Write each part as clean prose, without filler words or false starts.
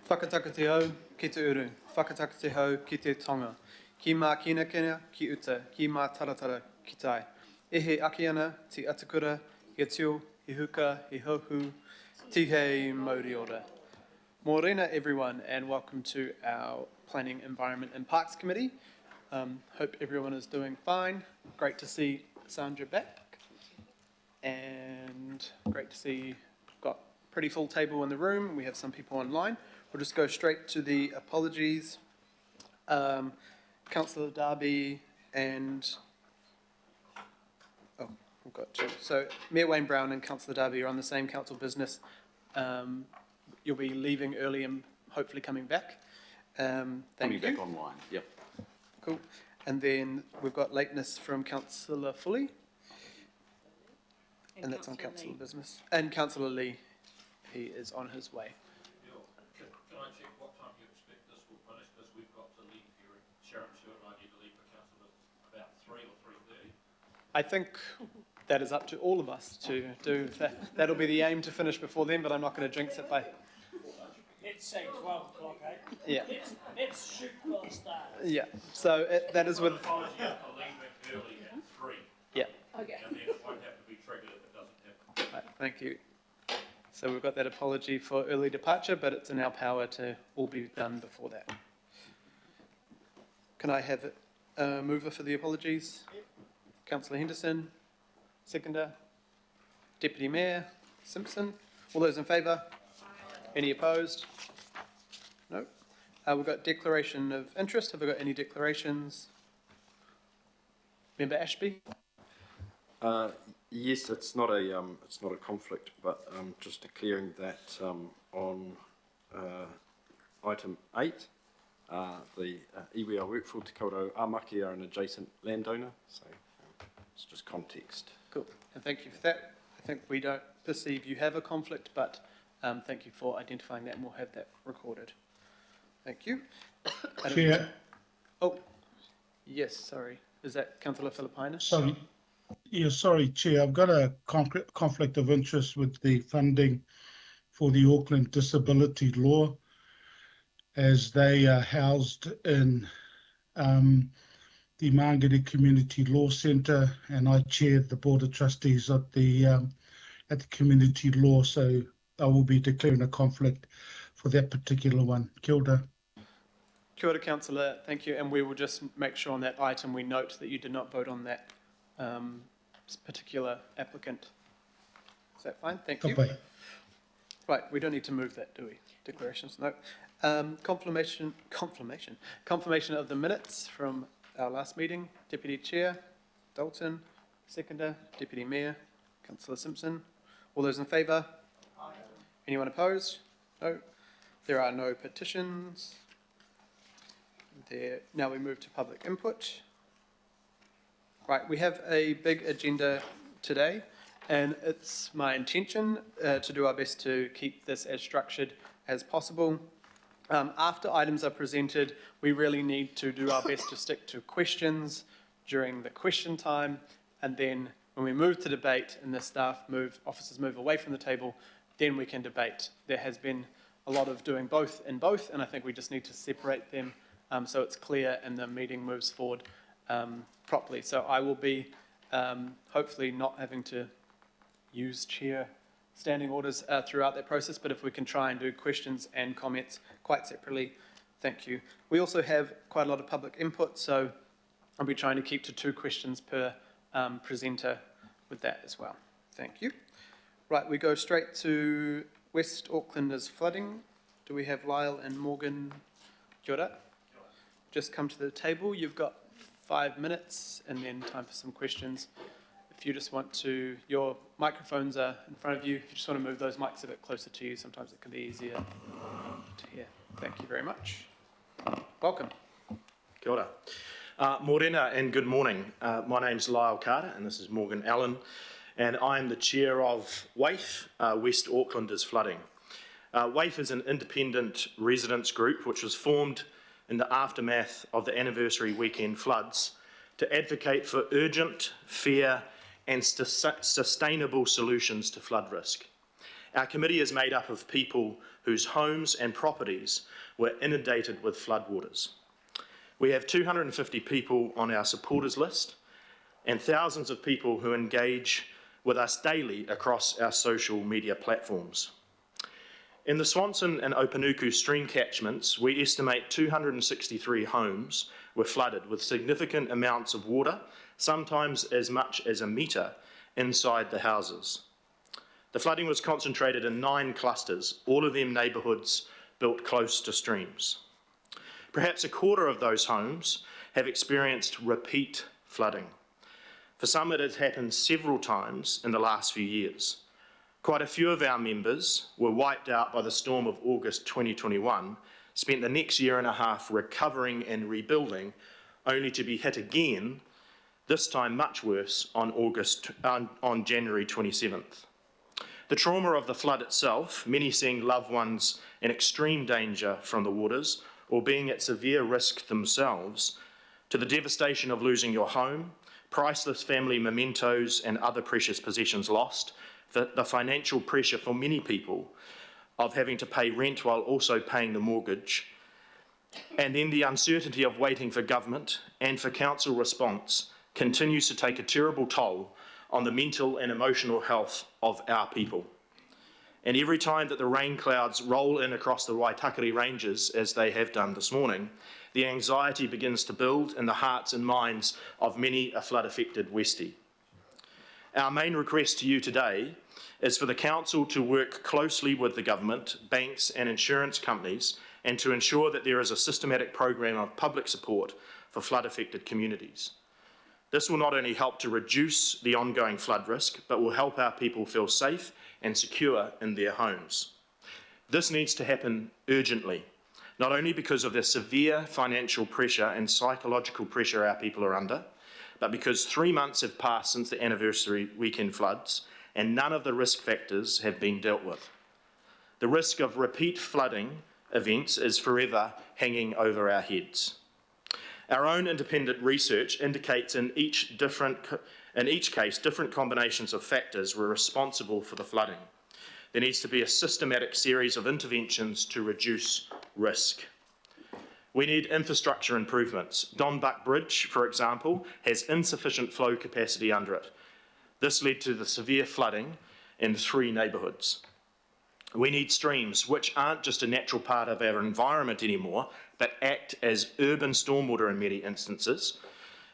Whakataka te hau ki te uru, whakataka te hau ki te tonga. Ki mā kina kina ki uta, ki mā taratara ki tai. E he aki ana, ti atakura, he tio, he huka, he hohu, ti hei mauri ora. Morena everyone and welcome to our Planning, Environment and Parks Committee. Hope everyone is doing fine. Great to see Sandra back. And great to see we've got a pretty full table in the room. We have some people online. We'll just go straight to the apologies. Councillor Darby and we've got two. So Mayor Wayne Brown and Councillor Darby are on the same council business. You'll be leaving early and hopefully coming back. Thank you. Back online, yep. Cool. And then we've got lateness from Councillor Fully. And that's on council business. And Councillor Lee, he is on his way. Can I check what time you expect this will finish? Because we've got to leave here. Sharon Stewart and I need to leave for council about 3 or 3:30. I think that is up to all of us to do that. That'll be the aim to finish before then, but I'm not going to jinx it by... Let's say 12 o'clock, eh? Yeah. Let's shoot for the start. Yeah. So that is with... Apology for leaving early at 3. Yeah. Okay. And then it won't have to be triggered if it doesn't happen. Right, thank you. So we've got that apology for early departure, but it's in our power to all be done before that. Can I have a mover for the apologies? Councillor Henderson, seconder. Deputy Mayor Simpson. All those in favour? Any opposed? No. We've got declaration of interest. Have we got any declarations? Member Ashby? Yes, it's not a conflict, but just declaring that on item 8, the iwi I work for, Te Kaurau Amaki, are an adjacent landowner, so it's just context. Cool, and thank you for that. I think we don't perceive you have a conflict, but thank you for identifying that, and we'll have that recorded. Thank you. Chair. Oh, yes, sorry. Is that Councillor Filipina? Sorry. Yeah, sorry, Chair. I've got a conflict of interest with the funding for the Auckland disability law, as they are housed in the Mangere Community Law Centre, and I chair the Board of Trustees at the Community Law, so I will be declaring a conflict for that particular one. Kia ora. Kia ora, Councillor. Thank you. And we will just make sure on that item we note that you did not vote on that particular applicant. Is that fine? Thank you. Okay. Right, we don't need to move that, do we? Declarations, no. Confirmation of the minutes from our last meeting. Deputy Chair, Dalton. Seconder, Deputy Mayor, Councillor Simpson. All those in favour? Aye. Anyone opposed? No. There are no petitions. Now we move to public input. Right, we have a big agenda today, and it's my intention to do our best to keep this as structured as possible. After items are presented, we really need to do our best to stick to questions during the question time, and then when we move to debate and the officers move away from the table, then we can debate. There has been a lot of doing both and both, and I think we just need to separate them so it's clear and the meeting moves forward properly. So I will be hopefully not having to use chair standing orders throughout that process, but if we can try and do questions and comments quite separately, thank you. We also have quite a lot of public input, so I'll be trying to keep to 2 questions per presenter with that as well. Thank you. Right, we go straight to West Auckland is flooding. Do we have Lyle and Morgan? Kia ora. Just come to the table. You've got 5 minutes and then time for some questions. If you just want to, your microphones are in front of you. If you just want to move those mics a bit closer to you, sometimes it can be easier to hear. Thank you very much. Welcome. Kia ora. Morena and good morning. My name's Lyle Carter and this is Morgan Allen, and I'm the chair of WAIF, West Auckland is Flooding. WAIF is an independent residents group which was formed in the aftermath of the anniversary weekend floods to advocate for urgent, fair and sustainable solutions to flood risk. Our committee is made up of people whose homes and properties were inundated with floodwaters. We have 250 people on our supporters list and thousands of people who engage with us daily across our social media platforms. In the Swanson and Opanuku stream catchments, we estimate 263 homes were flooded with significant amounts of water, sometimes as much as a metre inside the houses. The flooding was concentrated in 9 clusters, all of them neighbourhoods built close to streams. Perhaps a quarter of those homes have experienced repeat flooding. For some, it has happened several times in the last few years. Quite a few of our members were wiped out by the storm of August 2021, spent the next year and a half recovering and rebuilding, only to be hit again, this time much worse, on January 27th. The trauma of the flood itself, many seeing loved ones in extreme danger from the waters or being at severe risk themselves, to the devastation of losing your home, priceless family mementos and other precious possessions lost, the financial pressure for many people of having to pay rent while also paying the mortgage, and then the uncertainty of waiting for government and for council response continues to take a terrible toll on the mental and emotional health of our people. And every time that the rain clouds roll in across the Waitakere Ranges, as they have done this morning, the anxiety begins to build in the hearts and minds of many a flood-affected Westie. Our main request to you today is for the Council to work closely with the government, banks and insurance companies, and to ensure that there is a systematic program of public support for flood-affected communities. This will not only help to reduce the ongoing flood risk, but will help our people feel safe and secure in their homes. This needs to happen urgently, not only because of the severe financial pressure and psychological pressure our people are under, but because 3 months have passed since the anniversary weekend floods and none of the risk factors have been dealt with. The risk of repeat flooding events is forever hanging over our heads. Our own independent research indicates in each case, different combinations of factors were responsible for the flooding. There needs to be a systematic series of interventions to reduce risk. We need infrastructure improvements. Donbuck Bridge, for example, has insufficient flow capacity under it. This led to the severe flooding in 3 neighbourhoods. We need streams, which aren't just a natural part of our environment anymore, but act as urban stormwater in many instances,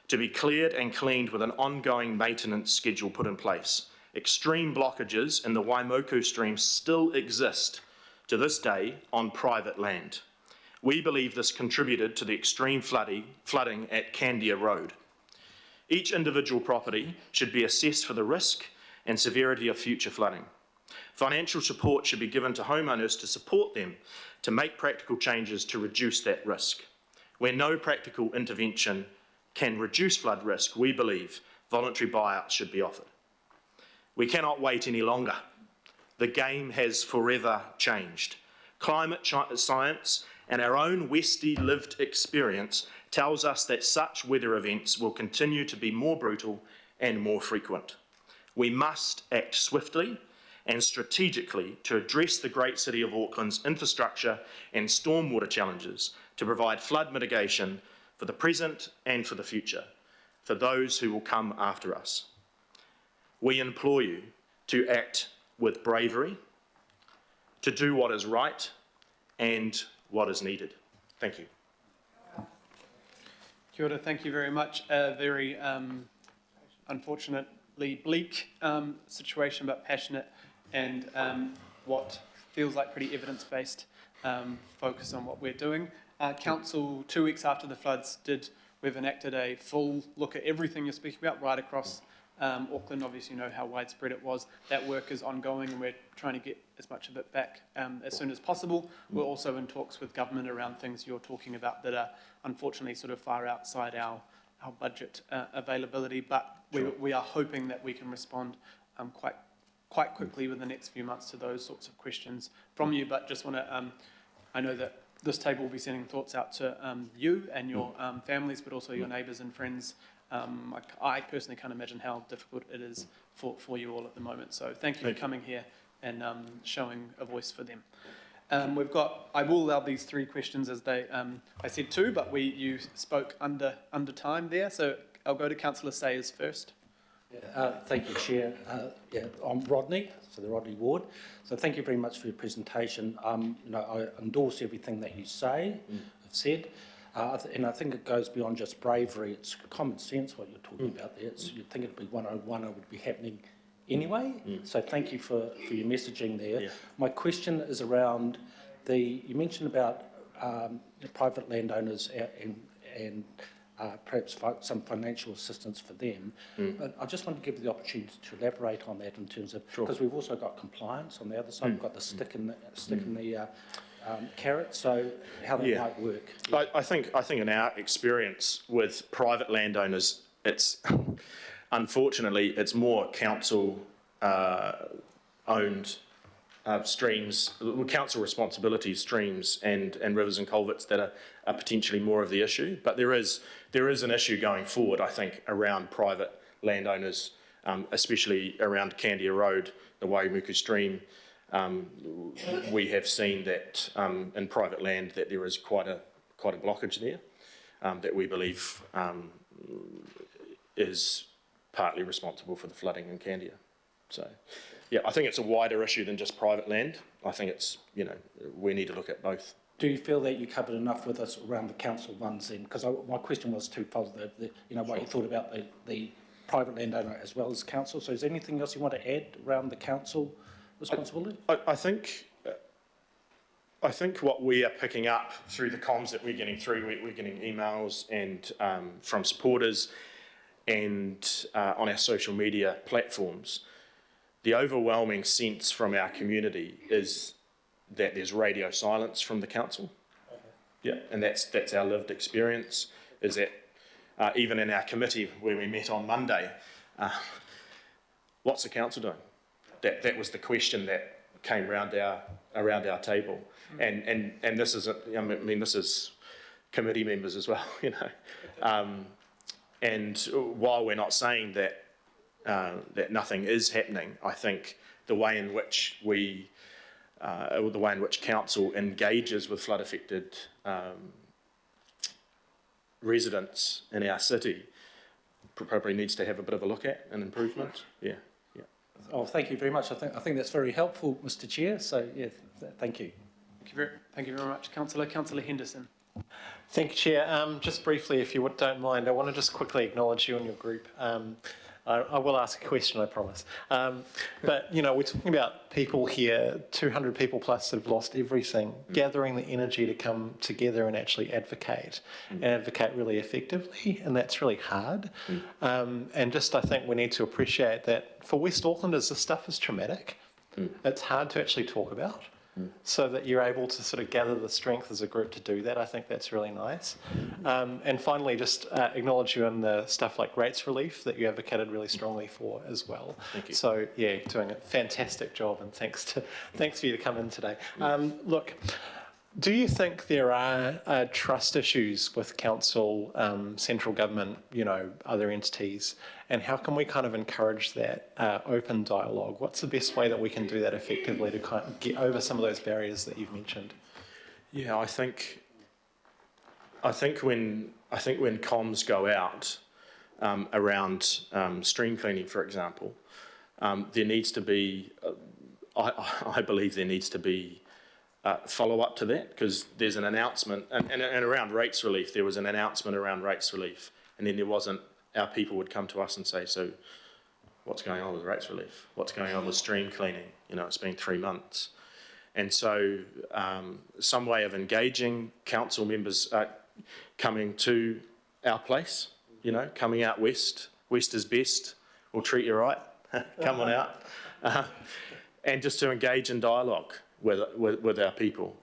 to be cleared and cleaned with an ongoing maintenance schedule put in place. Extreme blockages in the Waimoku stream still exist to this day on private land. We believe this contributed to the extreme flooding at Candia Road. Each individual property should be assessed for the risk and severity of future flooding. Financial support should be given to homeowners to support them to make practical changes to reduce that risk. Where no practical intervention can reduce flood risk, we believe voluntary buyouts should be offered. We cannot wait any longer. The game has forever changed. Climate science and our own Westie lived experience tells us that such weather events will continue to be more brutal and more frequent. We must act swiftly and strategically to address the great city of Auckland's infrastructure and stormwater challenges to provide flood mitigation for the present and for the future, for those who will come after us. We implore you to act with bravery, to do what is right and what is needed. Thank you. Kia ora, thank you very much. A very unfortunately bleak situation, but passionate and what feels like pretty evidence-based focus on what we're doing. Council, 2 weeks after the floods, we've enacted a full look at everything you're speaking about right across Auckland. Obviously, you know how widespread it was. That work is ongoing and we're trying to get as much of it back as soon as possible. We're also in talks with government around things you're talking about that are unfortunately sort of far outside our budget availability, but we are hoping that we can respond quite quickly within the next few months to those sorts of questions from you. But just want to, I know that this table will be sending thoughts out to you and your families, but also your neighbours and friends. I personally can't imagine how difficult it is for you all at the moment. So thank you for coming here and showing a voice for them. I will allow these 3 questions as I said 2, but you spoke under time there, so I'll go to Councillor Sayers first. Thank you, Chair. I'm Rodney, so the Rodney Ward. So thank you very much for your presentation. I endorse everything that you have said, and I think it goes beyond just bravery. It's common sense what you're talking about there. You'd think it'd be 101, it would be happening anyway. So thank you for your messaging there. Yeah. My question is around you mentioned about private landowners and perhaps some financial assistance for them. But I just want to give you the opportunity to elaborate on that in terms of, because we've also got compliance on the other side, we've got the stick in the carrot, so how that might work. I think in our experience with private landowners, it's unfortunately it's more council owned streams, council responsibility streams and rivers and culverts that are potentially more of the issue. But there is an issue going forward, I think, around private landowners, especially around Candia Road, the Waimuku stream. We have seen that in private land that there is quite a blockage there that we believe is partly responsible for the flooding in Candia. So, yeah, I think it's a wider issue than just private land. I think it's, we need to look at both. Do you feel that you covered enough with us around the council ones then? Because my question was twofold, what you thought about the private landowner as well as council. So is there anything else you want to add around the council responsibility? I think what we are picking up through the comms that we're getting through, we're getting emails and from supporters and on our social media platforms, the overwhelming sense from our community is that there's radio silence from the council. Yeah, and that's our lived experience, is that even in our committee where we met on Monday, what's the council doing? That was the question that came around our table. And this is, this is committee members as well, and while we're not saying that nothing is happening, I think the way in which council engages with flood affected residents in our city probably needs to have a bit of a look at and improvement. Yeah. Oh, thank you very much. I think that's very helpful, Mr. Chair. So yeah, thank you. Thank you very much, Councillor Henderson. Thank you, Chair. Just briefly, if you don't mind, I want to just quickly acknowledge you and your group. I will ask a question, I promise. But, we're talking about people here, 200 people plus that have lost everything, gathering the energy to come together and actually advocate, and advocate really effectively, and that's really hard. And just I think we need to appreciate that for West Aucklanders, this stuff is traumatic. It's hard to actually talk about. So that you're able to sort of gather the strength as a group to do that. I think that's really nice. And finally, just acknowledge you in the stuff like rates relief that you advocated really strongly for as well. Thank you. So yeah, doing a fantastic job, and thanks for you to come in today. Look, do you think there are trust issues with council, central government, other entities, and how can we kind of encourage that open dialogue? What's the best way that we can do that effectively to kind of get over some of those barriers that you've mentioned? Yeah, I think when comms go out around stream cleaning, for example, there needs to be, I believe there needs to be follow up to that, because there's an announcement, and around rates relief, there was an announcement around rates relief, and then there wasn't. Our people would come to us and say, so what's going on with rates relief? What's going on with stream cleaning? It's been 3 months. And so some way of engaging council members coming to our place, coming out west. West is best. We'll treat you right. Come on out. And just to engage in dialogue with our people,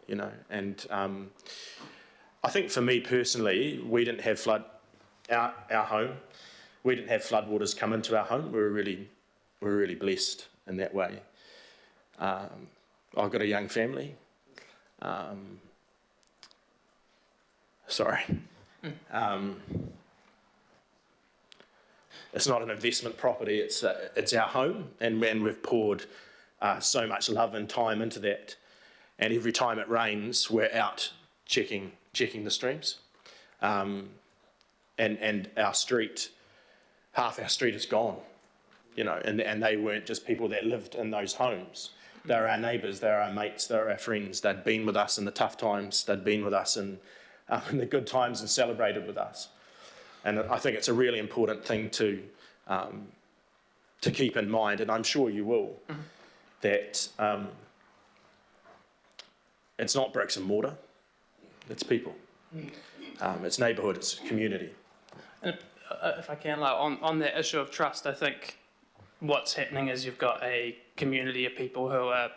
And I think for me personally, we didn't have our home. We didn't have floodwaters come into our home. We were really blessed in that way. I've got a young family. It's not an investment property. It's our home, and we've poured so much love and time into that. And every time it rains, we're out checking the streams. And our street, half our street is gone, you know, and they weren't just people that lived in those homes. They're our neighbours, they're our mates, they're our friends. They'd been with us in the tough times, they'd been with us in the good times and celebrated with us. And I think it's a really important thing to keep in mind, and I'm sure you will, that it's not bricks and mortar, it's people. It's neighbourhood, it's community. And if I can, like, on that issue of trust, I think what's happening is you've got a community of people who are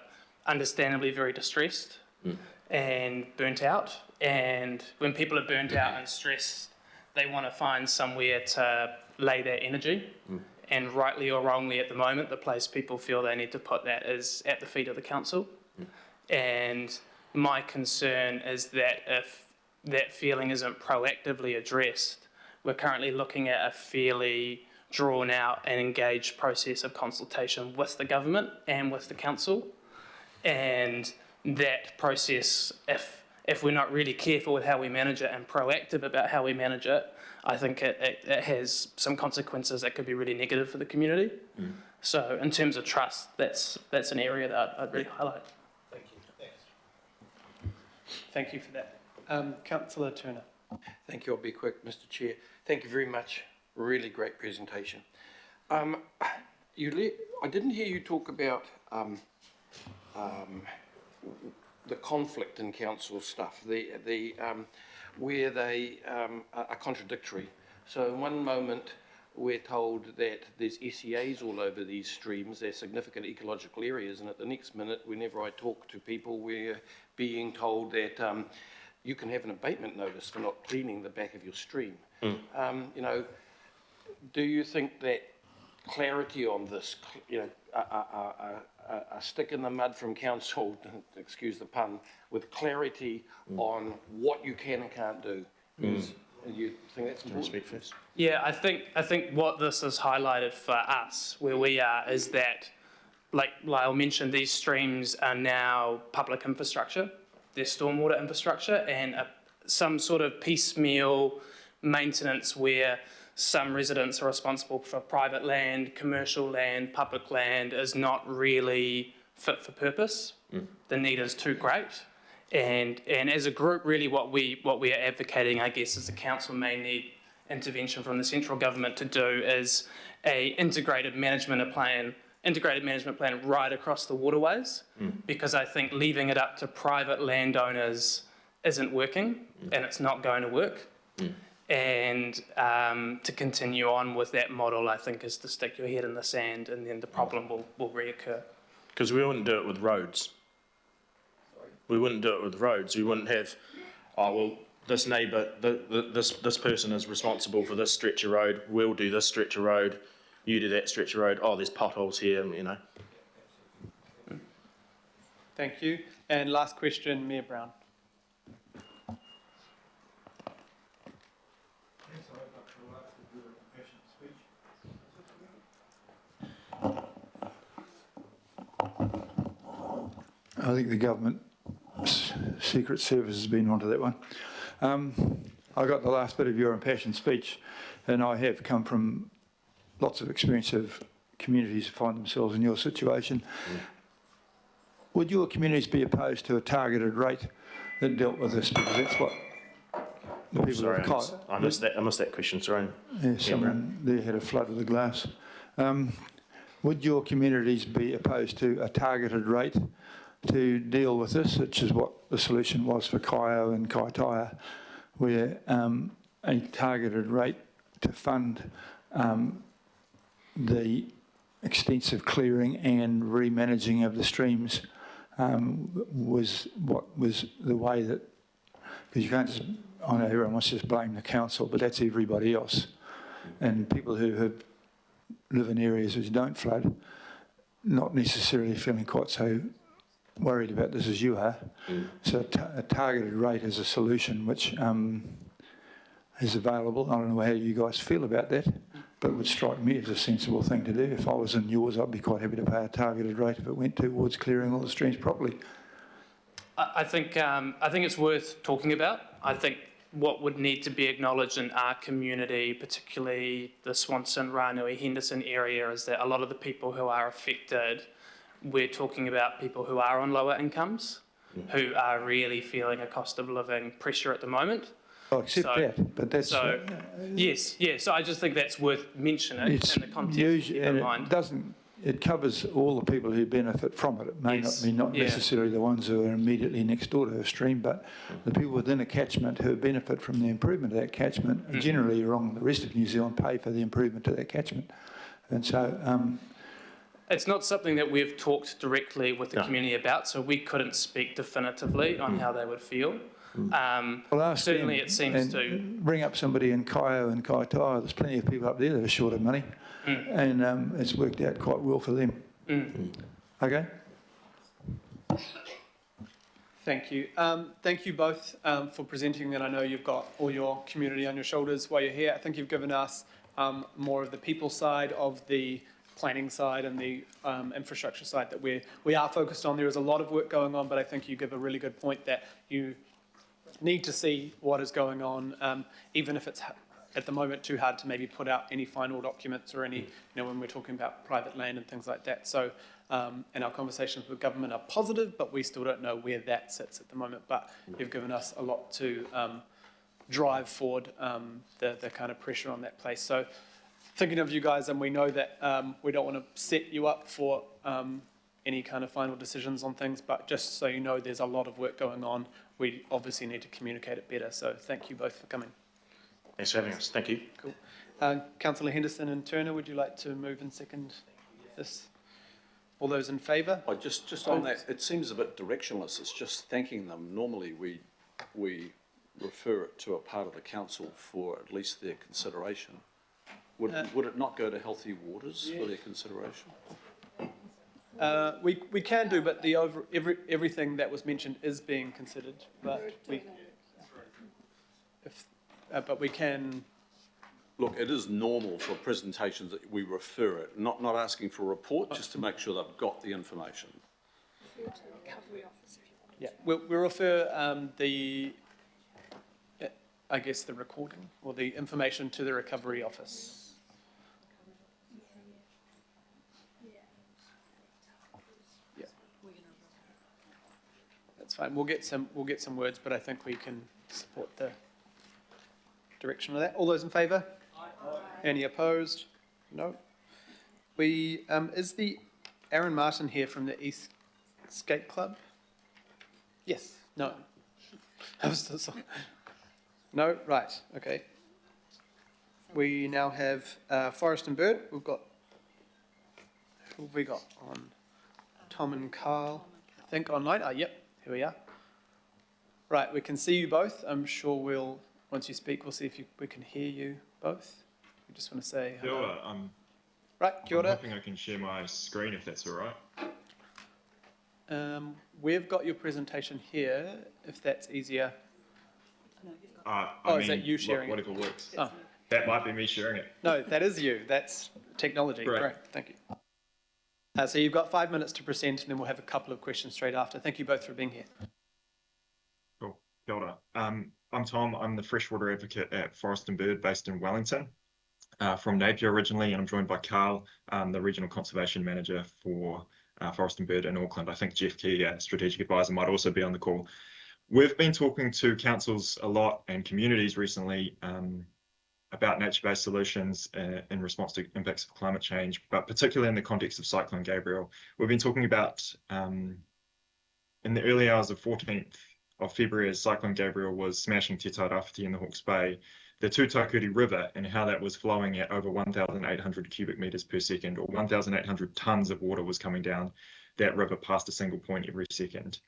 understandably very distressed and burnt out. And when people are burnt out and stressed, they want to find somewhere to lay their energy. And rightly or wrongly at the moment, the place people feel they need to put that is at the feet of the council. And my concern is that if that feeling isn't proactively addressed, we're currently looking at a fairly drawn out and engaged process of consultation with the government and with the council. And that process, if we're not really careful with how we manage it and proactive about how we manage it, I think it has some consequences that could be really negative for the community. So in terms of trust, that's an area that I'd really highlight. Thank you. Thanks. Thank you for that. Councillor Turner. Thank you. I'll be quick, Mr. Chair. Thank you very much. Really great presentation. I didn't hear you talk about the conflict in council stuff, where they are contradictory. So in one moment we're told that there's SEAs all over these streams, they're significant ecological areas, and at the next minute, whenever I talk to people, we're being told that you can have an abatement notice for not cleaning the back of your stream. You know, do you think that clarity on this, you know, a stick in the mud from council, excuse the pun, with clarity on what you can and can't do, is, you think that's important? Speak first. Yeah, I think what this has highlighted for us, where we are, is that, like Lyle mentioned, these streams are now public infrastructure. They're stormwater infrastructure, and some sort of piecemeal maintenance where some residents are responsible for private land, commercial land, public land is not really fit for purpose. The need is too great. And as a group, really what we are advocating, I guess, as the council may need intervention from the central government to do, is a integrated management plan right across the waterways, because I think leaving it up to private landowners isn't working, and it's not going to work. And to continue on with that model, I think, is to stick your head in the sand, and then the problem will reoccur. Because we wouldn't do it with roads. We wouldn't do it with roads. We wouldn't have, oh, well, this neighbour, this person is responsible for this stretch of road, we'll do this stretch of road, you do that stretch of road, oh, there's potholes here, you know. Thank you. And last question, Mayor Brown. I think the government secret service has been onto that one. I got the last bit of your impassioned speech, and I have come from lots of experience of communities who find themselves in your situation. Would your communities be opposed to a targeted rate that dealt with this? Because that's what the people Sorry, have caught. I missed that question, sorry. Yeah, someone there had a flood of the glass. Would your communities be opposed to a targeted rate to deal with this, which is what the solution was for Kaio and Kaitaia, where a targeted rate to fund the extensive clearing and remanaging of the streams was the way that, because you can't just, I know everyone wants to just blame the council, but that's everybody else. And people who live in areas which don't flood, not necessarily feeling quite so worried about this as you are. So a targeted rate is a solution which is available. I don't know how you guys feel about that. but would strike me as a sensible thing to do. If I was in yours, I'd be quite happy to pay a targeted rate if it went towards clearing all the streams properly. I think it's worth talking about. I think what would need to be acknowledged in our community, particularly the Swanson, Ranui, Henderson area, is that a lot of the people who are affected, we're talking about people who are on lower incomes, who are really feeling a cost of living pressure at the moment. I accept that, but that's... yes. So I just think that's worth mentioning in the context. Usually, and it covers all the people who benefit from it. It may not necessarily the ones who are immediately next door to a stream, but the people within a catchment who benefit from the improvement of that catchment are generally, along the rest of New Zealand, pay for the improvement of that catchment. And so... it's not something that we've talked directly with the community about, so we couldn't speak definitively on how they would feel. Well, certainly it seems to... Bring up somebody in Kaio and Kaitaia. There's plenty of people up there that are short of money, and it's worked out quite well for them. Okay? Thank you. Thank you both for presenting, and I know you've got all your community on your shoulders while you're here. I think you've given us more of the people side of the planning side and the infrastructure side that we are focused on. There is a lot of work going on, but I think you give a really good point that you need to see what is going on, even if it's at the moment too hard to maybe put out any final documents or any, when we're talking about private land and things like that. So, and our conversations with government are positive, but we still don't know where that sits at the moment. But you've given us a lot to drive forward the kind of pressure on that place. So, thinking of you guys, and we know that we don't want to set you up for any kind of final decisions on things, but just so you know, there's a lot of work going on. We obviously need to communicate it better. So thank you both for coming. Thanks for having us. Thank you. Cool. Councillor Henderson and Turner, would you like to move and second this? All those in favour? Just on that, it seems a bit directionless. It's just thanking them. Normally we refer it to a part of the council for at least their consideration. Would it not go to Healthy Waters for their consideration? We can do, but everything that was mentioned is being considered. But we can. Look, it is normal for presentations that we refer it, not asking for a report, just to make sure they've got the information. Yeah, we'll refer I guess the recording or the information to the recovery office. That's fine. We'll get some words, but I think we can support the direction of that. All those in favour? Aye. Any opposed? No. Is the Aaron Martin here from the East Skate Club? Yes. No. No. Right. Okay. We now have Forest and Bird. We've got. Who have we got on? Tom and Carl. I think online. Yep. Here we are. Right, we can see you both. I'm sure once you speak, we'll see if we can hear you both. We just want to say hello. Kia ora. Right, kia ora. I'm hoping I can share my screen if that's all right. We've got your presentation here, if that's easier. Is that you sharing it? Whatever works. Oh. That might be me sharing it. No, that is you. That's technology. Great, thank you. So you've got 5 minutes to present, and then we'll have a couple of questions straight after. Thank you both for being here. Cool. Kia ora. I'm Tom. I'm the freshwater advocate at Forest and Bird based in Wellington. From Napier originally, and I'm joined by Carl, the Regional Conservation Manager for Forest and Bird in Auckland. I think Jeff Key, Strategic Advisor, might also be on the call. We've been talking to councils a lot and communities recently about nature-based solutions in response to impacts of climate change, but particularly in the context of Cyclone Gabriel. We've been talking about, in the early hours of 14th of February, as Cyclone Gabriel was smashing Te Tairāwhiti in the Hawke's Bay, the Tūtakuri River and how that was flowing at over 1,800 cubic metres per second, or 1,800 tonnes of water was coming down that river past a single point every second.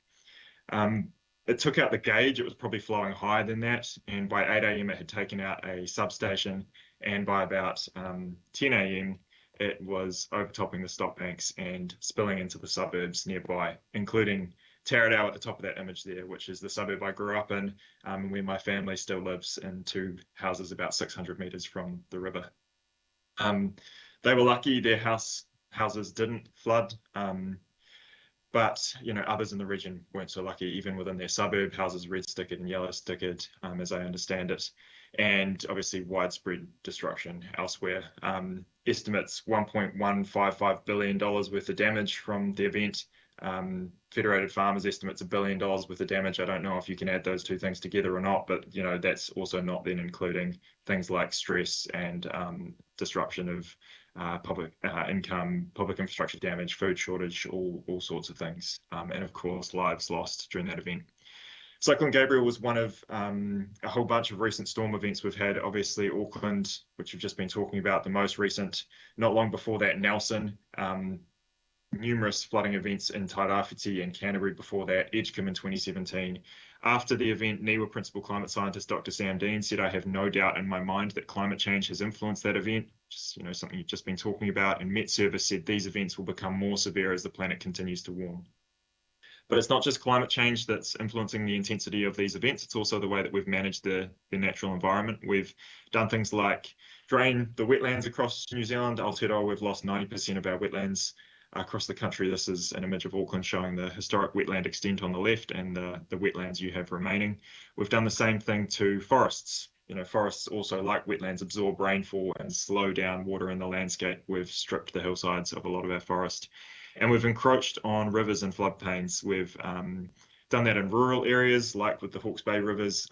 It took out the gauge. It was probably flowing higher than that, and by 8 a.m. it had taken out a substation, and by about 10 a.m. it was overtopping the stop banks and spilling into the suburbs nearby, including Taradao at the top of that image there, which is the suburb I grew up in, and where my family still lives, in two houses about 600 metres from the river. They were lucky their houses didn't flood, but others in the region weren't so lucky. Even within their suburb, houses red stickered and yellow stickered, as I understand it, and obviously widespread destruction elsewhere. Estimates $1.155 billion worth of damage from the event. Federated Farmers estimates $1 billion worth of damage. I don't know if you can add those two things together or not, but that's also not then including things like stress and disruption of public income, public infrastructure damage, food shortage, all sorts of things, and of course lives lost during that event. Cyclone Gabriel was one of a whole bunch of recent storm events we've had. Obviously Auckland, which we've just been talking about, the most recent. Not long before that, Nelson. Numerous flooding events in Tairāwhiti and Canterbury before that, Edgecombe in 2017. After the event, NIWA Principal Climate Scientist Dr. Sam Dean said, "I have no doubt in my mind that climate change has influenced that event," just, something you've just been talking about. And Met Service said these events will become more severe as the planet continues to warm. But it's not just climate change that's influencing the intensity of these events, it's also the way that we've managed the natural environment. We've done things like drain the wetlands across New Zealand. Aotearoa, we've lost 90% of our wetlands across the country. This is an image of Auckland showing the historic wetland extent on the left and the wetlands you have remaining. We've done the same thing to forests. Forests also, like wetlands, absorb rainfall and slow down water in the landscape. We've stripped the hillsides of a lot of our forest. And we've encroached on rivers and floodplains. We've done that in rural areas, like with the Hawke's Bay rivers,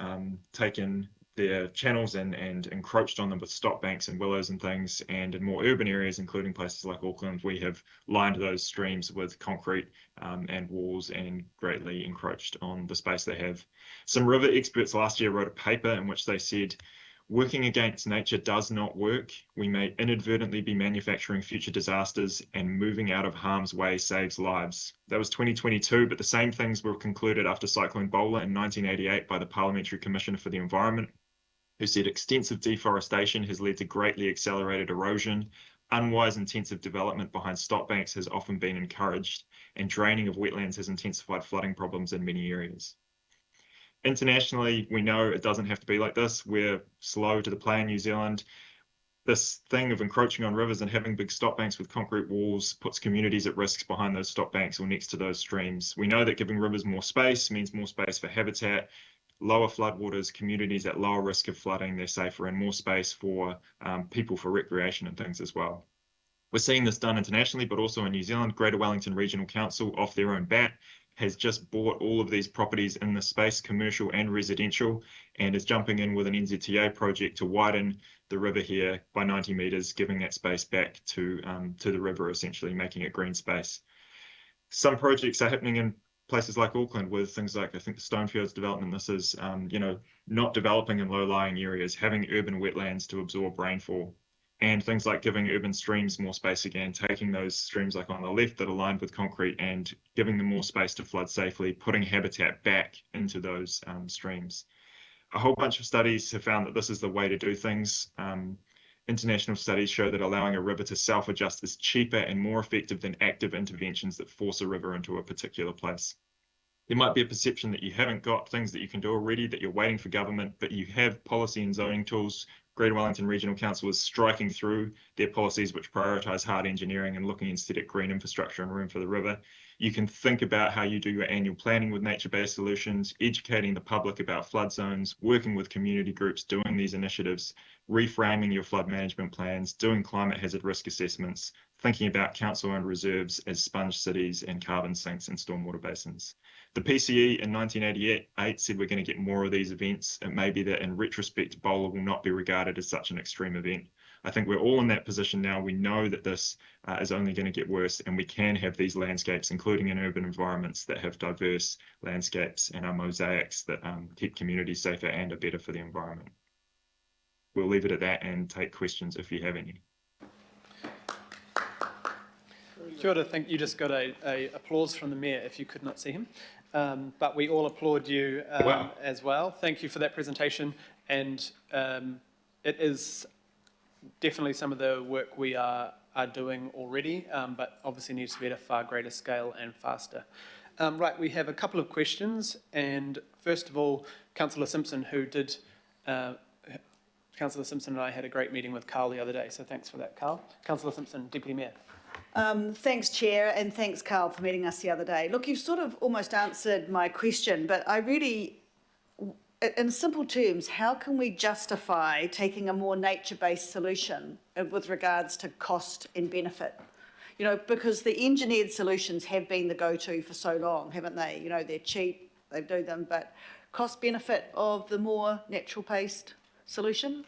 taken their channels and encroached on them with stop banks and willows and things. And in more urban areas, including places like Auckland, we have lined those streams with concrete and walls and greatly encroached on the space they have. Some river experts last year wrote a paper in which they said, "Working against nature does not work. We may inadvertently be manufacturing future disasters, and moving out of harm's way saves lives." That was 2022, but the same things were concluded after Cyclone Bola in 1988 by the Parliamentary Commissioner for the Environment, who said extensive deforestation has led to greatly accelerated erosion, unwise intensive development behind stop banks has often been encouraged, and draining of wetlands has intensified flooding problems in many areas. Internationally, we know it doesn't have to be like this. We're slow to the play in New Zealand. This thing of encroaching on rivers and having big stop banks with concrete walls puts communities at risk behind those stop banks or next to those streams. We know that giving rivers more space means more space for habitat, lower floodwaters, communities at lower risk of flooding, they're safer, and more space for people for recreation and things as well. We're seeing this done internationally, but also in New Zealand. Greater Wellington Regional Council, off their own bat, has just bought all of these properties in the space, commercial and residential, and is jumping in with an NZTA project to widen the river here by 90 metres, giving that space back to the river, essentially making it green space. Some projects are happening in places like Auckland with things like, I think, the Stonefields development. This is, not developing in low-lying areas, having urban wetlands to absorb rainfall, and things like giving urban streams more space again, taking those streams like on the left that are lined with concrete and giving them more space to flood safely, putting habitat back into those streams. A whole bunch of studies have found that this is the way to do things. International studies show that allowing a river to self-adjust is cheaper and more effective than active interventions that force a river into a particular place. There might be a perception that you haven't got things that you can do already, that you're waiting for government, but you have policy and zoning tools. Greater Wellington Regional Council is striking through their policies which prioritise hard engineering and looking instead at green infrastructure and room for the river. You can think about how you do your annual planning with nature-based solutions, educating the public about flood zones, working with community groups, doing these initiatives, reframing your flood management plans, doing climate hazard risk assessments, thinking about council-owned reserves as sponge cities and carbon sinks in stormwater basins. The PCE in 1988 said we're going to get more of these events. It may be that in retrospect, Bola will not be regarded as such an extreme event. I think we're all in that position now. We know that this is only going to get worse, and we can have these landscapes, including in urban environments, that have diverse landscapes and are mosaics that keep communities safer and are better for the environment. We'll leave it at that and take questions if you have any. Kia ora, I think you just got a applause from the Mayor if you could not see him. But we all applaud you as well. Thank you for that presentation. And it is definitely some of the work we are doing already, but obviously needs to be at a far greater scale and faster. Right, we have a couple of questions. And first of all, Councillor Simpson, who did Councillor Simpson and I had a great meeting with Carl the other day, so thanks for that, Carl. Councillor Simpson, Deputy Mayor. Thanks, Chair, and thanks, Carl, for meeting us the other day. Look, you've sort of almost answered my question, but I really, in simple terms, how can we justify taking a more nature-based solution with regards to cost and benefit? You know, because the engineered solutions have been the go-to for so long, haven't they? You know, they're cheap, they do them, but cost benefit of the more natural-based solution?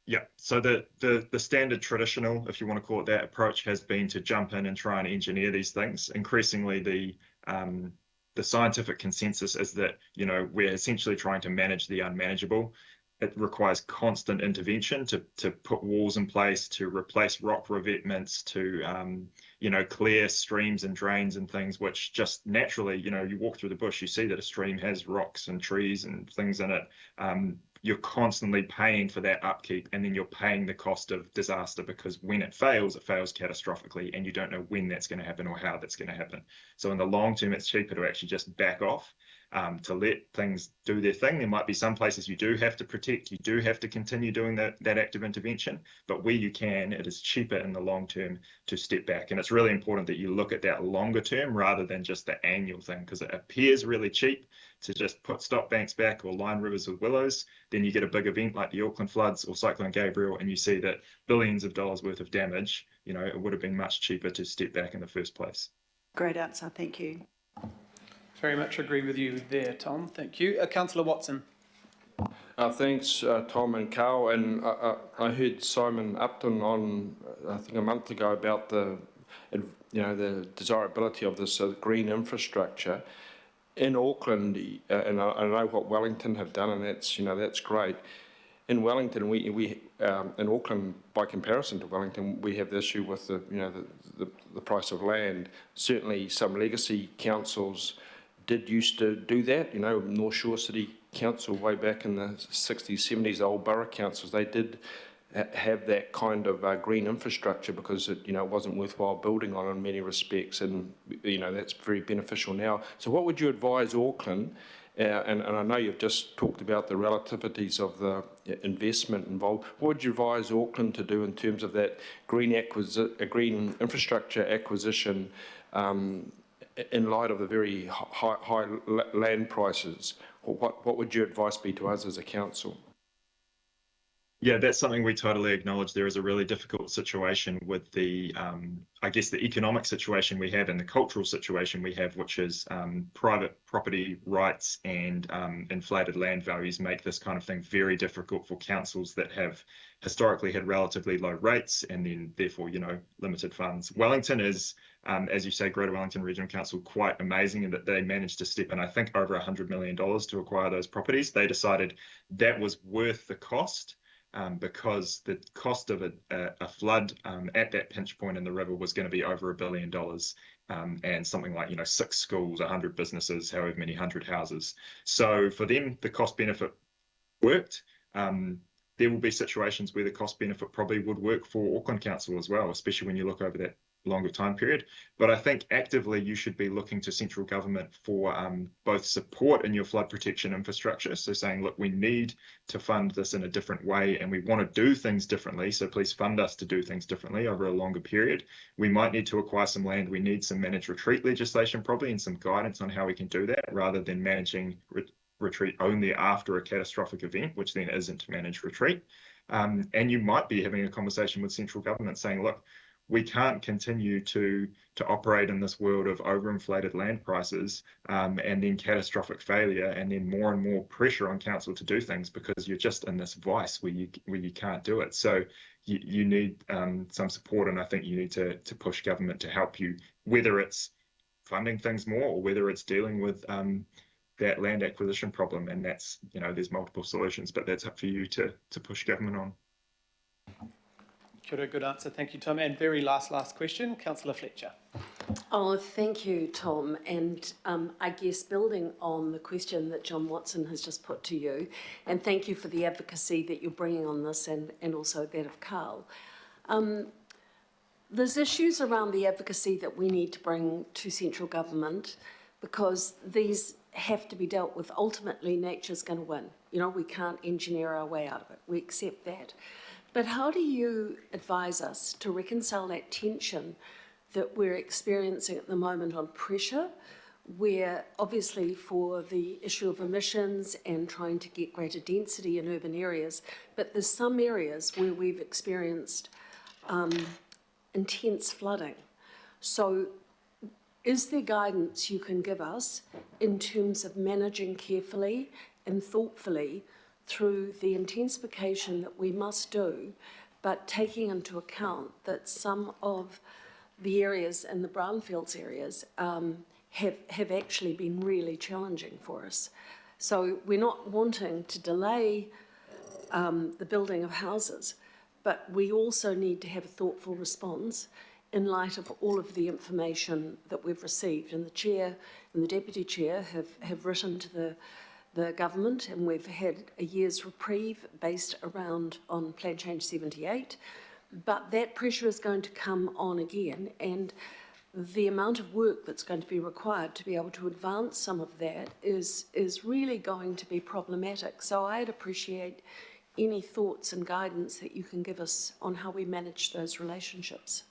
Yeah, so the standard traditional, if you want to call it that, approach has been to jump in and try and engineer these things. Increasingly, the scientific consensus is that, you know, we're essentially trying to manage the unmanageable. It requires constant intervention to put walls in place, to replace rock revetments, to, you know, clear streams and drains and things, which just naturally, you know, you walk through the bush, you see that a stream has rocks and trees and things in it. You're constantly paying for that upkeep, and then you're paying the cost of disaster, because when it fails catastrophically, and you don't know when that's going to happen or how that's going to happen. So in the long term, it's cheaper to actually just back off, to let things do their thing. There might be some places you do have to protect, you do have to continue doing that active intervention, but where you can, it is cheaper in the long term to step back. And it's really important that you look at that longer term rather than just the annual thing, because it appears really cheap to just put stop banks back or line rivers with willows. Then you get a big event like the Auckland floods or Cyclone Gabriel, and you see that billions of dollars worth of damage. You know, it would have been much cheaper to step back in the first place. Great answer, thank you. Very much agree with you there, Tom. Thank you. Councillor Watson. Thanks, Tom and Carl. And I heard Simon Upton on, I think, a month ago about the desirability of this green infrastructure in Auckland, and I know what Wellington have done, and that's great. In Wellington, we in Auckland, by comparison to Wellington, we have the issue with the price of land. Certainly, some legacy councils did used to do that. You know, North Shore City Council way back in the 60s, 70s, the old borough councils, they did have that kind of green infrastructure because it wasn't worthwhile building on in many respects, and that's very beneficial now. So what would you advise Auckland, and I know you've just talked about the relativities of the investment involved, what would you advise Auckland to do in terms of that green infrastructure acquisition in light of the very high land prices? What would your advice be to us as a council? Yeah, that's something we totally acknowledge. There is a really difficult situation with the, I guess, the economic situation we have and the cultural situation we have, which is private property rights and inflated land values make this kind of thing very difficult for councils that have historically had relatively low rates and then therefore, limited funds. Wellington is, as you say, Greater Wellington Regional Council, quite amazing in that they managed to step in, I think, over $100 million to acquire those properties. They decided that was worth the cost. Because the cost of a flood at that pinch point in the river was going to be over $1 billion, and something like 6 schools, 100 businesses, however many 100 houses. So for them, the cost benefit worked. There will be situations where the cost benefit probably would work for Auckland Council as well, especially when you look over that longer time period. But I think actively you should be looking to central government for both support in your flood protection infrastructure. So saying, look, we need to fund this in a different way and we want to do things differently. So please fund us to do things differently over a longer period. We might need to acquire some land. We need some managed retreat legislation probably and some guidance on how we can do that rather than managing retreat only after a catastrophic event, which then isn't managed retreat. And you might be having a conversation with central government saying, look, we can't continue to operate in this world of overinflated land prices and then catastrophic failure and then more and more pressure on council to do things because you're just in this vice where you can't do it. So you need some support, and I think you need to push government to help you, whether it's funding things more or whether it's dealing with that land acquisition problem. And that's, there's multiple solutions, but that's up for you to push government on. Kia ora, good answer. Thank you, Tom. And very last question, Councillor Fletcher. Oh, thank you, Tom. And I guess building on the question that John Watson has just put to you, and thank you for the advocacy that you're bringing on this and also that of Carl. There's issues around the advocacy that we need to bring to central government because these have to be dealt with. Ultimately, nature's going to win. You know, we can't engineer our way out of it. We accept that. But how do you advise us to reconcile that tension that we're experiencing at the moment on pressure, where obviously for the issue of emissions and trying to get greater density in urban areas, but there's some areas where we've experienced intense flooding. So is there guidance you can give us in terms of managing carefully and thoughtfully through the intensification that we must do, but taking into account that some of the areas in the brownfields areas have actually been really challenging for us? So we're not wanting to delay the building of houses, but we also need to have a thoughtful response in light of all of the information that we've received. And the Chair and the Deputy Chair have written to the government, and we've had a year's reprieve based around on Plan Change 78. But that pressure is going to come on again, and the amount of work that's going to be required to be able to advance some of that is really going to be problematic. So I'd appreciate any thoughts and guidance that you can give us on how we manage those relationships.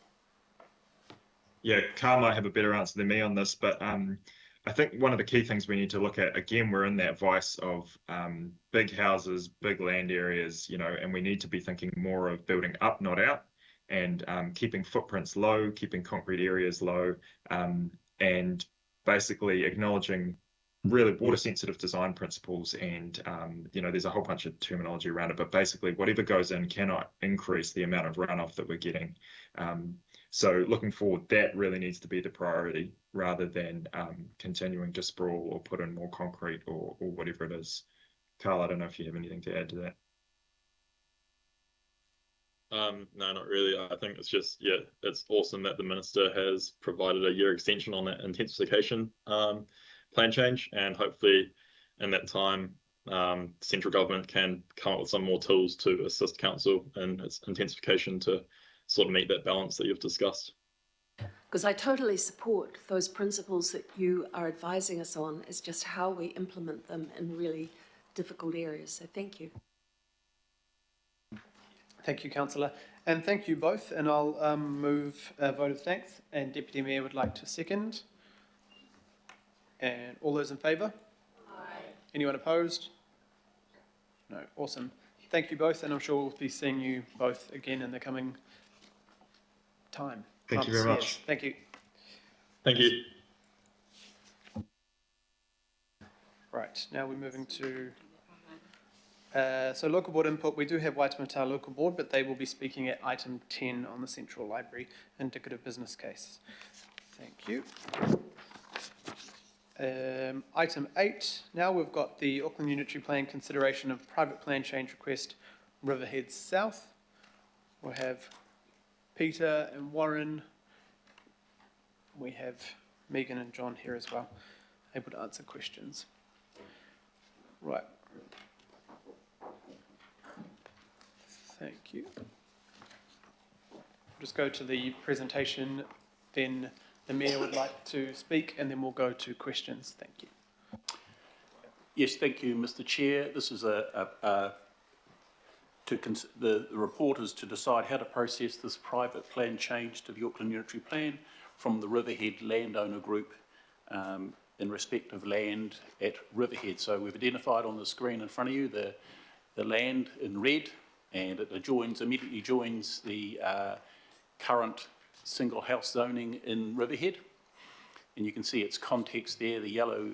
Yeah, Carl might have a better answer than me on this, but I think one of the key things we need to look at, again, we're in that vice of big houses, big land areas, you know, and we need to be thinking more of building up, not out, and keeping footprints low, keeping concrete areas low, and basically acknowledging really water sensitive design principles. And you know, there's a whole bunch of terminology around it, but basically whatever goes in cannot increase the amount of runoff that we're getting. So looking forward, that really needs to be the priority rather than continuing to sprawl or put in more concrete or whatever it is. Carl, I don't know if you have anything to add to that. No, not really. I think it's just, yeah, it's awesome that the Minister has provided a year extension on that intensification plan change, and hopefully in that time central government can come up with some more tools to assist council in its intensification to sort of meet that balance that you've discussed. Because I totally support those principles that you are advising us on. It's just how we implement them in really difficult areas. So thank you. Thank you, Councillor. And thank you both. And I'll move a vote of thanks. And Deputy Mayor would like to second. And all those in favour? Aye. Anyone opposed? No. Awesome. Thank you both. And I'm sure we'll be seeing you both again in the coming time. Thank you very much. Thank you. Thank you. Right, now we're moving to so local board input. We do have Waitemata Local Board, but they will be speaking at item 10 on the Central Library indicative business case. Thank you. Item 8, now we've got the Auckland Unitary Plan consideration of private plan change request Riverhead South. We'll have Peter and Warren. We have Megan and John here as well, able to answer questions. Right. Thank you. Just go to the presentation, then the Mayor would like to speak, and then we'll go to questions. Thank you. Yes, thank you, Mr. Chair. This is the report is to decide how to process this private plan change to the Auckland Unitary Plan from the Riverhead landowner group in respect of land at Riverhead. So we've identified on the screen in front of you the land in red, and it immediately joins the current single house zoning in Riverhead. And you can see its context there. The yellow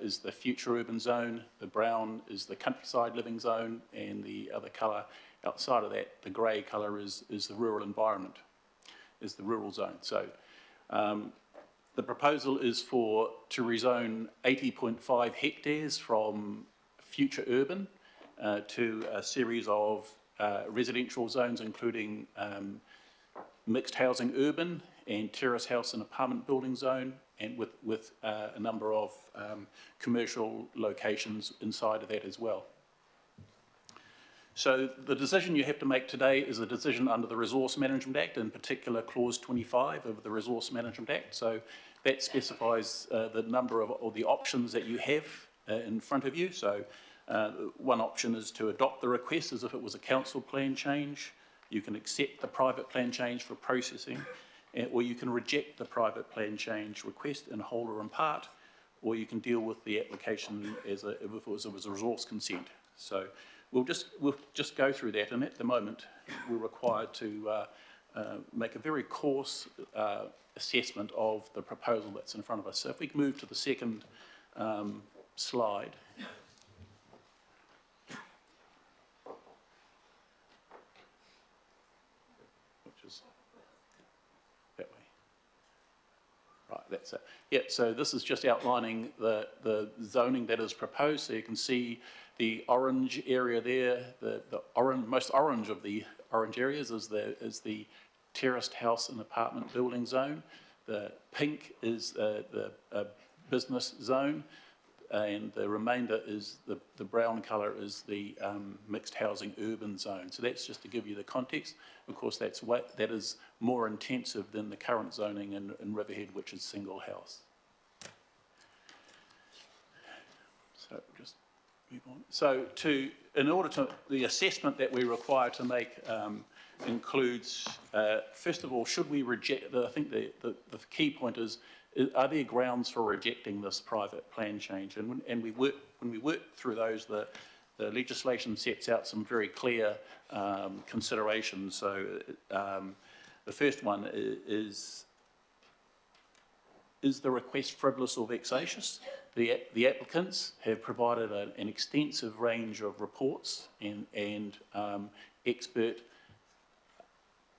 is the future urban zone, the brown is the countryside living zone, and the other colour outside of that, the grey colour, is the rural environment, is the rural zone. So the proposal is to rezone 80.5 hectares from future urban to a series of residential zones, including mixed housing urban and terrace house and apartment building zone, and with a number of commercial locations inside of that as well. So the decision you have to make today is a decision under the Resource Management Act, in particular Clause 25 of the Resource Management Act. So that specifies the number of, or the options that you have in front of you. So one option is to adopt the request as if it was a council plan change. You can accept the private plan change for processing, or you can reject the private plan change request in whole or in part, or you can deal with the application as if it was a resource consent. So we'll just go through that, and at the moment we're required to make a very coarse assessment of the proposal that's in front of us. So if we can move to the second slide. Which is that way. Right, that's it. Yeah, so this is just outlining the zoning that is proposed. So you can see the orange area there, the most orange of the orange areas is the terraced house and apartment building zone. The pink is the business zone, and the remainder is the brown colour is the mixed housing urban zone. So that's just to give you the context. Of course, that is more intensive than the current zoning in Riverhead, which is single house. So just move on. So the assessment that we require to make includes, first of all, should we reject, I think the key point is, are there grounds for rejecting this private plan change? And when we work through those, the legislation sets out some very clear considerations. So the first one is the request frivolous or vexatious? The applicants have provided an extensive range of reports and expert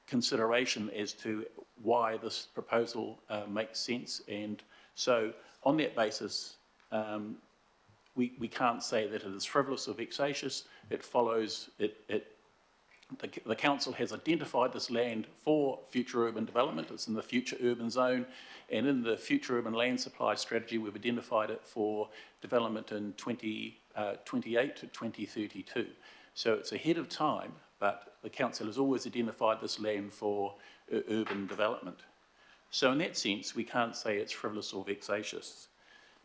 consideration as to why this proposal makes sense, and so on that basis we can't say that it is frivolous or vexatious. It follows the council has identified this land for future urban development. It's in the future urban zone, and in the future urban land supply strategy we've identified it for development in 2028 to 2032. So it's ahead of time, but the council has always identified this land for urban development. So in that sense, we can't say it's frivolous or vexatious.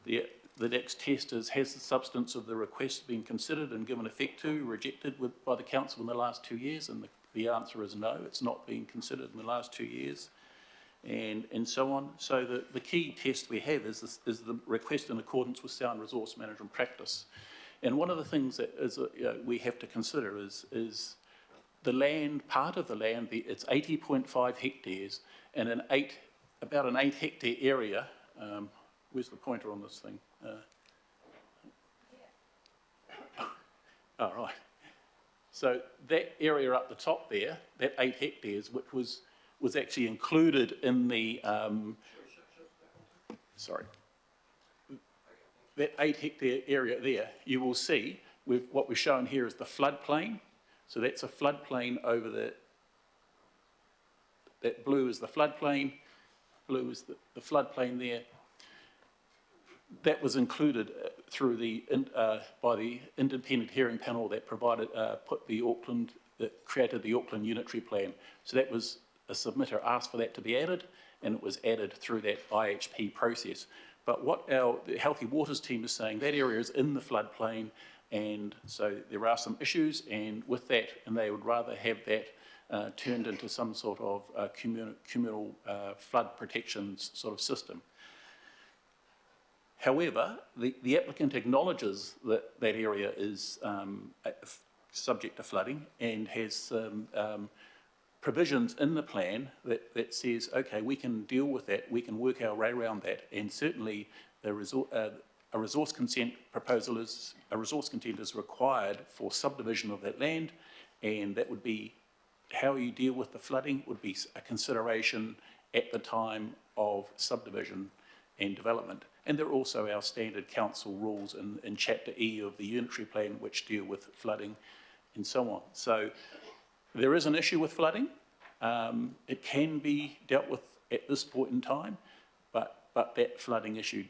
The next test is, has the substance of the request been considered and given effect to, rejected by the council in the last 2 years? And the answer is no, it's not been considered in the last 2 years, and so on. So the key test we have is the request in accordance with sound resource management practice. And one of the things that we have to consider is the land, part of the land, it's 80.5 hectares, and about an 8 hectare area. Where's the pointer on this thing? Oh, right. So that area up the top there, that 8 hectares, which was actually included in the, that 8 hectare area there, you will see what we've shown here is the floodplain. So that's a floodplain over that blue is the floodplain, blue is the floodplain there. That was included through by the independent hearing panel that created the Auckland Unitary Plan. So that was a submitter asked for that to be added, and it was added through that IHP process. But what the Healthy Waters team is saying, that area is in the floodplain, and so there are some issues, and with that, and they would rather have that turned into some sort of communal flood protection sort of system. However, the applicant acknowledges that that area is subject to flooding and has provisions in the plan that says, okay, we can deal with that, we can work our way around that, and certainly a resource consent is required for subdivision of that land, and that would be how you deal with the flooding would be a consideration at the time of subdivision and development. And there are also our standard council rules in Chapter E of the Unitary Plan which deal with flooding and so on. So there is an issue with flooding. It can be dealt with at this point in time, but that flooding issue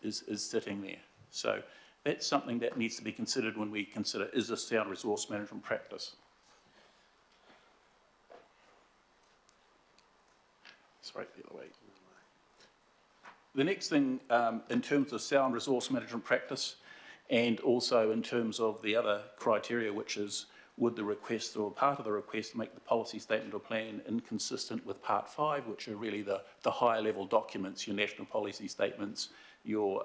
is sitting there. So that's something that needs to be considered when we consider, is this sound resource management practice? Sorry, the other way. The next thing, in terms of sound resource management practice, and also in terms of the other criteria, which is would the request or part of the request make the policy statement or plan inconsistent with Part 5, which are really the higher level documents, your national policy statements, your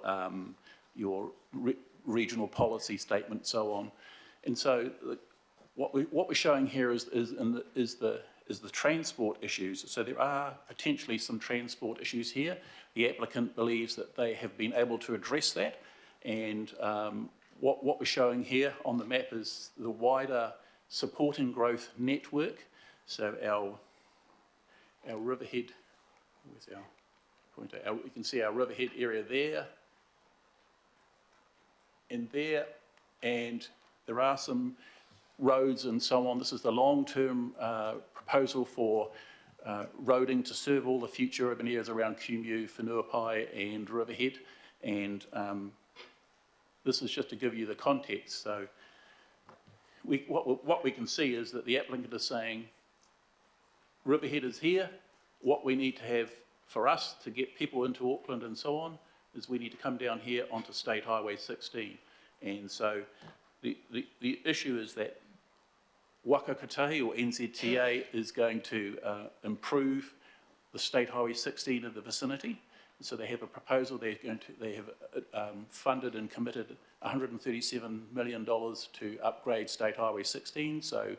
regional policy statement, so on. And so what we're showing here is the transport issues. So there are potentially some transport issues here. The applicant believes that they have been able to address that, and what we're showing here on the map is the wider supporting growth network. So our Riverhead, where's our pointer? You can see our Riverhead area there, and there, and there are some roads and so on. This is the long-term proposal for roading to serve all the future urban areas around Kumeu, Whenuapai and Riverhead. And this is just to give you the context. So what we can see is that the applicant is saying, Riverhead is here. What we need to have for us to get people into Auckland and so on is we need to come down here onto State Highway 16. And so the issue is that Waka Kotahi or NZTA is going to improve the State Highway 16 in the vicinity. So they have a proposal. They have funded and committed $137 million to upgrade State Highway 16. So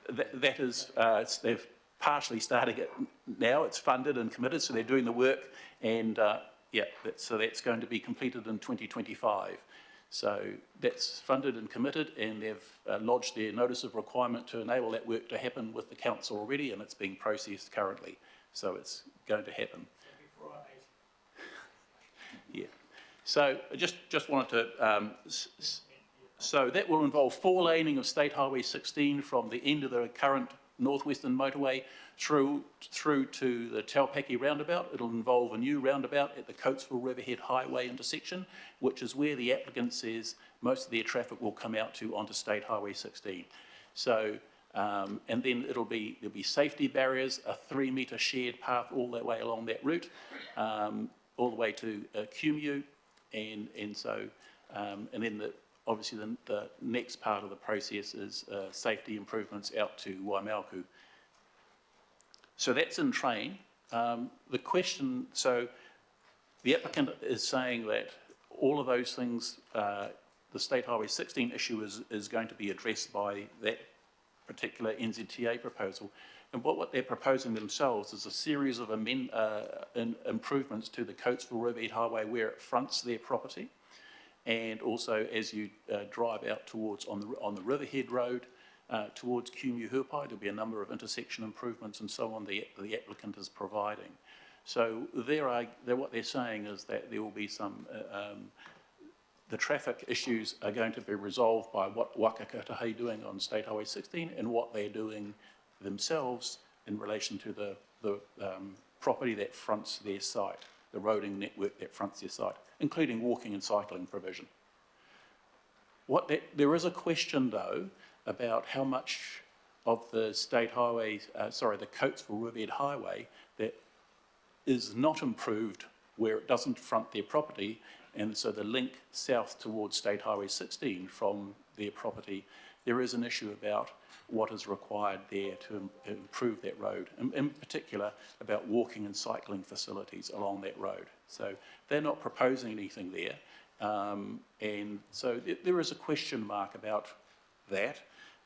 that is they've partially starting it now. It's funded and committed, so they're doing the work, and so that's going to be completed in 2025. So that's funded and committed, and they've lodged their notice of requirement to enable that work to happen with the council already, and it's being processed currently. So it's going to happen. Yeah. So I just wanted to, so that will involve 4-laning of State Highway 16 from the end of the current northwestern motorway through to the Taupaki roundabout. It'll involve a new roundabout at the Coatesville Riverhead Highway intersection, which is where the applicant says most of their traffic will come out to onto State Highway 16. So, and then there'll be safety barriers, a 3-metre shared path all that way along that route, all the way to Kumeu, and so, and then obviously the next part of the process is safety improvements out to Waimaoku. So that's in train. The question, so the applicant is saying that all of those things, the State Highway 16 issue is going to be addressed by that particular NZTA proposal. And what they're proposing themselves is a series of improvements to the Coatesville Riverhead Highway where it fronts their property. And also as you drive out towards, on the Riverhead Road, towards Kumeu Huapai, there'll be a number of intersection improvements and so on the applicant is providing. So what they're saying is that there will be some, the traffic issues are going to be resolved by what Waka Kotahi doing on State Highway 16 and what they're doing themselves in relation to the property that fronts their site, the roading network that fronts their site, including walking and cycling provision. There is a question though about how much of the State Highway, the Coatesville Riverhead Highway that is not improved where it doesn't front their property, and so the link south towards State Highway 16 from their property, there is an issue about what is required there to improve that road, in particular about walking and cycling facilities along that road. So they're not proposing anything there, and so there is a question mark about that.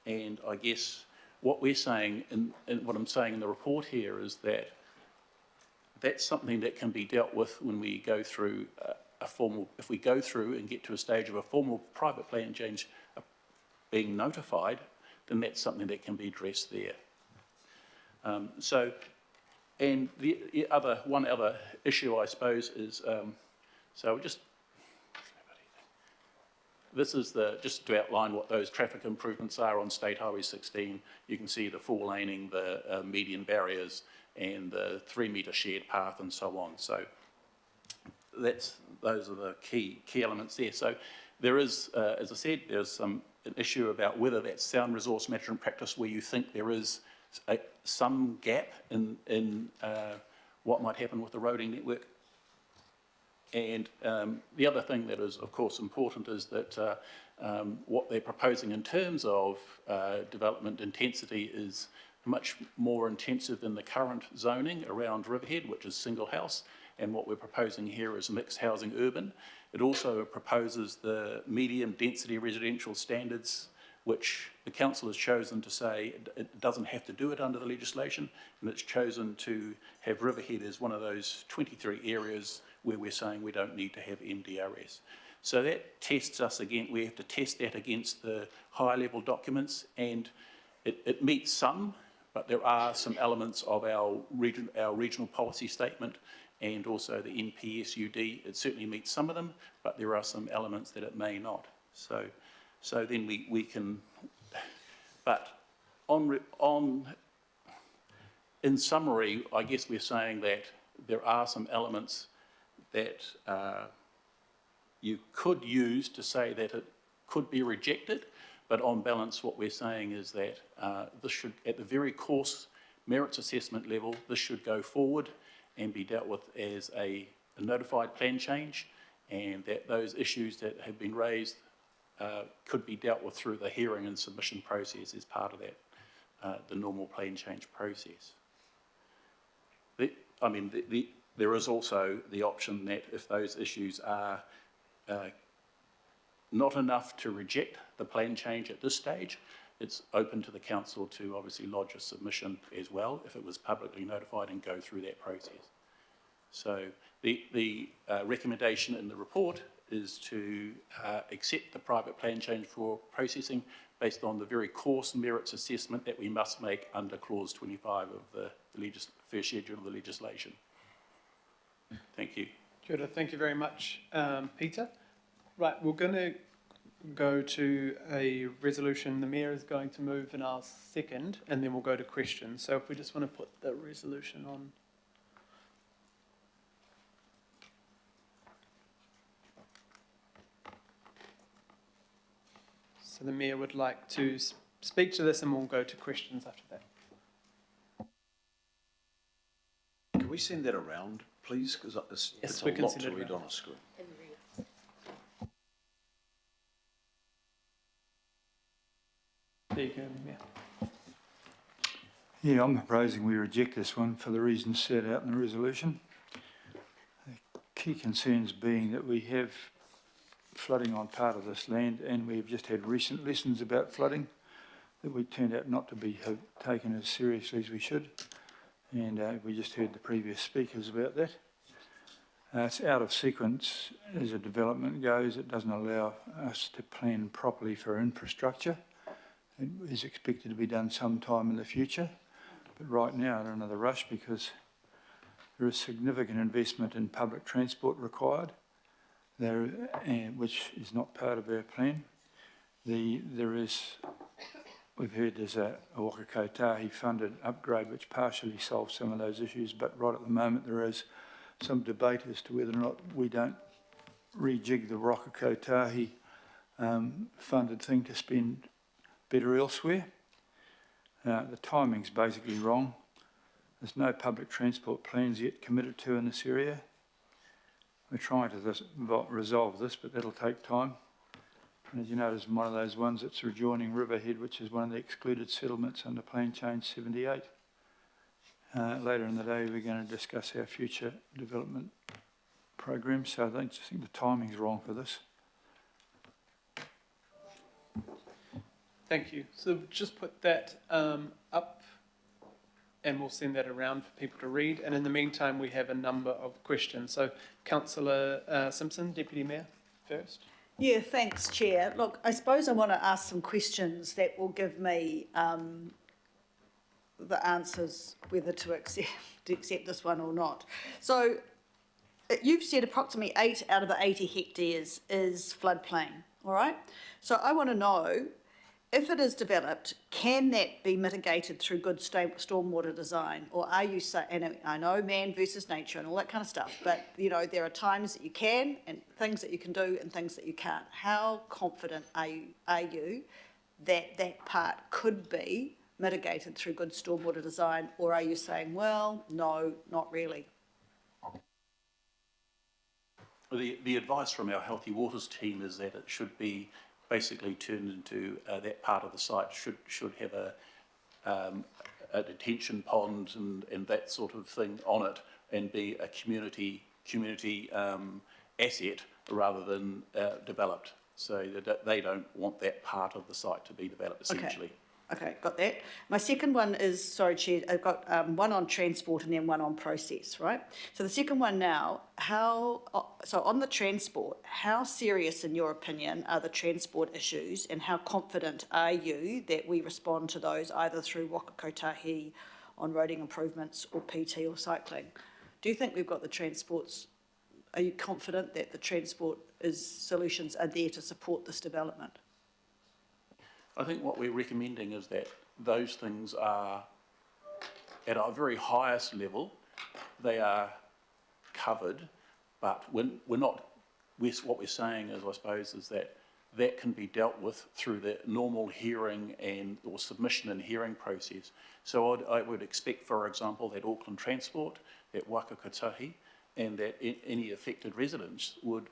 And I guess what we're saying, and what I'm saying in the report here is that that's something that can be dealt with when we go through if we go through and get to a stage of a formal private plan change being notified, then that's something that can be addressed there. And one other issue I suppose is, this is just to outline what those traffic improvements are on State Highway 16. You can see the 4-laning, the median barriers, and the 3-metre shared path and so on. So those are the key elements there. So there is, as I said, there's an issue about whether that's sound resource management practice where you think there is some gap in what might happen with the roading network. And the other thing that is, of course, important is that what they're proposing in terms of development intensity is much more intensive than the current zoning around Riverhead, which is single house, and what we're proposing here is mixed housing urban. It also proposes the medium density residential standards, which the council has chosen to say it doesn't have to do it under the legislation, and it's chosen to have Riverhead as one of those 23 areas where we're saying we don't need to have MDRS. So that tests us again, we have to test that against the high level documents, and it meets some, but there are some elements of our regional policy statement and also the NPSUD. It certainly meets some of them, but there are some elements that it may not. So then we can, but in summary, I guess we're saying that there are some elements that you could use to say that it could be rejected, but on balance what we're saying is that this should, at the very coarse merits assessment level, this should go forward and be dealt with as a notified plan change, and that those issues that have been raised could be dealt with through the hearing and submission process as part of that, the normal plan change process. There is also the option that if those issues are not enough to reject the plan change at this stage, it's open to the council to obviously lodge a submission as well if it was publicly notified and go through that process. So the recommendation in the report is to accept the private plan change for processing based on the very coarse merits assessment that we must make under clause 25 of the first schedule of the legislation. Thank you. Kia ora, thank you very much, Peter. Right, we're going to go to a resolution. The Mayor is going to move and I'll second, and then we'll go to questions. So if we just want to put the resolution on. So the Mayor would like to speak to this and we'll go to questions after that. Can we send that around, please? Because it's a lot to read on a screen. There you go, Mayor. Yeah, I'm proposing we reject this one for the reasons set out in the resolution. The key concerns being that we have flooding on part of this land, and we've just had recent lessons about flooding that we turned out not to be taken as seriously as we should, and we just heard the previous speakers about that. It's out of sequence as a development goes. It doesn't allow us to plan properly for infrastructure. It is expected to be done sometime in the future, but right now I don't know the rush because there is significant investment in public transport required, which is not part of our plan. We've heard there's a Waka Kotahi funded upgrade which partially solves some of those issues, but right at the moment there is some debate as to whether or not we don't rejig the Waka Kotahi funded thing to spend better elsewhere. The timing's basically wrong. There's no public transport plans yet committed to in this area. We're trying to resolve this, but that'll take time. And as you know, it's one of those ones that's rejoining Riverhead, which is one of the excluded settlements under Plan Change 78. Later in the day, we're going to discuss our future development program. So I just think the timing's wrong for this. Thank you. So just put that up and we'll send that around for people to read. And in the meantime, we have a number of questions. So Councillor Simpson, Deputy Mayor, first. Yeah, thanks, Chair. Look, I suppose I want to ask some questions that will give me the answers whether to accept this one or not. So you've said approximately 8 out of the 80 hectares is floodplain, all right? So I want to know, if it is developed, can that be mitigated through good stormwater design? Or are you saying, and I know man versus nature and all that kind of stuff, but you know, there are times that you can and things that you can do and things that you can't. How confident are you that that part could be mitigated through good stormwater design? Or are you saying, well, no, not really? The advice from our Healthy Waters team is that it should be basically turned into, that part of the site should have a detention pond and that sort of thing on it, and be a community asset rather than developed. So that they don't want that part of the site to be developed, essentially. Okay, got that. My second one is, sorry, Chair, I've got one on transport and then one on process, right? So the second one now, so on the transport, how serious, in your opinion, are the transport issues, and how confident are you that we respond to those either through waka kotahi, on roading improvements, or PT or cycling? Do you think we've got the transports? Are you confident that the transport solutions are there to support this development? I think what we're recommending is that those things are, at our very highest level, they are covered, but what we're saying is, I suppose, is that that can be dealt with through the normal hearing or submission and hearing process. So I would expect, for example, that Auckland Transport, that waka kotahi, and that any affected residents would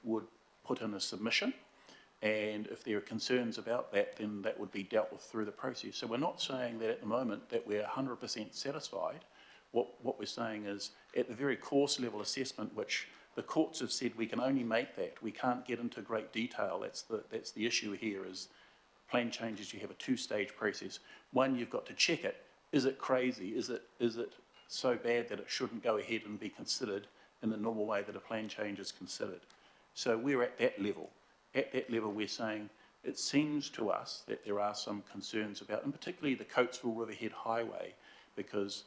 put in a submission. And if there are concerns about that, then that would be dealt with through the process. So we're not saying that at the moment that we're 100% satisfied. What we're saying is, at the very course level assessment, which the courts have said we can only make that, we can't get into great detail. That's the issue here, is plan changes, you have a two-stage process. One, you've got to check it. Is it crazy? Is it so bad that it shouldn't go ahead and be considered in the normal way that a plan change is considered? So we're at that level. At that level, we're saying it seems to us that there are some concerns about, and particularly the Coatesville Riverhead Highway, because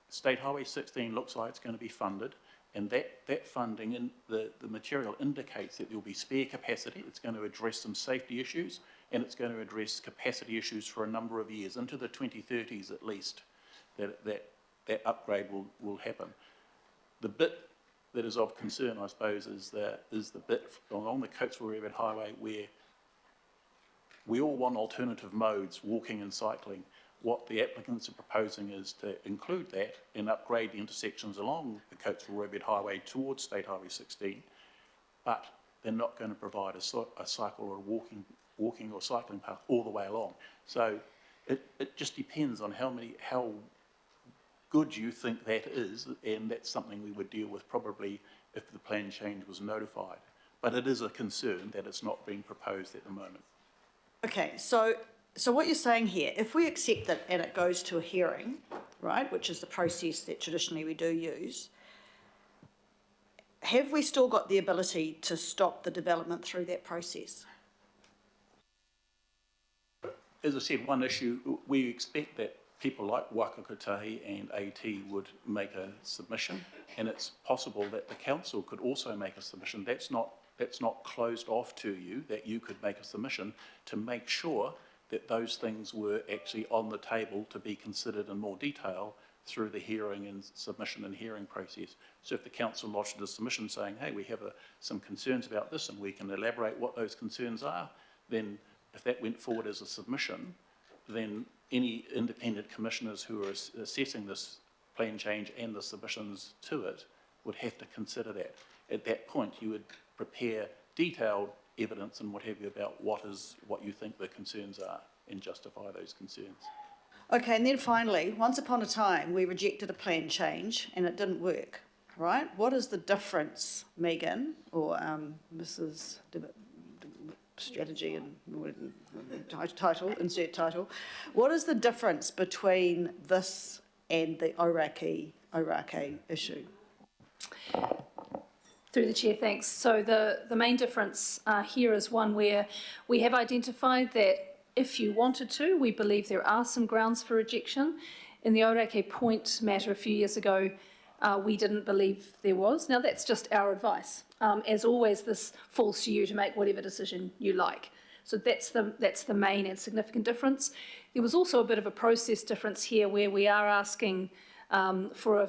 State Highway 16 looks like it's going to be funded, and that funding and the material indicates that there will be spare capacity. It's going to address some safety issues, and it's going to address capacity issues for a number of years, into the 2030s at least, that upgrade will happen. The bit that is of concern, I suppose, is the bit along the Coatesville Riverhead Highway where we all want alternative modes, walking and cycling. What the applicants are proposing is to include that and upgrade the intersections along the Coatesville Riverhead Highway towards State Highway 16, but they're not going to provide a cycle or a walking or cycling path all the way along. So it just depends on how good you think that is, and that's something we would deal with probably if the plan change was notified. But it is a concern that it's not being proposed at the moment. Okay, so what you're saying here, if we accept it and it goes to a hearing, right, which is the process that traditionally we do use, have we still got the ability to stop the development through that process? As I said, one issue, we expect that people like waka kotahi and AT would make a submission, and it's possible that the council could also make a submission. That's not closed off to you, that you could make a submission to make sure that those things were actually on the table to be considered in more detail through the hearing and submission and hearing process. So if the council lodged a submission saying, hey, we have some concerns about this and we can elaborate what those concerns are, then if that went forward as a submission, then any independent commissioners who are assessing this plan change and the submissions to it would have to consider that. At that point, you would prepare detailed evidence and what have you about what you think the concerns are and justify those concerns. Okay, and then finally, once upon a time, we rejected a plan change and it didn't work, right? What is the difference, Megan, or Mrs. Strategy and title, insert title. What is the difference between this and the Ōrākei issue? Through the Chair, thanks. So the main difference here is one where we have identified that if you wanted to, we believe there are some grounds for rejection. In the Ōrākei Point matter a few years ago, we didn't believe there was. Now, that's just our advice. As always, this falls to you to make whatever decision you like. So that's the main and significant difference. There was also a bit of a process difference here where we are asking for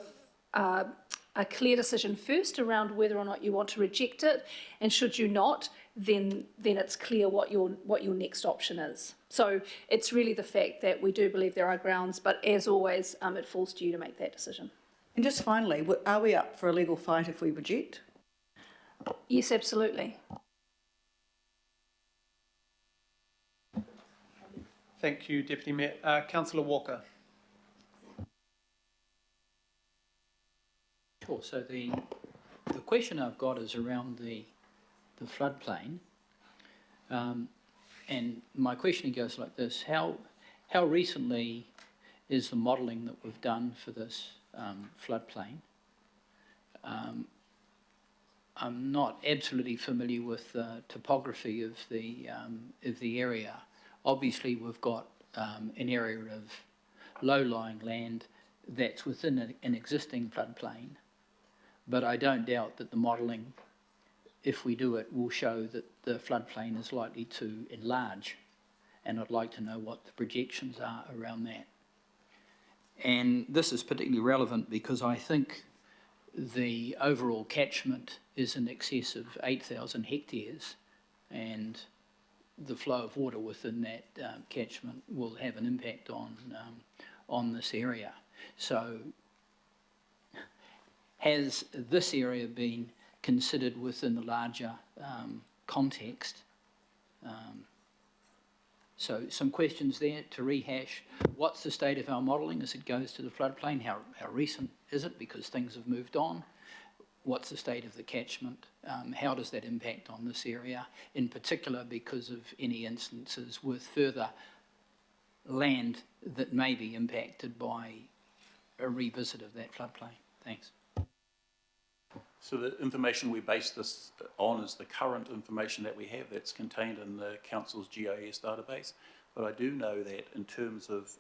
a clear decision first around whether or not you want to reject it, and should you not, then it's clear what your next option is. So it's really the fact that we do believe there are grounds, but as always, it falls to you to make that decision. And just finally, are we up for a legal fight if we reject? Yes, absolutely. Thank you, Deputy Mayor. Councillor Walker. Sure. So the question I've got is around the floodplain, and my question goes like this: How recently is the modelling that we've done for this floodplain? I'm not absolutely familiar with the topography of the area. Obviously, we've got an area of low-lying land that's within an existing floodplain, but I don't doubt that the modelling, if we do it, will show that the floodplain is likely to enlarge, and I'd like to know what the projections are around that. And this is particularly relevant because I think the overall catchment is in excess of 8,000 hectares, and the flow of water within that catchment will have an impact on this area. So has this area been considered within the larger context? So some questions there to rehash. What's the state of our modelling as it goes to the floodplain? How recent is it, because things have moved on? What's the state of the catchment? How does that impact on this area, in particular because of any instances with further land that may be impacted by a revisit of that floodplain? Thanks. So the information we base this on is the current information that we have that's contained in the Council's GIS database. But I do know that in terms of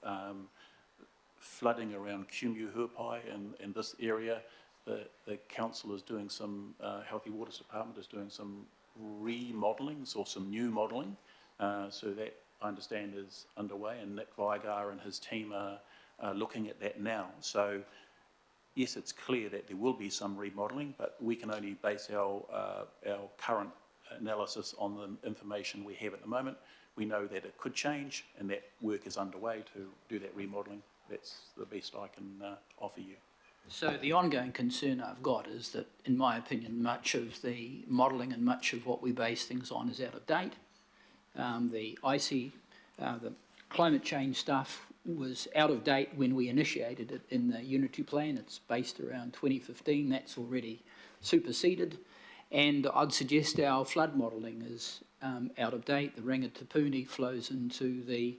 flooding around Kumu-Huapai and this area, the Council is doing some, Healthy Waters Department is doing some remodellings or some new modelling. So that, I understand, is underway, and Nick Vigar and his team are looking at that now. So yes, it's clear that there will be some remodelling, but we can only base our current analysis on the information we have at the moment. We know that it could change, and that work is underway to do that remodelling. That's the best I can offer you. So the ongoing concern I've got is that, in my opinion, much of the modelling and much of what we base things on is out of date. The climate change stuff was out of date when we initiated it in the Unity Plan. It's based around 2015. That's already superseded. And I'd suggest our flood modelling is out of date. The Rangatapuni flows into the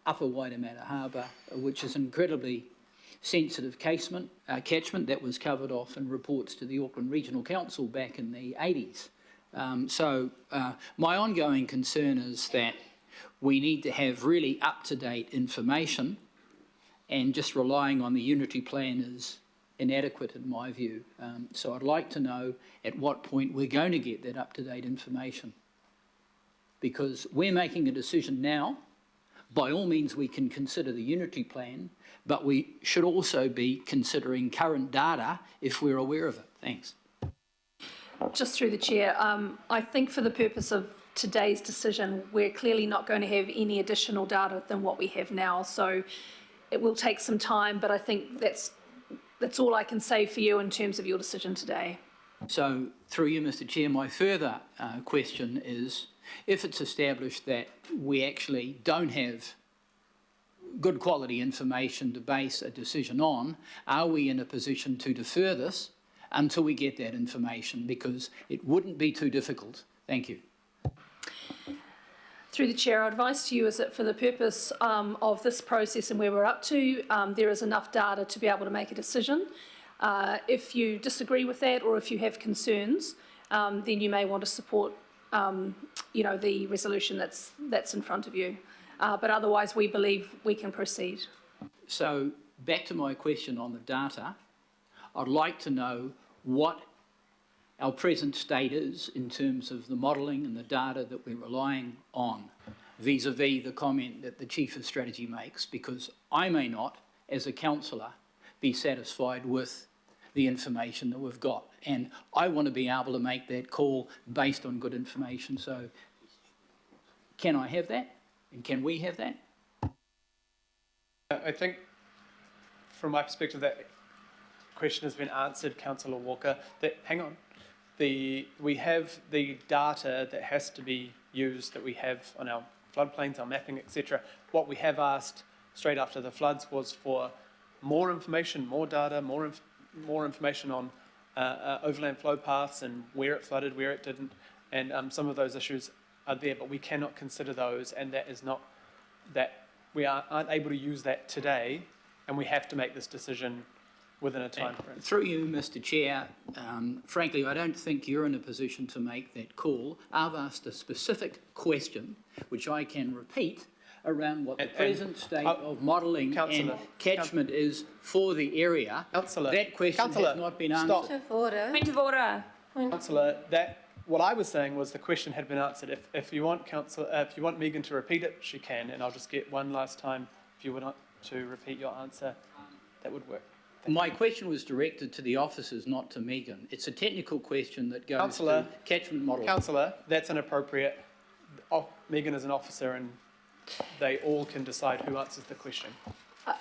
upper Waitemata Harbour, which is incredibly sensitive catchment that was covered off in reports to the Auckland Regional Council back in the 80s. So my ongoing concern is that we need to have really up-to-date information, and just relying on the Unity Plan is inadequate in my view. So I'd like to know at what point we're going to get that up-to-date information, because we're making a decision now. By all means, we can consider the Unity Plan, but we should also be considering current data if we're aware of it. Thanks. Just through the chair, I think for the purpose of today's decision, we're clearly not going to have any additional data than what we have now. So it will take some time, but I think that's all I can say for you in terms of your decision today. So through you, Mr. Chair, my further question is, if it's established that we actually don't have good quality information to base a decision on, are we in a position to defer this until we get that information? Because it wouldn't be too difficult. Thank you. Through the chair, our advice to you is that for the purpose of this process and where we're up to, there is enough data to be able to make a decision. If you disagree with that, or if you have concerns, then you may want to support the resolution that's in front of you. But otherwise, we believe we can proceed. So back to my question on the data, I'd like to know what our present state is in terms of the modelling and the data that we're relying on, vis-a-vis the comment that the Chief of Strategy makes, because I may not, as a councillor, be satisfied with the information that we've got. And I want to be able to make that call based on good information. So can I have that? And can we have that? I think from my perspective that question has been answered, Councillor Walker. Hang on. We have the data that has to be used that we have on our floodplains, our mapping, etc. What we have asked straight after the floods was for more information, more data, more information on overland flow paths and where it flooded, where it didn't, and some of those issues are there, but we cannot consider those, and that is not that we aren't able to use that today, and we have to make this decision within a time frame. Through you, Mr. Chair, frankly, I don't think you're in a position to make that call. I've asked a specific question, which I can repeat, around what the present state of modelling and catchment is for the area. Councillor, that question has not been answered. Stop. Point of order. Point of order. Councillor, what I was saying was the question had been answered. If you want Megan to repeat it, she can, and I'll just get one last time. If you would like to repeat your answer, that would work. My question was directed to the officers, not to Megan. It's a technical question that goes to catchment modelling. Councillor, that's inappropriate. Megan is an officer, and they all can decide who answers the question.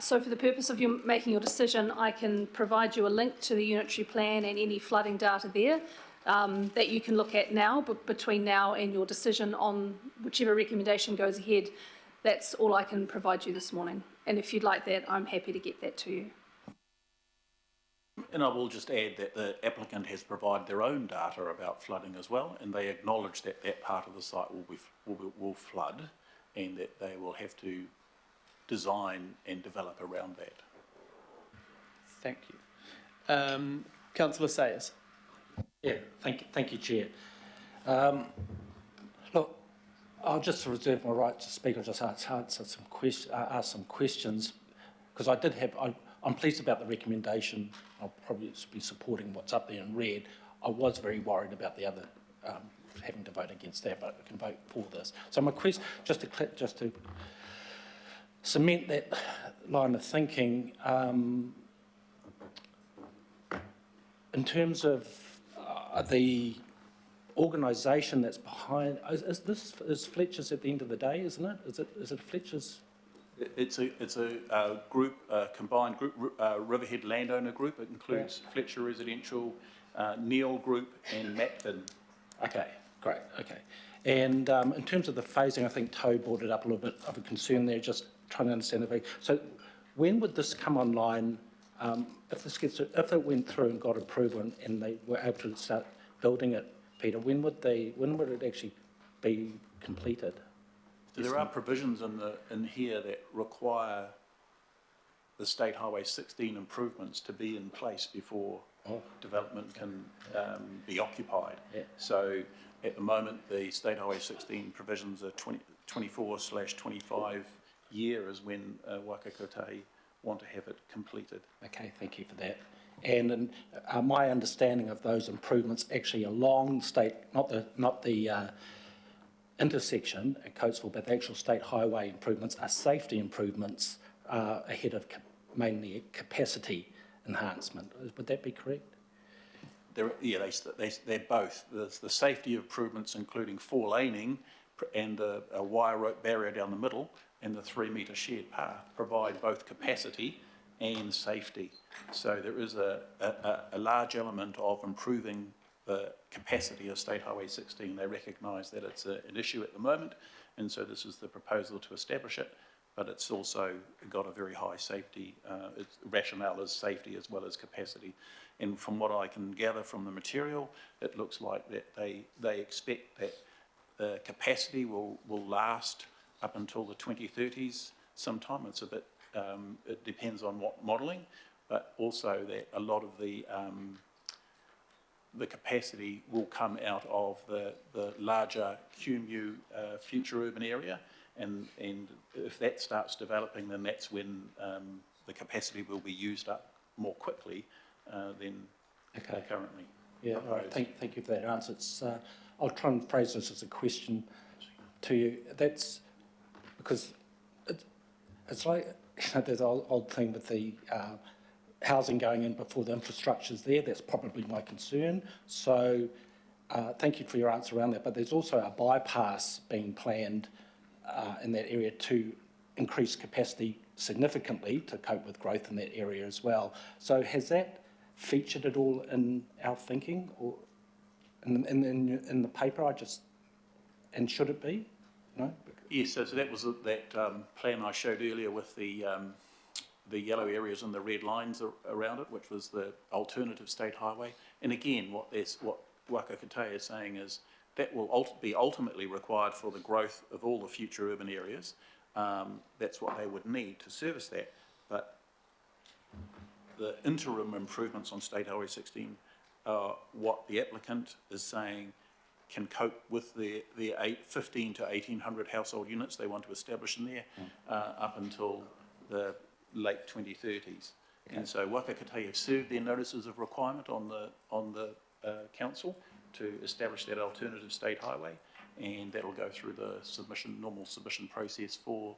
So for the purpose of you making your decision, I can provide you a link to the unitary plan and any flooding data there that you can look at now, but between now and your decision on whichever recommendation goes ahead, that's all I can provide you this morning. And if you'd like that, I'm happy to get that to you. And I will just add that the applicant has provided their own data about flooding as well, and they acknowledge that that part of the site will flood, and that they will have to design and develop around that. Thank you. Councillor Sayers. Yeah, thank you, Chair. Look, I'll just reserve my right to speak. I'll just ask some questions, because I'm pleased about the recommendation. I'll probably be supporting what's up there in red. I was very worried about the other, having to vote against that, but I can vote for this. So my question, just to cement that line of thinking, in terms of the organisation that's behind, is Fletcher's at the end of the day, isn't it? Is it Fletcher's? It's a group, combined group, Riverhead landowner group. It includes Fletcher Residential, Neil Group, and Matfin. Okay, great. Okay, and in terms of the phasing, I think Toe brought it up a little bit of a concern there. Just trying to understand the. So, when would this come online? If it went through and got approval and they were able to start building it, Peter, when would it actually be completed? There are provisions in here that require the State Highway 16 improvements to be in place before development can be occupied. Yeah. So at the moment, the State Highway 16 provisions are 24/25 year is when Wakakotahi want to have it completed. Okay, thank you for that. And my understanding of those improvements actually along state, not the intersection at Coatesville, but the actual state highway improvements are safety improvements ahead of mainly capacity enhancement. Would that be correct? They're both. The safety improvements, including 4-laning and a wire rope barrier down the middle and the 3-metre shared path, provide both capacity and safety. So there is a large element of improving the capacity of State Highway 16. They recognise that it's an issue at the moment, and so this is the proposal to establish it, but it's also got a very high safety, its rationale is safety as well as capacity. And from what I can gather from the material, it looks like that they expect that the capacity will last up until the 2030s sometime. It's a bit, it depends on what modelling, but also that a lot of the capacity will come out of the larger QMU future urban area, and if that starts developing, then that's when the capacity will be used up more quickly than currently. Yeah, all right. Thank you for that answer. I'll try and phrase this as a question to you. That's because it's like, there's an old thing with the housing going in before the infrastructure's there. That's probably my concern. So thank you for your answer around that. But there's also a bypass being planned in that area to increase capacity significantly to cope with growth in that area as well. So has that featured at all in our thinking or in the paper? And should it be? No? Yes, so that was that plan I showed earlier with the yellow areas and the red lines around it, which was the alternative state highway. And again, what Waka Katea is saying is that will be ultimately required for the growth of all the future urban areas. That's what they would need to service that. But the interim improvements on State Highway 16 are what the applicant is saying can cope with their 15 to 1,800 household units they want to establish in there up until the late 2030s. Okay. And so Waka Katea have served their notices of requirement on the council to establish that alternative state highway, and that will go through the normal submission process for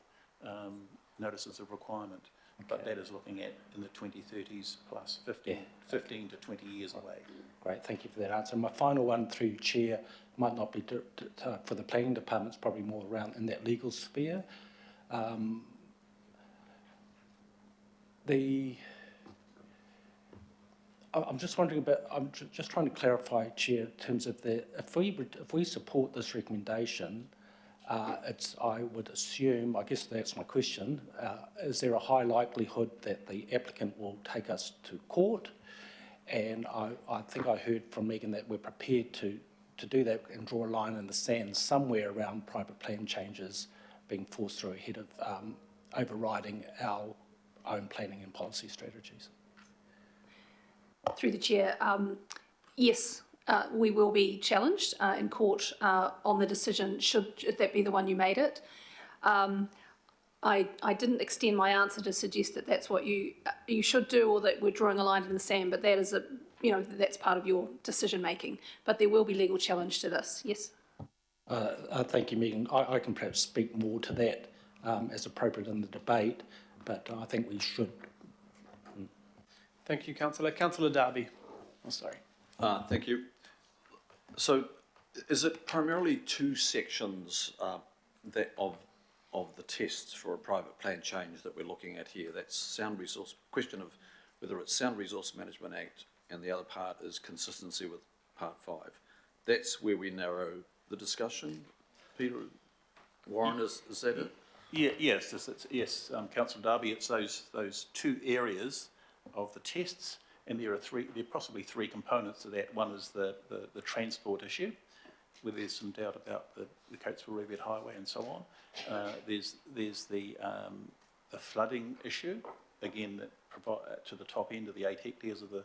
notices of requirement. Okay. But that is looking at in the 2030s plus 15 to 20 years away. Great, thank you for that answer. My final one through Chair might not be for the planning department, it's probably more around in that legal sphere. I'm just wondering about, I'm just trying to clarify, Chair, in terms of if we support this recommendation, I would assume, I guess that's my question, is there a high likelihood that the applicant will take us to court? And I think I heard from Megan that we're prepared to do that and draw a line in the sand somewhere around private plan changes being forced through ahead of overriding our own planning and policy strategies. Through the Chair, yes, we will be challenged in court on the decision, should that be the one you made it. I didn't extend my answer to suggest that that's what you should do or that we're drawing a line in the sand, but that is that's part of your decision making. But there will be legal challenge to this, yes. Thank you, Megan. I can perhaps speak more to that as appropriate in the debate, but I think we should. Thank you, Councillor. Councillor Darby. Oh, sorry. Thank you. So, is it primarily two sections that of the tests for a private plan change that we're looking at here? That's sound resource, question of whether it's Sound Resource Management Act, and the other part is consistency with Part 5. That's where we narrow the discussion. Peter, Warren, is that it? Yeah, yes, Councillor Darby, it's those two areas of the tests, and there are possibly three components to that. One is the transport issue, where there's some doubt about the Coatesville-Reviat Highway and so on. There's the flooding issue, again, that to the top end of the 8 hectares of the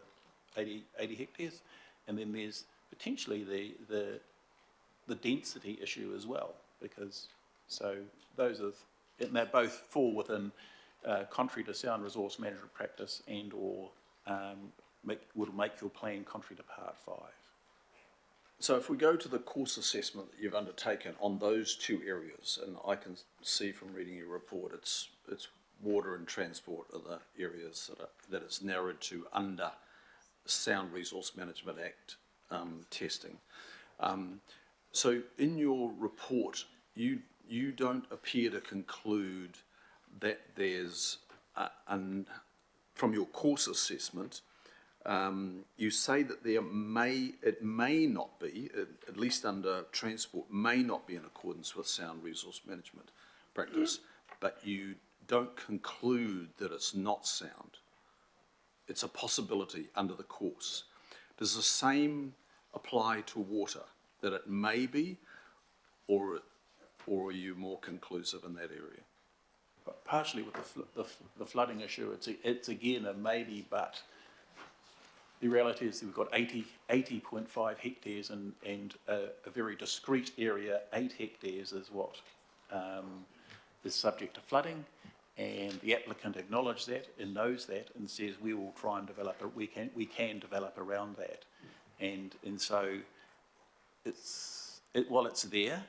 80 hectares, and then there's potentially the density issue as well, because so those are, and they both fall within contrary to sound resource management practice and or would make your plan contrary to Part 5. So if we go to the course assessment that you've undertaken on those two areas, and I can see from reading your report, it's water and transport are the areas that it's narrowed to under Sound Resource Management Act testing. So in your report, you don't appear to conclude that there's, from your course assessment, you say that it may not be, at least under transport, may not be in accordance with sound resource management practice, but you don't conclude that it's not sound. It's a possibility under the course. Does the same apply to water, that it may be, or are you more conclusive in that area? Partially with the flooding issue, it's again a maybe, but the reality is that we've got 80.5 hectares and a very discrete area, 8 hectares is what is subject to flooding, and the applicant acknowledged that and knows that and says we will try and develop it. We can develop around that, And so while it's there,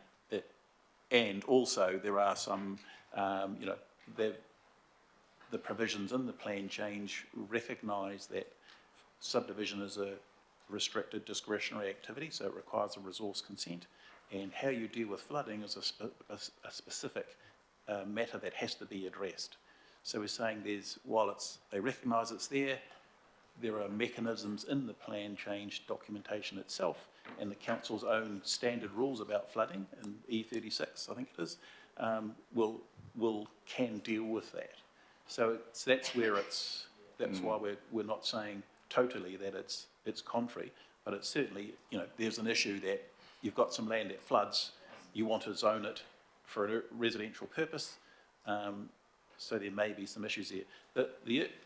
and also there are some, the provisions in the plan change recognise that subdivision is a restricted discretionary activity, so it requires a resource consent, and how you deal with flooding is a specific matter that has to be addressed. So we're saying while they recognise it's there are mechanisms in the plan change documentation itself and the council's own standard rules about flooding in E36, I think it is, can deal with that. So that's where that's why we're not saying totally that it's contrary, but it's certainly, there's an issue that you've got some land that floods, you want to zone it for a residential purpose, so there may be some issues there.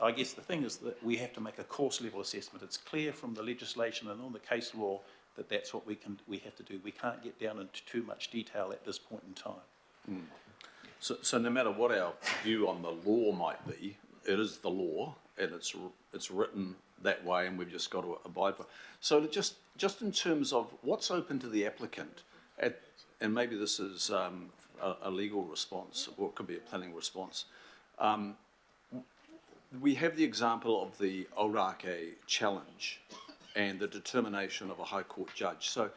I guess the thing is that we have to make a course level assessment. It's clear from the legislation and on the case law that that's what we have to do. We can't get down into too much detail at this point in time. So no matter what our view on the law might be, it is the law, and it's written that way, and we've just got to abide by it. So just in terms of what's open to the applicant, and maybe this is a legal response, or it could be a planning response. We have the example of the Aurake challenge and the determination of a High Court judge. So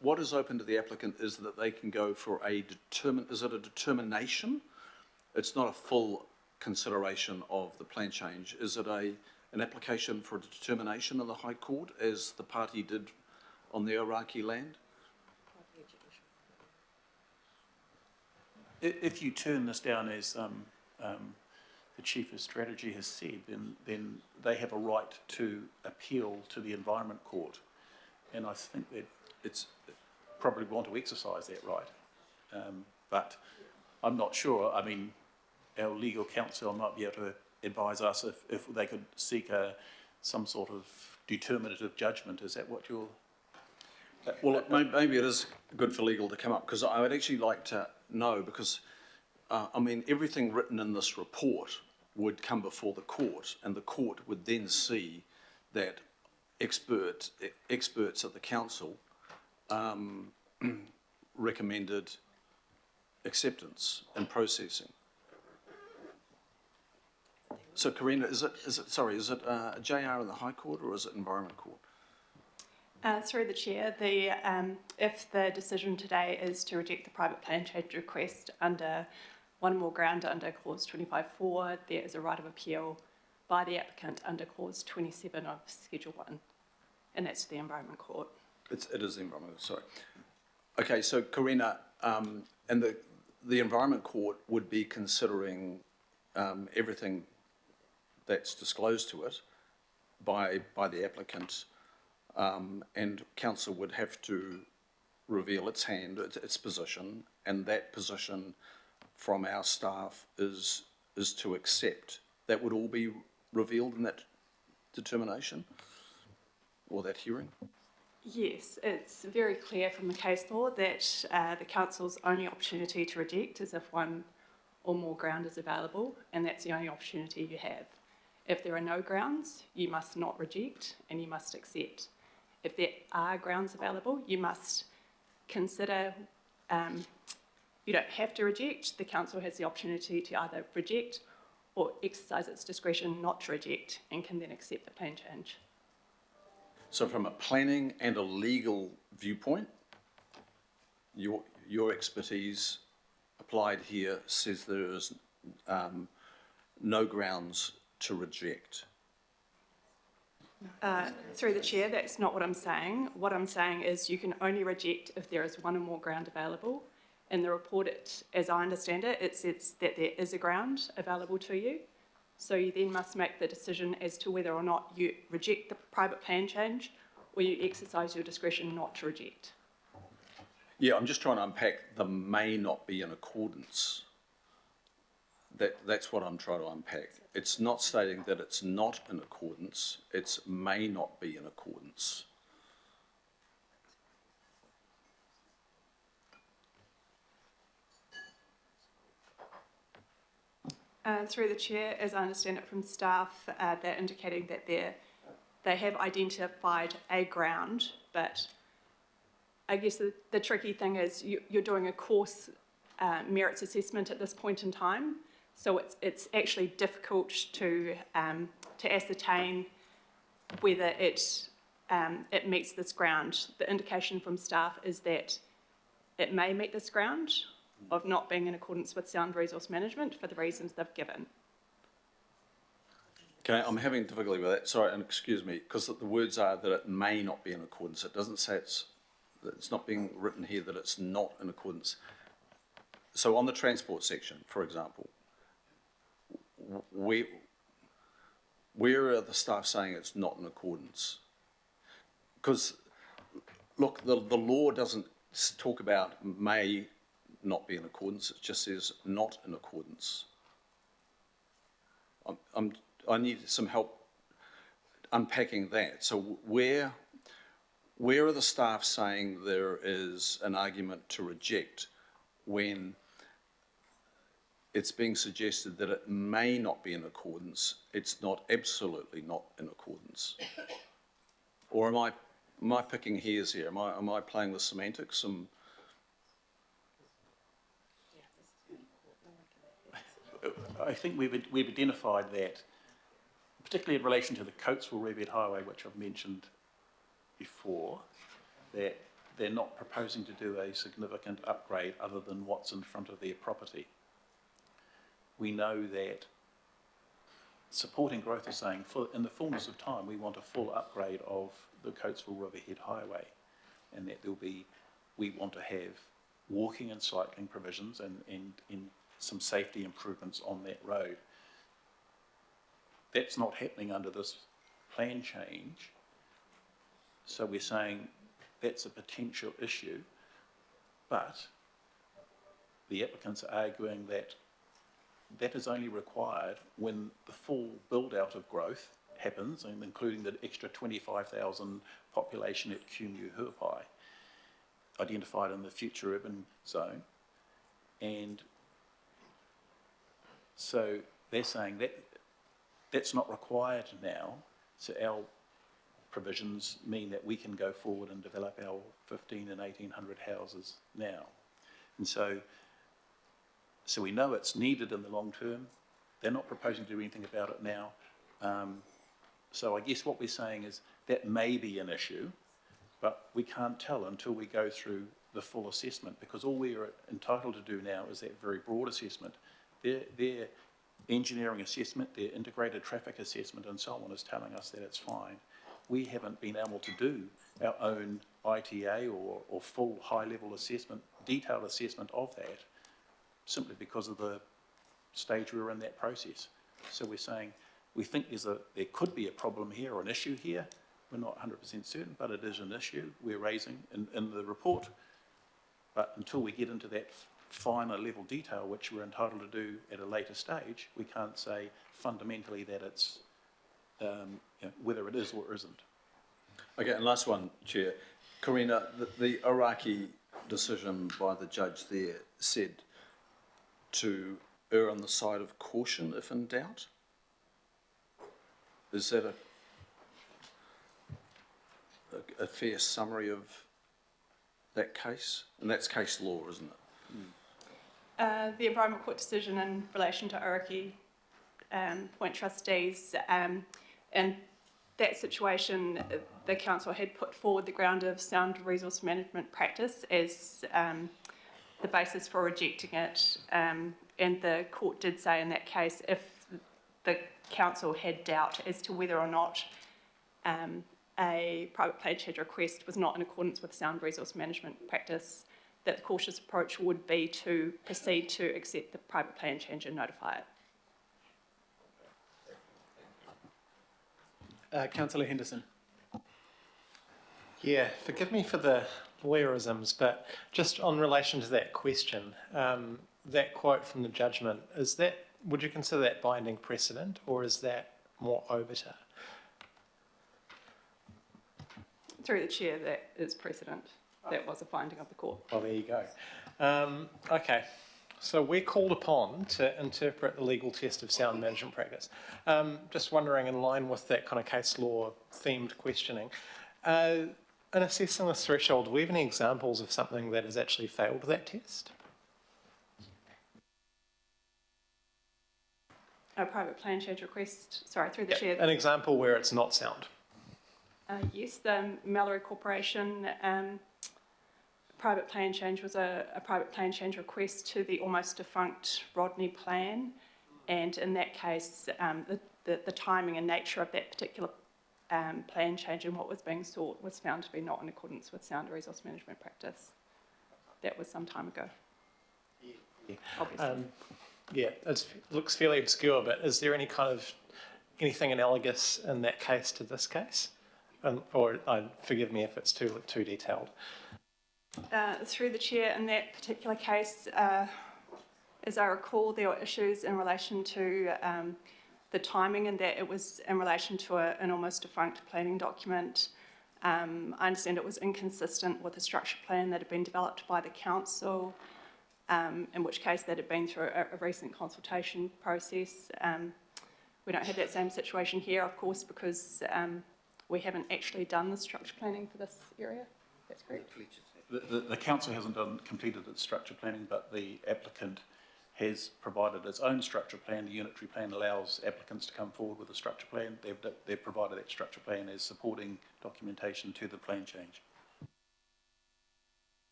what is open to the applicant is that they can go for is it a determination? It's not a full consideration of the plan change. Is it an application for a determination of the High Court, as the party did on the Aurake land? If you turn this down as the Chief of Strategy has said, then they have a right to appeal to the Environment Court. And I think that it's probably want to exercise that right. But I'm not sure. I mean, our legal counsel might be able to advise us if they could seek some sort of determinative judgment. Is that what you're... Well, maybe it is good for legal to come up, because I would actually like to know, because, I mean, everything written in this report would come before the court, and the court would then see that experts at the council recommended acceptance and processing. So, Karina, is it a JR in the High Court, or is it Environment Court? Through the chair, if the decision today is to reject the private plan change request under one more ground under clause 25.4, there is a right of appeal by the applicant under clause 27 of Schedule 1, and that's the Environment Court. It is the Environment Court, sorry. Okay, so Karina, and the Environment Court would be considering everything that's disclosed to it by the applicant, and council would have to reveal its position, and that position from our staff is to accept. That would all be revealed in that determination or that hearing? Yes, it's very clear from the case law that the council's only opportunity to reject is if one or more ground is available, and that's the only opportunity you have. If there are no grounds, you must not reject and you must accept. If there are grounds available, you must consider, you don't have to reject. The council has the opportunity to either reject or exercise its discretion not to reject, and can then accept the plan change. So from a planning and a legal viewpoint, your expertise applied here says there is no grounds to reject. Through the chair, that's not what I'm saying. What I'm saying is you can only reject if there is one or more ground available. In the report, as I understand it, it says that there is a ground available to you. So you then must make the decision as to whether or not you reject the private plan change or you exercise your discretion not to reject. Yeah, I'm just trying to unpack the may not be in accordance. That's what I'm trying to unpack. It's not stating that it's not in accordance, it's may not be in accordance. Through the chair, as I understand it from staff, they're indicating that they have identified a ground, but I guess the tricky thing is you're doing a course merits assessment at this point in time, so it's actually difficult to ascertain whether it meets this ground. The indication from staff is that it may meet this ground of not being in accordance with sound resource management for the reasons they've given. Okay, I'm having difficulty with that. Sorry, and excuse me, because the words are that it may not be in accordance. It doesn't say it's not being written here that it's not in accordance. So on the transport section, for example, where are the staff saying it's not in accordance? Because, look, the law doesn't talk about may not be in accordance. It just says not in accordance. I need some help unpacking that. So where are the staff saying there is an argument to reject when it's being suggested that it may not be in accordance, it's not absolutely not in accordance? Or am I picking hairs here? Am I playing with semantics? I think we've identified that, particularly in relation to the Coatesville Riverhead Highway, which I've mentioned before, that they're not proposing to do a significant upgrade other than what's in front of their property. We know that supporting growth is saying, in the fullness of time, we want a full upgrade of the Coatesville Riverhead Highway, and that we want to have walking and cycling provisions and some safety improvements on that road. That's not happening under this plan change. So we're saying that's a potential issue, but the applicants are arguing that that is only required when the full build-out of growth happens, and including the extra 25,000 population at Kumeu-Huapai, identified in the future urban zone. And so they're saying that that's not required now, so our provisions mean that we can go forward and develop our 1,500 and 1,800 houses now. And so we know it's needed in the long term. They're not proposing to do anything about it now. So I guess what we're saying is that may be an issue, but we can't tell until we go through the full assessment, because all we're entitled to do now is that very broad assessment. Their engineering assessment, their integrated traffic assessment and so on is telling us that it's fine. We haven't been able to do our own ITA or full high-level assessment, detailed assessment of that, simply because of the stage we're in that process. So we're saying we think there could be a problem here or an issue here. We're not 100% certain, but it is an issue we're raising in the report. But until we get into that finer level detail, which we're entitled to do at a later stage, we can't say fundamentally that it's whether it is or isn't. Okay, and last one, Chair. Karina, the Iraqi decision by the judge there said to err on the side of caution if in doubt. Is that a fair summary of that case? And that's case law, isn't it? The Environment Court decision in relation to Iraqi Point trustees, and that situation, the council had put forward the ground of sound resource management practice as the basis for rejecting it, and the court did say in that case, if the council had doubt as to whether or not a private plan change request was not in accordance with sound resource management practice, that the cautious approach would be to proceed to accept the private plan change and notify it. Councillor Henderson. Yeah, forgive me for the lawyerisms, but just on relation to that question, that quote from the judgment, would you consider that binding precedent, or is that more obiter? Through the chair, that is precedent. That was a finding of the court. Oh, there you go. Okay, So we're called upon to interpret the legal test of sound management practice. Just wondering, in line with that kind of case law themed questioning, in assessing this threshold, do we have any examples of something that has actually failed that test? A private plan change request, sorry, through the chair. An example where it's not sound. Yes, the Mallory Corporation private plan change was a private plan change request to the almost defunct Rodney plan, and in that case, the timing and nature of that particular plan change and what was being sought was found to be not in accordance with sound resource management practice. That was some time ago. Obviously. Yeah, it looks fairly obscure, but is there any kind of anything analogous in that case to this case? Or forgive me if it's too detailed. Through the chair, in that particular case, as I recall, there were issues in relation to the timing, and that it was in relation to an almost defunct planning document. I understand it was inconsistent with the structure plan that had been developed by the council, in which case that had been through a recent consultation process. We don't have that same situation here, of course, because we haven't actually done the structure planning for this area. That's correct. The council hasn't completed its structure planning, but the applicant has provided its own structure plan. The unitary plan allows applicants to come forward with a structure plan. They've provided that structure plan as supporting documentation to the plan change.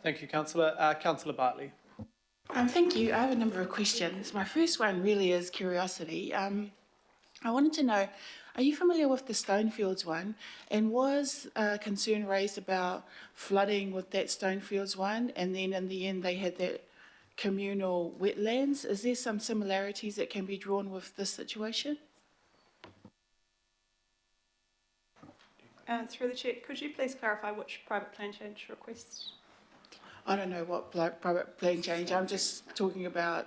Thank you, Councillor. Councillor Bartley. Thank you. I have a number of questions. My first one really is curiosity. I wanted to know, are you familiar with the Stonefields one? And was concern raised about flooding with that Stonefields one? And then in the end, they had that communal wetlands. Is there some similarities that can be drawn with this situation? Through the chair, could you please clarify which private plan change request? I don't know what private plan change. I'm just talking about,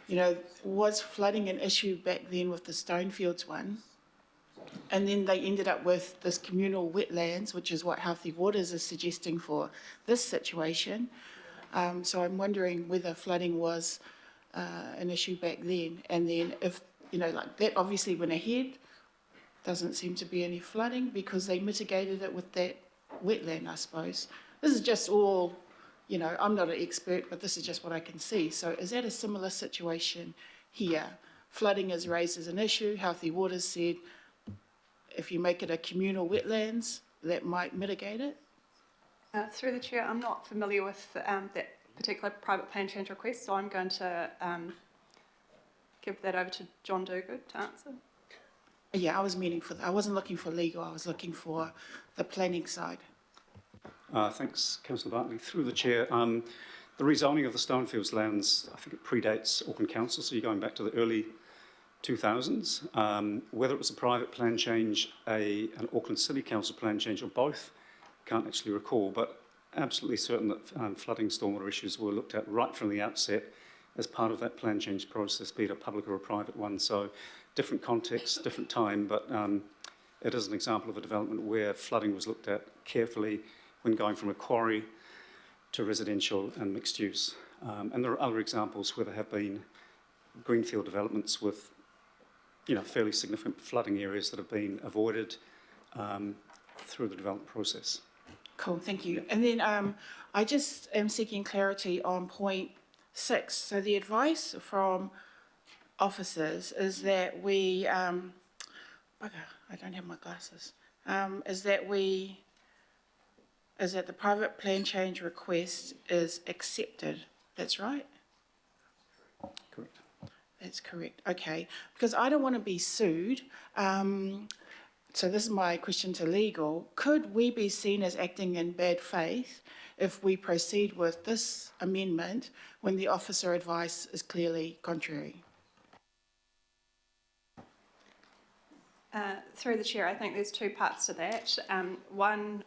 you know, was flooding an issue back then with the Stonefields one? And then they ended up with this communal wetlands, which is what Healthy Waters is suggesting for this situation. So I'm wondering whether flooding was an issue back then. And then if, you know, like that obviously went ahead, doesn't seem to be any flooding because they mitigated it with that wetland, I suppose. This is just all, you know, I'm not an expert, but this is just what I can see. So is that a similar situation here? Flooding is raised as an issue. Healthy Waters said if you make it a communal wetlands, that might mitigate it. Through the chair, I'm not familiar with that particular private plan change request, so I'm going to give that over to John Duguid to answer. Yeah, I was meaning I wasn't looking for legal, I was looking for the planning side. Thanks, Councillor Bartley. Through the chair, the rezoning of the Stonefields lands, I think it predates Auckland Council, so you're going back to the early 2000s. Whether it was a private plan change, an Auckland City Council plan change, or both, can't actually recall, but absolutely certain that flooding stormwater issues were looked at right from the outset as part of that plan change process, be it a public or a private one. So different context, different time, but it is an example of a development where flooding was looked at carefully when going from a quarry to residential and mixed use. And there are other examples where there have been greenfield developments with, you know, fairly significant flooding areas that have been avoided through the development process. Cool, thank you. And then I just am seeking clarity on point 6. So the advice from officers is that we, bugger, I don't have my glasses, is that the private plan change request is accepted. That's right? Correct. That's correct. Okay. Because I don't want to be sued. So this is my question to legal. Could we be seen as acting in bad faith if we proceed with this amendment when the officer advice is clearly contrary? Through the chair, I think there's two parts to that. One,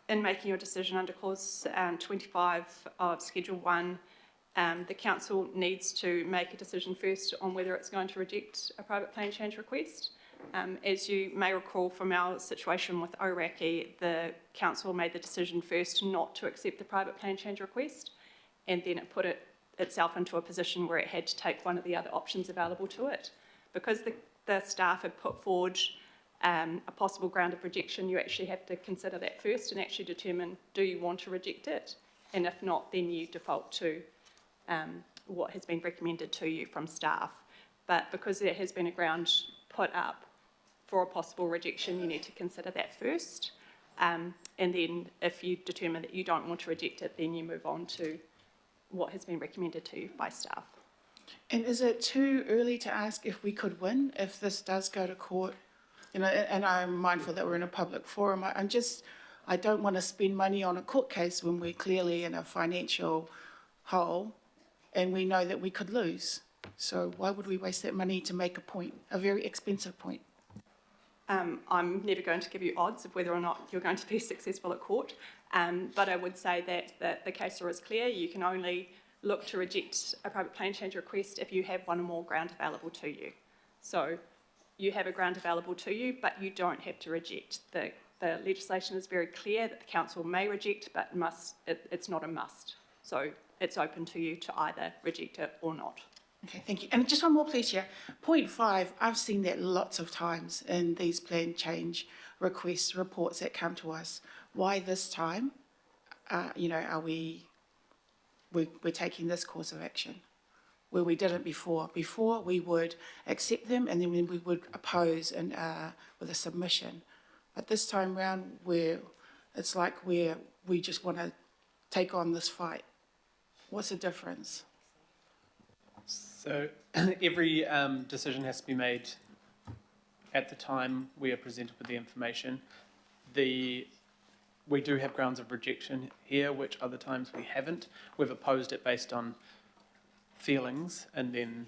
in making your decision under clause 25 of Schedule 1, the council needs to make a decision first on whether it's going to reject a private plan change request. As you may recall from our situation with Ōraki, the council made the decision first not to accept the private plan change request, and then it put itself into a position where it had to take one of the other options available to it. Because the staff had put forward a possible ground of rejection, you actually have to consider that first and actually determine, do you want to reject it? And if not, then you default to what has been recommended to you from staff. But because there has been a ground put up for a possible rejection, you need to consider that first. And then if you determine that you don't want to reject it, then you move on to what has been recommended to you by staff. And is it too early to ask if we could win if this does go to court? You know, and I'm mindful that we're in a public forum. I don't want to spend money on a court case when we're clearly in a financial hole and we know that we could lose. So why would we waste that money to make a point, a very expensive point? I'm never going to give you odds of whether or not you're going to be successful at court, but I would say that the case law is clear. You can only look to reject a private plan change request if you have one or more ground available to you. So you have a ground available to you, but you don't have to reject. The legislation is very clear that the council may reject, but it's not a must. So it's open to you to either reject it or not. Okay, thank you. And just one more, please, Chair. Point 5, I've seen that lots of times in these plan change requests, reports that come to us. Why this time? You know, are we're taking this course of action where we didn't before? Before we would accept them and then we would oppose and with a submission. But this time round, it's like we just want to take on this fight. What's the difference? So every decision has to be made at the time we are presented with the information. We do have grounds of rejection here, which other times we haven't. We've opposed it based on feelings, and then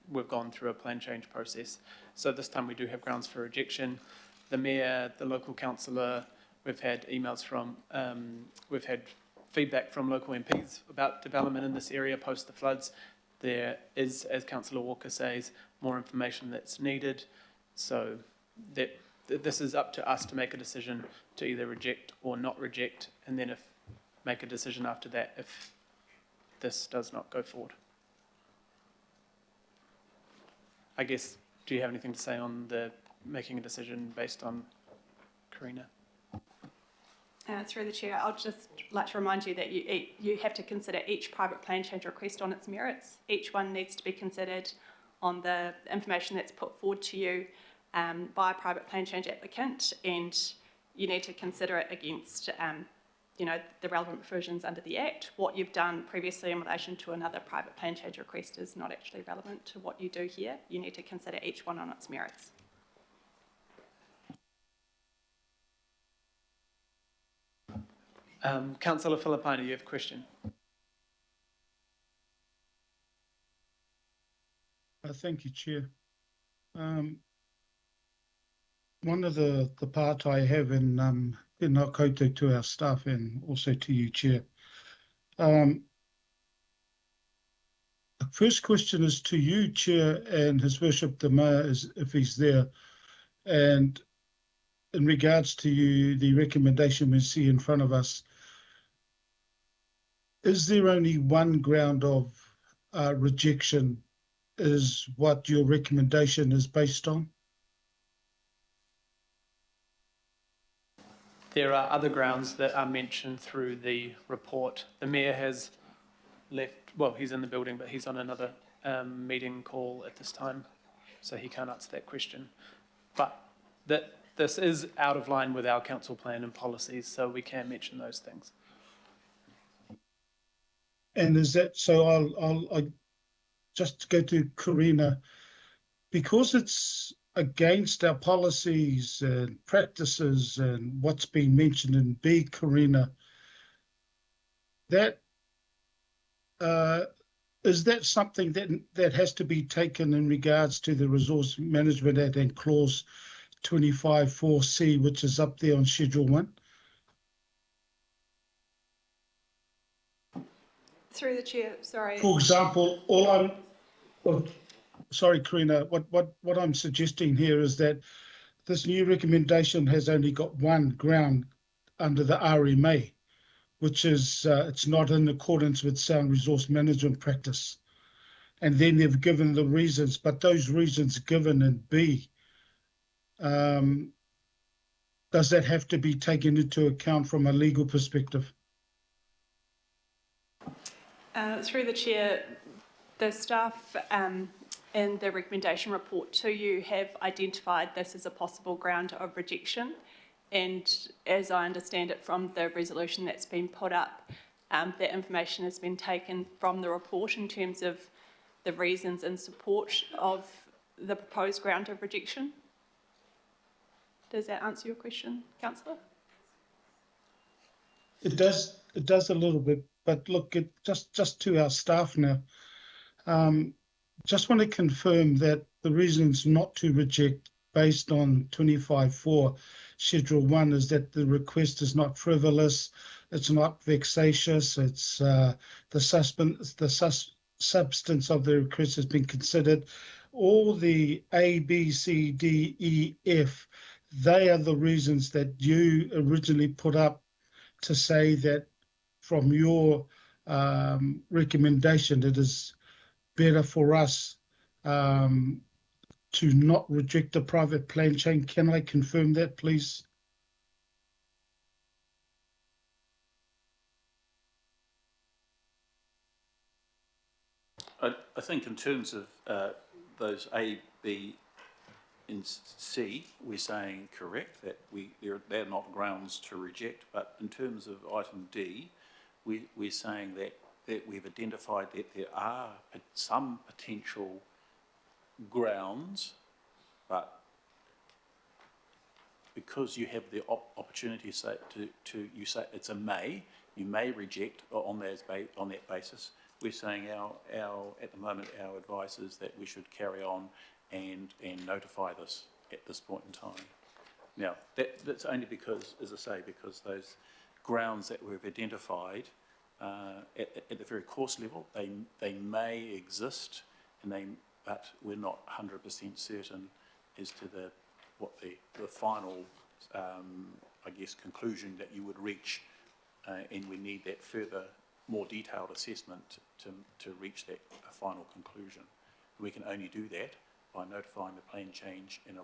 we've gone through a plan change process. So this time we do have grounds for rejection. The mayor, the local councillor, we've had emails from, we've had feedback from local MPs about development in this area post the floods. There is, as Councillor Walker says, more information that's needed. So this is up to us to make a decision to either reject or not reject, and then make a decision after that if this does not go forward. I guess, do you have anything to say on the making a decision based on Karina? Through the Chair, I'd just like to remind you that you have to consider each private plan change request on its merits. Each one needs to be considered on the information that's put forward to you by a private plan change applicant, and you need to consider it against you know, the relevant provisions under the Act. What you've done previously in relation to another private plan change request is not actually relevant to what you do here. You need to consider each one on its merits. Councillor Filipaini, you have a question. Thank you, Chair. One of the part I have in ngā koutou to our staff and also to you, Chair. The first question is to you, Chair, and His Worship the Mayor, is if he's there. And in regards to you, the recommendation we see in front of us, is there only one ground of rejection is what your recommendation is based on? There are other grounds that are mentioned through the report. The Mayor has left, well, he's in the building, but he's on another meeting call at this time, so he can't answer that question. But this is out of line with our council plan and policies, so we can mention those things. And is that, so I'll just go to Karina, because it's against our policies and practices and what's been mentioned in B, Karina, that is that something that has to be taken in regards to the Resource Management Act and Clause 25(4)(c), which is up there on Schedule 1? Through the Chair, sorry. For example, sorry, Karina, what I'm suggesting here is that this new recommendation has only got one ground under the RMA, which is it's not in accordance with sound resource management practice. And then they've given the reasons, but those reasons given in B, does that have to be taken into account from a legal perspective? Through the chair, the staff in the recommendation report to you have identified this as a possible ground of rejection. And as I understand it from the resolution that's been put up, that information has been taken from the report in terms of the reasons in support of the proposed ground of rejection. Does that answer your question, Councillor? It does a little bit, but look, just to our staff now, just want to confirm that the reasons not to reject based on 25.4 Schedule 1 is that the request is not frivolous, it's not vexatious, it's the substance of the request has been considered. All the A, B, C, D, E, F, they are the reasons that you originally put up to say that from your recommendation, it is better for us to not reject a private plan change. Can I confirm that, please? I think in terms of those A, B, and C, we're saying correct that they're not grounds to reject. But in terms of item D, we're saying that we've identified that there are some potential grounds, but because you have the opportunity to you say it's a may, you may reject on that basis. We're saying at the moment our advice is that we should carry on and notify this at this point in time. Now that's only because, as I say, because those grounds that we've identified at the very course level, they may exist, but we're not 100% certain as to what the final I guess conclusion that you would reach, and we need that further, more detailed assessment to reach that final conclusion. We can only do that by notifying the plan change and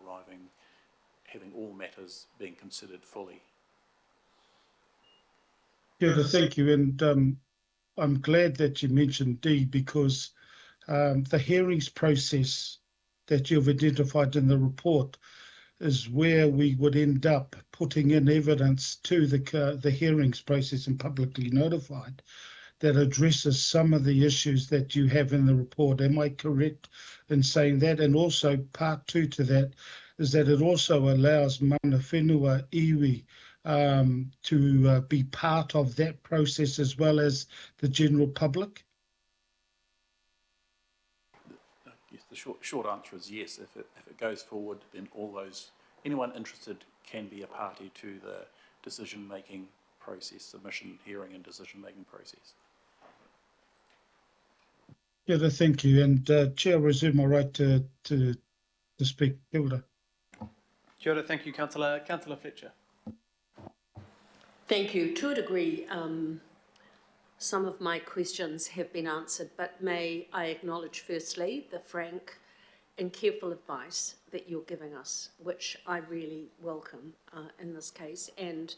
having all matters being considered fully. Yeah, thank you. And I'm glad that you mentioned D, because the hearings process that you've identified in the report is where we would end up putting in evidence to the hearings process and publicly notified that addresses some of the issues that you have in the report. Am I correct in saying that? And also part 2 to that is that it also allows mana whenua iwi to be part of that process as well as the general public? Yes, the short answer is yes. If it goes forward, then anyone interested can be a party to the decision-making process, submission, hearing and decision-making process. Yeah, thank you. And Chair, I resume my right to speak. Kia ora. Kia ora, thank you, Councillor. Councillor Fletcher. Thank you. To a degree, some of my questions have been answered, but may I acknowledge firstly the frank and careful advice that you're giving us, which I really welcome in this case. And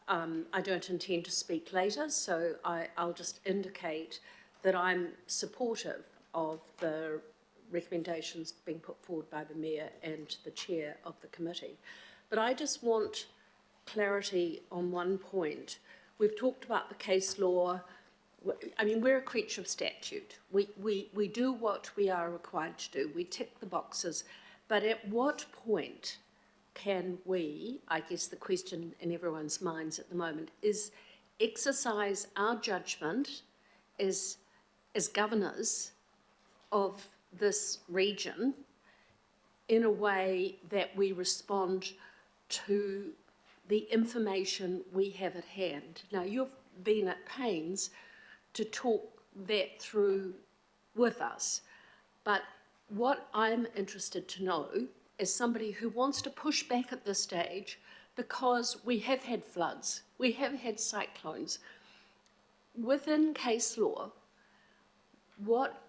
I don't intend to speak later, so I'll just indicate that I'm supportive of the recommendations being put forward by the Mayor and the Chair of the committee. But I just want clarity on one point. We've talked about the case law. I mean, we're a creature of statute. We do what we are required to do. We tick the boxes. But at what point can we, I guess the question in everyone's minds at the moment, is exercise our judgment as governors of this region in a way that we respond to the information we have at hand. Now, you've been at pains to talk that through with us, but what I'm interested to know as somebody who wants to push back at this stage, because we have had floods, we have had cyclones, within case law, what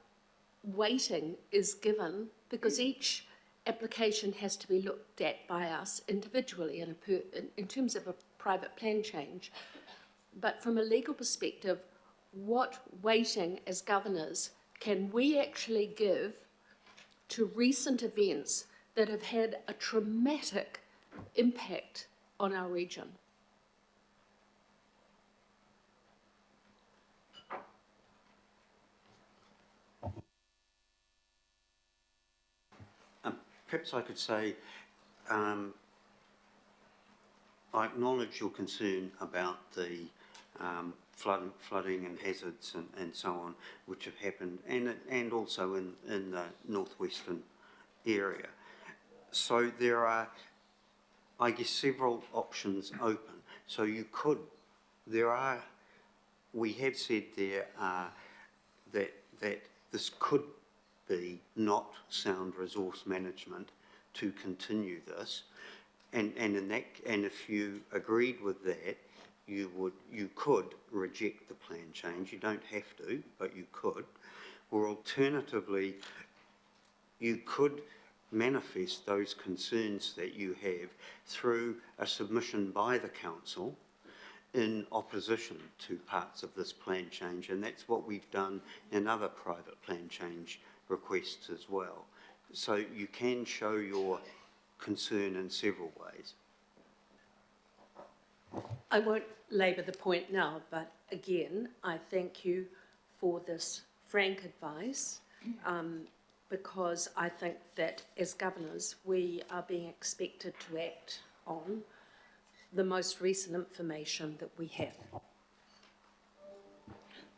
weighting is given, because each application has to be looked at by us individually in terms of a private plan change. But from a legal perspective, what weighting as governors can we actually give to recent events that have had a traumatic impact on our region? Perhaps I could say, I acknowledge your concern about the flooding and hazards and so on, which have happened, and also in the northwestern area. So there are, I guess, several options open. So you could, we have said there that this could be not sound resource management to continue this, and if you agreed with that, you could reject the plan change. You don't have to, but you could. Or alternatively, you could manifest those concerns that you have through a submission by the council in opposition to parts of this plan change, and that's what we've done in other private plan change requests as well. So you can show your concern in several ways. I won't labour the point now, but again, I thank you for this frank advice, because I think that as governors, we are being expected to act on the most recent information that we have.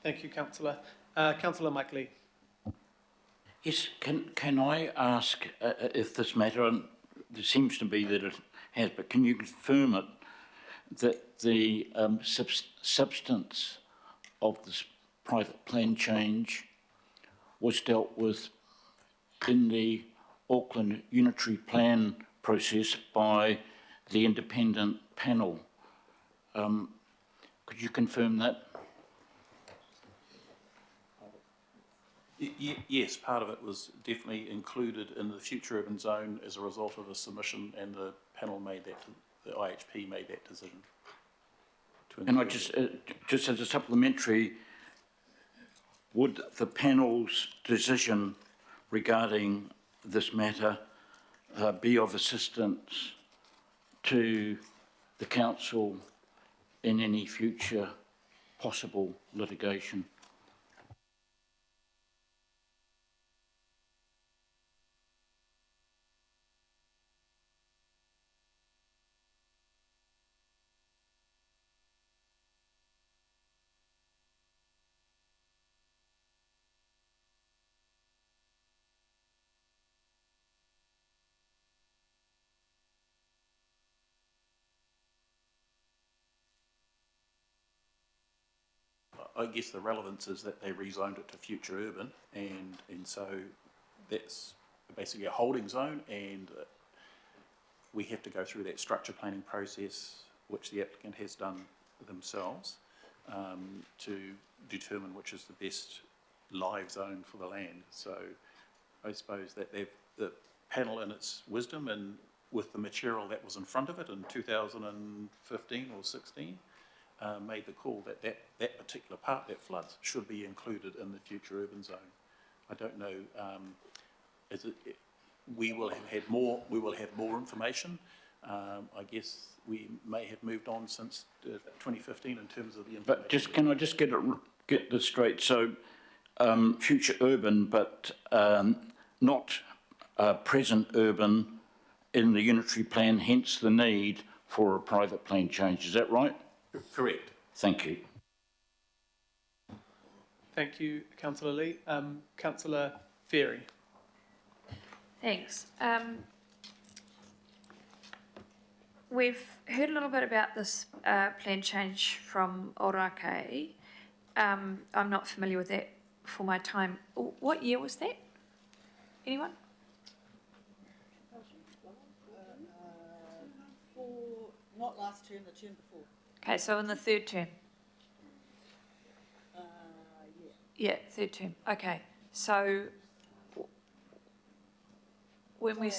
Thank you, Councillor. Councillor Mike Lee. Yes, can I ask if this matter, and there seems to be that it has, but can you confirm it, that the substance of this private plan change was dealt with in the Auckland Unitary Plan process by the independent panel? Could you confirm that? Yes, part of it was definitely included in the future urban zone as a result of a submission, and the panel made that, the IHP made that decision. And I just as a supplementary, would the panel's decision regarding this matter be of assistance to the council in any future possible litigation? I guess the relevance is that they rezoned it to future urban, and so that's basically a holding zone, and we have to go through that structure planning process, which the applicant has done themselves, to determine which is the best live zone for the land. So I suppose that the panel, in its wisdom and with the material that was in front of it in 2015 or 16, made the call that that particular part that floods should be included in the future urban zone. I don't know, we will have more information. I guess we may have moved on since 2015 in terms of the information. But can I just get this straight? So future urban, but not present urban in the unitary plan, hence the need for a private plan change. Is that right? Correct. Thank you. Thank you, Councillor Lee. Councillor Ferry. Thanks. We've heard a little bit about this plan change from Ōrākei. I'm not familiar with that for my time. What year was that? Anyone? Not last term, the term before. Okay, so in the third term. Yeah, third term. Okay, so when we...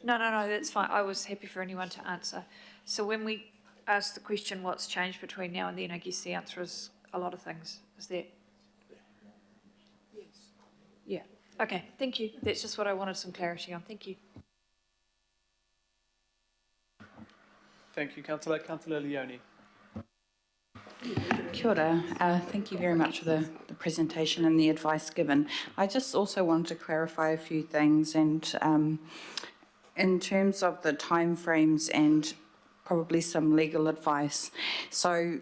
No, that's fine. I was happy for anyone to answer. So when we ask the question, what's changed between now and then, I guess the answer is a lot of things. Is that? Yes. Yeah. Okay, thank you. That's just what I wanted some clarity on. Thank you. Thank you, Councillor. Councillor Leone. Kia ora. Thank you very much for the presentation and the advice given. I just also wanted to clarify a few things, and in terms of the timeframes and probably some legal advice. So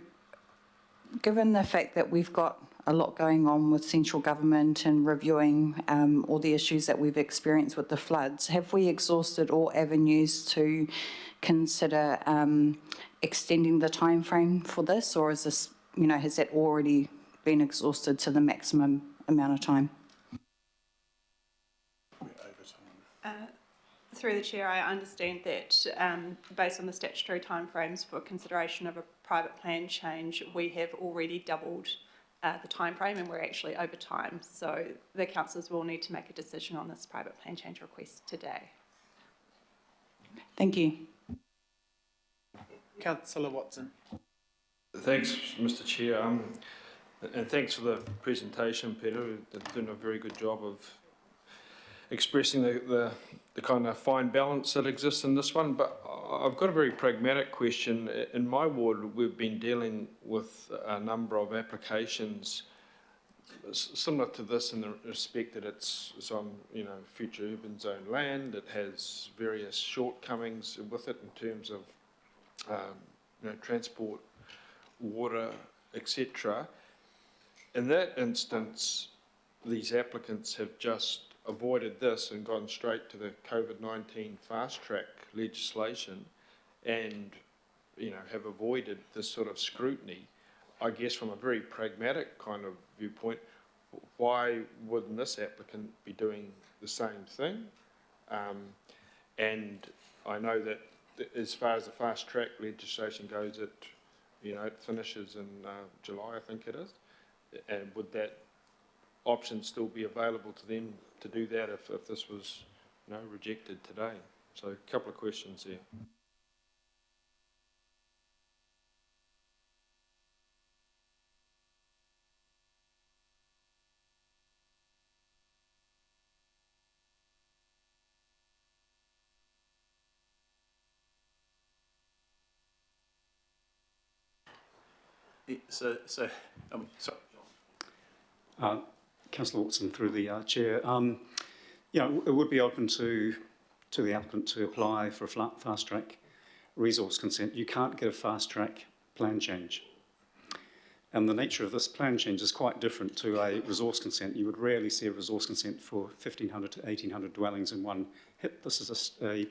given the fact that we've got a lot going on with central government and reviewing all the issues that we've experienced with the floods, have we exhausted all avenues to consider extending the timeframe for this, or is this, has that already been exhausted to the maximum amount of time? Through the chair, I understand that based on the statutory timeframes for consideration of a private plan change, we have already doubled the timeframe, and we're actually over time. So the councillors will need to make a decision on this private plan change request today. Thank you. Councillor Watson. Thanks, Mr. Chair, and thanks for the presentation, Peter. You're doing a very good job of expressing the kind of fine balance that exists in this one. But I've got a very pragmatic question. In my ward, we've been dealing with a number of applications similar to this in the respect that it's on, future urban zone land. It has various shortcomings with it in terms of, transport, water, etc. In that instance, these applicants have just avoided this and gone straight to the COVID-19 fast track legislation and, have avoided this sort of scrutiny. I guess from a very pragmatic kind of viewpoint, why wouldn't this applicant be doing the same thing? And I know that as far as the fast track legislation goes, it finishes in July, I think it is. And would that option still be available to them to do that if this was, rejected today? So a couple of questions there. Sorry. Councillor Watson, through the chair. It would be open to the applicant to apply for a fast track resource consent. You can't get a fast track plan change. And the nature of this plan change is quite different to a resource consent. You would rarely see a resource consent for 1,500 to 1,800 dwellings in one hit. This is a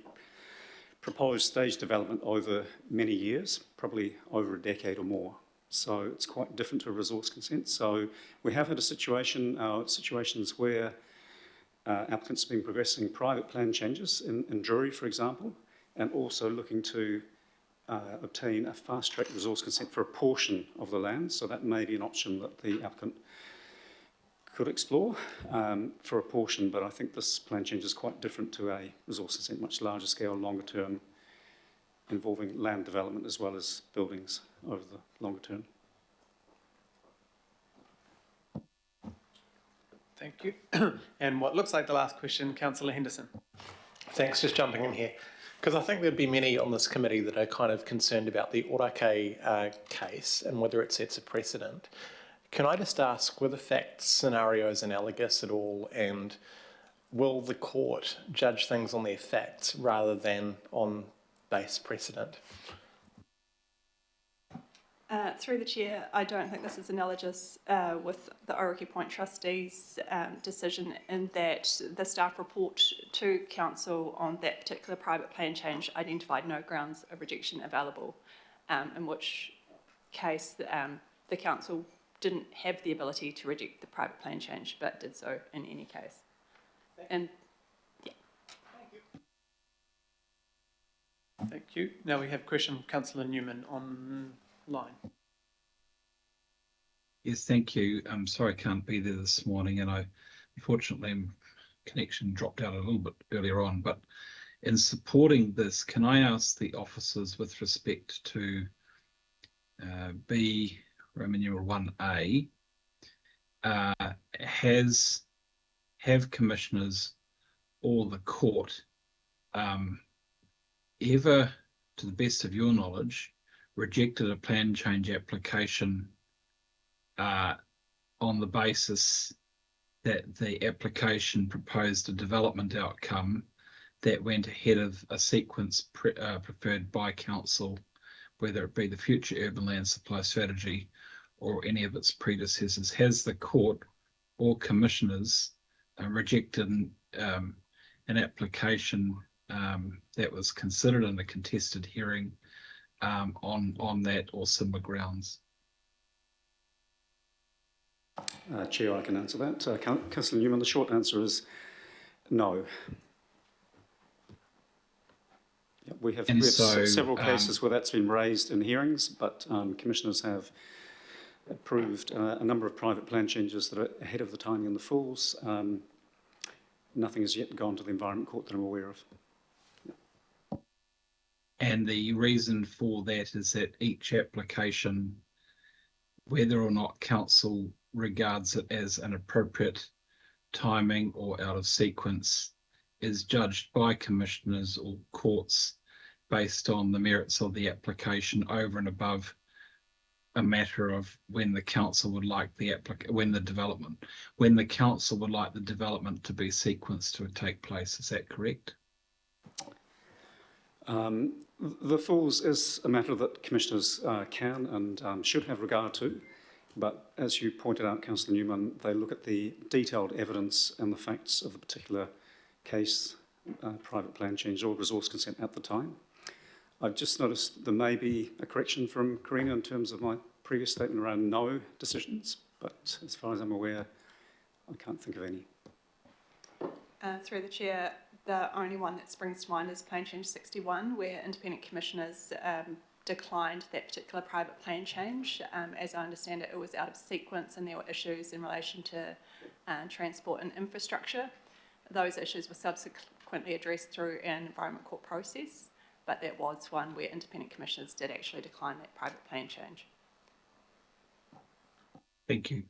proposed stage development over many years, probably over a decade or more. So it's quite different to a resource consent. So we have had situations where applicants have been progressing private plan changes in Drury, for example, and also looking to obtain a fast-track resource consent for a portion of the land. So that may be an option that the applicant could explore for a portion, but I think this plan change is quite different to a resource consent, much larger scale, longer term, involving land development as well as buildings over the longer term. Thank you. And what looks like the last question, Councillor Henderson. Thanks, just jumping in here, because I think there'd be many on this committee that are kind of concerned about the Ōrākei case and whether it sets a precedent. Can I just ask, were the facts scenarios analogous at all, and will the court judge things on their facts rather than on base precedent? Through the chair, I don't think this is analogous with the Ōrākei Point trustees' decision, in that the staff report to council on that particular private plan change identified no grounds of rejection available, in which case the council didn't have the ability to reject the private plan change, but did so in any case. And yeah. Thank you. Now we have a question from Councillor Newman online. Yes, thank you. I'm sorry I can't be there this morning, and unfortunately, connection dropped out a little bit earlier on. But in supporting this, can I ask the officers with respect to B, Roman numeral 1A, have commissioners or the court ever, to the best of your knowledge, rejected a plan change application on the basis that the application proposed a development outcome that went ahead of a sequence preferred by council, whether it be the future urban land supply strategy or any of its predecessors? Has the court or commissioners rejected an application that was considered in a contested hearing on that or similar grounds? Chair, I can answer that. Councillor Newman, the short answer is no. Yeah, we have several cases where that's been raised in hearings, but commissioners have approved a number of private plan changes that are ahead of the timing in the Falls. Nothing has yet gone to the Environment Court that I'm aware of. And the reason for that is that each application, whether or not council regards it as an appropriate timing or out of sequence, is judged by commissioners or courts based on the merits of the application over and above a matter of when the council would like the council would like the development to be sequenced to take place. Is that correct? The Falls is a matter that commissioners can and should have regard to, but as you pointed out, Councillor Newman, they look at the detailed evidence and the facts of the particular case, private plan change or resource consent at the time. I've just noticed there may be a correction from Karina in terms of my previous statement around no decisions, but as far as I'm aware, I can't think of any. Through the chair, the only one that springs to mind is Plan Change 61, where independent commissioners declined that particular private plan change. As I understand it, it was out of sequence and there were issues in relation to transport and infrastructure. Those issues were subsequently addressed through an Environment Court process, but that was one where independent commissioners did actually decline that private plan change. Thank you.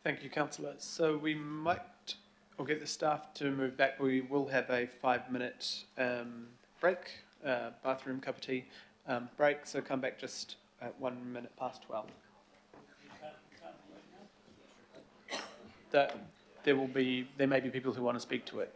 Thank you, Councillor. So we might, we'll get the staff to move back. We will have a 5-minute break, bathroom, cup of tea break. So come back just at 1 minute past 12. There may be people who want to speak to it.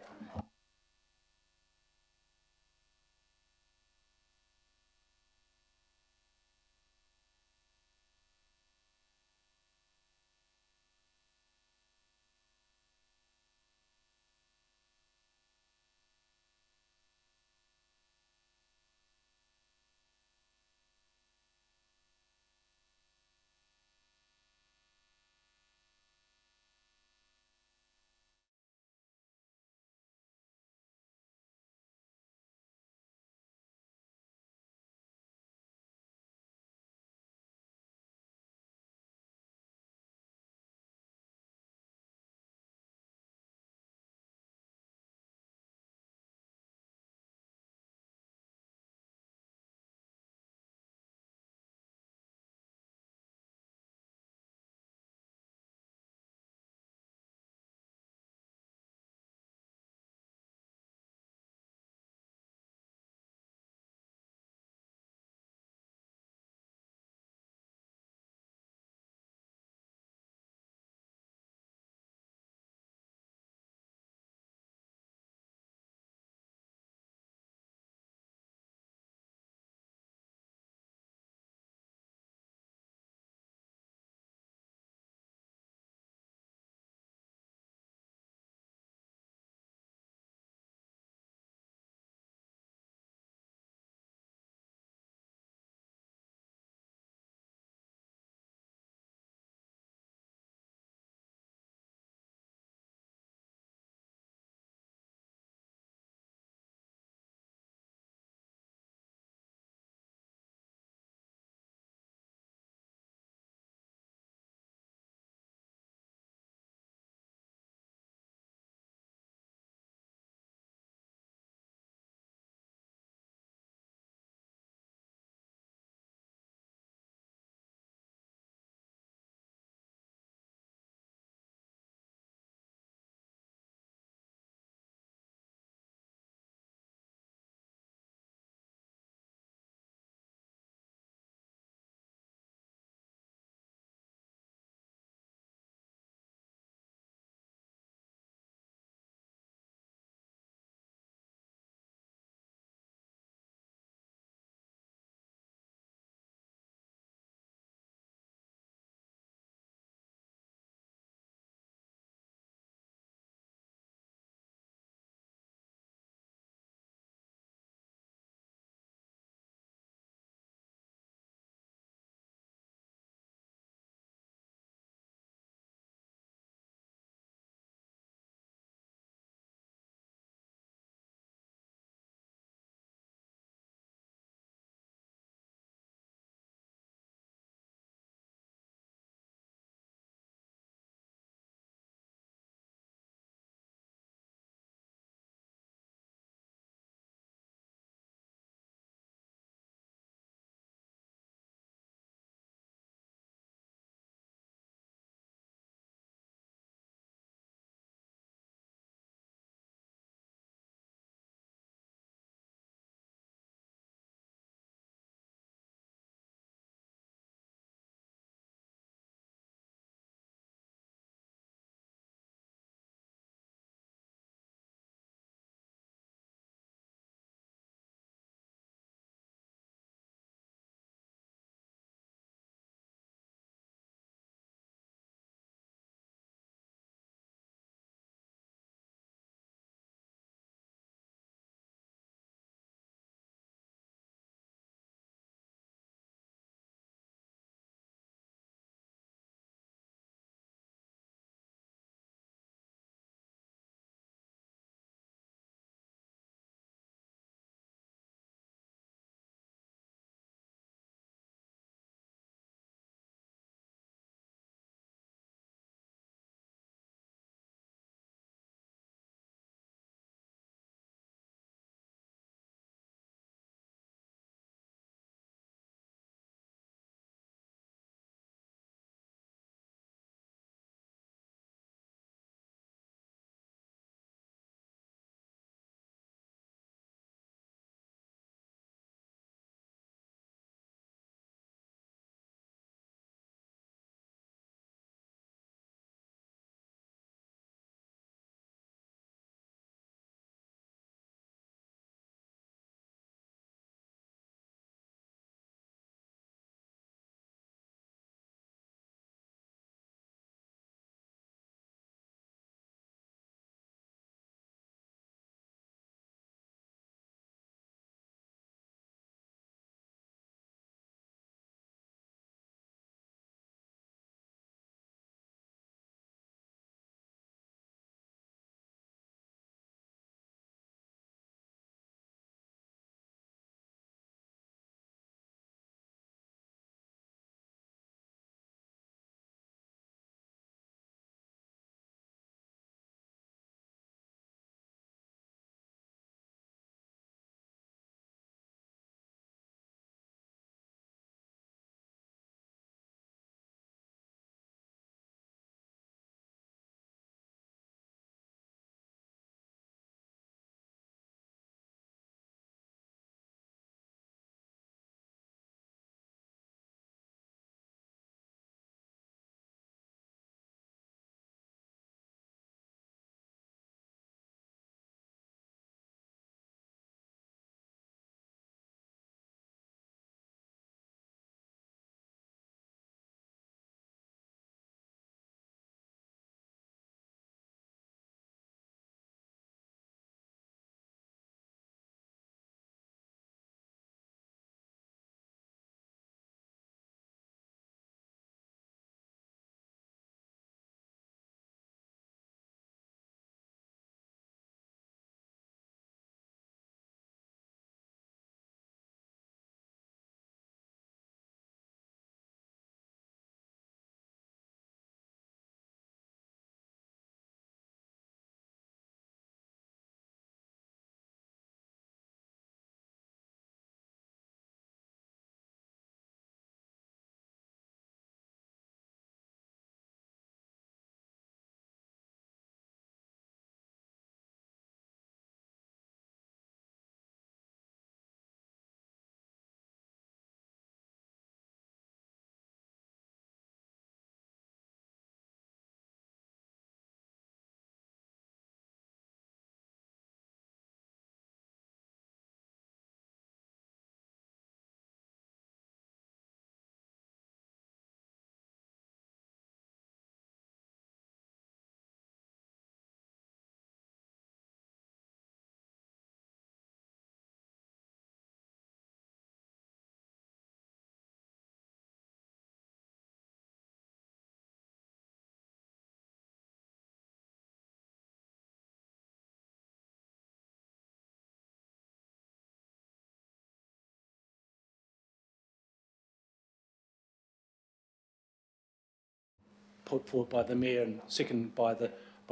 put forward by the Mayor and seconded by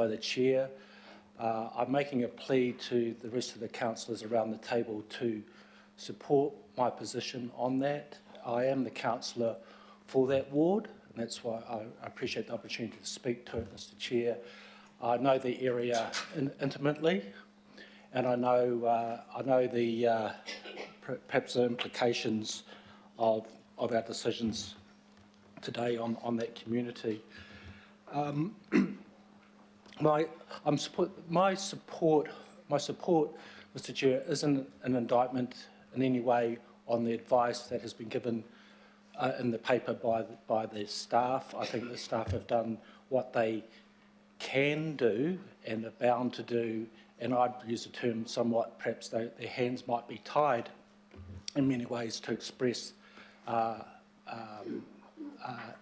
the Chair. I'm making a plea to the rest of the councillors around the table to support my position on that. I am the councillor for that ward, and that's why I appreciate the opportunity to speak to it, Mr. Chair. I know the area intimately, and I know the perhaps the implications of our decisions today on that community. My support, Mr. Chair, isn't an indictment in any way on the advice that has been given in the paper by the staff. I think the staff have done what they can do and are bound to do, and I'd use the term somewhat, perhaps their hands might be tied in many ways to express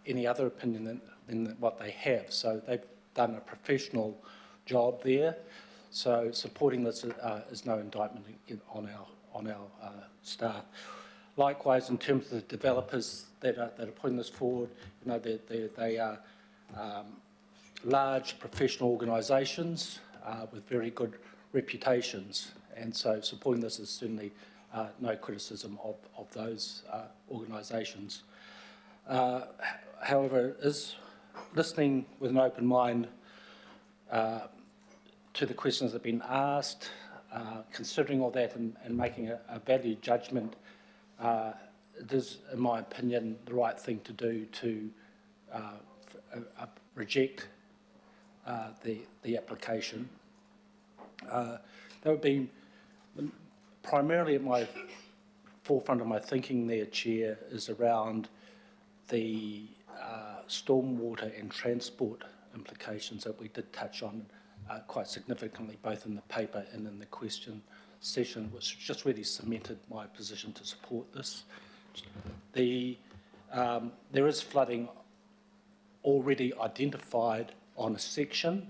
any other opinion than what they have. So they've done a professional job there. So supporting this is no indictment on our staff. Likewise, in terms of the developers that are putting this forward, you know, they are large professional organisations with very good reputations, and so supporting this is certainly no criticism of those organisations. However, is listening with an open mind to the questions that have been asked, considering all that and making a valued judgment, it is, in my opinion, the right thing to do to reject the application. That would be primarily at my forefront of my thinking there, Chair, is around the stormwater and transport implications that we did touch on quite significantly, both in the paper and in the question session, which just really cemented my position to support this. There is flooding already identified on a section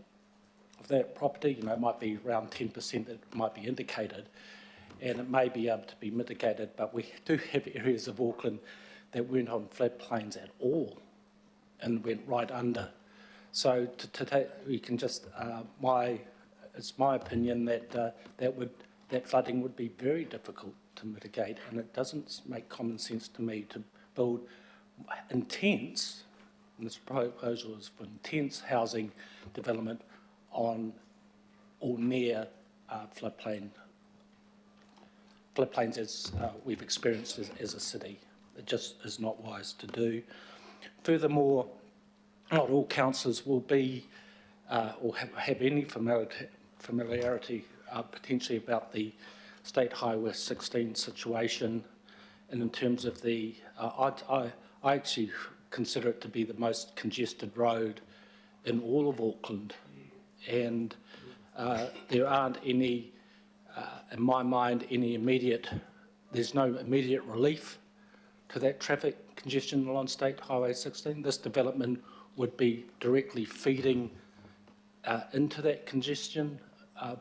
of that property. You know, it might be around 10% that might be indicated, and it may be able to be mitigated, but we do have areas of Auckland that weren't on floodplains at all and went right under. So we can just, it's my opinion that that flooding would be very difficult to mitigate, and it doesn't make common sense to me to build intense, and this proposal is for intense housing development on or near floodplains as we've experienced as a city. It just is not wise to do. Furthermore, not all councillors will be or have any familiarity potentially about the State Highway 16 situation, and in terms of the, I actually consider it to be the most congested road in all of Auckland, and there aren't any, in my mind, there's no immediate relief to that traffic congestion along State Highway 16. This development would be directly feeding into that congestion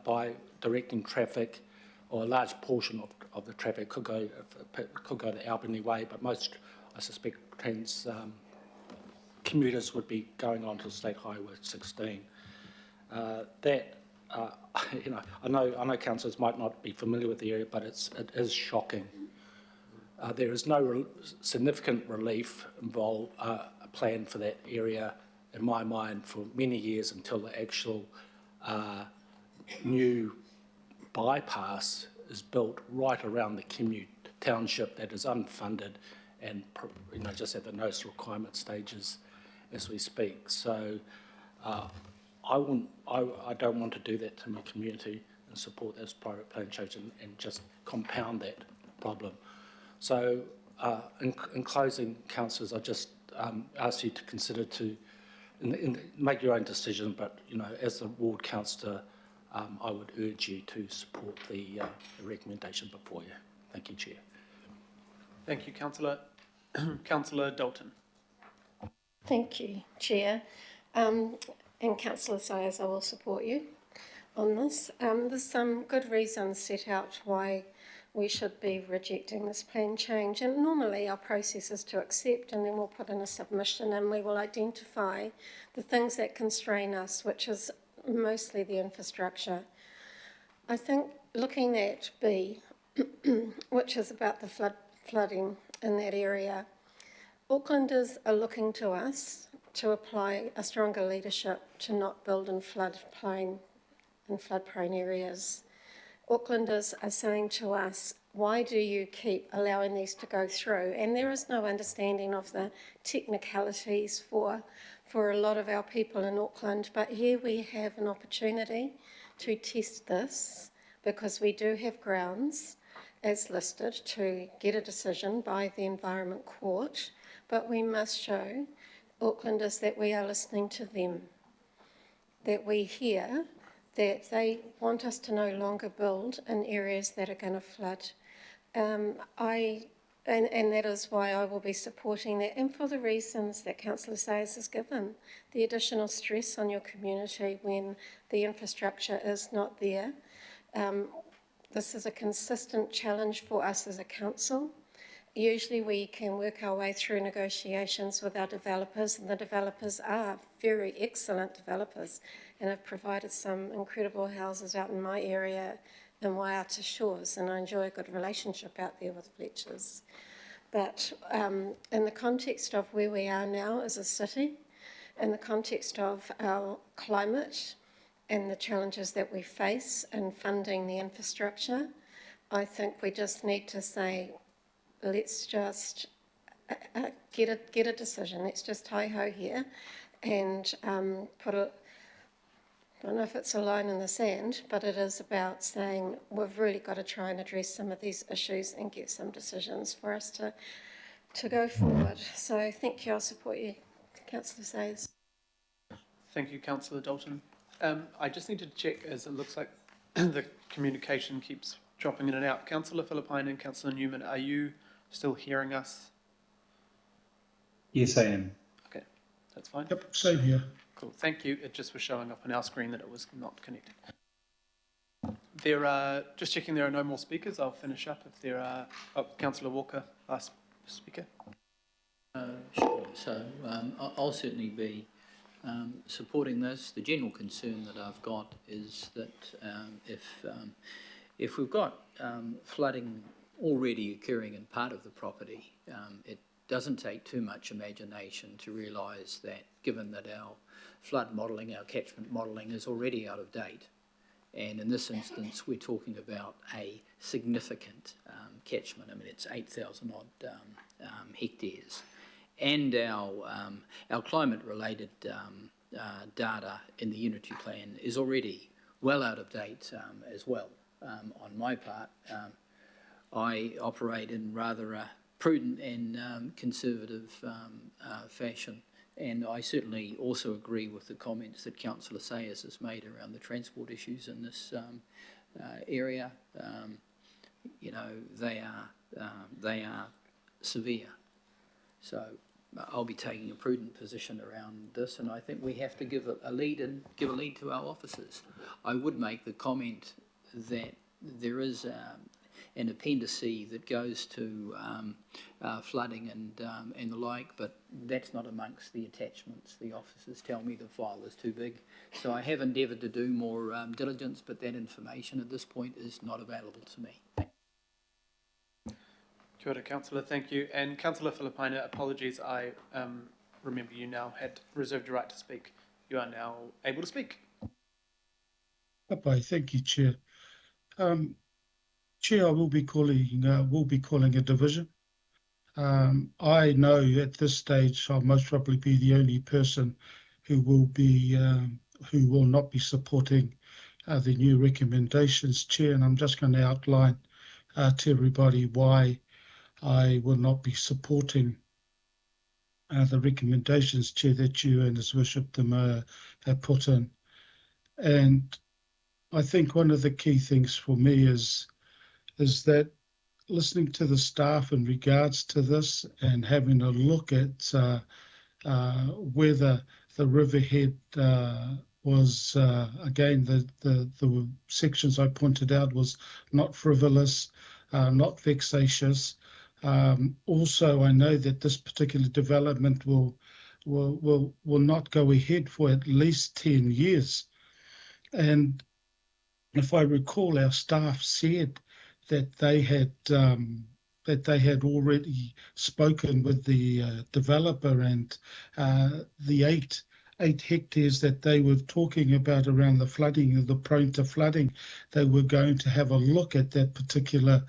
by directing traffic, or a large portion of the traffic could go to Albany Way, but most, I suspect, commuters would be going on to State Highway 16. You know, I know councillors might not be familiar with the area, but it is shocking. There is no significant relief planned for that area, in my mind, for many years until the actual new bypass is built right around the commute township that is unfunded and, you know, just at the notice requirement stages as we speak. So I don't want to do that to my community and support this private plan change and just compound that problem. So in closing, councillors, I just ask you to consider make your own decision, but, you know, as the ward councillor, I would urge you to support the recommendation before you. Thank you, Chair. Thank you, Councillor. Councillor Dalton. Thank you, Chair. And Councillor Sayers, I will support you on this. There's some good reasons set out why we should be rejecting this plan change. And normally our process is to accept, and then we'll put in a submission and we will identify the things that constrain us, which is mostly the infrastructure. I think looking at B, which is about the flooding in that area, Aucklanders are looking to us to apply a stronger leadership to not build in flood-prone areas. Aucklanders are saying to us, why do you keep allowing these to go through? And there is no understanding of the technicalities for a lot of our people in Auckland, but here we have an opportunity to test this because we do have grounds as listed to get a decision by the Environment Court, but we must show Aucklanders that we are listening to them, that we hear that they want us to no longer build in areas that are going to flood. And that is why I will be supporting that, and for the reasons that Councillor Sayers has given, the additional stress on your community when the infrastructure is not there. This is a consistent challenge for us as a council. Usually we can work our way through negotiations with our developers, and the developers are very excellent developers and have provided some incredible houses out in my area in Waiata Shores, and I enjoy a good relationship out there with Fletchers. But in the context of where we are now as a city, in the context of our climate and the challenges that we face in funding the infrastructure, I think we just need to say, let's just get a decision. Let's just hi-ho here and put a, I don't know if it's a line in the sand, but it is about saying we've really got to try and address some of these issues and get some decisions for us to go forward. So thank you. I'll support you, Councillor Sayers. Thank you, Councillor Dalton. I just need to check, as it looks like the communication keeps dropping in and out. Councillor Philippine and Councillor Newman, are you still hearing us? Yes, I am. Okay, that's fine. Yep, same here. Cool, thank you. It just was showing up on our screen that it was not connected. There are, just checking there are no more speakers. I'll finish up if there are, Councillor Walker, last speaker. Sure, so I'll certainly be supporting this. The general concern that I've got is that if we've got flooding already occurring in part of the property, it doesn't take too much imagination to realise that given that our flood modelling, our catchment modelling is already out of date, and in this instance we're talking about a significant catchment. I mean, it's 8,000 odd hectares, and our climate-related data in the Unity Plan is already well out of date as well. On my part, I operate in rather a prudent and conservative fashion, and I certainly also agree with the comments that Councillor Sayers has made around the transport issues in this area. You know, they are severe. So I'll be taking a prudent position around this, and I think we have to give a lead and give a lead to our officers. I would make the comment that there is an appendice that goes to flooding and the like, but that's not amongst the attachments. The officers tell me the file is too big, so I have endeavoured to do more diligence, but that information at this point is not available to me. Kia ora, Councillor, thank you. And Councillor Philippine, apologies, I remember you now had reserved your right to speak. You are now able to speak. Bye-bye. Thank you, Chair. Chair, I will be calling a division. I know at this stage I'll most probably be the only person who will not be supporting the new recommendations, Chair, and I'm just going to outline to everybody why I will not be supporting the recommendations, Chair, that you and His Worship the Mayor have put in. And I think one of the key things for me is that listening to the staff in regards to this and having a look at whether the riverhead was, again, the sections I pointed out was not frivolous. not vexatious. Also, I know that this particular development will not go ahead for at least 10 years. And if I recall, our staff said that they had already spoken with the developer, and the eight hectares that they were talking about around the flooding, the prone to flooding, they were going to have a look at that particular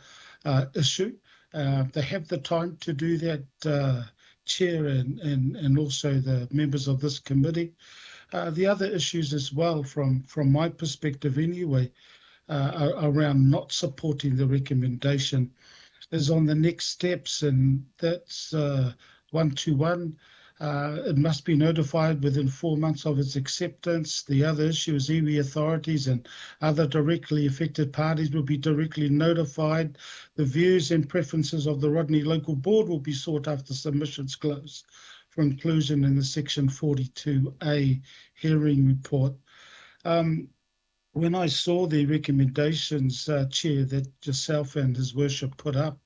issue. They have the time to do that, Chair, and also the members of this committee. The other issues as well, from my perspective anyway, around not supporting the recommendation is on the next steps, and that's 121. It must be notified within 4 months of its acceptance. The other issue is iwi authorities and other directly affected parties will be directly notified. The views and preferences of the Rodney Local Board will be sought after submissions close for inclusion in the Section 42A hearing report. When I saw the recommendations, Chair, that yourself and His Worship put up,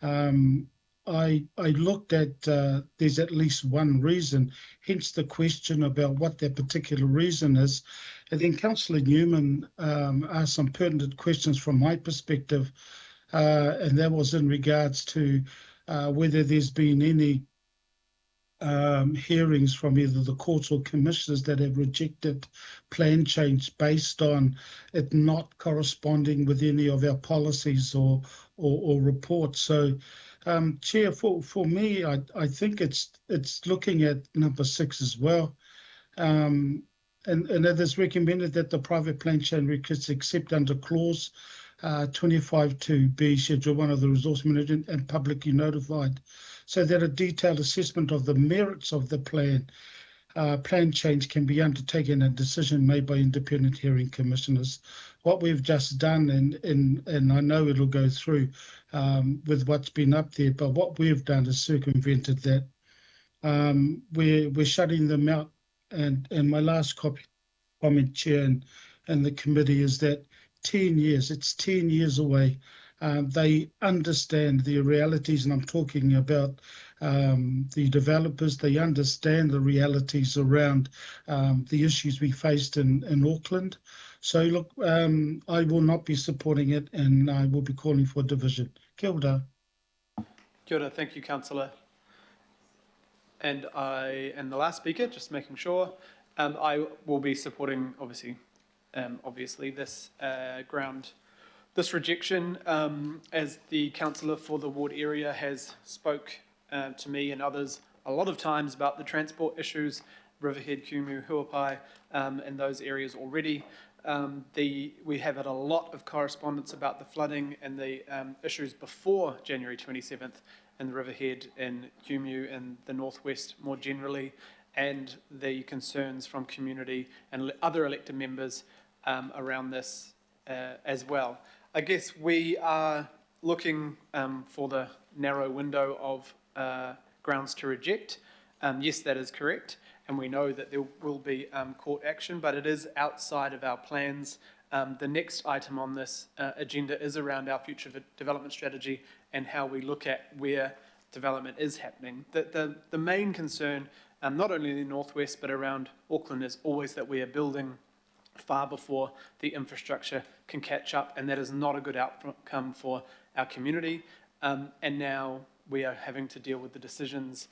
I looked at, there's at least one reason, hence the question about what that particular reason is. And then Councillor Newman asked some pertinent questions from my perspective, and that was in regards to whether there's been any hearings from either the courts or commissioners that have rejected plan change based on it not corresponding with any of our policies or reports. So, Chair, for me, I think it's looking at number 6 as well. And it is recommended that the private plan change requests accept under clause 25(2)(b) Schedule 1 of the Resource Management and publicly notified, so that a detailed assessment of the merits of the plan change can be undertaken and decision made by independent hearing commissioners. What we've just done, and I know it'll go through with what's been up there, but what we've done is circumvented that. We're shutting them out. And my last comment, Chair, and the committee is that 10 years, it's 10 years away. They understand the realities, and I'm talking about the developers. They understand the realities around the issues we faced in Auckland. So look, I will not be supporting it, and I will be calling for division. Kia ora. Kia ora, thank you, Councillor. And the last speaker, just making sure, I will be supporting, obviously this this rejection, as the councillor for the ward area has spoke to me and others a lot of times about the transport issues, Riverhead, Kumu, Huapai, and those areas already. We have had a lot of correspondence about the flooding and the issues before January 27th in the Riverhead and Kumu and the Northwest more generally, and the concerns from community and other elected members around this as well. I guess we are looking for the narrow window of grounds to reject. Yes, that is correct, and we know that there will be court action, but it is outside of our plans. The next item on this agenda is around our future development strategy and how we look at where development is happening. The main concern, not only in the Northwest but around Auckland, is always that we are building far before the infrastructure can catch up, and that is not a good outcome for our community. And now we are having to deal with the decisions.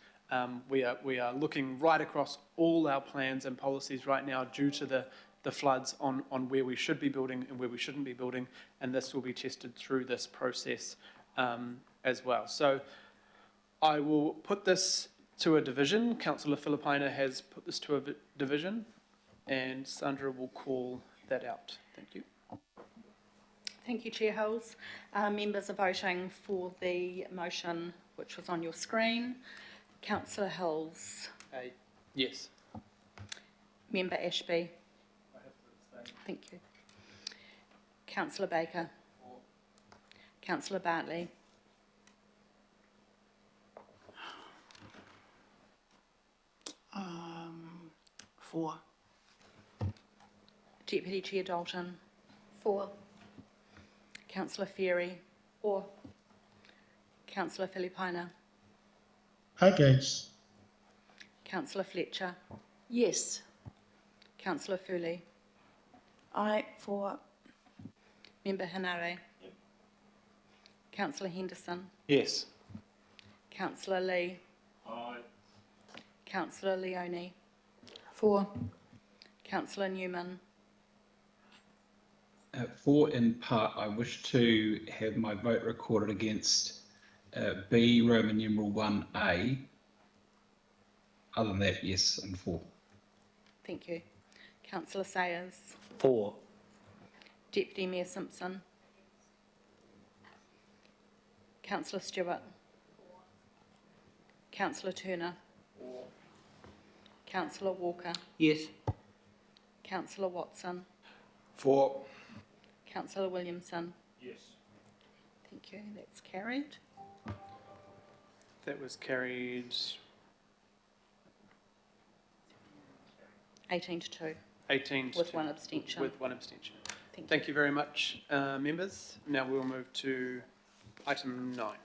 We are looking right across all our plans and policies right now due to the floods on where we should be building and where we shouldn't be building, and this will be tested through this process as well. So I will put this to a division. Councillor Filipaina has put this to a division, and Sandra will call that out. Thank you. Thank you, Chair Hills. Members are voting for the motion which was on your screen. Councillor Hills. Yes. Member Ashby. Thank you. Councillor Baker. Councillor Bartley. For. Deputy Chair Dalton. For. Councillor Ferry. For. Councillor Filipaina. Against. Councillor Fletcher. Yes. Councillor Fuli. Aye, for. Member Hanare. Councillor Henderson. Yes. Councillor Lee. Aye. Councillor Leone. For. Councillor Newman. For in part, I wish to have my vote recorded against B, Roman numeral 1A. Other than that, yes, and for. Thank you. Councillor Sayers. For. Deputy Mayor Simpson. Councillor Stewart. Councillor Turner. Councillor Walker. Yes. Councillor Watson. For. Councillor Williamson. Yes. Thank you. That's carried. That was carried 18 to 2. 18 to With 2. one abstention. With one abstention. Thank Thank you very much, members. Now we'll move to item 9.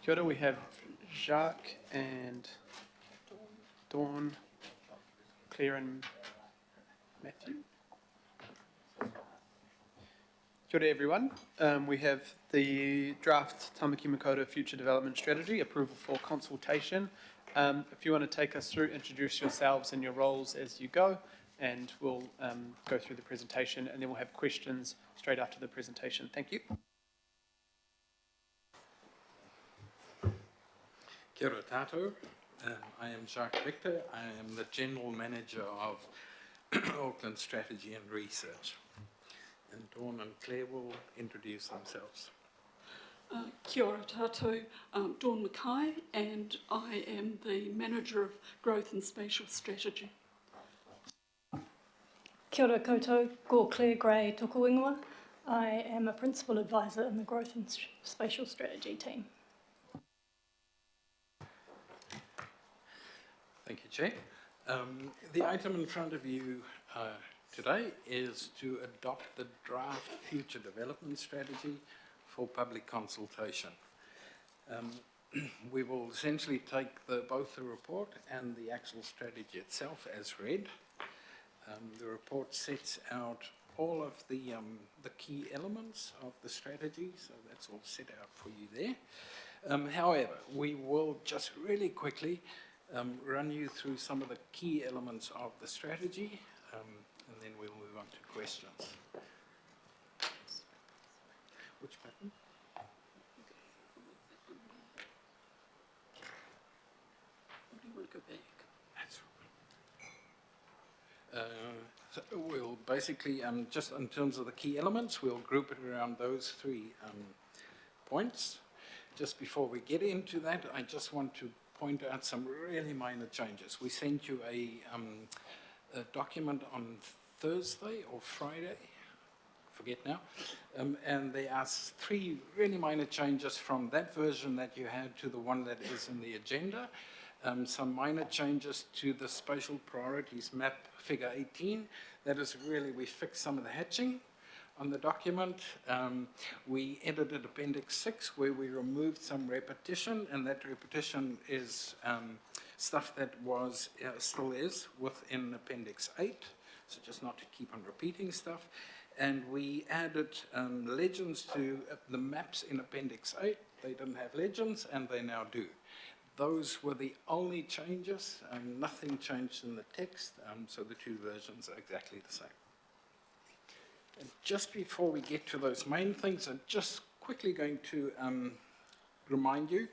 Kia ora, we have Jacques and Dawn, Claire and Matthew. Kia ora, everyone. We have the draft Tamaki Makaurau Future Development Strategy, approval for consultation. If you want to take us through, introduce yourselves and your roles as you go, and we'll go through the presentation, and then we'll have questions straight after the presentation. Thank you. Kia ora tātou. I am Jacques Victor. I am the General Manager of Auckland Strategy and Research. And Dawn and Claire will introduce themselves. Kia ora tātou. Dawn Mackay, and I am the Manager of Growth and Spatial Strategy. Kia ora koutou, ko Claire Gray tōku ingoa. I am a Principal Advisor in the Growth and Spatial Strategy team. Thank you, Chair. The item in front of you today is to adopt the draft future development strategy for public consultation. We will essentially take both the report and the actual strategy itself as read. The report sets out all of the key elements of the strategy, so that's all set out for you there. However, we will just really quickly run you through some of the key elements of the strategy, and then we'll move on to questions. Which button? Or do you want to go back? That's right. So we'll basically, just in terms of the key elements, we'll group it around those 3 points. Just before we get into that, I just want to point out some really minor changes. We sent you a document on Thursday or Friday, forget now, and there are 3 really minor changes from that version that you had to the one that is in the agenda. Some minor changes to the spatial priorities map figure 18. That is really, we fixed some of the hatching on the document. We edited Appendix 6 where we removed some repetition, and that repetition is stuff that was, still is within Appendix 8, so just not to keep on repeating stuff. And we added legends to the maps in Appendix 8. They didn't have legends, and they now do. Those were the only changes, nothing changed in the text, so the 2 versions are exactly the same. And just before we get to those main things, I'm just quickly going to remind you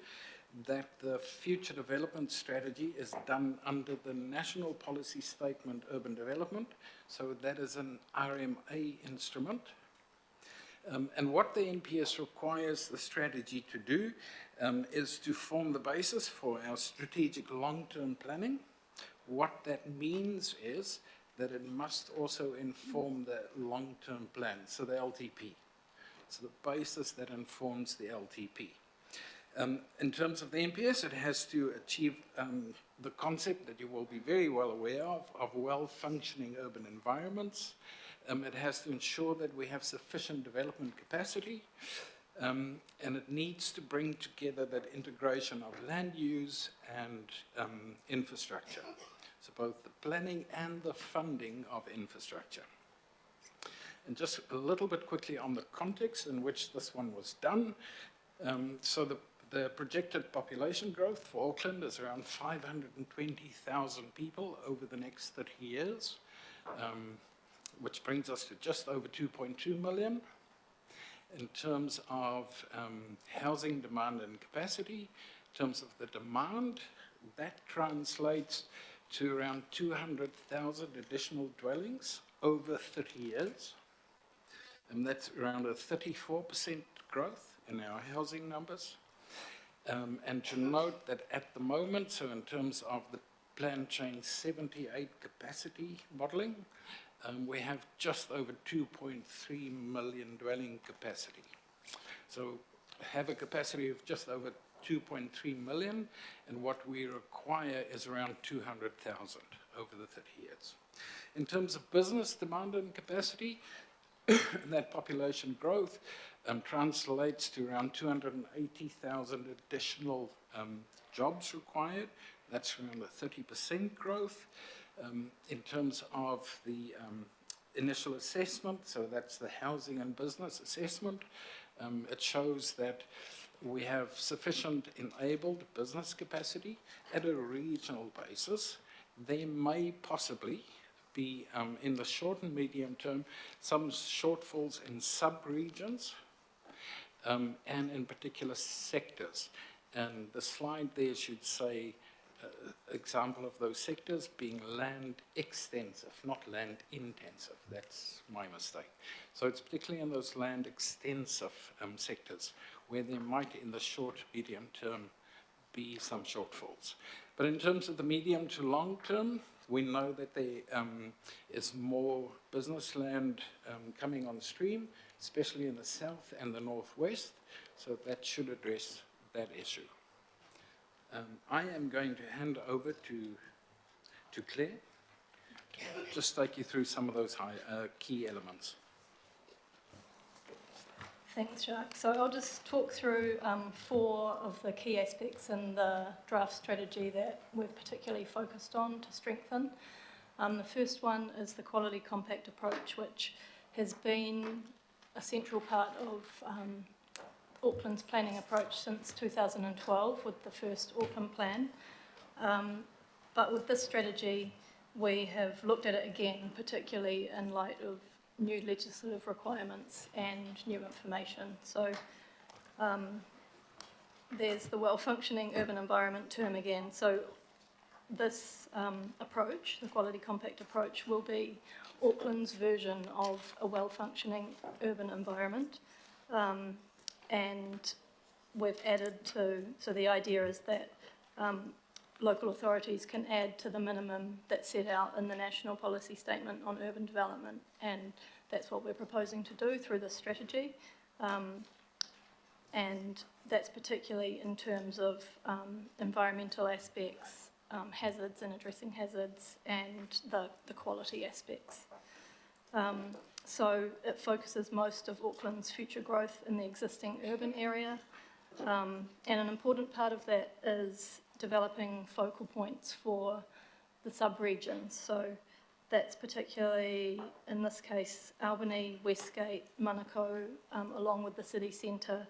that the future development strategy is done under the National Policy Statement Urban Development, so that is an RMA instrument. And what the NPS requires the strategy to do is to form the basis for our strategic long-term planning. What that means is that it must also inform the long-term plan, so the LTP. So the basis that informs the LTP. In terms of the NPS, it has to achieve the concept that you will be very well aware of well-functioning urban environments. It has to ensure that we have sufficient development capacity, and it needs to bring together that integration of land use and infrastructure. So both the planning and the funding of infrastructure. And just a little bit quickly on the context in which this one was done. So the projected population growth for Auckland is around 520,000 people over the next 30 years, which brings us to just over 2.2 million. In terms of housing demand and capacity, in terms of the demand, that translates to around 200,000 additional dwellings over 30 years. And that's around a 34% growth in our housing numbers. And to note that at the moment, so in terms of the Plan Change 78 capacity modelling, we have just over 2.3 million dwelling capacity. So have a capacity of just over 2.3 million, and what we require is around 200,000 over the 30 years. In terms of business demand and capacity, that population growth translates to around 280,000 additional jobs required. That's around a 30% growth. In terms of the initial assessment, so that's the housing and business assessment, it shows that we have sufficient enabled business capacity at a regional basis. There may possibly be, in the short and medium term, some shortfalls in sub-regions and in particular sectors. And the slide there should say, example of those sectors being land extensive, not land intensive. That's my mistake. So it's particularly in those land extensive sectors where there might, in the short, medium term, be some shortfalls. But in terms of the medium to long term, we know that there is more business land coming on stream, especially in the south and the northwest, so that should address that issue. I am going to hand over to Claire to just take you through some of those key elements. Thanks, Jacques. So I'll just talk through 4 of the key aspects in the draft strategy that we've particularly focused on to strengthen. The first one is the quality compact approach, which has been a central part of Auckland's planning approach since 2012 with the first Auckland plan. But with this strategy, we have looked at it again, particularly in light of new legislative requirements and new information. So there's the well-functioning urban environment term again. So this approach, the quality compact approach, will be Auckland's version of a well-functioning urban environment. And we've added to, so the idea is that local authorities can add to the minimum that's set out in the National Policy Statement on Urban Development, and that's what we're proposing to do through this strategy. And that's particularly in terms of environmental aspects, hazards and addressing hazards, and the quality aspects. So it focuses most of Auckland's future growth in the existing urban area. And an important part of that is developing focal points for the sub-regions. So that's particularly, in this case, Albany, Westgate, Manukau, along with the city centre,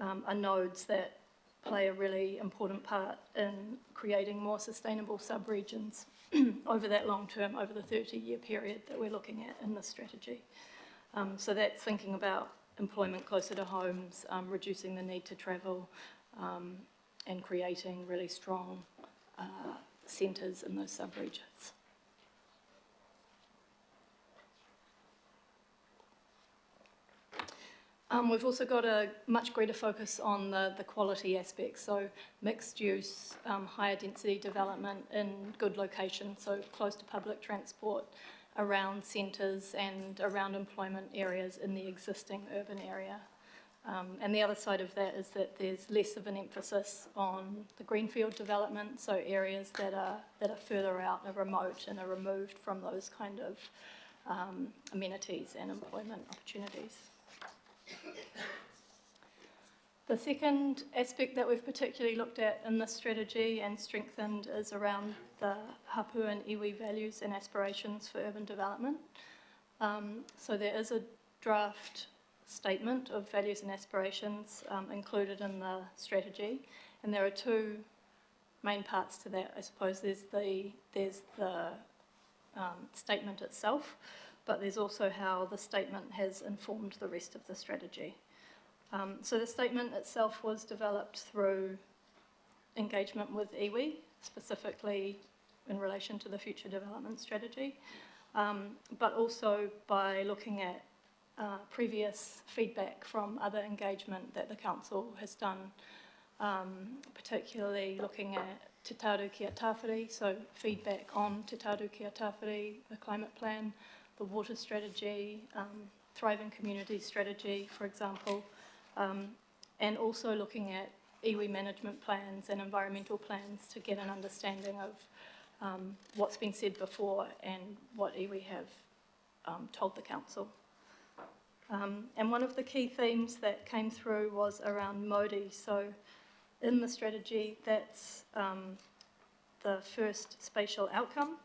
are nodes that play a really important part in creating more sustainable sub-regions over that long term, over the 30-year period that we're looking at in this strategy. So that's thinking about employment closer to homes, reducing the need to travel, and creating really strong centres in those sub-regions. We've also got a much greater focus on the quality aspects, so mixed use, higher density development in good locations, so close to public transport, around centres and around employment areas in the existing urban area. And the other side of that is that there's less of an emphasis on the greenfield development, so areas that are further out, are remote and are removed from those kind of amenities and employment opportunities. The second aspect that we've particularly looked at in this strategy and strengthened is around the hapu and iwi values and aspirations for urban development. So there is a draft statement of values and aspirations included in the strategy, and there are two main parts to that. I suppose there's the statement itself, but there's also how the statement has informed the rest of the strategy. So the statement itself was developed through engagement with iwi, specifically in relation to the future development strategy, but also by looking at previous feedback from other engagement that the council has done, particularly looking at Te Tauru Kia Tāwhiri, so feedback on Te Tauru Kia Tāwhiri, the climate plan, the water strategy, thriving community strategy, for example, and also looking at iwi management plans and environmental plans to get an understanding of what's been said before and what iwi have told the council. And one of the key themes that came through was around Modi. So in the strategy, that's the first spatial outcome,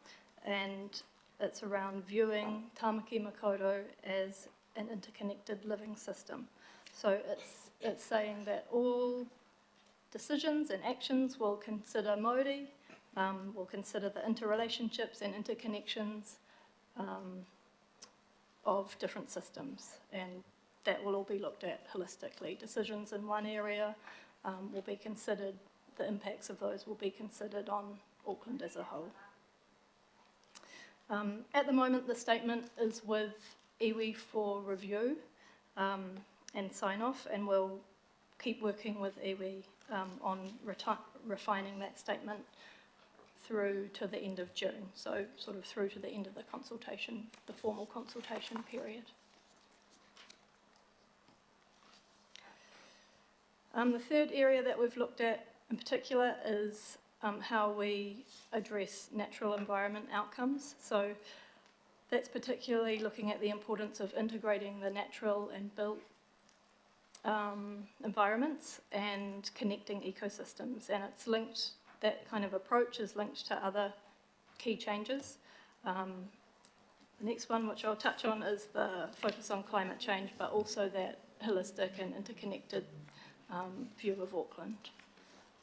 and it's around viewing Tāmaki Makaurau as an interconnected living system. So it's saying that all decisions and actions will consider Māori, will consider the interrelationships and interconnections of different systems, and that will all be looked at holistically. Decisions in one area will be considered, the impacts of those will be considered on Auckland as a whole. At the moment, the statement is with iwi for review and sign-off, and we'll keep working with iwi on refining that statement through to the end of June, so sort of through to the end of the consultation, the formal consultation period. The third area that we've looked at in particular is how we address natural environment outcomes. So that's particularly looking at the importance of integrating the natural and built environments and connecting ecosystems, and it's linked, that kind of approach is linked to other key changes. The next one, which I'll touch on, is the focus on climate change, but also that holistic and interconnected view of Auckland.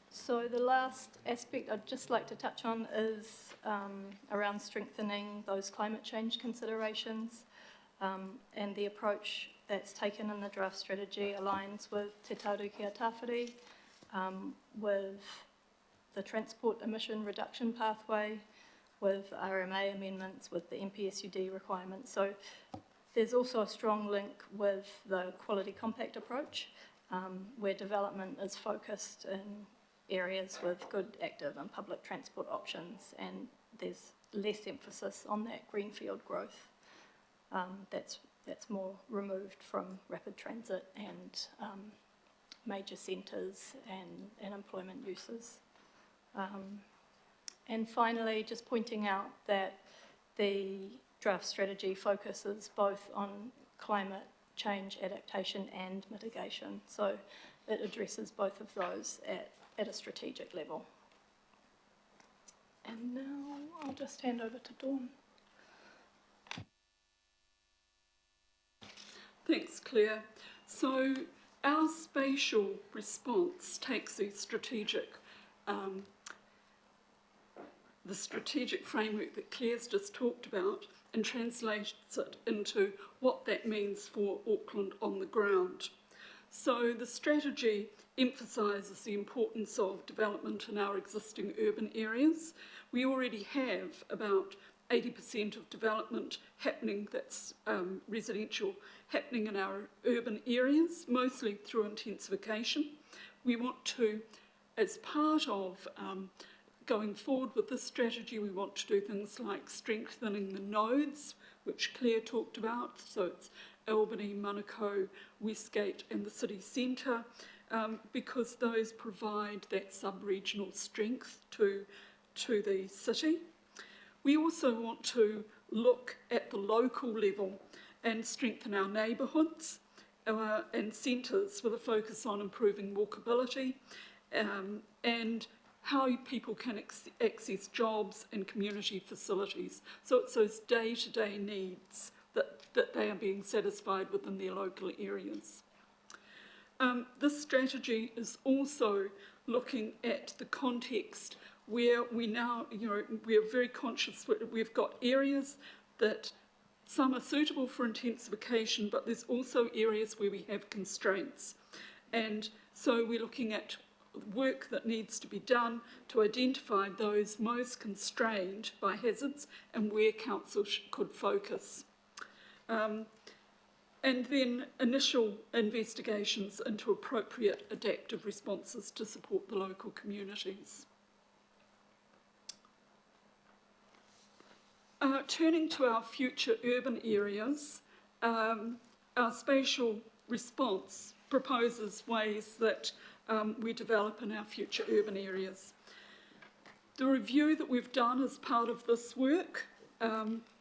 So the last aspect I'd just like to touch on is around strengthening those climate change considerations, and the approach that's taken in the draft strategy aligns with Te Tauru Kia Tāwhiri, with the transport emission reduction pathway, with RMA amendments, with the MPSUD requirements. So there's also a strong link with the quality compact approach, where development is focused in areas with good active and public transport options, and there's less emphasis on that greenfield growth that's more removed from rapid transit and major centres and employment uses. And finally, just pointing out that the draft strategy focuses both on climate change adaptation and mitigation. So it addresses both of those at a strategic level. And now I'll just hand over to Dawn. Thanks, Claire. So our spatial response takes the strategic framework that Claire's just talked about and translates it into what that means for Auckland on the ground. So the strategy emphasises the importance of development in our existing urban areas. We already have about 80% of development happening, that's residential, happening in our urban areas, mostly through intensification. We want to, as part of going forward with this strategy, we want to do things like strengthening the nodes, which Claire talked about. So it's Albany, Manukau, Westgate and the city centre, because those provide that sub-regional strength to the city. We also want to look at the local level and strengthen our neighbourhoods and centres with a focus on improving walkability and how people can access jobs and community facilities. So it's those day-to-day needs that they are being satisfied within their local areas. This strategy is also looking at the context where we now, we are very conscious that we've got areas that some are suitable for intensification, but there's also areas where we have constraints. And so we're looking at work that needs to be done to identify those most constrained by hazards and where council could focus. And then initial investigations into appropriate adaptive responses to support the local communities. Turning to our future urban areas, our spatial response proposes ways that we develop in our future urban areas. The review that we've done as part of this work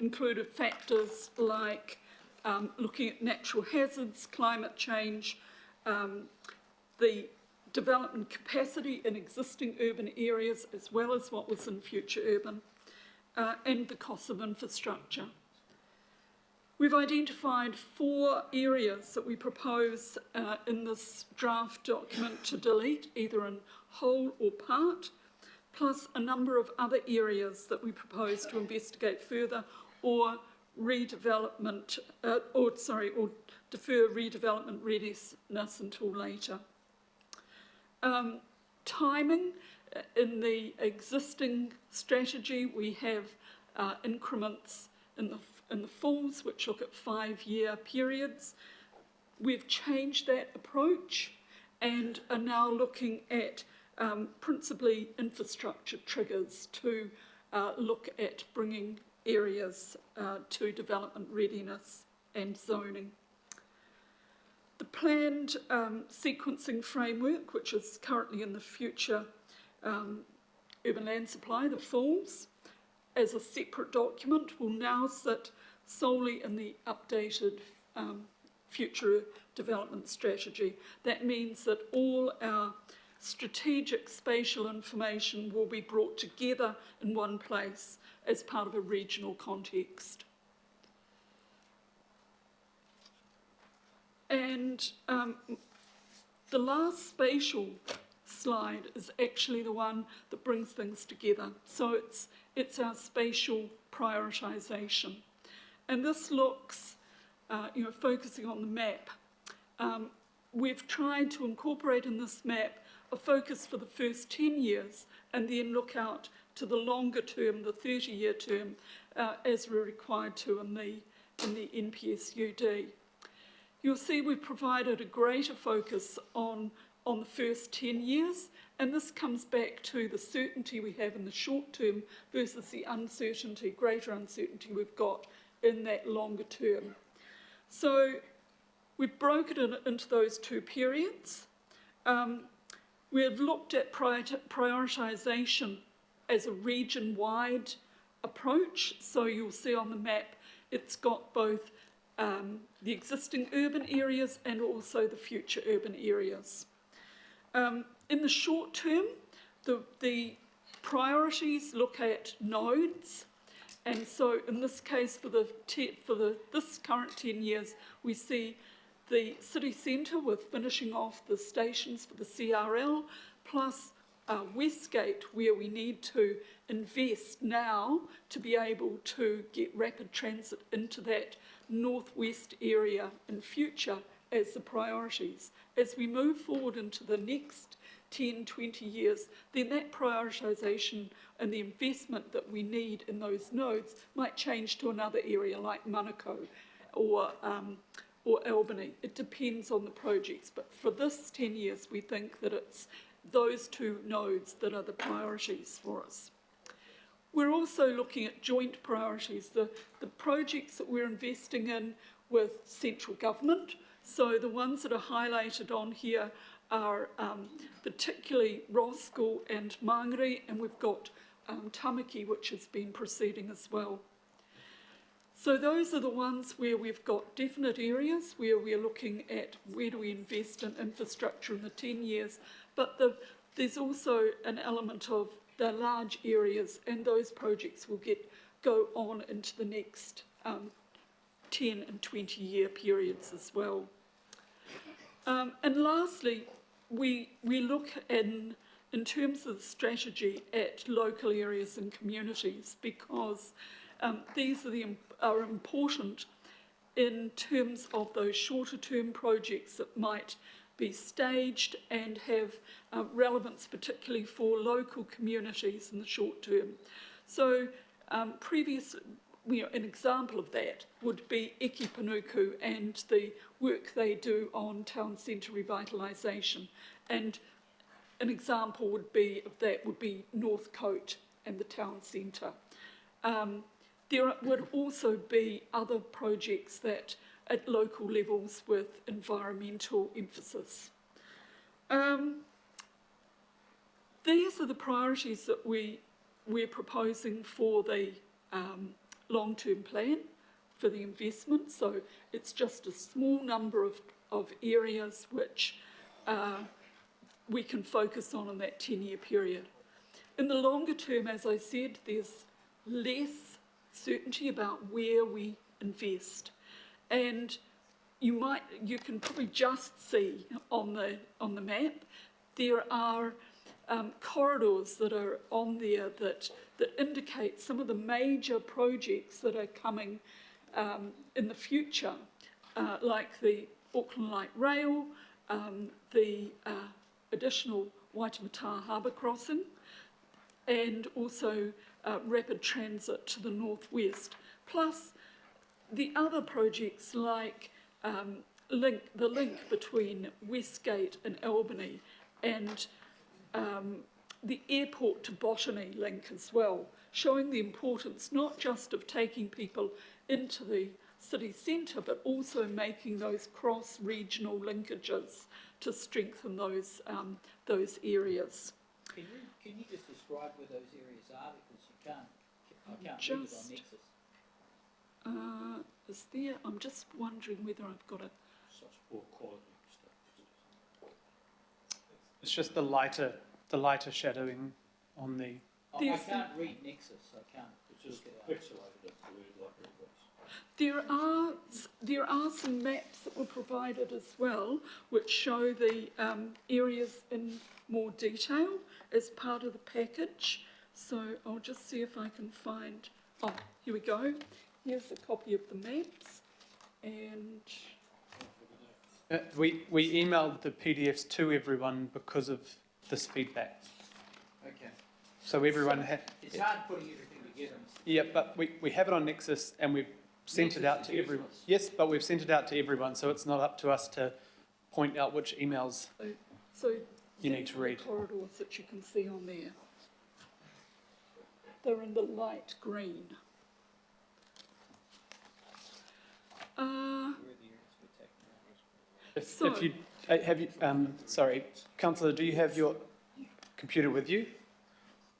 included factors like looking at natural hazards, climate change, the development capacity in existing urban areas as well as what was in future urban, and the cost of infrastructure. We've identified 4 areas that we propose in this draft document to delete, either in whole or part, plus a number of other areas that we propose to investigate further or redevelopment, or defer redevelopment readiness until later. Timing. In the existing strategy, we have increments in the falls, which look at 5-year periods. We've changed that approach and are now looking at principally infrastructure triggers to look at bringing areas to development readiness and zoning. The planned sequencing framework, which is currently in the future urban land supply, the falls, as a separate document, will now sit solely in the updated future development strategy. That means that all our strategic spatial information will be brought together in one place as part of a regional context. And the last spatial slide is actually the one that brings things together. So it's our spatial prioritisation. And this looks, focusing on the map. We've tried to incorporate in this map a focus for the first 10 years and then look out to the longer term, the 30-year term, as we're required to in the NPSUD. You'll see we've provided a greater focus on the first 10 years, and this comes back to the certainty we have in the short term versus the uncertainty, greater uncertainty we've got in that longer term. So we've broken it into those 2 periods. We have looked at prioritisation as a region-wide approach. So you'll see on the map it's got both the existing urban areas and also the future urban areas. In the short term, the priorities look at nodes, and so in this case, for this current 10 years, we see the city centre with finishing off the stations for the CRL, plus Westgate, where we need to invest now to be able to get rapid transit into that northwest area in future as the priorities. As we move forward into the next 10, 20 years, then that prioritisation and the investment that we need in those nodes might change to another area like Manukau or Albany. It depends on the projects, but for this 10 years, we think that it's those two nodes that are the priorities for us. We're also looking at joint priorities, the projects that we're investing in with central government. So the ones that are highlighted on here are particularly Roskill and Mangere, and we've got Tamaki, which has been proceeding as well. So those are the ones where we've got definite areas where we're looking at where do we invest in infrastructure in the 10 years, but there's also an element of the large areas, and those projects will go on into the next 10 and 20 year periods as well. And lastly, we look in terms of the strategy at local areas and communities, because these are important in terms of those shorter term projects that might be staged and have relevance particularly for local communities in the short term. So an example of that would be Eki Panuku and the work they do on town centre revitalisation. And an example of that would be Northcote and the town centre. There would also be other projects that at local levels with environmental emphasis. These are the priorities that we're proposing for the long-term plan for the investment. So it's just a small number of areas which we can focus on in that 10-year period. In the longer term, as I said, there's less certainty about where we invest. And you can probably just see on the map, there are corridors that are on there that indicate some of the major projects that are coming in the future, like the Auckland Light Rail, the additional Waitemata Harbour crossing, and also rapid transit to the northwest, plus the other projects like the link between Westgate and Albany, and the airport to Botany link as well, showing the importance not just of taking people into the city centre, but also making those cross-regional linkages to strengthen those areas. Can you just describe where those areas are, because I can't read it on Nexus. Is there? I'm just wondering whether I've got it. Such poor quality stuff. It's just the lighter shadowing on the... I can't read Nexus, I can't. It's just pixelated as the word like everybody's. There are some maps that were provided as well, which show the areas in more detail as part of the package. So I'll just see if I can find... Oh, here we go. Here's a copy of the maps. And... we emailed the PDFs to everyone because of this feedback. Okay. So everyone had... It's hard putting everything together. Yeah, but we have it on Nexus and we've sent it out to everyone. Yes, but we've sent it out to everyone, so it's not up to us to point out which emails so you need to read. The corridors that you can see on there. They're in the light green. If you have you, sorry, Councillor, do you have your computer with you?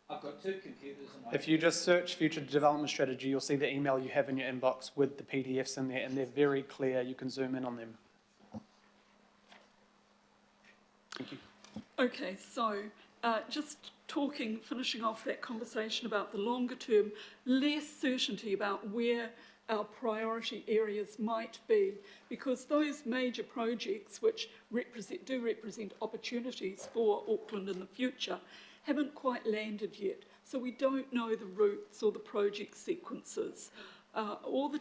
I've got two computers. And If you just search future development strategy, you'll see the email you have in your inbox with the PDFs in there, and they're very clear. You can zoom in on them. Thank you. Okay, so just finishing off that conversation about the longer term, less certainty about where our priority areas might be, because those major projects which do represent opportunities for Auckland in the future haven't quite landed yet. So we don't know the routes or the project sequences, or the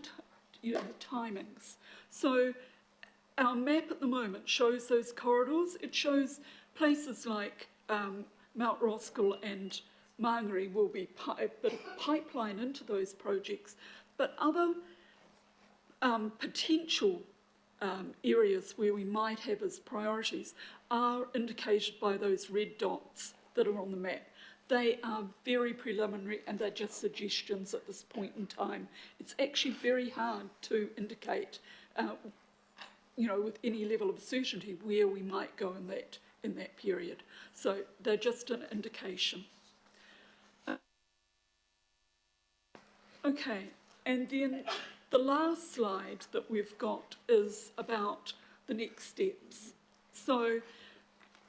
timings. So our map at the moment shows those corridors. It shows places like Mount Roskill and Mangere will be a bit of pipeline into those projects, but other potential areas where we might have as priorities are indicated by those red dots that are on the map. They are very preliminary and they're just suggestions at this point in time. It's actually very hard to indicate, with any level of certainty where we might go in that period. So they're just an indication. Okay, and then the last slide that we've got is about the next steps. So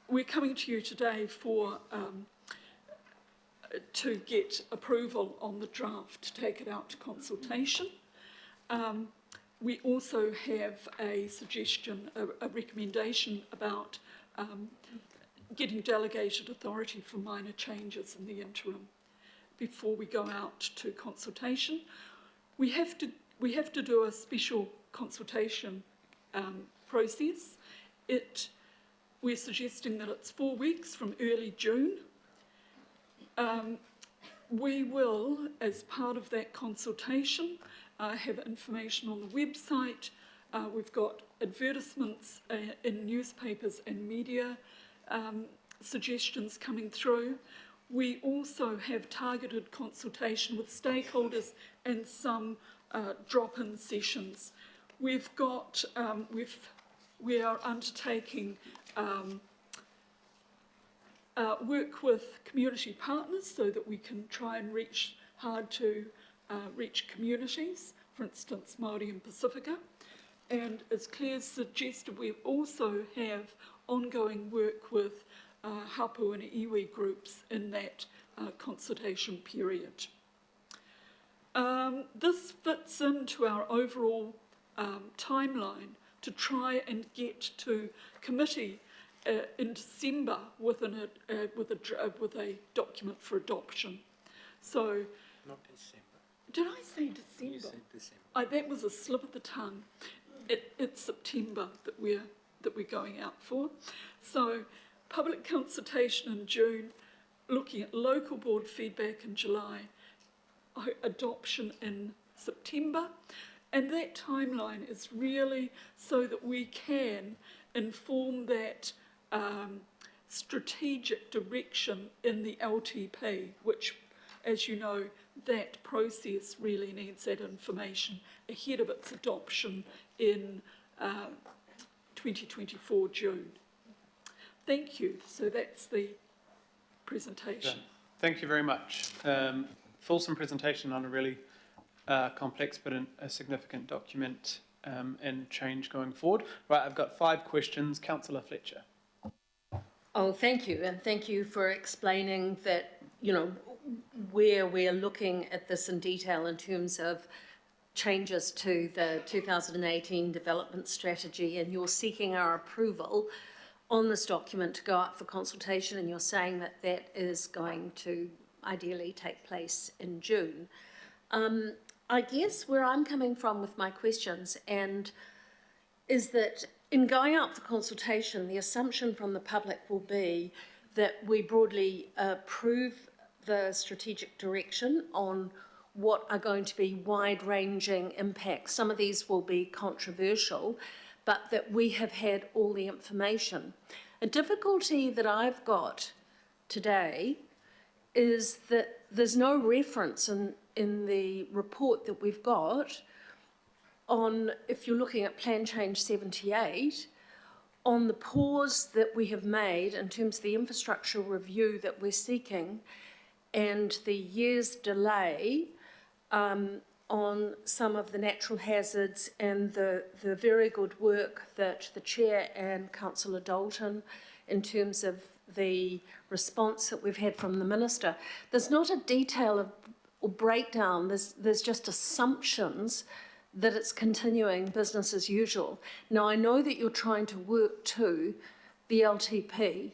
we're coming to you today to get approval on the draft, to take it out to consultation. We also have a suggestion, a recommendation about getting delegated authority for minor changes in the interim before we go out to consultation. We have to do a special consultation process. We're suggesting that it's 4 weeks from early June. We will, as part of that consultation, have information on the website. We've got advertisements in newspapers and media, suggestions coming through. We also have targeted consultation with stakeholders and some drop-in sessions. We are undertaking work with community partners so that we can try and reach communities, for instance, Māori and Pacifica. And as Claire suggested, we also have ongoing work with hapu and iwi groups in that consultation period. This fits into our overall timeline to try and get to committee in December with a document for adoption. So, not December. Did I say December? You said December. That was a slip of the tongue. It's September that we're going out for. So, public consultation in June, looking at local board feedback in July, adoption in September, and that timeline is really so that we can inform that strategic direction in the LTP, which, as you know, that process really needs that information ahead of its adoption in 2024 June. Thank you. So that's the presentation. Thank you very much. Fulsome presentation on a really complex but a significant document and change going forward. Right, I've got 5 questions. Councillor Fletcher. Oh, thank you. And thank you for explaining that, where we're looking at this in detail in terms of changes to the 2018 development strategy, and you're seeking our approval on this document to go up for consultation, and you're saying that that is going to ideally take place in June. I guess where I'm coming from with my questions is that in going out for consultation, the assumption from the public will be that we broadly approve the strategic direction on what are going to be wide-ranging impacts. Some of these will be controversial, but that we have had all the information. A difficulty that I've got today is that there's no reference in the report that we've got on, if you're looking at Plan Change 78, on the pause that we have made in terms of the infrastructure review that we're seeking and the year's delay on some of the natural hazards and the very good work that the Chair and Councillor Dalton, in terms of the response that we've had from the Minister. There's not a detail or breakdown, there's just assumptions that it's continuing business as usual. Now, I know that you're trying to work to the LTP,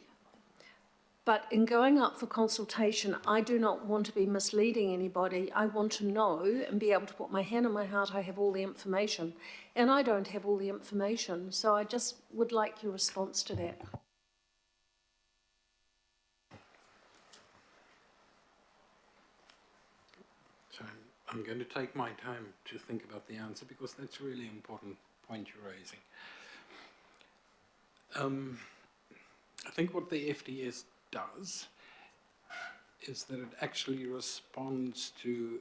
But in going up for consultation, I do not want to be misleading anybody. I want to know and be able to put my hand on my heart, I have all the information. And I don't have all the information, so I just would like your response to that. So I'm going to take my time to think about the answer because that's a really important point you're raising. I think what the FDS does is that it actually responds to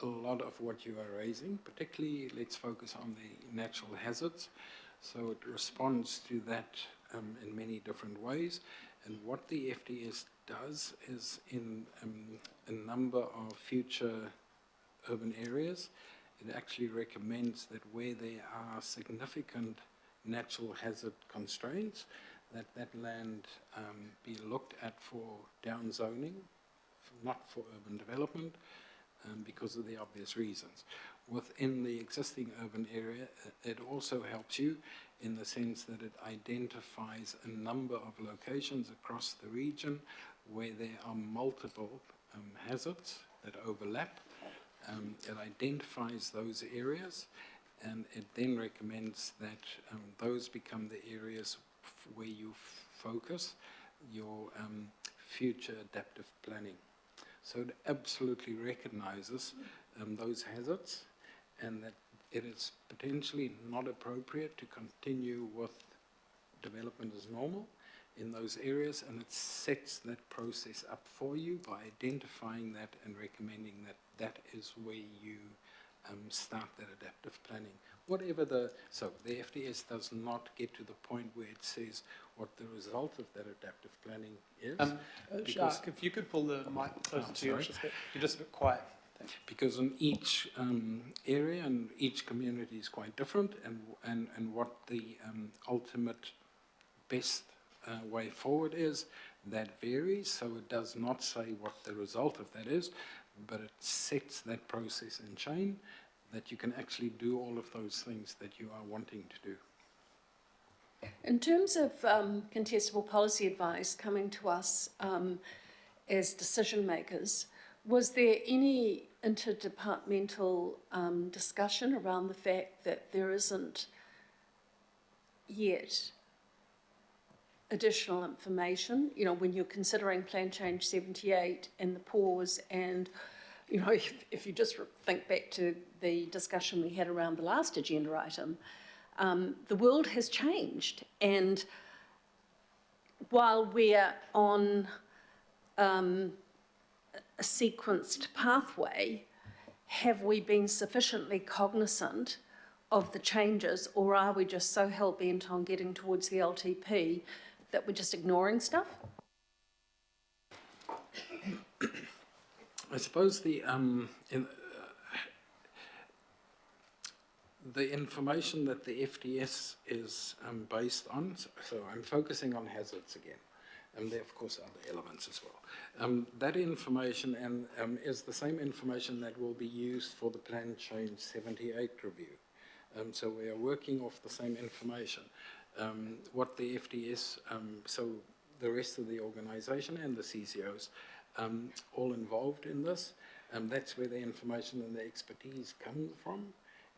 a lot of what you are raising, particularly let's focus on the natural hazards. So it responds to that in many different ways. And what the FDS does is in a number of future urban areas, it actually recommends that where there are significant natural hazard constraints, that land be looked at for downzoning, not for urban development, because of the obvious reasons. Within the existing urban area, it also helps you in the sense that it identifies a number of locations across the region where there are multiple hazards that overlap. It identifies those areas, and it then recommends that those become the areas where you focus your future adaptive planning. So it absolutely recognizes those hazards, and that it is potentially not appropriate to continue with development as normal in those areas, and it sets that process up for you by identifying that and recommending that that is where you start that adaptive planning. So the FDS does not get to the point where it says what the result of that adaptive planning is. Jacques, if you could pull the mic closer to you, you're just a bit quiet. Thanks. Because in each area and each community is quite different, and what the ultimate best way forward is, that varies. So it does not say what the result of that is, but it sets that process in chain that you can actually do all of those things that you are wanting to do. In terms of contestable policy advice coming to us as decision makers, was there any interdepartmental discussion around the fact that there isn't yet additional information? You know, when you're considering Plan Change 78 and the pause, and you know, if you just think back to the discussion we had around the last agenda item, the world has changed, and while we're on a sequenced pathway, have we been sufficiently cognizant of the changes, or are we just so hell-bent on getting towards the LTP that we're just ignoring stuff? I suppose the information that the FDS is based on, so I'm focusing on hazards again, and there of course are other elements as well. That information is the same information that will be used for the Plan Change 78 review. So we are working off the same information. What the FDS, so the rest of the organisation and the CCOs, all involved in this, that's where the information and the expertise comes from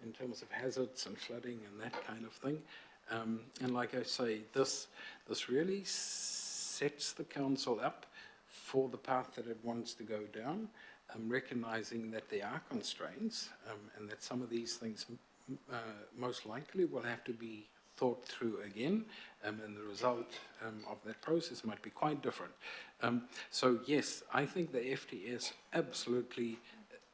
in terms of hazards and flooding and that kind of thing. And like I say, this really sets the council up for the path that it wants to go down, recognising that there are constraints and that some of these things most likely will have to be thought through again, and the result of that process might be quite different. So yes, I think the FDS absolutely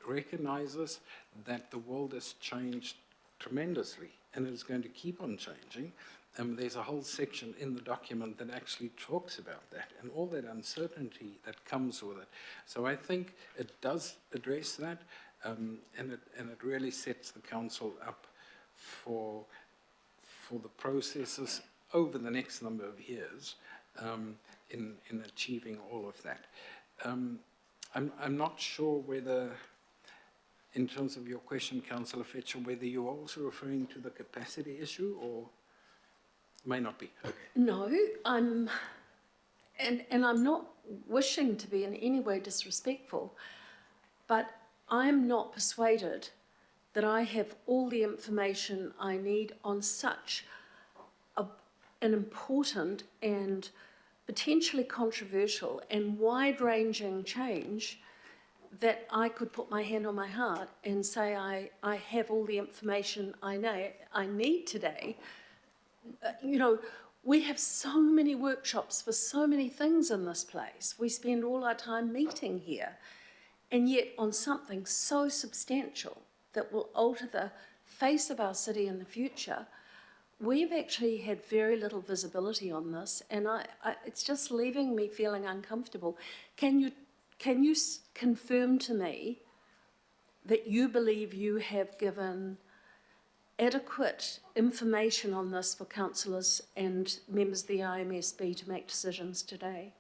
recognises that the world has changed tremendously, and it is going to keep on changing. There's a whole section in the document that actually talks about that and all that uncertainty that comes with it. So I think it does address that, and it really sets the council up for the processes over the next number of years in achieving all of that. I'm not sure whether, in terms of your question, Councillor Fletcher, whether you're also referring to the capacity issue or may not be. Okay. No, I'm and I'm not wishing to be in any way disrespectful, but I'm not persuaded that I have all the information I need on such an important and potentially controversial and wide-ranging change that I could put my hand on my heart and say I have all the information I need today. You know, we have so many workshops for so many things in this place. We spend all our time meeting here. And yet on something so substantial that will alter the face of our city in the future, we've actually had very little visibility on this, and it's just leaving me feeling uncomfortable. Can you confirm to me that you believe you have given adequate information on this for councillors and members of the IMSB to make decisions today?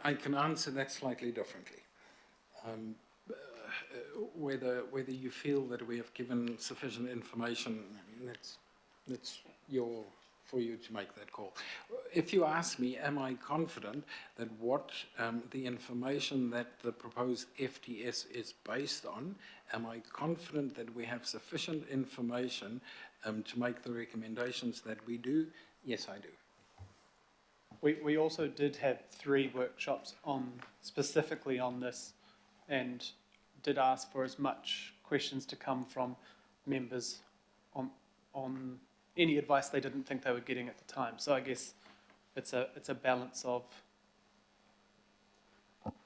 I can answer that slightly differently. Whether you feel that we have given sufficient information, I mean, that's for you to make that call. If you ask me, am I confident that what the information that the proposed FTS is based on, am I confident that we have sufficient information to make the recommendations that we do? Yes, I do. We also did have 3 workshops specifically on this, and did ask for as much questions to come from members on any advice they didn't think they were getting at the time. So I guess it's a balance of.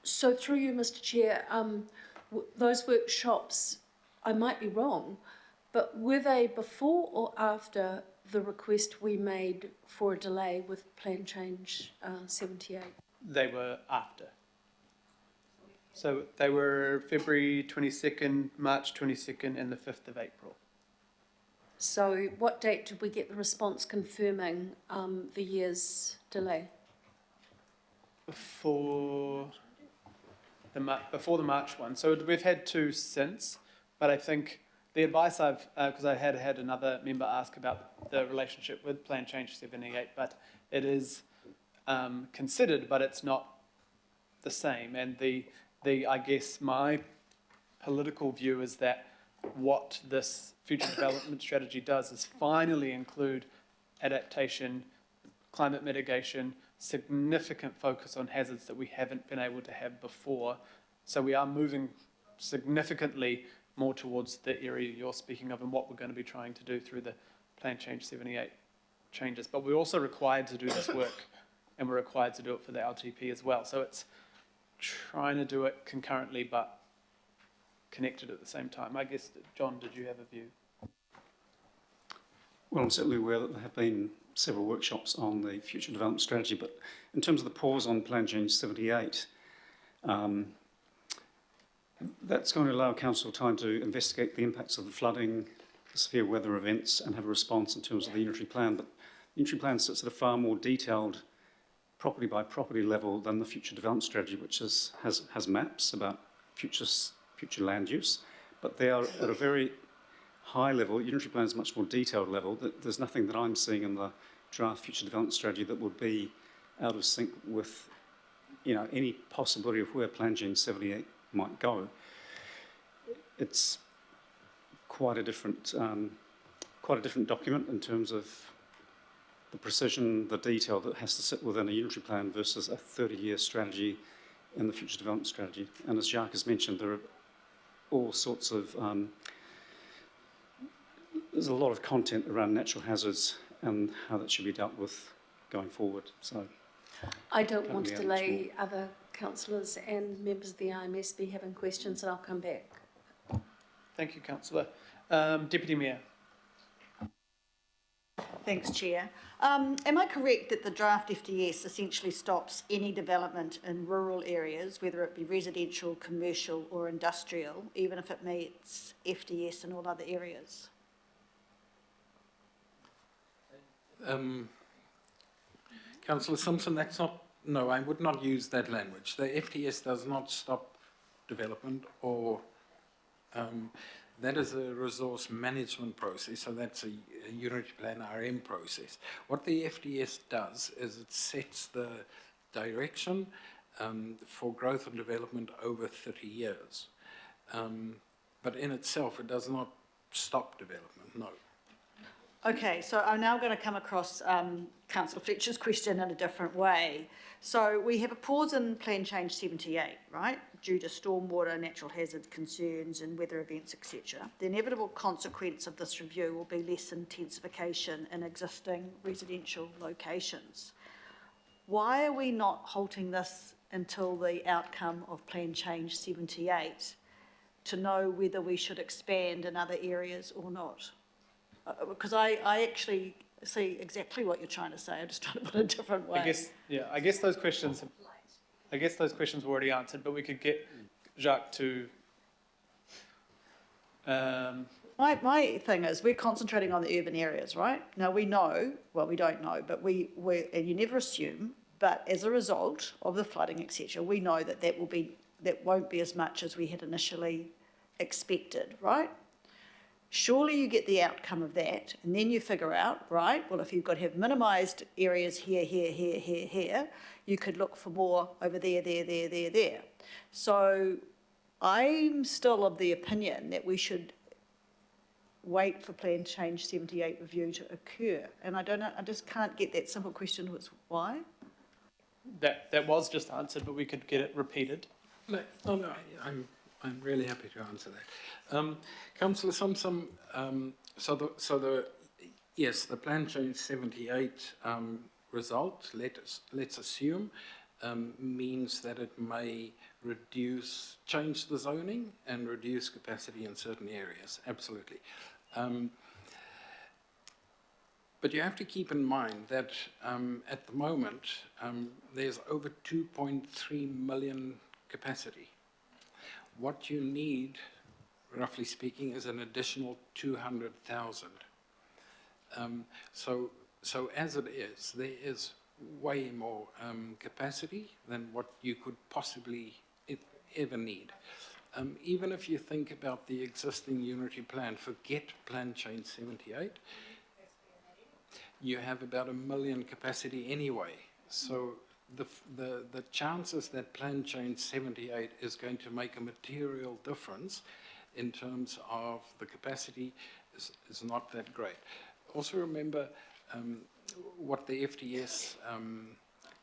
So through you, Mr. Chair, those workshops, I might be wrong, but were they before or after the request we made for a delay with Plan Change 78? They were after. So they were February 22nd, March 22nd, and the 5th of April. So what date did we get the response confirming the year's delay? Before the March one. So we've had 2 since, but I think the advice because I had another member ask about the relationship with Plan Change 78, but it is considered, but it's not the same. And I guess my political view is that what this future development strategy does is finally include adaptation, climate mitigation, significant focus on hazards that we haven't been able to have before. So we are moving significantly more towards the area you're speaking of and what we're going to be trying to do through the Plan Change 78 changes. But we're also required to do this work, and we're required to do it for the LTP as well. So it's trying to do it concurrently but connected at the same time. I guess, John, did you have a view? Well, I'm certainly aware that there have been several workshops on the future development strategy, but in terms of the pause on Plan Change 78, that's going to allow Council time to investigate the impacts of the flooding, the severe weather events, and have a response in terms of the unitary plan. But the unitary plan sits at a far more detailed property by property level than the future development strategy, which has maps about future land use, but they are at a very high level. Unitary plan is a much more detailed level. There's nothing that I'm seeing in the draft future development strategy that would be out of sync with, any possibility of where Plan Change 78 might go. It's quite a different document in terms of the precision, the detail that has to sit within a unitary plan versus a 30-year strategy in the future development strategy. And as Jacques has mentioned, there are all sorts of, there's a lot of content around natural hazards and how that should be dealt with going forward. So I don't want to delay other councillors and members of the IMSB having questions, and I'll come back. Thank you, Councillor. Deputy Mayor. Thanks, Chair. Am I correct that the draft FTS essentially stops any development in rural areas, whether it be residential, commercial or industrial, even if it meets FTS in all other areas? Councillor Simpson, no, I would not use that language. The FTS does not stop development or that is a resource management process, so that's a unity plan RM process. What the FDS does is it sets the direction for growth and development over 30 years. But in itself, it does not stop development, no. Okay, so I'm now going to come across Councillor Fletcher's question in a different way. So we have a pause in Plan Change 78, right, due to stormwater, natural hazard concerns and weather events, etc. The inevitable consequence of this review will be less intensification in existing residential locations. Why are we not halting this until the outcome of Plan Change 78 to know whether we should expand in other areas or not? Because I actually see exactly what you're trying to say. I'm just trying to put it a different way. I guess those questions were already answered, but we could get Jacques to. My thing is we're concentrating on the urban areas, right? Now we know, well, we don't know, but we and you never assume, but as a result of the flooding, etc., we know that won't be as much as we had initially expected, right? Surely you get the outcome of that, and then you figure out, right, well, if you've got to have minimised areas here, you could look for more over there. So I'm still of the opinion that we should wait for Plan Change 78 review to occur. And I don't know, I just can't get that simple question was why? That was just answered, but we could get it repeated. No, I'm really happy to answer that. Councillor Simpson, yes, the Plan Change 78 result, let's assume, means that it may change the zoning and reduce capacity in certain areas, absolutely. But you have to keep in mind that at the moment, there's over 2.3 million capacity. What you need, roughly speaking, is an additional 200,000. So as it is, there is way more capacity than what you could possibly ever need. Even if you think about the existing unity plan, forget Plan Change 78, you have about 1 million capacity anyway. So the chances that Plan Change 78 is going to make a material difference in terms of the capacity is not that great. Also remember what the FDS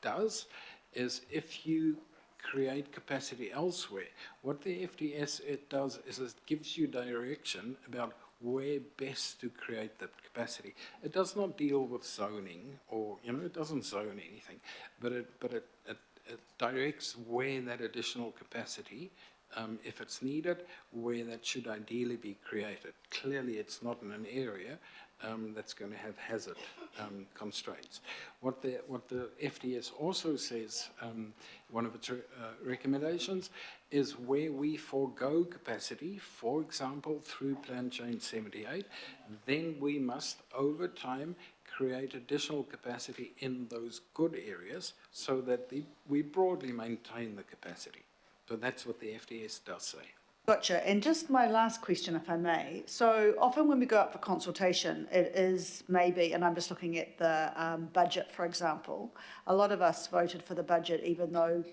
does is if you create capacity elsewhere, what the FDS does is it gives you direction about where best to create the capacity. It does not deal with zoning or, it doesn't zone anything, but it directs where that additional capacity, if it's needed, where that should ideally be created. Clearly, it's not in an area that's going to have hazard constraints. What the FDS also says, one of its recommendations, is where we forego capacity, for example, through Plan Change 78, then we must, over time, create additional capacity in those good areas so that we broadly maintain the capacity. So that's what the FDS does say. Gotcha. And just my last question, if I may. So often when we go up for consultation, it is maybe, and I'm just looking at the budget, for example, a lot of us voted for the budget even though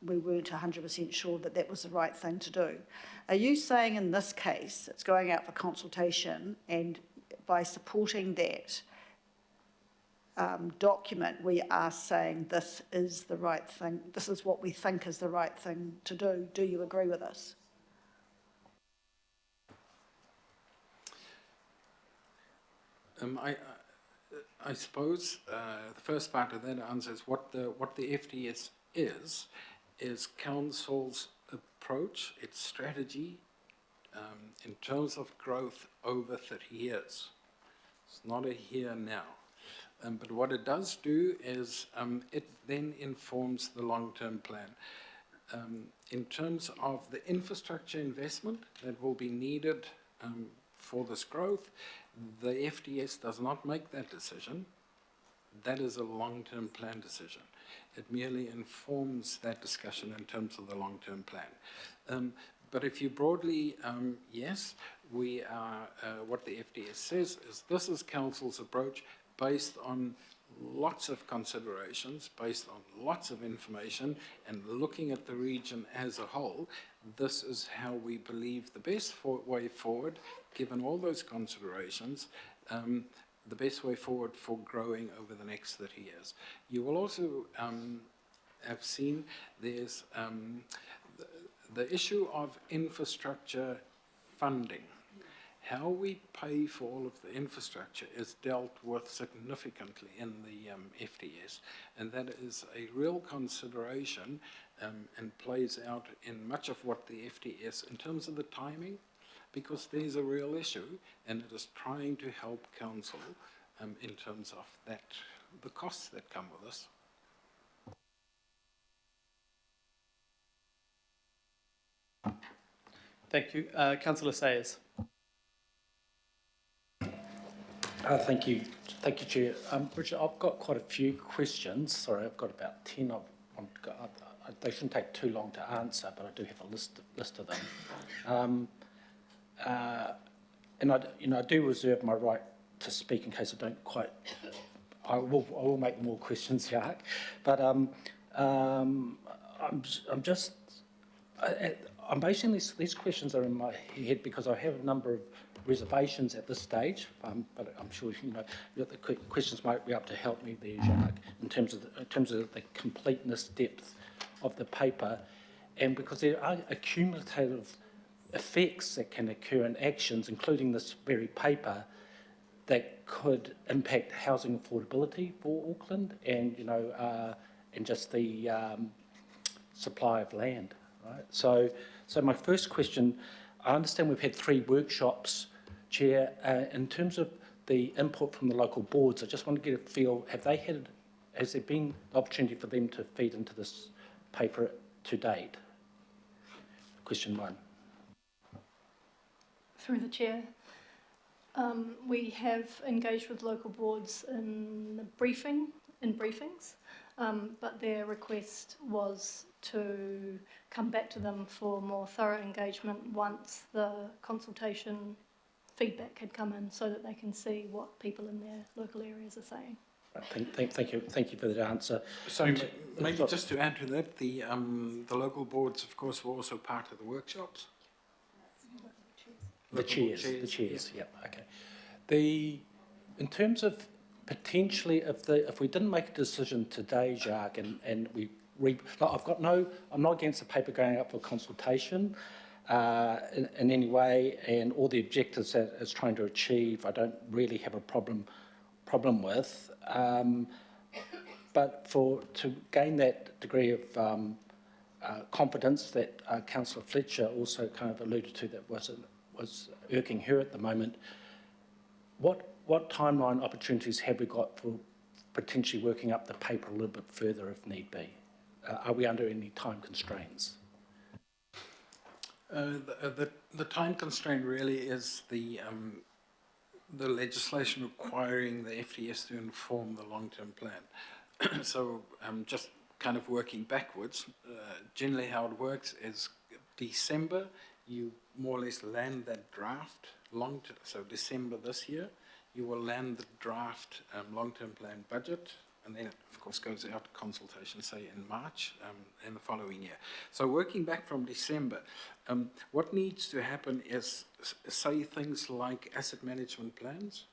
we weren't 100% sure that that was the right thing to do. Are you saying in this case, it's going out for consultation, and by supporting that document, we are saying this is the right thing, this is what we think is the right thing to do? Do you agree with us? I suppose the first part of that answer is what the FDS is Council's approach, its strategy in terms of growth over 30 years. It's not a here now. But what it does do is it then informs the long-term plan. In terms of the infrastructure investment that will be needed for this growth, the FDS does not make that decision. That is a long-term plan decision. It merely informs that discussion in terms of the long-term plan. But if you broadly, yes, we are, what the FDS says is this is council's approach based on lots of considerations, based on lots of information, and looking at the region as a whole. This is how we believe the best way forward, given all those considerations, the best way forward for growing over the next 30 years. You will also have seen there's the issue of infrastructure funding. How we pay for all of the infrastructure is dealt with significantly in the FDS, and that is a real consideration and plays out in much of what the FDS, in terms of the timing, because there's a real issue, and it is trying to help council in terms of that, the costs that come with this. Thank you. Councillor Sayers. Thank you, Chair. Richard, I've got quite a few questions. Sorry, I've got about 10 of them. They shouldn't take too long to answer, but I do have a list of them. And I do reserve my right to speak in case I don't quite. I will make more questions, Jacques. But I'm basing these questions are in my head because I have a number of reservations at this stage, but I'm sure the questions might be able to help me there, Jacques, in terms of the completeness, depth of the paper, and because there are accumulative effects that can occur in actions, including this very paper, that could impact housing affordability for Auckland, and and just the supply of land, right? So my first question, I understand we've had 3 workshops, Chair. In terms of the input from the local boards, I just want to get a feel, has there been the opportunity for them to feed into this paper to date? Question 1. Through the chair, we have engaged with local boards in briefings, but their request was to come back to them for more thorough engagement once the consultation feedback had come in, so that they can see what people in their local areas are saying. Thank you for that answer. So maybe just to add to that, the local boards, of course, were also part of the workshops. The chairs, yeah, okay. In terms of potentially, if we didn't make a decision today, Jacques, and I'm not against the paper going up for consultation in any way, and all the objectives that it's trying to achieve, I don't really have a problem with. But to gain that degree of confidence that Councillor Fletcher also kind of alluded to, that was irking her at the moment, what timeline opportunities have we got for potentially working up the paper a little bit further if need be? Are we under any time constraints? The time constraint really is the legislation requiring the FDS to inform the long-term plan. So just kind of working backwards, generally how it works is December, you more or less land that draft, so December this year, you will land the draft long-term plan budget, and then it, of course, goes out to consultation, say, in March in the following year. So working back from December, what needs to happen is, say, things like asset management plans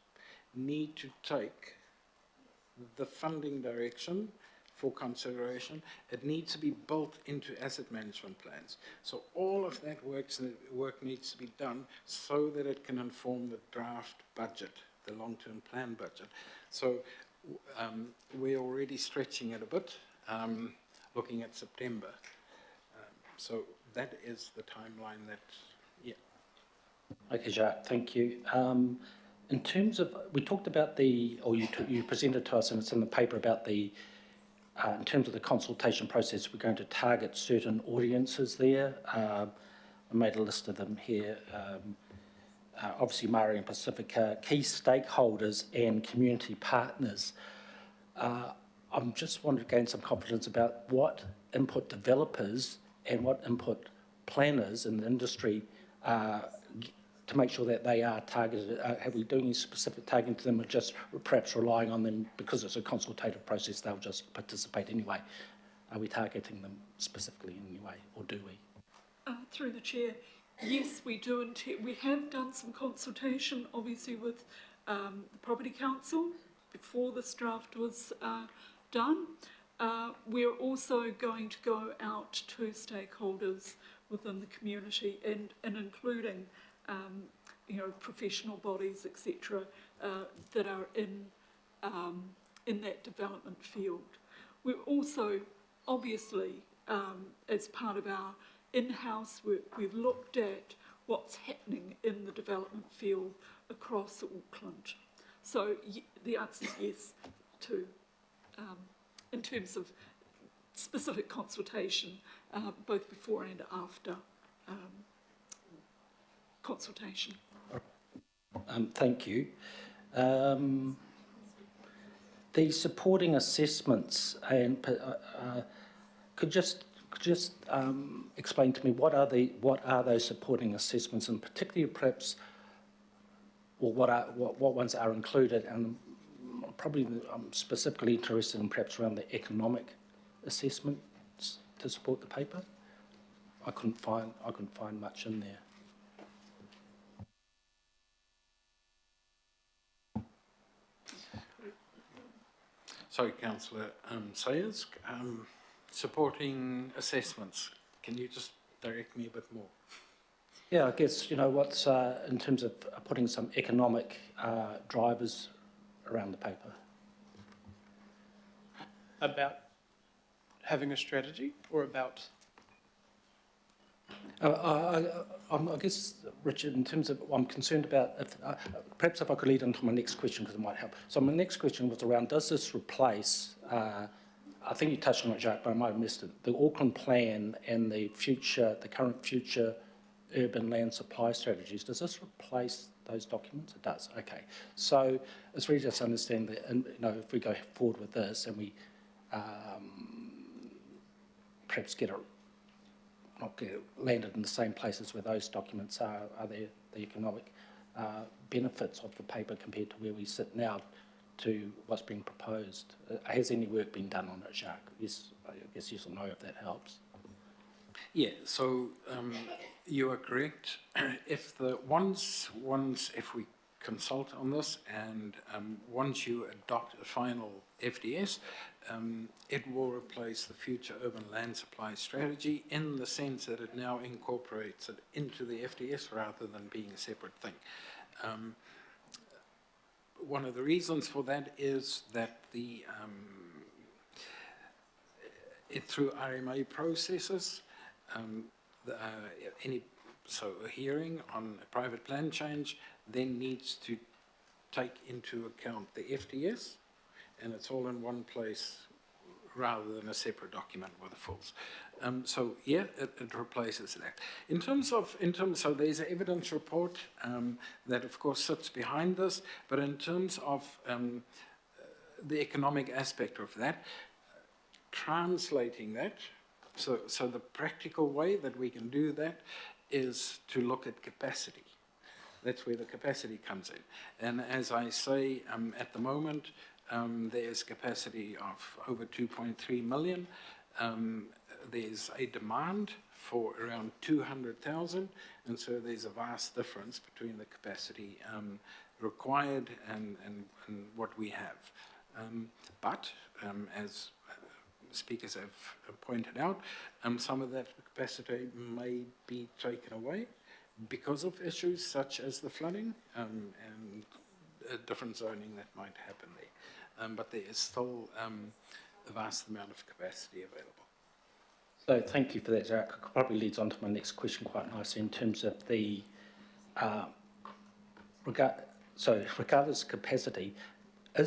need to take the funding direction for consideration. It needs to be built into asset management plans. So all of that work needs to be done so that it can inform the draft budget, the long-term plan budget. So we're already stretching it a bit, looking at September. So that is the timeline that, yeah. Okay, Jacques, thank you. In terms of, we talked about you presented to us, and it's in the paper about in terms of the consultation process, we're going to target certain audiences there. I made a list of them here. Obviously, Māori and Pacifica, key stakeholders and community partners. I'm just wanting to gain some confidence about what input developers and what input planners in the industry to make sure that they are targeted? Have we doing any specific targeting to them, or just perhaps relying on them because it's a consultative process, they'll just participate anyway? Are we targeting them specifically in any way, or do we? Through the chair, yes, we do. We have done some consultation, obviously, with the Property Council before this draft was done. We're also going to go out to stakeholders within the community and including professional bodies, etc., that are in that development field. We're also, obviously, as part of our in-house work, we've looked at what's happening in the development field across Auckland. So the answer is yes to, in terms of specific consultation, both before and after consultation. Thank you. The supporting assessments, and could just explain to me what are those supporting assessments, and particularly perhaps, or what ones are included, and probably I'm specifically interested in perhaps around the economic assessments to support the paper. I couldn't find much in there. Sorry, Councillor Sayers, supporting assessments. Can you just direct me a bit more? Yeah, I guess, what's in terms of putting some economic drivers around the paper. About having a strategy, or about? I guess, Richard, in terms of, I'm concerned about, perhaps if I could lead into my next question, because it might help. So my next question was around, does this replace, I think you touched on it, Jacques, but I might have missed it, the Auckland plan and the current future urban land supply strategies, does this replace those documents? It does, okay. So it's really just understand that, and, if we go forward with this and we perhaps not get it landed in the same places where those documents are there the economic benefits of the paper compared to where we sit now to what's being proposed? Has any work been done on it, Jacques? Yes, I guess yes or no, if that helps. Yeah, so you are correct. If we consult on this and once you adopt a final FDS, it will replace the future urban land supply strategy in the sense that it now incorporates it into the FDS rather than being a separate thing. One of the reasons for that is that through RMA processes, a hearing on a private plan change then needs to take into account the FDS, and it's all in one place rather than a separate document with the fulls. So yeah, it replaces that. In terms of, so there's an evidence report that of course sits behind this, but in terms of the economic aspect of that, translating that, so the practical way that we can do that is to look at capacity. That's where the capacity comes in. And as I say, at the moment, there's capacity of over 2.3 million. There's a demand for around 200,000, and so there's a vast difference between the capacity required and what we have. But as speakers have pointed out, some of that capacity may be taken away because of issues such as the flooding and different zoning that might happen there. But there is still a vast amount of capacity available. So thank you for that, Zach. It probably leads on to my next question quite nicely in terms of the, regardless of capacity, I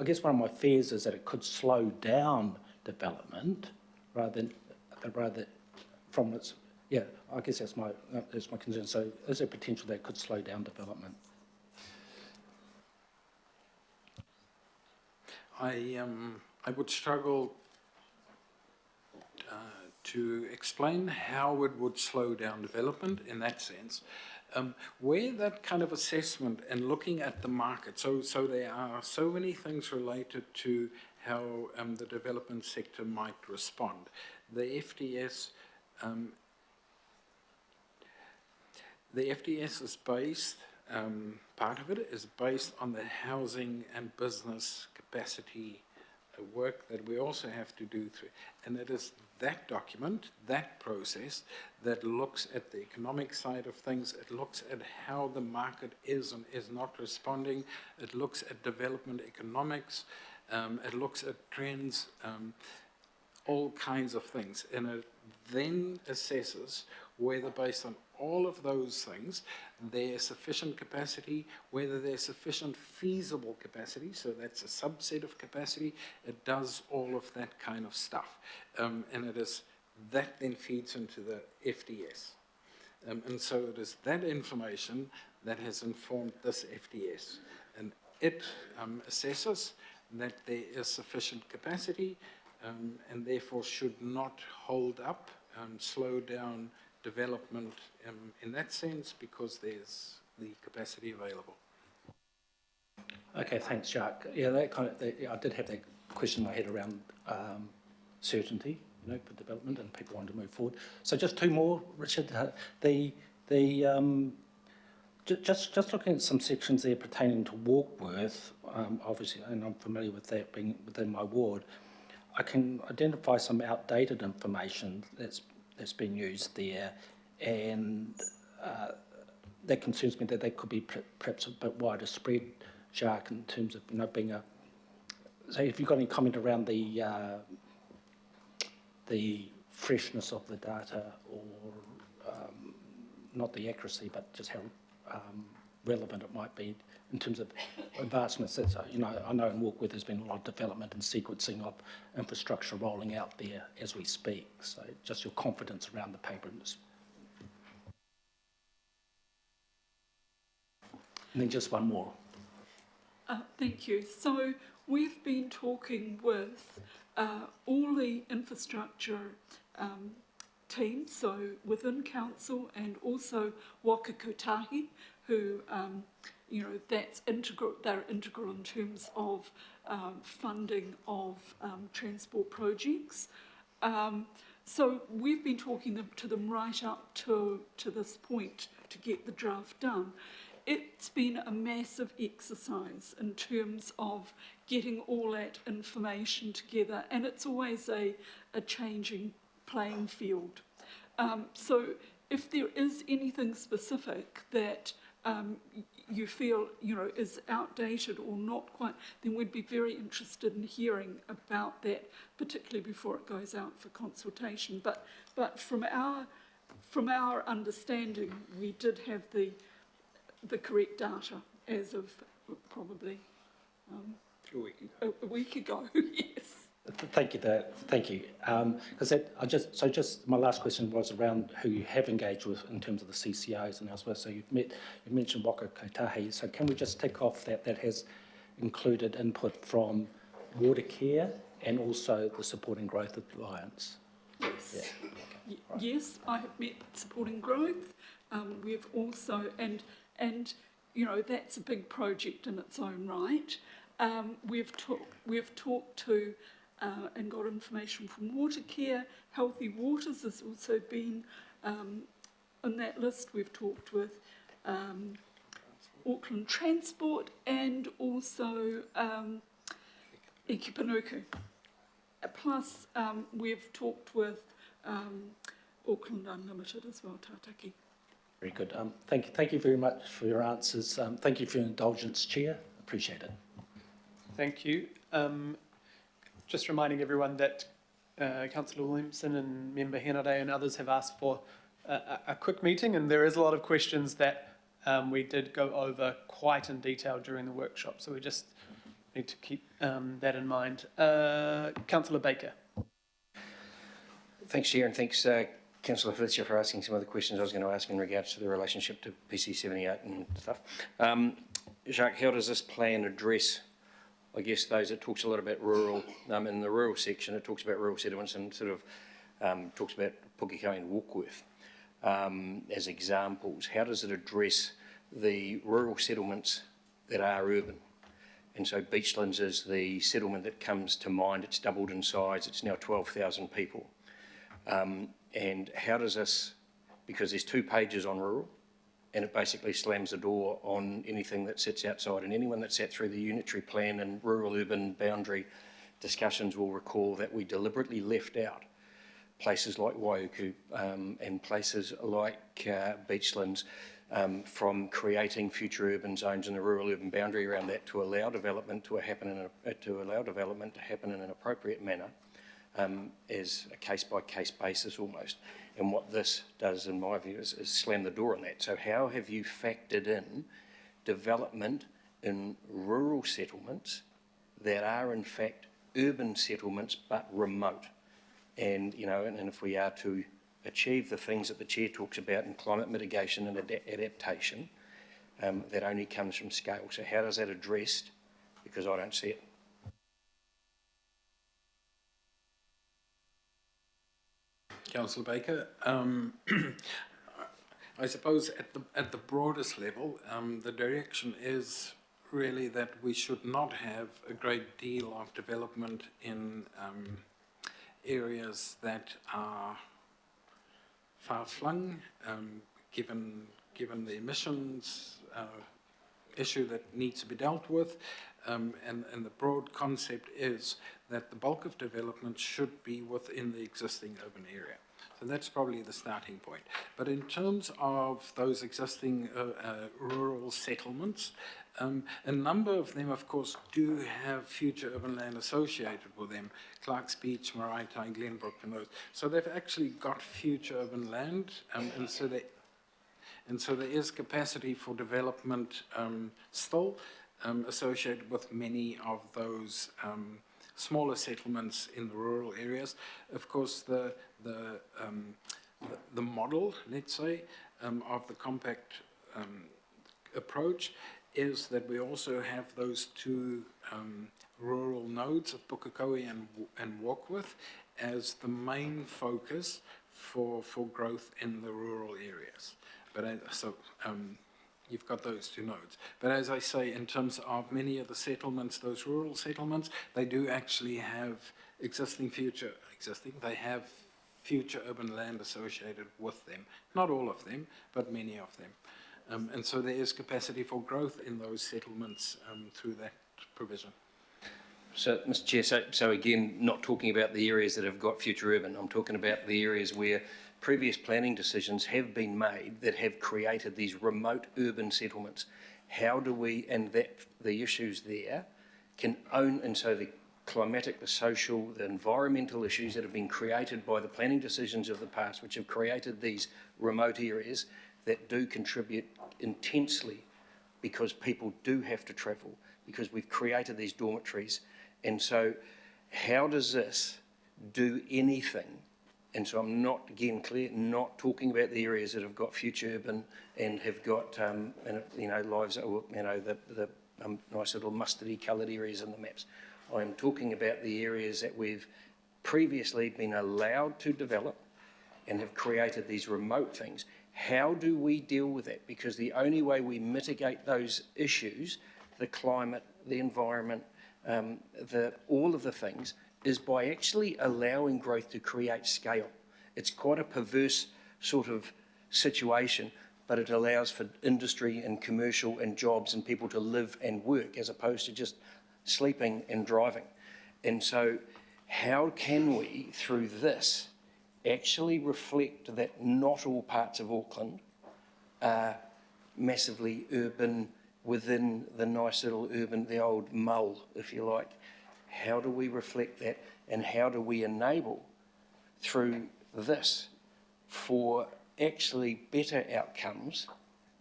guess one of my fears is that it could slow down development rather from its, yeah, I guess that's my concern. So is there potential that it could slow down development? I would struggle to explain how it would slow down development in that sense. Where that kind of assessment and looking at the market, so there are so many things related to how the development sector might respond. The FDS is based, part of it is based on the housing and business capacity work that we also have to do through. And it is that document, that process, that looks at the economic side of things. It looks at how the market is and is not responding. It looks at development economics. It looks at trends, all kinds of things. And it then assesses whether, based on all of those things, there's sufficient capacity, whether there's sufficient feasible capacity, so that's a subset of capacity. It does all of that kind of stuff. And it is, that then feeds into the FDS. And so it is that information that has informed this FDS. And it assesses that there is sufficient capacity and therefore should not hold up, slow down development in that sense, because there's the capacity available. Okay, thanks, Jacques. Yeah, that kind of, I did have that question in my head around certainty, for development and people want to move forward. So just two more, Richard. Just looking at some sections there pertaining to Warkworth, obviously, and I'm familiar with that being within my ward, I can identify some outdated information that's been used there, and that concerns me that they could be perhaps a bit wider spread, Jacques, in terms of being a. So, if you've got any comment around the freshness of the data, or not the accuracy, but just how relevant it might be in terms of advancements. I know in Warkworth there's been a lot of development and sequencing of infrastructure rolling out there as we speak. So just your confidence around the paper. And then just one more. Thank you. So we've been talking with all the infrastructure teams, so within council, and also Waka Kotahi, who, that's integral, they're integral in terms of funding of transport projects. So we've been talking to them right up to this point to get the draft done. It's been a massive exercise in terms of getting all that information together, and it's always a changing playing field. So if there is anything specific that you feel, is outdated or not quite, then we'd be very interested in hearing about that, particularly before it goes out for consultation. But from our understanding, we did have the correct data as of probably a week ago. Yes. Thank you, thank you. Because just my last question was around who you have engaged with in terms of the CCOs and elsewhere. So you mentioned Waka Kotahi. So can we just tick off that has included input from Water Care and also the Supporting Growth Alliance? Yes. Yeah. Okay. Right. Yes, I have met Supporting Growth. We've also and that's a big project in its own right. We've talked to and got information from Water Care. Healthy Waters has also been on that list. We've talked with Auckland Transport and also Ikipanuku. Plus, we've talked with Auckland Unlimited as well, Tātaki. Very good. Thank you very much for your answers. Thank you for your indulgence, Chair. Appreciate it. Thank you. Just reminding everyone that Councillor Williamson and Member Henare and others have asked for a quick meeting, and there is a lot of questions that we did go over quite in detail during the workshop, so we just need to keep that in mind. Councillor Baker. Thanks, Chair, and thanks, Councillor Felicia, for asking some of the questions I was going to ask in regards to the relationship to PC 78 and stuff. Jacques, how does this plan address, I guess, those, it talks a lot about rural, in the rural section, it talks about rural settlements and sort of talks about Pukekau and Warkworth as examples. How does it address the rural settlements that are urban? And so Beachlands is the settlement that comes to mind. It's doubled in size. It's now 12,000 people. And how does this, because there's 2 pages on rural, and it basically slams the door on anything that sits outside. And anyone that sat through the unitary plan and rural-urban boundary discussions will recall that we deliberately left out places like Waiuku and places like Beachlands from creating future urban zones in the rural-urban boundary around that to allow development to happen in an appropriate manner, as a case-by-case basis almost. And what this does, in my view, is slam the door on that. So how have you factored in development in rural settlements that are in fact urban settlements but remote? And, you know, and if we are to achieve the things that the Chair talks about in climate mitigation and adaptation, that only comes from scale. So how does that addressed? Because I don't see it. Councillor Baker, I suppose at the broadest level, the direction is really that we should not have a great deal of development in areas that are far-flung, given the emissions issue that needs to be dealt with, and the broad concept is that the bulk of development should be within the existing urban area. So that's probably the starting point. But in terms of those existing rural settlements, a number of them, of course, do have future urban land associated with them. Clark's Beach, Maraetai, Glenbrook, and those. So they've actually got future urban land, and so there is capacity for development still associated with many of those smaller settlements in the rural areas. Of course, the model, let's say, of the compact approach is that we also have those 2 rural nodes of Pukekau and Warkworth as the main focus for growth in the rural areas. But you've got those 2 nodes. But as I say, in terms of many of the settlements, those rural settlements, they do actually have they have future urban land associated with them. Not all of them, but many of them. And so there is capacity for growth in those settlements through that provision. So, Mr. Chair, so again, not talking about the areas that have got future urban, I'm talking about the areas where previous planning decisions have been made that have created these remote urban settlements. How do we, and that the issues there can own, and so the climatic, the social, the environmental issues that have been created by the planning decisions of the past, which have created these remote areas that do contribute intensely because people do have to travel, because we've created these dormitories. And so how does this do anything? And so I'm not, again, clear, not talking about the areas that have got future urban and have got, lives, the nice little mustardy coloured areas in the maps. I'm talking about the areas that we've previously been allowed to develop and have created these remote things. How do we deal with that? Because the only way we mitigate those issues, the climate, the environment, all of the things, is by actually allowing growth to create scale. It's quite a perverse sort of situation, but it allows for industry and commercial and jobs and people to live and work as opposed to just sleeping and driving. And so how can we, through this, actually reflect that not all parts of Auckland are massively urban within the nice little urban, the old mull, if you like? How do we reflect that, and how do we enable through this for actually better outcomes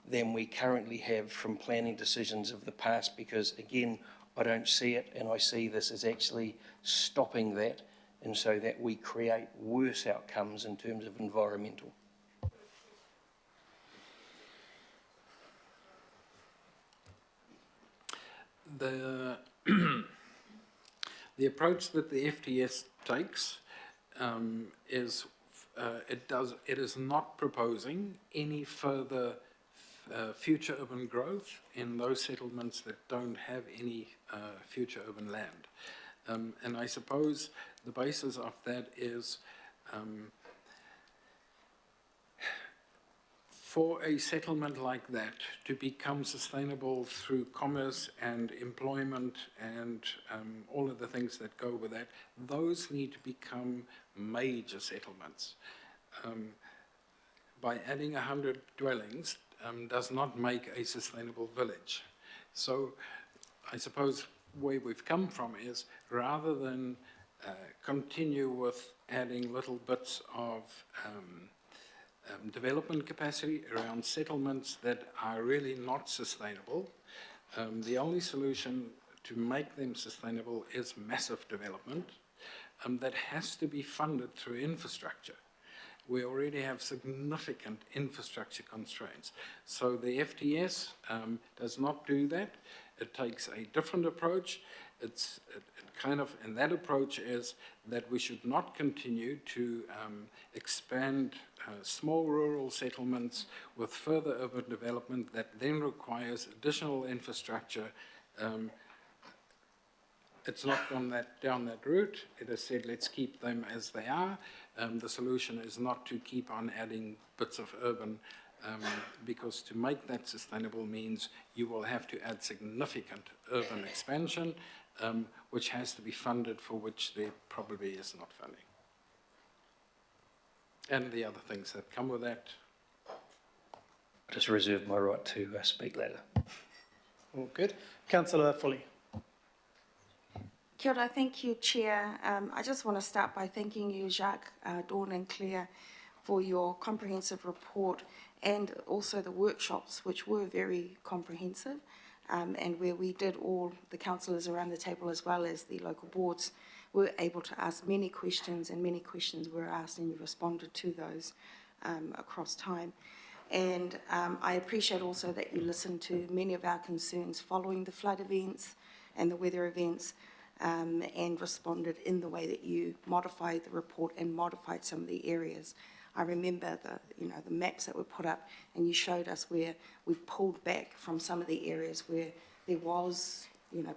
than we currently have from planning decisions of the past? Because again, I don't see it, and I see this as actually stopping that, and so that we create worse outcomes in terms of environmental. The approach that the FTS takes is it is not proposing any further future urban growth in those settlements that don't have any future urban land. And I suppose the basis of that is for a settlement like that to become sustainable through commerce and employment and all of the things that go with that, those need to become major settlements. By adding 100 dwellings does not make a sustainable village. So I suppose where we've come from is rather than continue with adding little bits of development capacity around settlements that are really not sustainable, the only solution to make them sustainable is massive development that has to be funded through infrastructure. We already have significant infrastructure constraints. So the FTS does not do that. It takes a different approach. And that approach is that we should not continue to expand small rural settlements with further urban development that then requires additional infrastructure. It's not gone down that route. It has said, let's keep them as they are. The solution is not to keep on adding bits of urban, because to make that sustainable means you will have to add significant urban expansion, which has to be funded, for which there probably is not funding. And the other things that come with that. I just reserve my right to speak later. All good. Councillor Foley. Kia ora, thank you, Chair. I just want to start by thanking you, Jacques, Dawn and Claire, for your comprehensive report and also the workshops, which were very comprehensive, and where we did all, the councillors around the table as well as the local boards, were able to ask many questions, and many questions were asked, and you responded to those across time. And I appreciate also that you listened to many of our concerns following the flood events and the weather events, and responded in the way that you modified the report and modified some of the areas. I remember the maps that were put up, and you showed us where we've pulled back from some of the areas where there was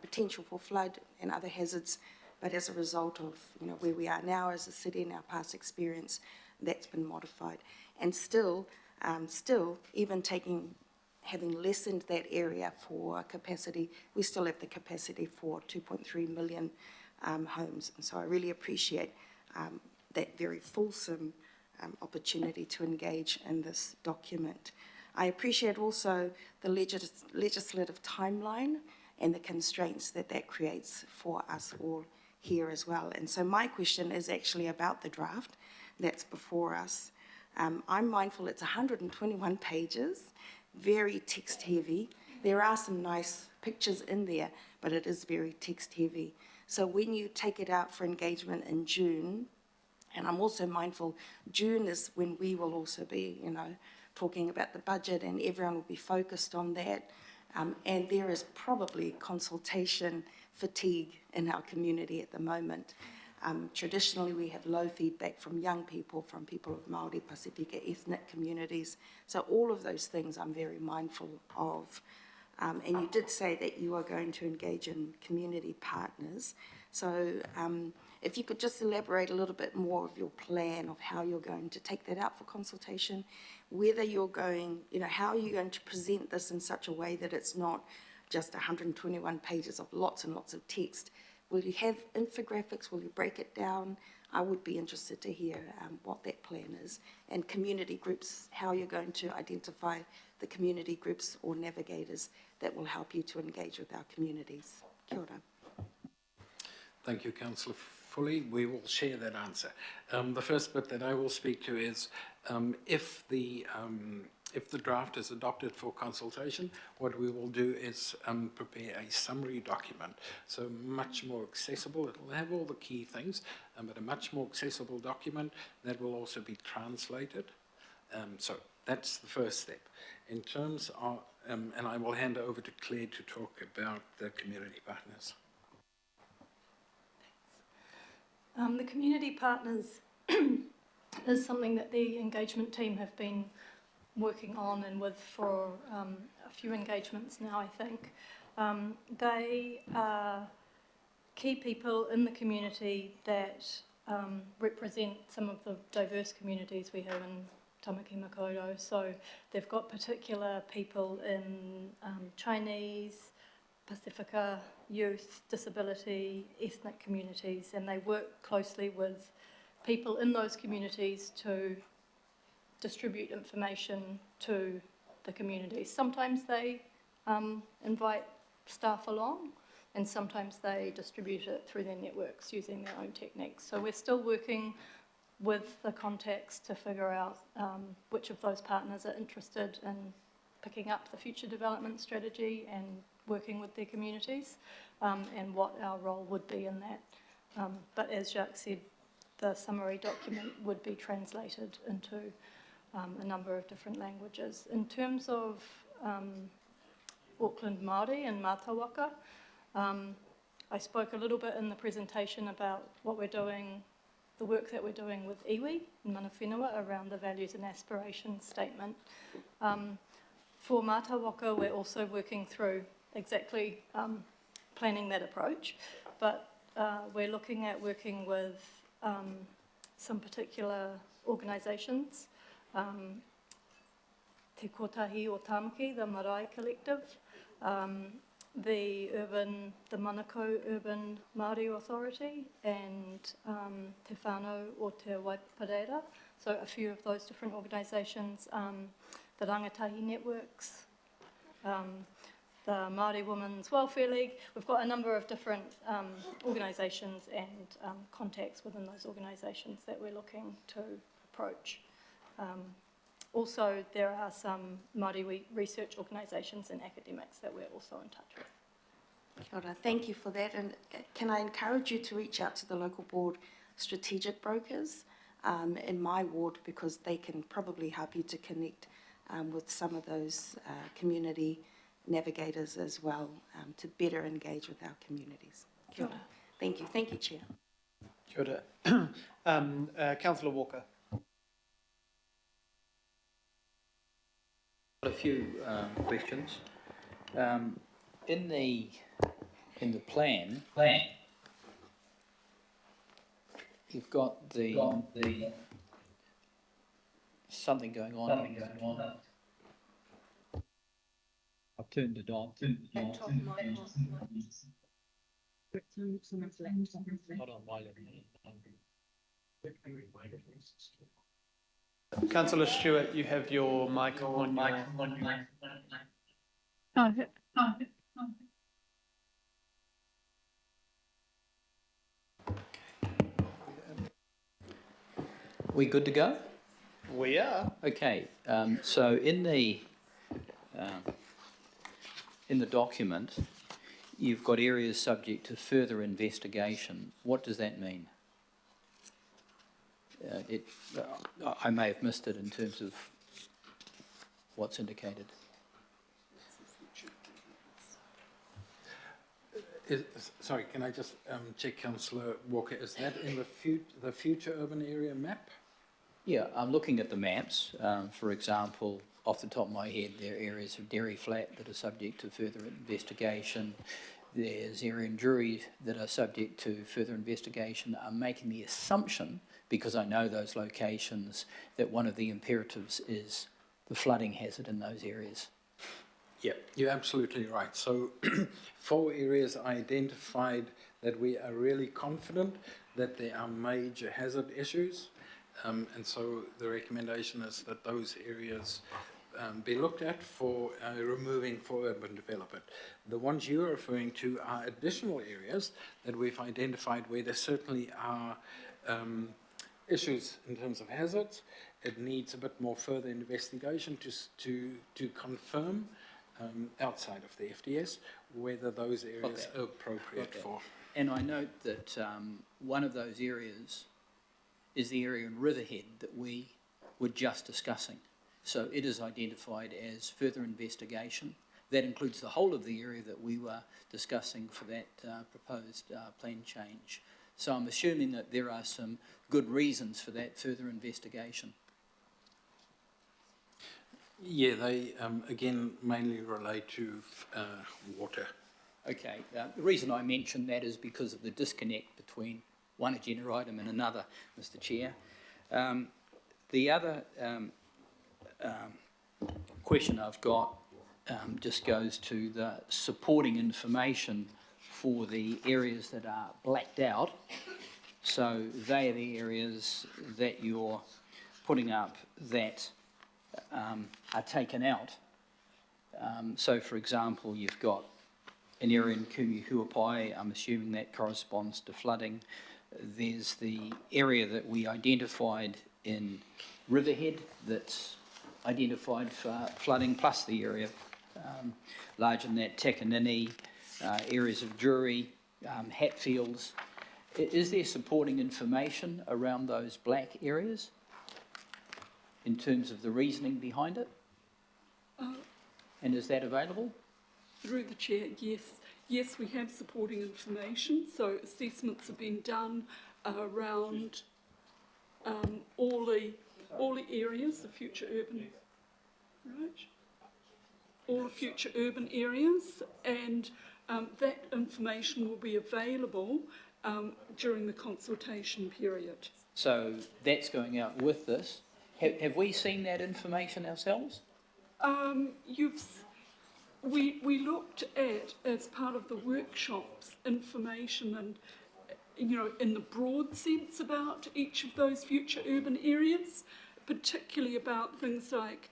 potential for flood and other hazards, but as a result of where we are now as a city and our past experience, that's been modified. And still even having lessened that area for capacity, we still have the capacity for 2.3 million homes. And so I really appreciate that very fulsome opportunity to engage in this document. I appreciate also the legislative timeline and the constraints that creates for us all here as well. And so my question is actually about the draft that's before us. I'm mindful it's 121 pages, very text heavy. There are some nice pictures in there, but it is very text heavy. So when you take it out for engagement in June, and I'm also mindful, June is when we will also be, talking about the budget, and everyone will be focused on that. And there is probably consultation fatigue in our community at the moment. Traditionally, we have low feedback from young people, from people of Māori, Pasifika, ethnic communities. So all of those things I'm very mindful of. And you did say that you are going to engage in community partners. So if you could just elaborate a little bit more of your plan of how you're going to take that out for consultation, whether you're going, how are you going to present this in such a way that it's not just 121 pages of lots and lots of text. Will you have infographics? Will you break it down? I would be interested to hear what that plan is. And community groups, how you're going to identify the community groups or navigators that will help you to engage with our communities. Kia ora. Thank you, Councillor Foley. We will share that answer. The first bit that I will speak to is if the draft is adopted for consultation, what we will do is prepare a summary document, so much more accessible. It will have all the key things, but a much more accessible document that will also be translated. So that's the first step. In terms of, and I will hand over to Claire to talk about the community partners. The community partners is something that the engagement team have been working on and with for a few engagements now, I think. They are key people in the community that represent some of the diverse communities we have in Tamaki Makaurau. So they've got particular people in Chinese, Pacifica, youth, disability, ethnic communities, and they work closely with people in those communities to distribute information to the communities. Sometimes they invite staff along, and sometimes they distribute it through their networks using their own techniques. So we're still working with the contacts to figure out which of those partners are interested in picking up the future development strategy and working with their communities, and what our role would be in that. But as Jacques said, the summary document would be translated into a number of different languages. In terms of Auckland Māori and Mātawaka, I spoke a little bit in the presentation about what we're doing, the work that we're doing with iwi in Mana Whenua around the values and aspirations statement. For Mātawaka, we're also working through exactly planning that approach, but we're looking at working with some particular organisations, Te Kotahi o Tāmaki, the Marae Collective, the Manukau Urban Māori Authority, and Te Whānau o Te Waipareira. So a few of those different organisations, the Rangatahi Networks, the Māori Women's Welfare League. We've got a number of different organisations and contacts within those organisations that we're looking to approach. Also, there are some Māori research organisations and academics that we're also in touch with. Kia ora. Thank you for that. And can I encourage you to reach out to the local board strategic brokers in my ward, because they can probably help you to connect with some of those community navigators as well, to better engage with our communities. Kia ora. Thank you. Thank you, Chair. Kia ora. Councillor Walker. A few questions. In the plan, you've got the something going on. I've turned it on. Not on my Councillor Stewart, you have your mic on. We good to go? We are. Okay. So in the document, you've got areas subject to further investigation. What does that mean? I may have missed it in terms of what's indicated. Sorry, can I just check, Councillor Walker, is that in the future urban area map? Yeah, I'm looking at the maps. For example, off the top of my head, there are areas of Dairy Flat that are subject to further investigation. There's area in Drury that are subject to further investigation. I'm making the assumption, because I know those locations, that one of the imperatives is the flooding hazard in those areas. Yeah, you're absolutely right. So 4 areas identified that we are really confident that there are major hazard issues. And so the recommendation is that those areas be looked at for removing for urban development. The ones you're referring to are additional areas that we've identified where there certainly are issues in terms of hazards. It needs a bit more further investigation to confirm outside of the FDS whether those areas are appropriate for. And I note that one of those areas is the area in Riverhead that we were just discussing. So it is identified as further investigation. That includes the whole of the area that we were discussing for that proposed plan change. So I'm assuming that there are some good reasons for that further investigation. Yeah, they, again, mainly relate to water. Okay, the reason I mention that is because of the disconnect between one agenda item and another, Mr Chair. The other question I've got just goes to the supporting information for the areas that are blacked out. So they are the areas that you're putting up that are taken out. So for example, you've got an area in Kumihuapai, I'm assuming that corresponds to flooding. There's the area that we identified in Riverhead that's identified for flooding, plus the area larger than that, Takanini, areas of Drury, Hatfields. Is there supporting information around those black areas in terms of the reasoning behind it? And is that available? Through the chair, yes. Yes, we have supporting information. So assessments have been done around all the areas, the future urban, right? All the future urban areas, and that information will be available during the consultation period. So that's going out with this. Have we seen that information ourselves? We looked at, as part of the workshops, information and, you know, in the broad sense about each of those future urban areas, particularly about things like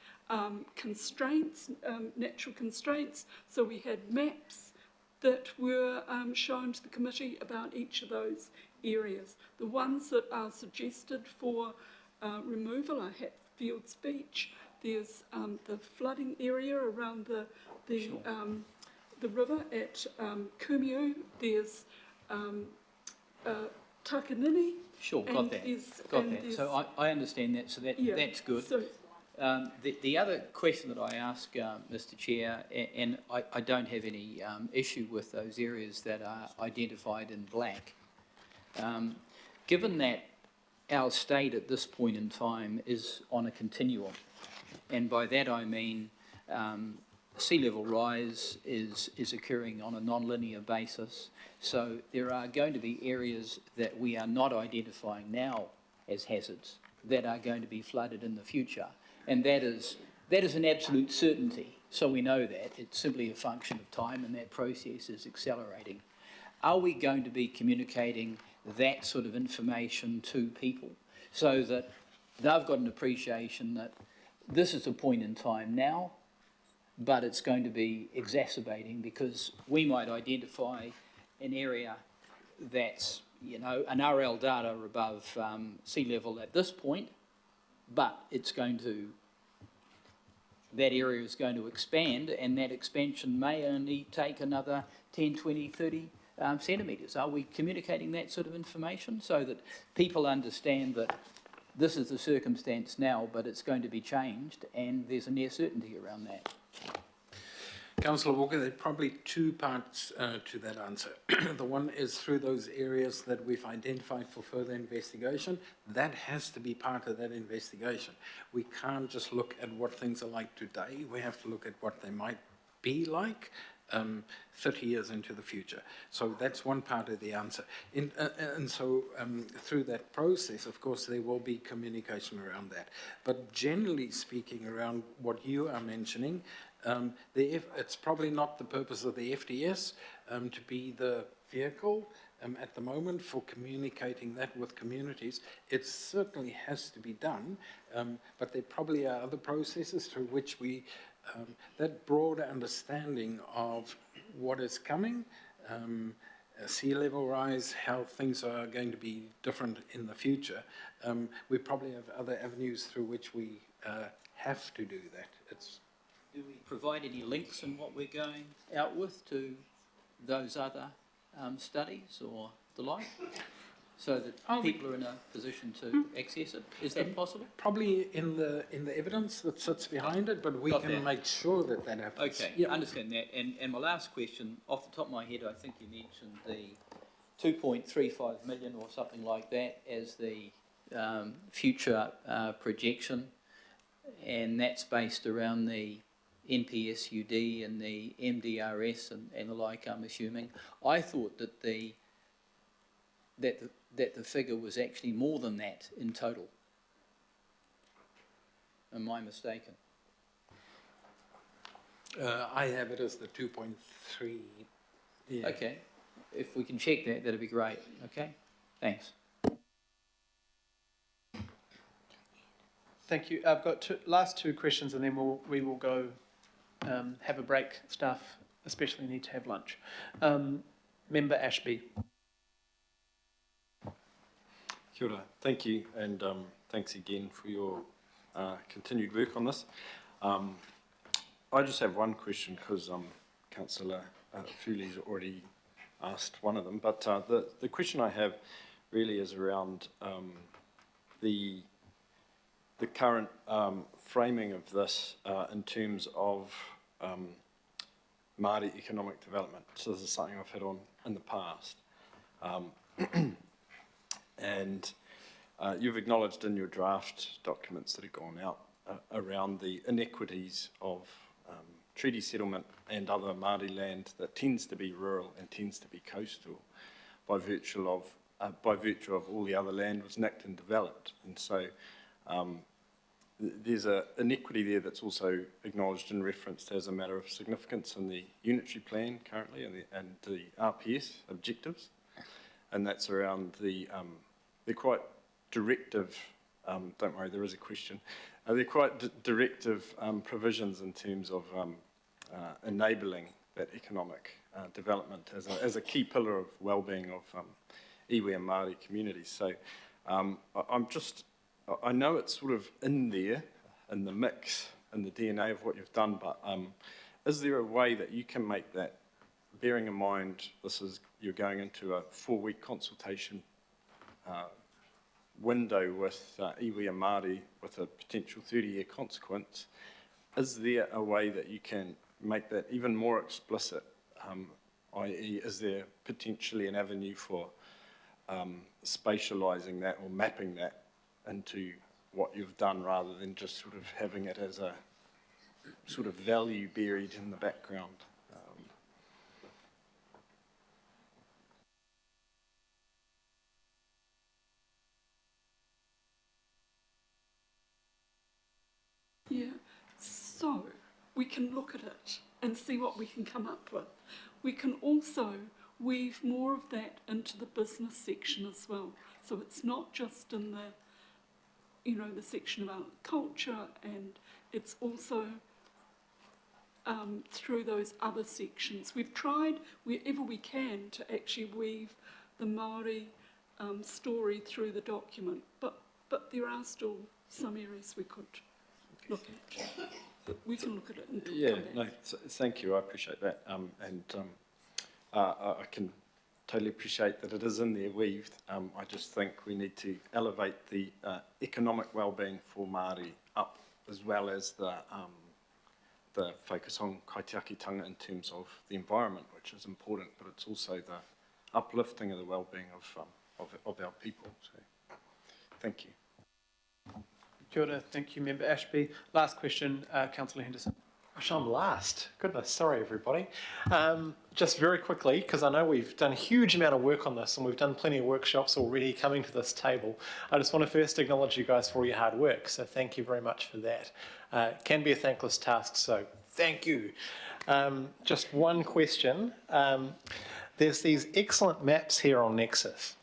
constraints, natural constraints. So we had maps that were shown to the committee about each of those areas. The ones that are suggested for removal are Hatfields Beach. There's the flooding area around the river at Kumeu. There's Takanini. Sure, got that. So I understand that, so that's good. So, the other question that I ask, Mr Chair, and I don't have any issue with those areas that are identified in black, given that our state at this point in time is on a continuum, and by that I mean sea level rise is occurring on a non-linear basis, so there are going to be areas that we are not identifying now as hazards that are going to be flooded in the future. And that is an absolute certainty. So we know that. It's simply a function of time, and that process is accelerating. Are we going to be communicating that sort of information to people so that they've got an appreciation that this is a point in time now, but it's going to be exacerbating because we might identify an area that's, you know, an RL data above sea level at this point, but that area is going to expand, and that expansion may only take another 10, 20, 30 centimetres. Are we communicating that sort of information so that people understand that this is the circumstance now, but it's going to be changed, and there's a near certainty around that? Councillor Walker, there are probably two parts to that answer. The one is through those areas that we've identified for further investigation. That has to be part of that investigation. We can't just look at what things are like today. We have to look at what they might be like 30 years into the future. So that's one part of the answer. And so through that process, of course, there will be communication around that. But generally speaking, around what you are mentioning, it's probably not the purpose of the FDS to be the vehicle at the moment for communicating that with communities. It certainly has to be done, but there probably are other processes through which we, that broader understanding of what is coming, sea level rise, how things are going to be different in the future. We probably have other avenues through which we have to do that. Do we provide any links in what we're going out with to those other studies or the like, so that people are in a position to access it? Is that possible? Probably in the evidence that sits behind it, but we can make sure that that happens. Okay, I understand that. And my last question, off the top of my head, I think you mentioned 2.35 million or something like that as the future projection, and that's based around the NPSUD and the MDRS and the like, I'm assuming. I thought that the figure was actually more than that in total. Am I mistaken? I have it as the 2.3. Yeah. Okay, if we can check that, that'd be great. Okay, thanks. Thank you. I've got last two questions, and then we will go have a break. Staff especially need to have lunch. Member Ashby. Kia ora. Thank you, and thanks again for your continued work on this. I just have one question because Councillor Fuli's already asked one of them, but the question I have really is around the current framing of this in terms of Māori economic development. So this is something I've hit on in the past. And you've acknowledged in your draft documents that have gone out around the inequities of treaty settlement and other Māori land that tends to be rural and tends to be coastal by virtue of all the other land was nicked and developed. And so there's an inequity there that's also acknowledged and referenced as a matter of significance in the unitary plan currently and the RPS objectives. And that's around they're quite directive, don't worry, there is a question. They're quite directive provisions in terms of enabling that economic development as a key pillar of well-being of iwi and Māori communities. So I know it's sort of in there, in the mix, in the DNA of what you've done, but is there a way that you can make that, bearing in mind you're going into a 4-week consultation window with iwi and Māori with a potential 30-year consequence, is there a way that you can make that even more explicit, i.e. is there potentially an avenue for spatialising that or mapping that into what you've done rather than just sort of having it as a sort of value buried in the background? Yeah, so we can look at it and see what we can come up with. We can also weave more of that into the business section as well. So it's not just in the section about culture, and it's also through those other sections. We've tried wherever we can to actually weave the Māori story through the document, but there are still some areas we could look at. We can look at it and come back. Thank you. I appreciate that, and I can totally appreciate that it is in there weaved. I just think we need to elevate the economic well-being for Māori up, as well as the focus on kaitiakitanga in terms of the environment, which is important, but it's also the uplifting of the well-being of our people. So, thank you. Kia ora. Thank you, Member Ashby. Last question, Councillor Henderson. Gosh, I'm last. Goodness, sorry everybody. Just very quickly, because I know we've done a huge amount of work on this and we've done plenty of workshops already coming to this table. I just want to first acknowledge you guys for all your hard work, so thank you very much for that. It can be a thankless task, so thank you. Just one question. There's these excellent maps here on Nexus,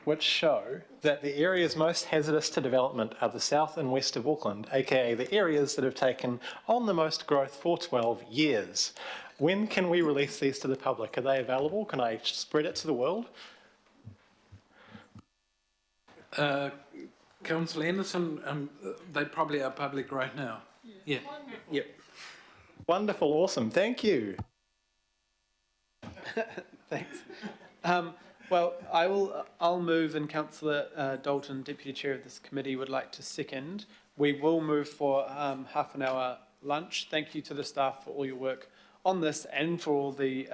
which show that the areas most hazardous to development are the south and west of Auckland, aka the areas that have taken on the most growth for 12 years. When can we release these to the public? Are they available? Can I spread it to the world? Councillor Anderson, they probably are public right now. Yeah. Yep. Wonderful, awesome, thank you. Thanks. Well, I'll move, and Councillor Dalton, Deputy Chair of this committee, would like to second. We will move for half an hour lunch. Thank you to the staff for all your work on this and for all the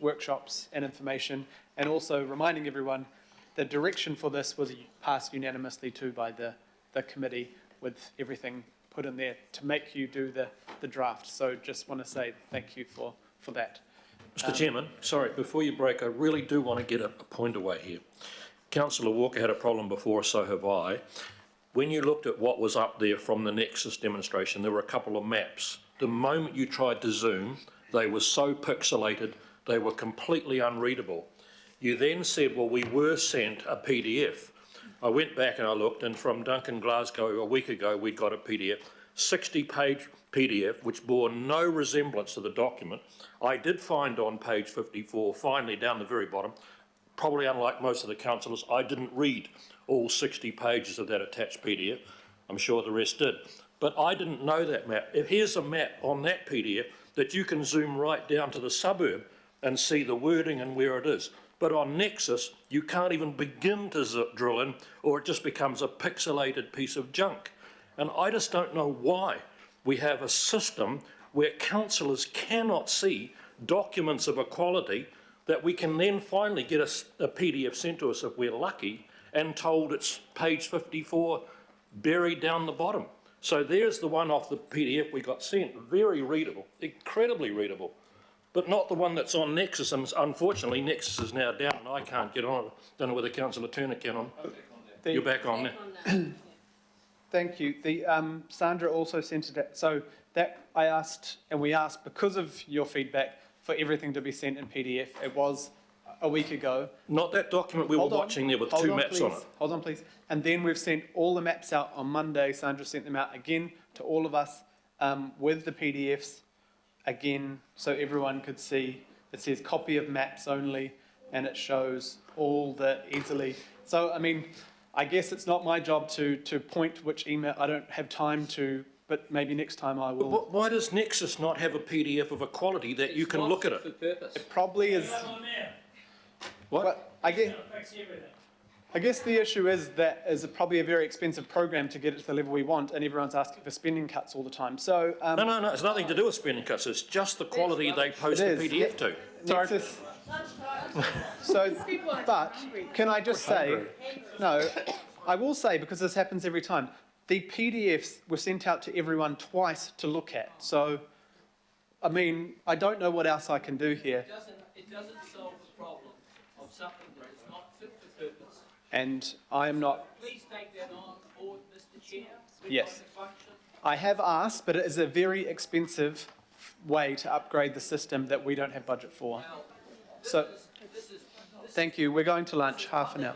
workshops and information, and also reminding everyone the direction for this was passed unanimously too by the committee, with everything put in there to make you do the draft. So just want to say thank you for that. Mr. Chairman, sorry, before you break, I really do want to get a point away here. Councillor Walker had a problem before, so have I. When you looked at what was up there from the Nexus demonstration, there were a couple of maps. The moment you tried to zoom, they were so pixelated, they were completely unreadable. You then said, well, we were sent a PDF. I went back and I looked, and from Duncan Glasgow a week ago, we got a PDF, 60-page PDF, which bore no resemblance to the document. I did find on page 54, finally down the very bottom, probably unlike most of the councillors, I didn't read all 60 pages of that attached PDF. I'm sure the rest did. But I didn't know that map. Here's a map on that PDF that you can zoom right down to the suburb and see the wording and where it is. But on Nexus, you can't even begin to drill in, or it just becomes a pixelated piece of junk. And I just don't know why we have a system where councillors cannot see documents of a quality that we can then finally get a PDF sent to us if we're lucky and told it's page 54 buried down the bottom. So there's the one off the PDF we got sent, very readable, incredibly readable, but not the one that's on Nexus, and unfortunately Nexus is now down and I can't get on it. Don't know whether Councillor Turner can on. You're back on now. Thank you. Sandra also sent it, so that I asked, and we asked because of your feedback, for everything to be sent in PDF. It was a week ago. Not that document we were watching there with two maps on it. Hold on, please. And then we've sent all the maps out on Monday. Sandra sent them out again to all of us with the PDFs again, so everyone could see. It says copy of maps only, and it shows all the easily. So, I mean, I guess it's not my job to point which email. I don't have time to, but maybe next time I will. But why does Nexus not have a PDF of a quality that you can look at it? It probably is. What? Well, I guess the issue is that is probably a very expensive program to get it to the level we want, and everyone's asking for spending cuts all the time. So no, it's nothing to do with spending cuts. It's just the quality they post the PDF to. Nexus. So, but can I just say, no, I will say, because this happens every time, the PDFs were sent out to everyone twice to look at. So, I mean, I don't know what else I can do here. It doesn't solve the problem of something that is not fit for purpose. And I am not. Please take that on board, Mr. Chair. Yes. I have asked, but it is a very expensive way to upgrade the system that we don't have budget for. So, thank you. We're going to lunch, half an hour.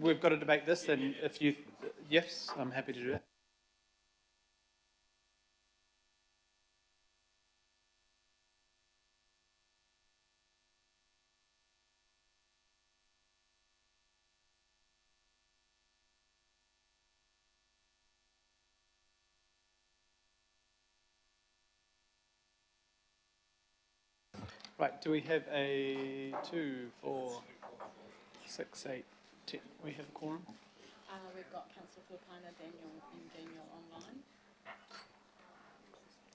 We've got to debate this, and if you, yes, I'm happy to do that. Right, do we have a 2, 4, 6, 8, 10? We have a quorum? We've got Councillor Filipina, Daniel, and Daniel online.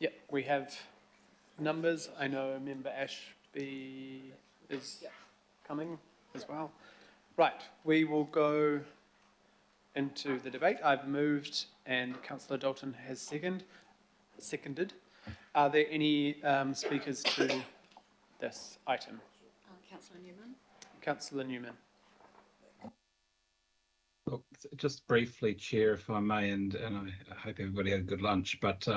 Yep, we have numbers. I know member Ashby is coming as well. Right, we will go into the debate. I've moved and Councillor Dalton has seconded. Are there any speakers to this item? Councillor Newman. Councillor Newman. Look, just briefly, Chair, if I may, and I hope everybody had a good lunch, but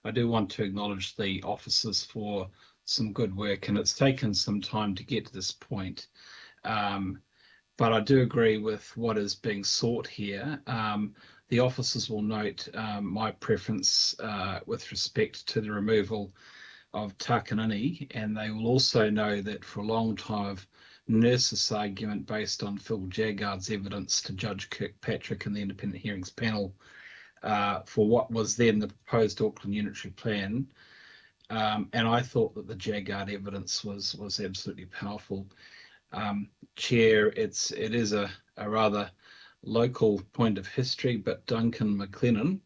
I do want to acknowledge the officers for some good work, and it's taken some time to get to this point. But I do agree with what is being sought here. The officers will note my preference with respect to the removal of Takanini, and they will also know that for a long time I've nursed this argument based on Phil Jaggard's evidence to Judge Kirkpatrick and the Independent Hearings Panel for what was then the proposed Auckland Unitary Plan. And I thought that the Jaggard evidence was absolutely powerful. Chair, it is a rather local point of history, but Duncan McLennan,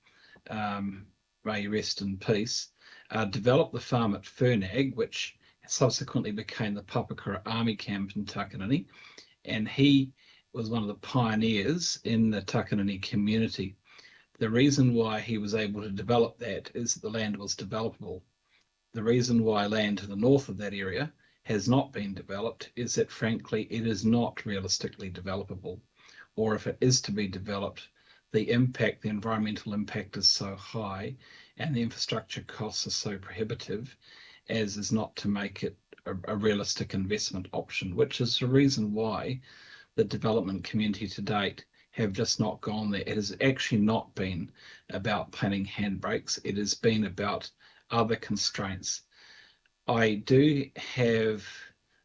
may he rest in peace, developed the farm at Fernag, which subsequently became the Papakura Army Camp in Takanini, and he was one of the pioneers in the Takanini community. The reason why he was able to develop that is that the land was developable. The reason why land to the north of that area has not been developed is that, frankly, it is not realistically developable. Or if it is to be developed, the environmental impact is so high and the infrastructure costs are so prohibitive as is not to make it a realistic investment option, which is the reason why the development community to date have just not gone there. It has actually not been about planning handbrakes. It has been about other constraints. I do have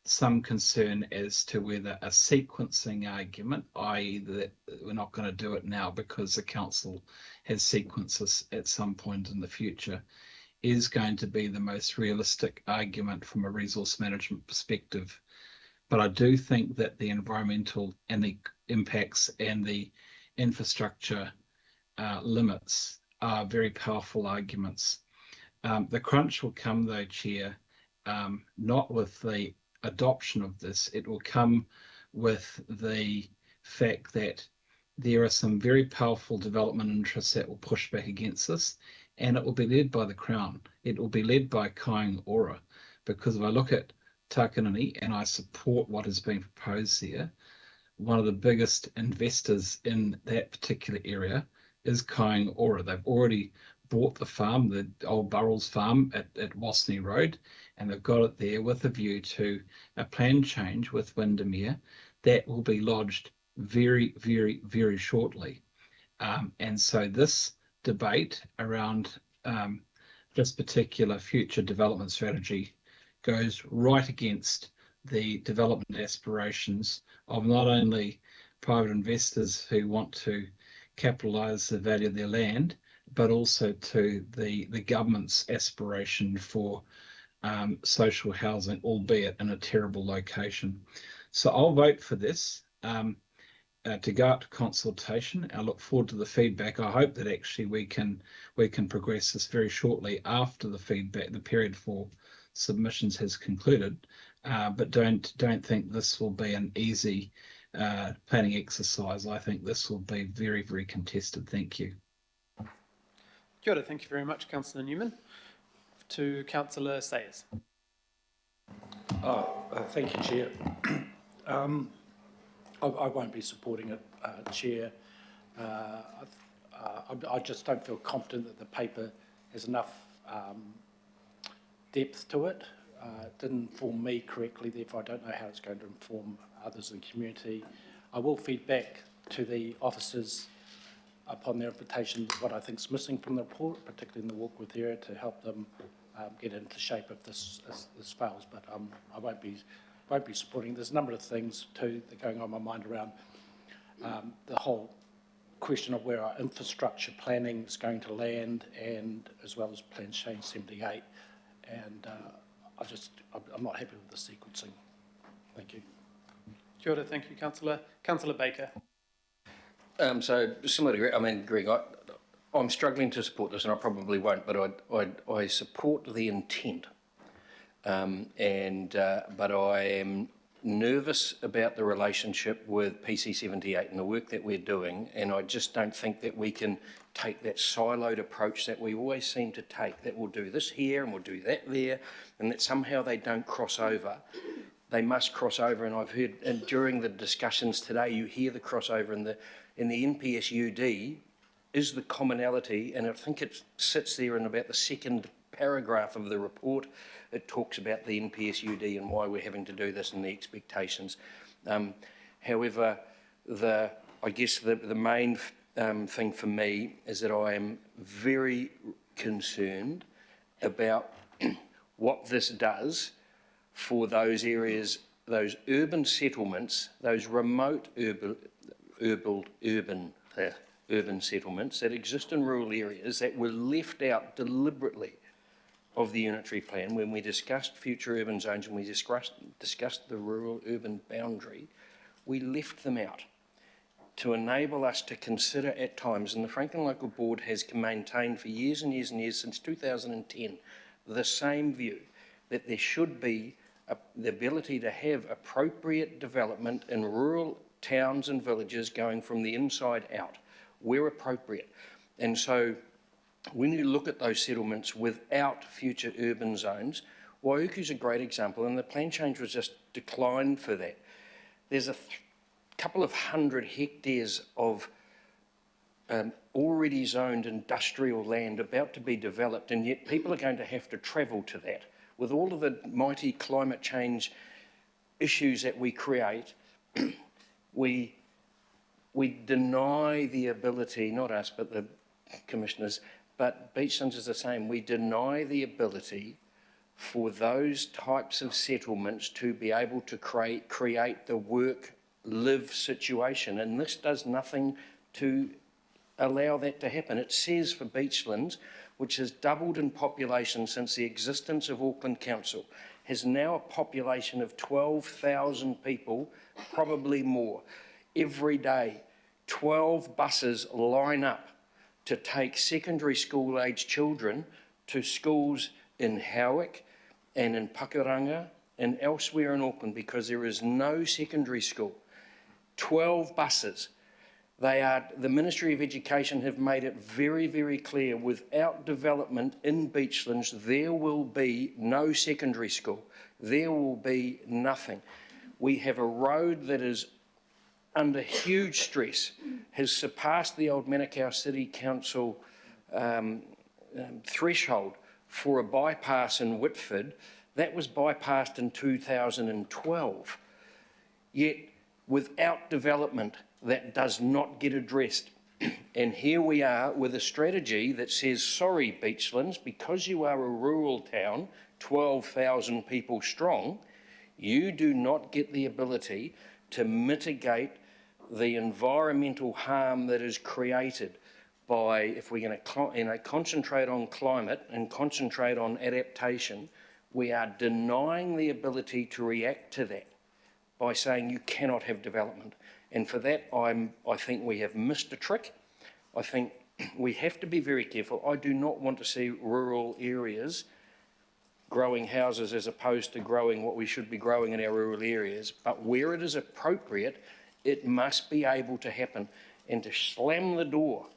some concern as to whether a sequencing argument, i.e. that we're not going to do it now because the council has sequences at some point in the future, is going to be the most realistic argument from a resource management perspective. But I do think that the environmental and the impacts and the infrastructure limits are very powerful arguments. The crunch will come though, Chair, not with the adoption of this. It will come with the fact that there are some very powerful development interests that will push back against this, and it will be led by the Crown. It will be led by Kāinga Ora, because if I look at Takanini and I support what is being proposed there, one of the biggest investors in that particular area is Kāinga Ora. They've already bought the farm, the old Burrells farm at Wasney Road, and they've got it there with a view to a plan change with Windermere that will be lodged very, very, very shortly. And so this debate around this particular future development strategy goes right against the development aspirations of not only private investors who want to capitalise the value of their land, but also to the government's aspiration for social housing, albeit in a terrible location. So I'll vote for this to go out to consultation. I look forward to the feedback. I hope that actually we can progress this very shortly after the feedback, the period for submissions has concluded. But don't think this will be an easy planning exercise. I think this will be very, very contested. Thank you. Kia ora, thank you very much, Councillor Newman. To Councillor Sayers. Thank you, Chair. I won't be supporting it, Chair. I just don't feel confident that the paper has enough depth to it. It didn't inform me correctly, therefore I don't know how it's going to inform others in the community. I will feed back to the officers upon their invitation what I think is missing from the report, particularly in the Warkworth area, to help them get into shape if this fails. But I won't be supporting. There's a number of things too that are going on in my mind around the whole question of where our infrastructure planning is going to land, and as well as Plan Change 78. And I'm not happy with the sequencing. Thank you. Kia ora, thank you, Councillor. Councillor Baker. So similar to Greg, I mean, Greg, I'm struggling to support this, and I probably won't, but I support the intent. But I am nervous about the relationship with PC 78 and the work that we're doing, and I just don't think that we can take that siloed approach that we always seem to take, that we'll do this here and we'll do that there, and that somehow they don't cross over. They must cross over, and I've heard, and during the discussions today, you hear the crossover in the NPSUD is the commonality, and I think it sits there in about the second paragraph of the report. It talks about the NPSUD and why we're having to do this and the expectations. However, I guess the main thing for me is that I am very concerned about what this does for those areas, those urban settlements, those remote urban settlements that exist in rural areas that were left out deliberately of the unitary plan when we discussed future urban zones and we discussed the rural-urban boundary. We left them out to enable us to consider at times, and the Franklin Local Board has maintained for years and years and years, since 2010, the same view, that there should be the ability to have appropriate development in rural towns and villages going from the inside out, where appropriate. And so when you look at those settlements without future urban zones, Waiuku's a great example, and the plan change was just declined for that. There's a couple of 100 hectares of already zoned industrial land about to be developed, and yet people are going to have to travel to that. With all of the mighty climate change issues that we create, we deny the ability, not us, but the commissioners, but Beachlands is the same, we deny the ability for those types of settlements to be able to create the work-live situation, and this does nothing to allow that to happen. It says for Beachlands, which has doubled in population since the existence of Auckland Council, has now a population of 12,000 people, probably more. Every day, 12 buses line up to take secondary school age children to schools in Howick and in Pakuranga and elsewhere in Auckland because there is no secondary school. 12 buses. The Ministry of Education have made it very, very clear, without development in Beachlands, there will be no secondary school. There will be nothing. We have a road that is under huge stress, has surpassed the old Manukau City Council threshold for a bypass in Whitford. That was bypassed in 2012. Yet, without development, that does not get addressed. And here we are with a strategy that says, sorry, Beachlands, because you are a rural town, 12,000 people strong, you do not get the ability to mitigate the environmental harm that is created by, if we're going to concentrate on climate and concentrate on adaptation, we are denying the ability to react to that by saying you cannot have development. And for that, I think we have missed a trick. I think we have to be very careful. I do not want to see rural areas growing houses as opposed to growing what we should be growing in our rural areas. But where it is appropriate, it must be able to happen. And to slam the door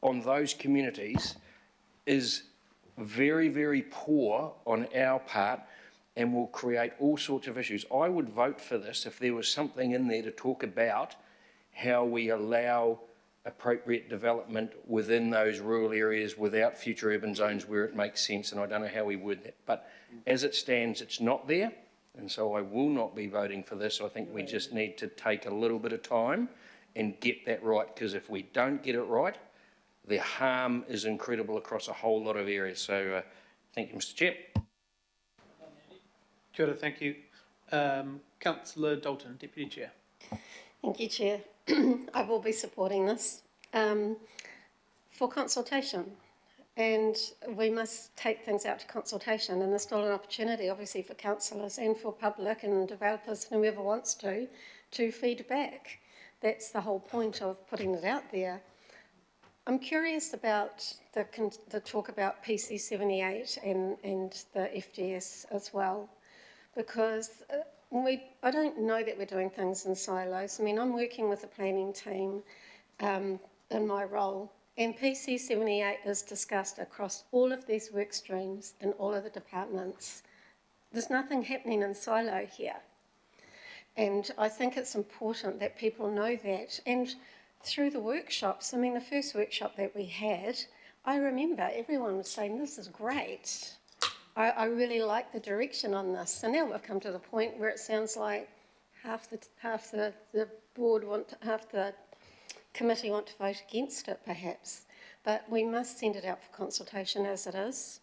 on those communities is very, very poor on our part and will create all sorts of issues. I would vote for this if there was something in there to talk about how we allow appropriate development within those rural areas without future urban zones where it makes sense, and I don't know how we would that. But as it stands, it's not there. And so I will not be voting for this. I think we just need to take a little bit of time and get that right, because if we don't get it right, the harm is incredible across a whole lot of areas. So thank you, Mr. Chair. Kia ora, thank you. Councillor Dalton, Deputy Chair. Thank you, Chair. I will be supporting this for consultation. And we must take things out to consultation, and there's still an opportunity, obviously, for councillors and for public and developers, whoever wants to feed back. That's the whole point of putting it out there. I'm curious about the talk about PC 78 and the FDS as well, because I don't know that we're doing things in silos. I mean, I'm working with the planning team in my role, and PC 78 is discussed across all of these work streams in all of the departments. There's nothing happening in silo here. And I think it's important that people know that. And through the workshops, I mean, the first workshop that we had, I remember everyone was saying, this is great. I really like the direction on this. And now we've come to the point where it sounds like half the board half the committee want to vote against it, perhaps. But we must send it out for consultation as it is.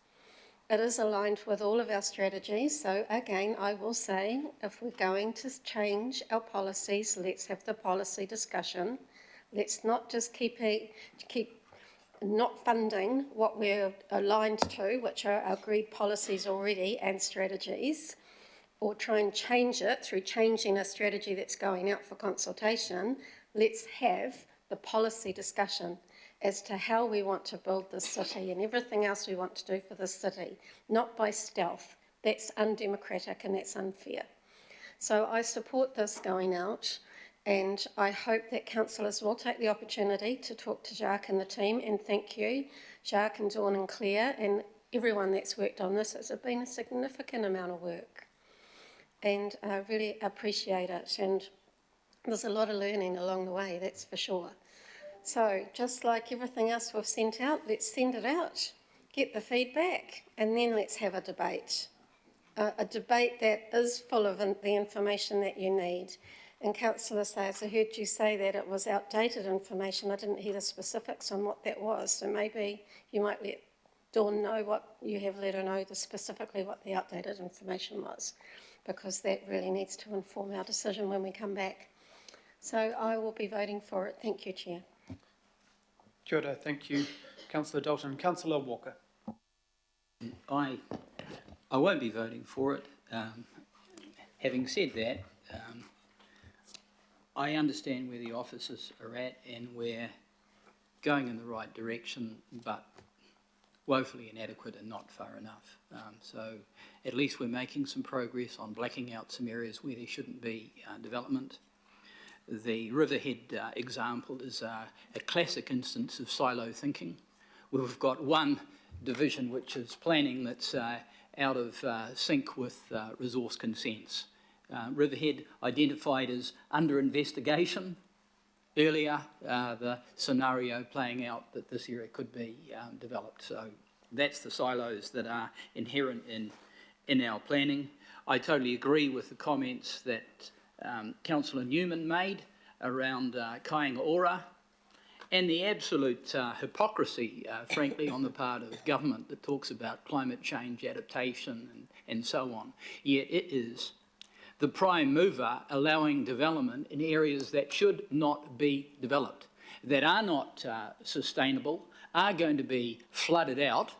It is aligned with all of our strategies. So again, I will say, if we're going to change our policies, let's have the policy discussion. Let's not just keep not funding what we're aligned to, which are our agreed policies already and strategies, or try and change it through changing a strategy that's going out for consultation. Let's have the policy discussion as to how we want to build this city and everything else we want to do for this city, not by stealth. That's undemocratic and that's unfair. So I support this going out, and I hope that councillors will take the opportunity to talk to Jacques and the team, and thank you, Jacques and Dawn and Claire and everyone that's worked on this. It's been a significant amount of work, and I really appreciate it, and there's a lot of learning along the way, that's for sure. So just like everything else we've sent out, let's send it out, get the feedback, and then let's have a debate. A debate that is full of the information that you need. And Councillor Sayers, I heard you say that it was outdated information. I didn't hear the specifics on what that was. So maybe you might let Dawn know what you have let her know specifically what the outdated information was, because that really needs to inform our decision when we come back. So I will be voting for it. Thank you, Chair. Kia ora, thank you, Councillor Dalton. Councillor Walker. I won't be voting for it. Having said that, I understand where the officers are at, and we're going in the right direction, but woefully inadequate and not far enough. So at least we're making some progress on blacking out some areas where there shouldn't be development. The Riverhead example is a classic instance of silo thinking. We've got one division which is planning that's out of sync with resource consents. Riverhead identified as under investigation earlier, the scenario playing out that this area could be developed. So that's the silos that are inherent in our planning. I totally agree with the comments that Councillor Newman made around Kāinga Ora, and the absolute hypocrisy, frankly, on the part of government that talks about climate change adaptation and so on. Yet it is the prime mover allowing development in areas that should not be developed, that are not sustainable, are going to be flooded out,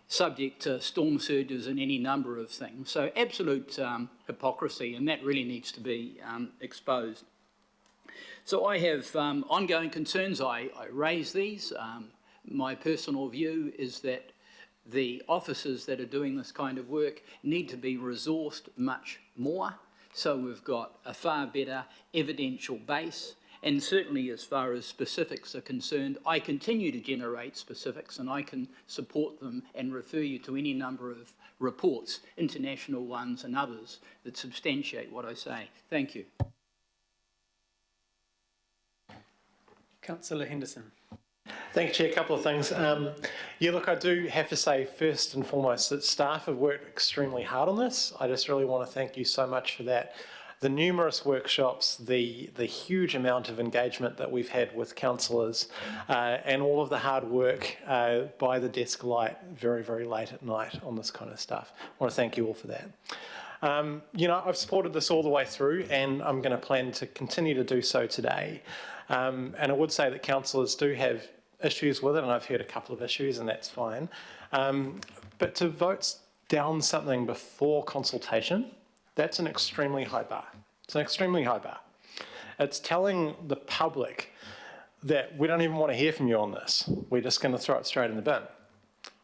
subject to storm surges and any number of things. So absolute hypocrisy, and that really needs to be exposed. So I have ongoing concerns. I raise these. My personal view is that the officers that are doing this kind of work need to be resourced much more, so we've got a far better evidential base. And certainly as far as specifics are concerned, I continue to generate specifics, and I can support them and refer you to any number of reports, international ones and others, that substantiate what I say. Thank you. Councillor Henderson. Thank you, Chair. A couple of things. Yeah, look, I do have to say first and foremost that staff have worked extremely hard on this. I just really want to thank you so much for that. The numerous workshops, the huge amount of engagement that we've had with councillors, and all of the hard work by the desk light very, very late at night on this kind of stuff. I want to thank you all for that. You know, I've supported this all the way through, and I'm going to plan to continue to do so today. And I would say that councillors do have issues with it, and I've heard a couple of issues, and that's fine. But to vote down something before consultation, that's an extremely high bar. It's an extremely high bar. It's telling the public that we don't even want to hear from you on this. We're just going to throw it straight in the bin.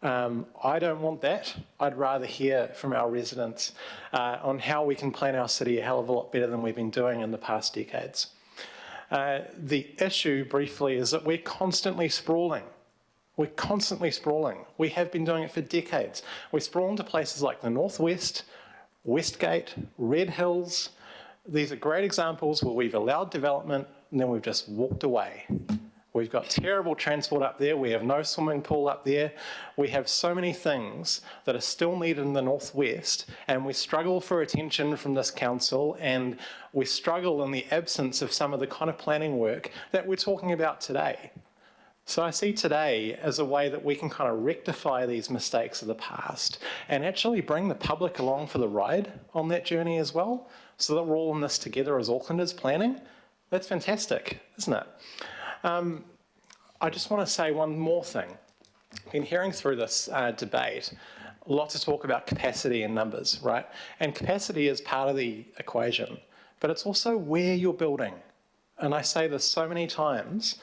I don't want that. I'd rather hear from our residents on how we can plan our city a hell of a lot better than we've been doing in the past decades. The issue, briefly, is that we're constantly sprawling. We're constantly sprawling. We have been doing it for decades. We sprawl into places like the Northwest, Westgate, Red Hills. These are great examples where we've allowed development and then we've just walked away. We've got terrible transport up there. We have no swimming pool up there. We have so many things that are still needed in the Northwest, and we struggle for attention from this council, and we struggle in the absence of some of the kind of planning work that we're talking about today. So I see today as a way that we can kind of rectify these mistakes of the past and actually bring the public along for the ride on that journey as well, so that we're all in this together as Aucklanders planning. That's fantastic, isn't it? I just want to say one more thing. I've been hearing through this debate lots of talk about capacity and numbers, right? And capacity is part of the equation, but it's also where you're building. And I say this so many times.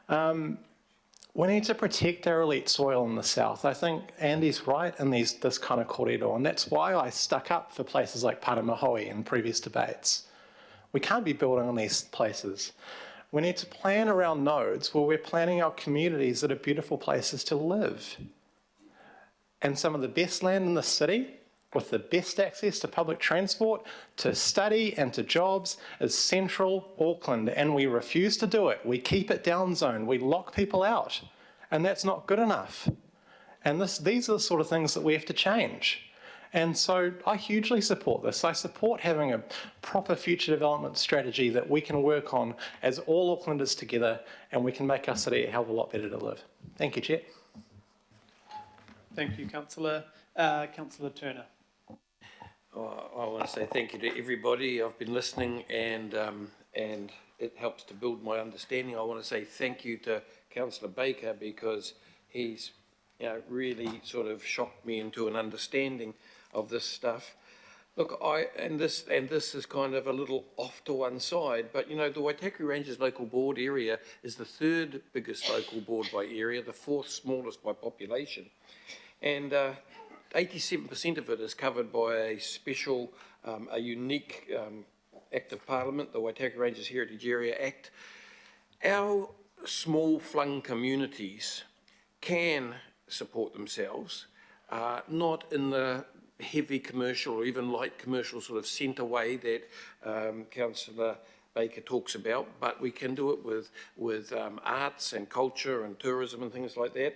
We need to protect our elite soil in the south. I think Andy's right in this kind of corridor, and that's why I stuck up for places like Paramahoe in previous debates. We can't be building on these places. We need to plan around nodes where we're planning our communities that are beautiful places to live. And some of the best land in the city, with the best access to public transport, to study and to jobs, is central Auckland, and we refuse to do it. We keep it down zone. We lock people out, and that's not good enough. And these are the sort of things that we have to change. And so I hugely support this. I support having a proper future development strategy that we can work on as all Aucklanders together, and we can make our city a hell of a lot better to live. Thank you, Chair. Thank you, Councillor. Councillor Turner. I want to say thank you to everybody. I've been listening, and it helps to build my understanding. I want to say thank you to Councillor Baker, because he's really sort of shocked me into an understanding of this stuff. Look, this is kind of a little off to one side, but the Waitakere Ranges Local Board area is the third biggest local board by area, the fourth smallest by population, and 87% of it is covered by a special, a unique Act of Parliament, the Waitakere Ranges Heritage Area Act. Our small flung communities can support themselves, not in the heavy commercial or even light commercial sort of centre way that Councillor Baker talks about, but we can do it with arts and culture and tourism and things like that.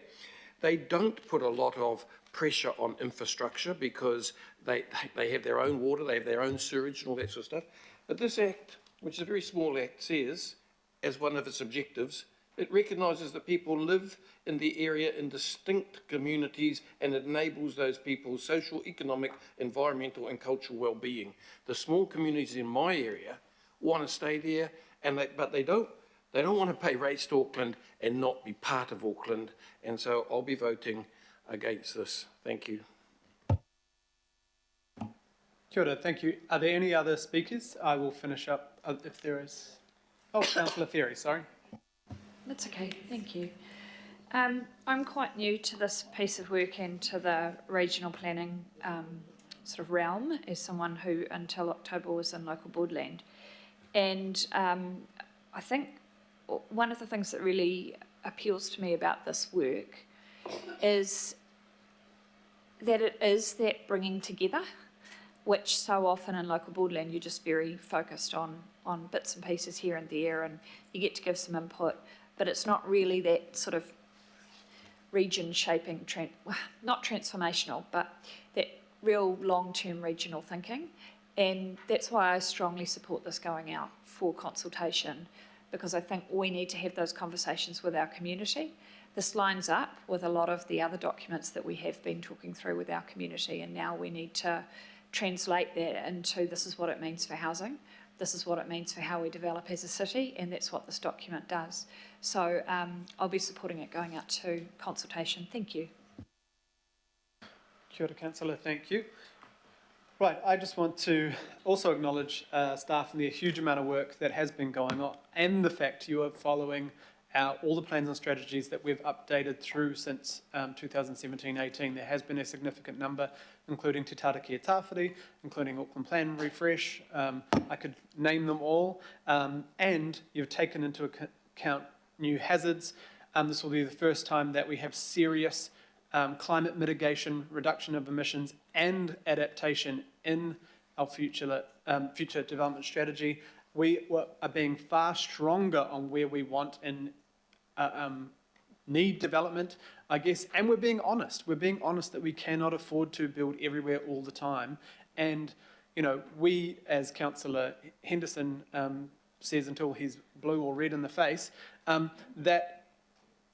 They don't put a lot of pressure on infrastructure because they have their own water, they have their own sewage and all that sort of stuff. But this Act, which is a very small Act, says, as one of its objectives, it recognises that people live in the area in distinct communities, and it enables those people's social, economic, environmental and cultural well-being. The small communities in my area want to stay there, but they don't want to pay rates to Auckland and not be part of Auckland. And so I'll be voting against this. Thank you. Kia ora, thank you. Are there any other speakers? I will finish up if there is. Oh, Councillor Ferry, sorry. That's okay, thank you. I'm quite new to this piece of work and to the regional planning sort of realm as someone who until October was in local board land. And I think one of the things that really appeals to me about this work is that it is that bringing together, which so often in local board land you're just very focused on bits and pieces here and there, and you get to give some input, but it's not really that sort of region shaping, not transformational, but that real long-term regional thinking. And that's why I strongly support this going out for consultation, because I think we need to have those conversations with our community. This lines up with a lot of the other documents that we have been talking through with our community, and now we need to translate that into this is what it means for housing, this is what it means for how we develop as a city, and that's what this document does. So I'll be supporting it going out to consultation. Thank you. Kia ora, Councillor, thank you. Right, I just want to also acknowledge staff and the huge amount of work that has been going on, and the fact you are following all the plans and strategies that we've updated through since 2017-18. There has been a significant number, including Te Tarakia Tāwhiri, including Auckland Plan Refresh. I could name them all. And you've taken into account new hazards. This will be the first time that we have serious climate mitigation, reduction of emissions, and adaptation in our future development strategy. We are being far stronger on where we want and need development, I guess, and we're being honest. We're being honest that we cannot afford to build everywhere all the time. And, you know, we, as Councillor Henderson says until he's blue or red in the face, that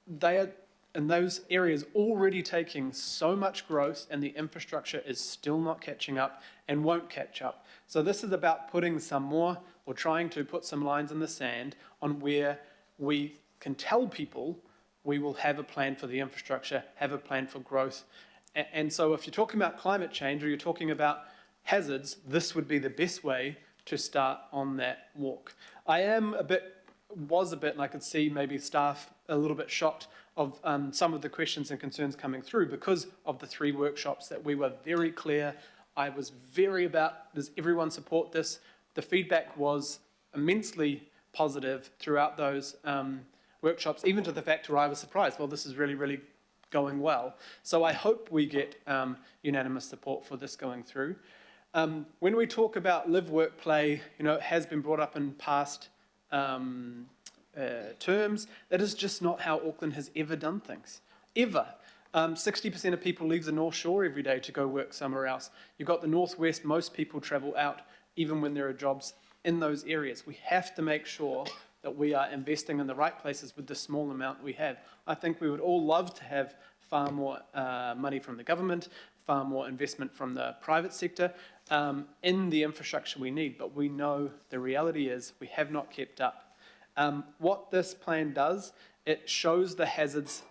they are in those areas already taking so much growth, and the infrastructure is still not catching up and won't catch up. So this is about putting some more, or trying to put some lines in the sand on where we can tell people we will have a plan for the infrastructure, have a plan for growth. And so if you're talking about climate change or you're talking about hazards, this would be the best way to start on that walk. I was a bit, and I could see maybe staff a little bit shocked of some of the questions and concerns coming through because of the 3 workshops that we were very clear. I was very about, does everyone support this? The feedback was immensely positive throughout those workshops, even to the fact where I was surprised, well, this is really, really going well. So I hope we get unanimous support for this going through. When we talk about live, work, play, you know, it has been brought up in past terms. That is just not how Auckland has ever done things, ever. 60% of people leave the North Shore every day to go work somewhere else. You've got the Northwest, most people travel out even when there are jobs in those areas. We have to make sure that we are investing in the right places with the small amount we have. I think we would all love to have far more money from the government, far more investment from the private sector in the infrastructure we need, but we know the reality is we have not kept up. What this plan does, it shows the hazards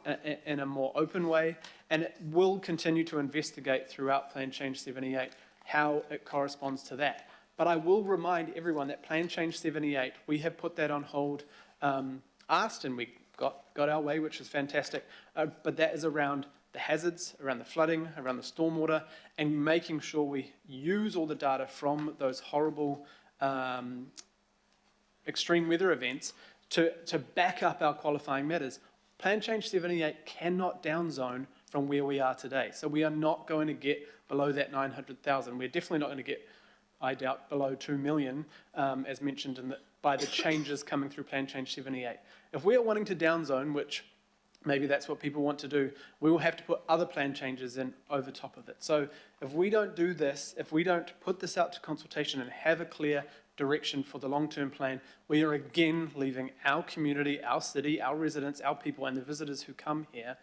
in a more open way, and it will continue to investigate throughout Plan Change 78 how it corresponds to that. But I will remind everyone that Plan Change 78, we have put that on hold, asked, and we got our way, which is fantastic, but that is around the hazards, around the flooding, around the stormwater, and making sure we use all the data from those horrible extreme weather events to back up our qualifying matters. Plan Change 78 cannot downzone from where we are today. So we are not going to get below that 900,000. We're definitely not going to get, I doubt, below 2 million, as mentioned by the changes coming through Plan Change 78. If we are wanting to downzone, which maybe that's what people want to do, we will have to put other plan changes in over top of it. So if we don't do this, if we don't put this out to consultation and have a clear direction for the long-term plan, we are again leaving our community, our city, our residents, our people, and the visitors who come here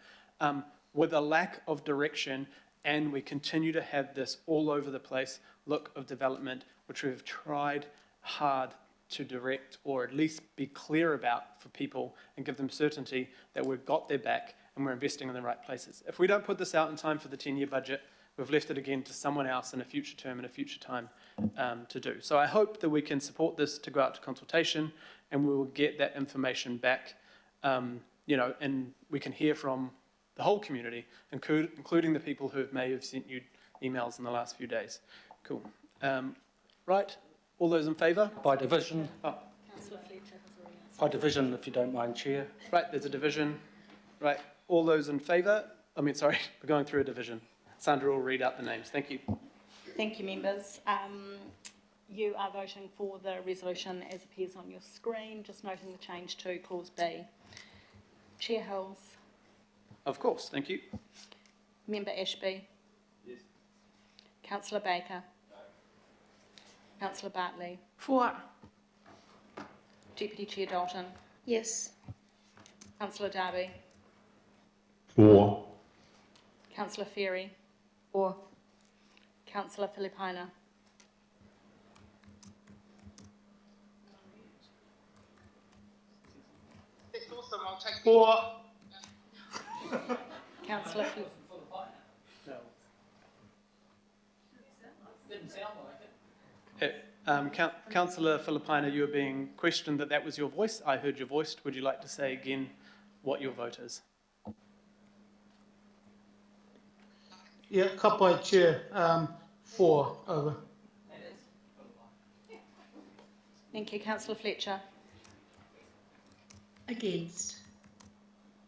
with a lack of direction, and we continue to have this all over the place look of development, which we've tried hard to direct, or at least be clear about for people and give them certainty that we've got their back and we're investing in the right places. If we don't put this out in time for the 10-year budget, we've left it again to someone else in a future term and a future time to do. So I hope that we can support this to go out to consultation, and we will get that information back, you know, and we can hear from the whole community, including the people who may have sent you emails in the last few days. Cool. Right, all those in favour? By division. Councillor Fletcher has already asked. By division, if you don't mind, Chair. Right, there's a division. Right, all those in favour? Sorry, we're going through a division. Sandra will read out the names. Thank you. Thank you, members. You are voting for the resolution as appears on your screen, just noting the change to Clause B. Chair Hills. Of course, thank you. Member Ashby? Yes. Councillor Baker? No. Councillor Bartley? For. Deputy Chair Dalton? Yes. Councillor Darby? For. Councillor Ferry? Or. Councillor Filipina? For. Councillor Councillor Filipina, you were being questioned that was your voice. I heard your voice. Would you like to say again what your vote is? Yeah, Kapai Chair, 4 over. Thank you. Councillor Fletcher? Against.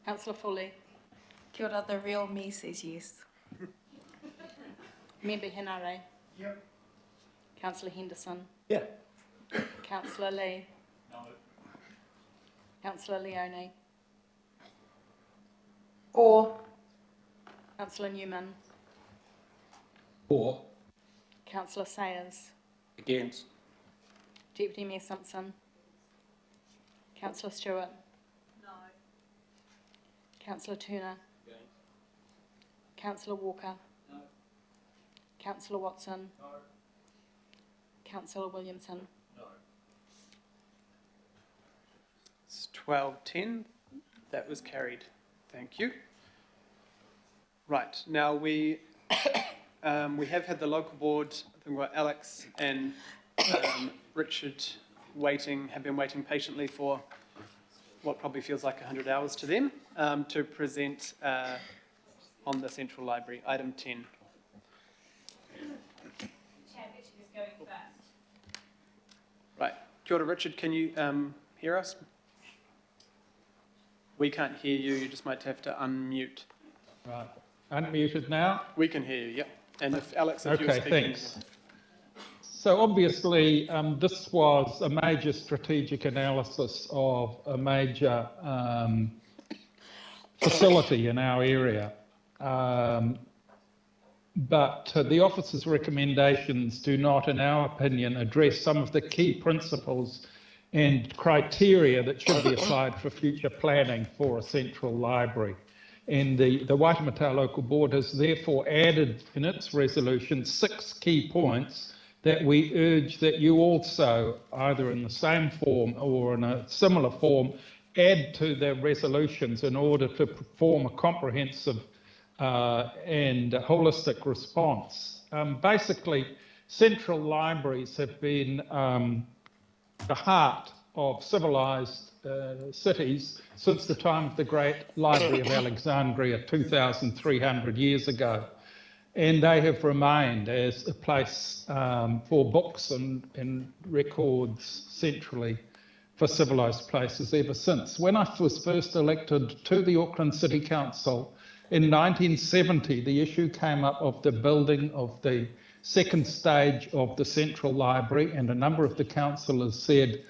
Councillor Foley? Kia ora, the real me says yes. Member Henare? Yep. Councillor Henderson? Yeah. Councillor Lee? No. Councillor Leone? Or. Councillor Newman? For. Councillor Sayers? Against. Deputy Mayor Simpson? Councillor Stewart? No. Councillor Turner? Councillor Walker? No. Councillor Watson? No. Councillor Williamson? No. It's 12:10. That was carried. Thank you. Right, now we have had the local board, I think we've got Alex and Richard have been waiting patiently for what probably feels like 100 hours to them, to present on the Central Library, item 10. Right, kia ora, Richard, can you hear us? We can't hear you, you just might have to unmute. Right, unmuted now? We can hear you, yep. And if Alex, if you're Okay, speaking. thanks. So obviously, this was a major strategic analysis of a major facility in our area. But the officer's recommendations do not, in our opinion, address some of the key principles and criteria that should be applied for future planning for a central library. And the Waitemata Local Board has therefore added in its resolution 6 key points that we urge that you also, either in the same form or in a similar form, add to the resolutions in order to form a comprehensive and holistic response. Basically, central libraries have been the heart of civilized cities since the time of the Great Library of Alexandria 2,300 years ago. And they have remained as a place for books and records centrally for civilised places ever since. When I was first elected to the Auckland City Council in 1970, the issue came up of the building of the second stage of the Central Library, and a number of the councillors said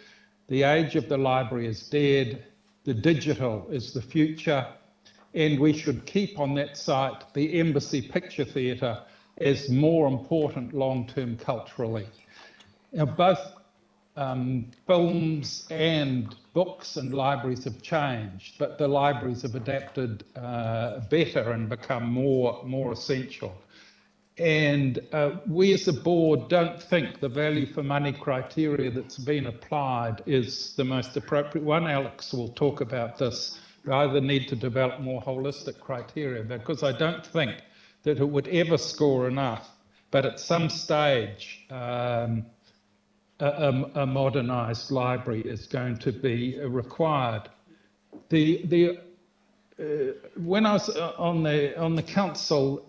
the age of the library is dead, the digital is the future, and we should keep on that site the Embassy Picture Theatre as more important long-term culturally. Now, both films and books and libraries have changed, but the libraries have adapted better and become more essential. And we as a board don't think the value for money criteria that's been applied is the most appropriate one. Alex will talk about this. We either need to develop more holistic criteria, because I don't think that it would ever score enough, but at some stage a modernised library is going to be required. When I was on the council,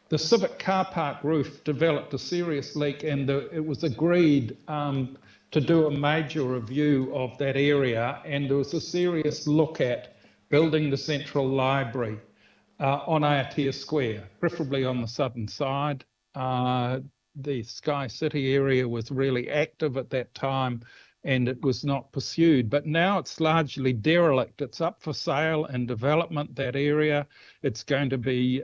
the civic car park roof developed a serious leak, and it was agreed to do a major review of that area, and there was a serious look at building the central library on Aotea Square, preferably on the southern side. The Sky City area was really active at that time, and it was not pursued. But now it's largely derelict. It's up for sale and development, that area. It's going to be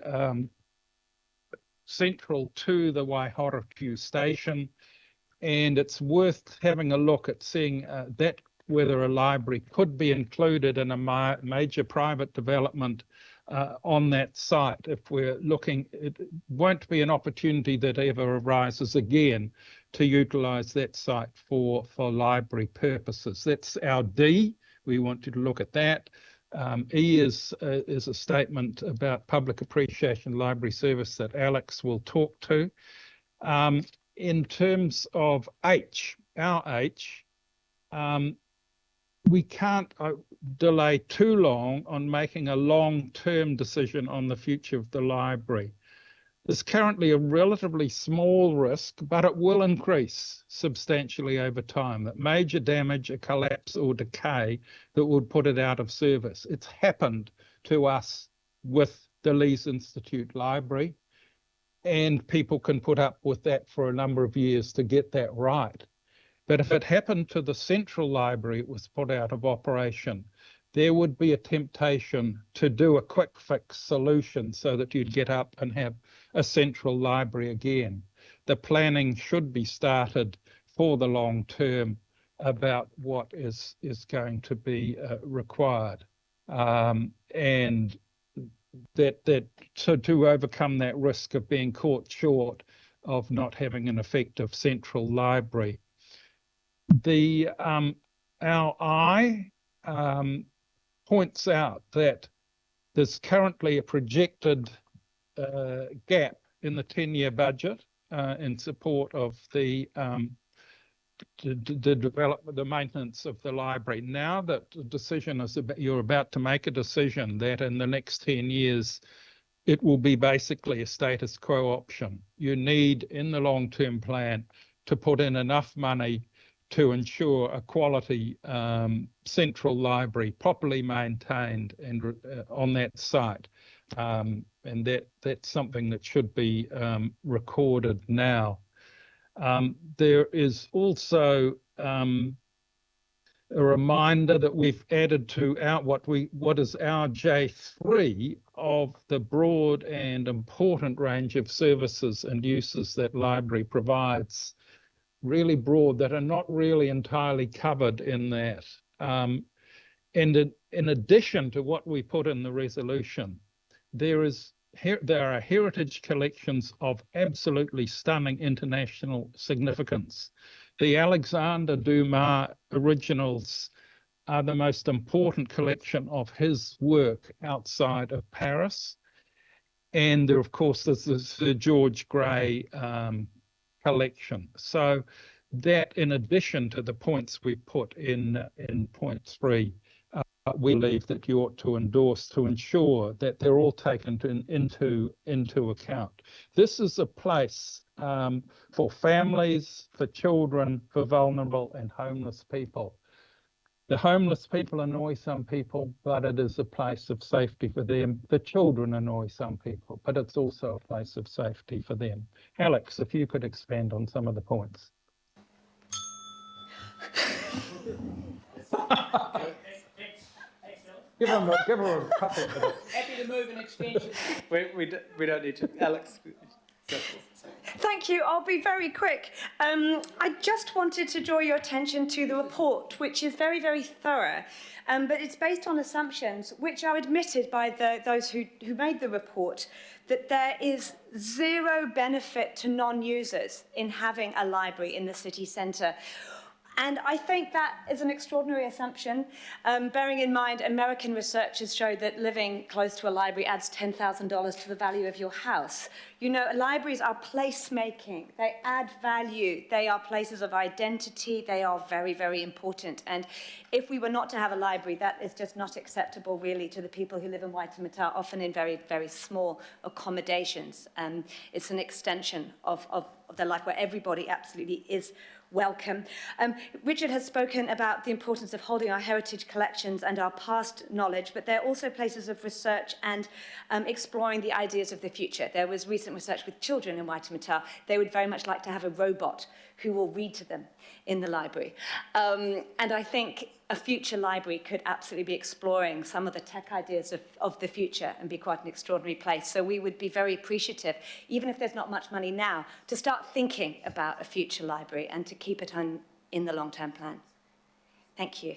central to the Waihorekau station, and it's worth having a look at seeing that whether a library could be included in a major private development on that site. If we're looking, it won't be an opportunity that ever arises again to utilise that site for library purposes. That's our D. We want you to look at that. E is a statement about public appreciation library service that Alex will talk to. In terms of H, our H, we can't delay too long on making a long-term decision on the future of the library. There's currently a relatively small risk, but it will increase substantially over time, that major damage, a collapse or decay that would put it out of service. It's happened to us with the Lees Institute Library, and people can put up with that for a number of years to get that right. But if it happened to the Central Library, it was put out of operation, there would be a temptation to do a quick fix solution so that you'd get up and have a Central Library again. The planning should be started for the long term about what is going to be required. And to overcome that risk of being caught short of not having an effective Central Library. Our I points out that there's currently a projected gap in the 10-year budget in support of the development, the maintenance of the library. Now that the decision is you're about to make a decision that in the next 10 years it will be basically a status quo option. You need in the long-term plan to put in enough money to ensure a quality central library properly maintained and on that site. And that's something that should be recorded now. There is also a reminder that we've added to what is our J3 of the broad and important range of services and uses that library provides, really broad, that are not really entirely covered in that. And in addition to what we put in the resolution, there are heritage collections of absolutely stunning international significance. The Alexander Dumas originals are the most important collection of his work outside of Paris. And there, of course, there's the George Gray collection. So that, in addition to the points we put in point 3, we believe that you ought to endorse to ensure that they're all taken into account. This is a place for families, for children, for vulnerable and homeless people. The homeless people annoy some people, but it is a place of safety for them. The children annoy some people, but it's also a place of safety for them. Alex, if you could expand on some of the points. Give her a couple of minutes. Happy to move an extension. We don't need to. Alex. Thank you. I'll be very quick. I just wanted to draw your attention to the report, which is very, very thorough, but it's based on assumptions which are admitted by those who made the report, that there is zero benefit to non-users in having a library in the city centre. And I think that is an extraordinary assumption, bearing in mind American researchers show that living close to a library adds $10,000 to the value of your house. You know, libraries are place-making. They add value. They are places of identity. They are very, very important. And if we were not to have a library, that is just not acceptable, really, to the people who live in Waitemata, often in very, very small accommodations. It's an extension of their life, where everybody absolutely is welcome. Richard has spoken about the importance of holding our heritage collections and our past knowledge, but they're also places of research and exploring the ideas of the future. There was recent research with children in Waitemata. They would very much like to have a robot who will read to them in the library. And I think a future library could absolutely be exploring some of the tech ideas of the future and be quite an extraordinary place. So we would be very appreciative, even if there's not much money now, to start thinking about a future library and to keep it on in the long-term plan. Thank you.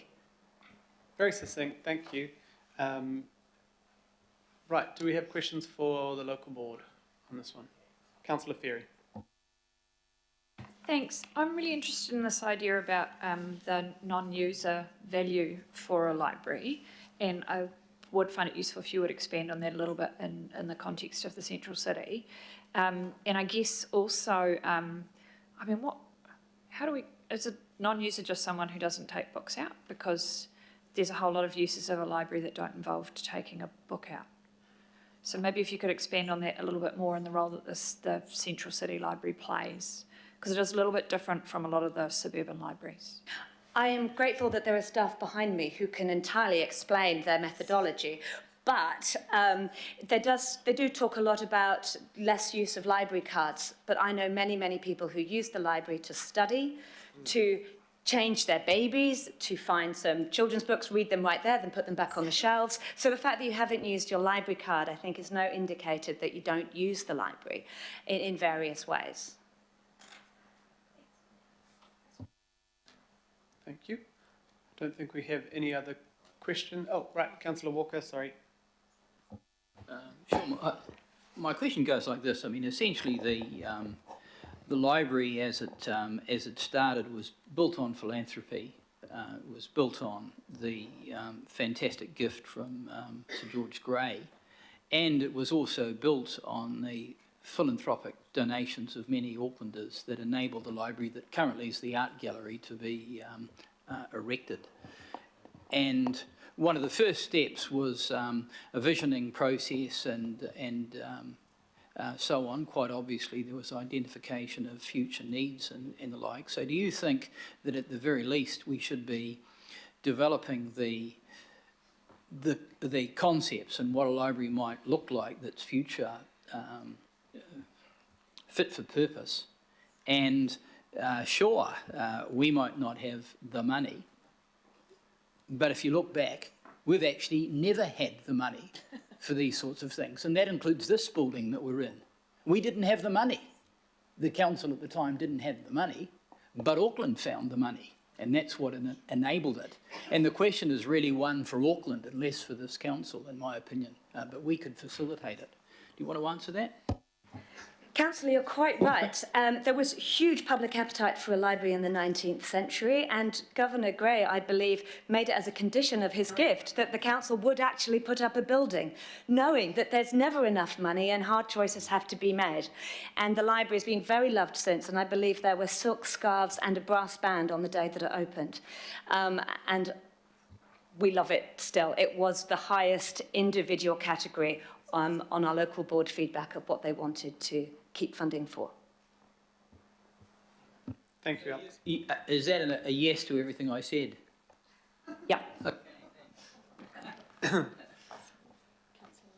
Very succinct, thank you. Right, do we have questions for the local board on this one? Councillor Ferry. Thanks. I'm really interested in this idea about the non-user value for a library, and I would find it useful if you would expand on that a little bit in the context of the central city. And I guess also, I mean, how do we, is a non-user just someone who doesn't take books out? Because there's a whole lot of uses of a library that don't involve taking a book out. So maybe if you could expand on that a little bit more and the role that the central city library plays, because it is a little bit different from a lot of the suburban libraries. I am grateful that there are staff behind me who can entirely explain their methodology, but they do talk a lot about less use of library cards, but I know many, many people who use the library to study, to change their babies, to find some children's books, read them right there, then put them back on the shelves. So the fact that you haven't used your library card, I think, is no indicator that you don't use the library in various ways. Thank you. I don't think we have any other question. Oh, right, Councillor Walker, sorry. Sure. My question goes like this. I mean, essentially, the library, as it started, was built on philanthropy. It was built on the fantastic gift from Sir George Grey, and it was also built on the philanthropic donations of many Aucklanders that enabled the library that currently is the art gallery to be erected. And one of the first steps was a visioning process and so on. Quite obviously, there was identification of future needs and the like. So do you think that at the very least we should be developing the concepts and what a library might look like that's future fit for purpose? And sure, we might not have the money, but if you look back, we've actually never had the money for these sorts of things, and that includes this building that we're in. We didn't have the money. The council at the time didn't have the money, but Auckland found the money, and that's what enabled it. And the question is really one for Auckland and less for this council, in my opinion, but we could facilitate it. Do you want to answer that? Councillor, you're quite right. There was huge public appetite for a library in the 19th century, and Governor Grey, I believe, made it as a condition of his gift that the council would actually put up a building, knowing that there's never enough money and hard choices have to be made. And the library has been very loved since, and I believe there were silk scarves and a brass band on the day that it opened. And we love it still. It was the highest individual category on our local board feedback of what they wanted to keep funding for. Thank you, Alex. Is that a yes to everything I said? Yeah. But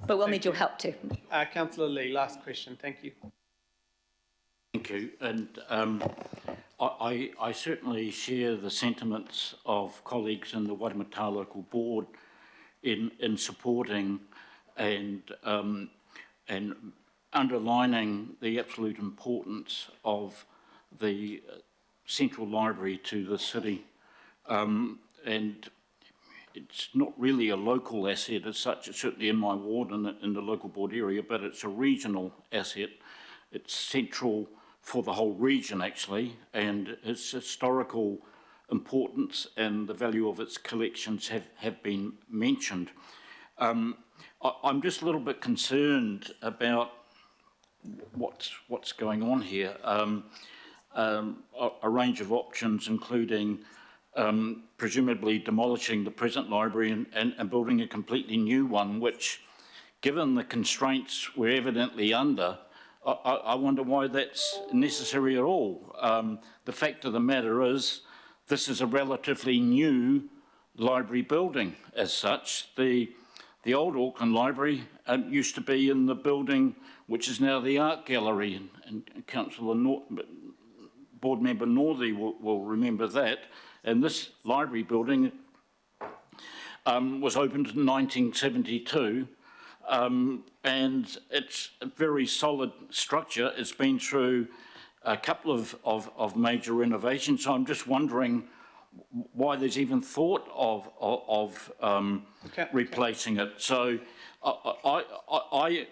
we'll need your help too. Councillor Lee, last question. Thank you. Thank you. And I certainly share the sentiments of colleagues in the Waitemata Local Board in supporting and underlining the absolute importance of the central library to the city. And it's not really a local asset as such, it's certainly in my ward and in the local board area, but it's a regional asset. It's central for the whole region actually, and its historical importance and the value of its collections have been mentioned. I'm just a little bit concerned about what's going on here. A range of options, including presumably demolishing the present library and building a completely new one, which, given the constraints we're evidently under, I wonder why that's necessary at all. The fact of the matter is, this is a relatively new library building as such. The old Auckland Library used to be in the building which is now the Art Gallery, and Councillor Board Member Northey will remember that. And this library building was opened in 1972, and it's a very solid structure. It's been through a couple of major renovations, so I'm just wondering why there's even thought of replacing it. So I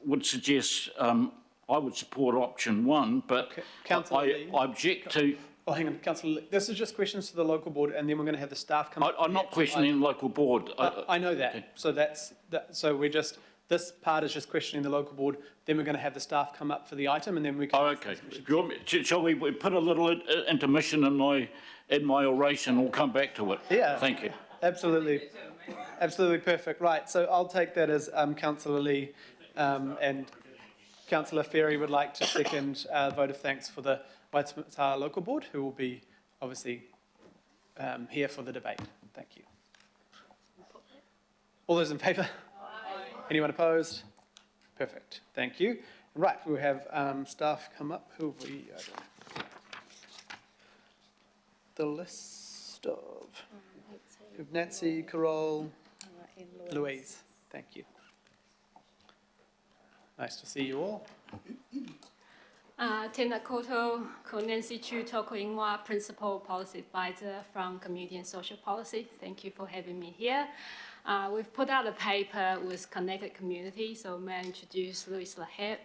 would suggest, I would support option one, but I object to... Oh, hang on, Councillor, this is just questions to the local board, and then we're going to have the staff come. I'm not questioning the local board. I know that. Okay. So so we're just, this part is just questioning the local board. Then we're going to have the staff come up for the item, and then we can. Oh, okay. Shall we put a little intermission in my oration? We'll come back to it. Yeah. Thank you. Absolutely. Absolutely perfect. Right. So I'll take that as Councillor Lee and Councillor Ferry would like to second vote of thanks for the Waitemata Local Board, who will be obviously here for the debate. Thank you. All those in favour? Anyone opposed? Perfect. Thank you. Right, we'll have staff come up. Who have we? The list of Nancy, Carol, Louise. Thank you. Nice to see you all. Tēnā koutou, ko Nancy Chu tōku ingoa, Principal Policy Advisor from Community and Social Policy. Thank you for having me here. We've put out a paper with Connected Communities, so may I introduce Louise Lahet,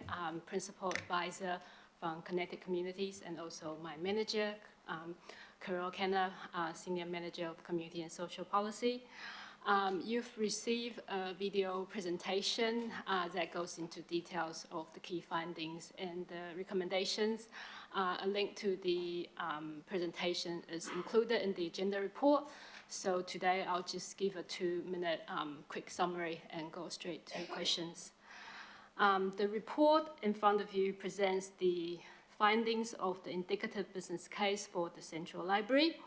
Principal Advisor from Connected Communities, and also my manager, Carol Kenner, Senior Manager of Community and Social Policy. You've received a video presentation that goes into details of the key findings and the recommendations. A link to the presentation is included in the agenda report. So today I'll just give a 2-minute quick summary and go straight to questions. The report in front of you presents the findings of the indicative business case for the Central Library.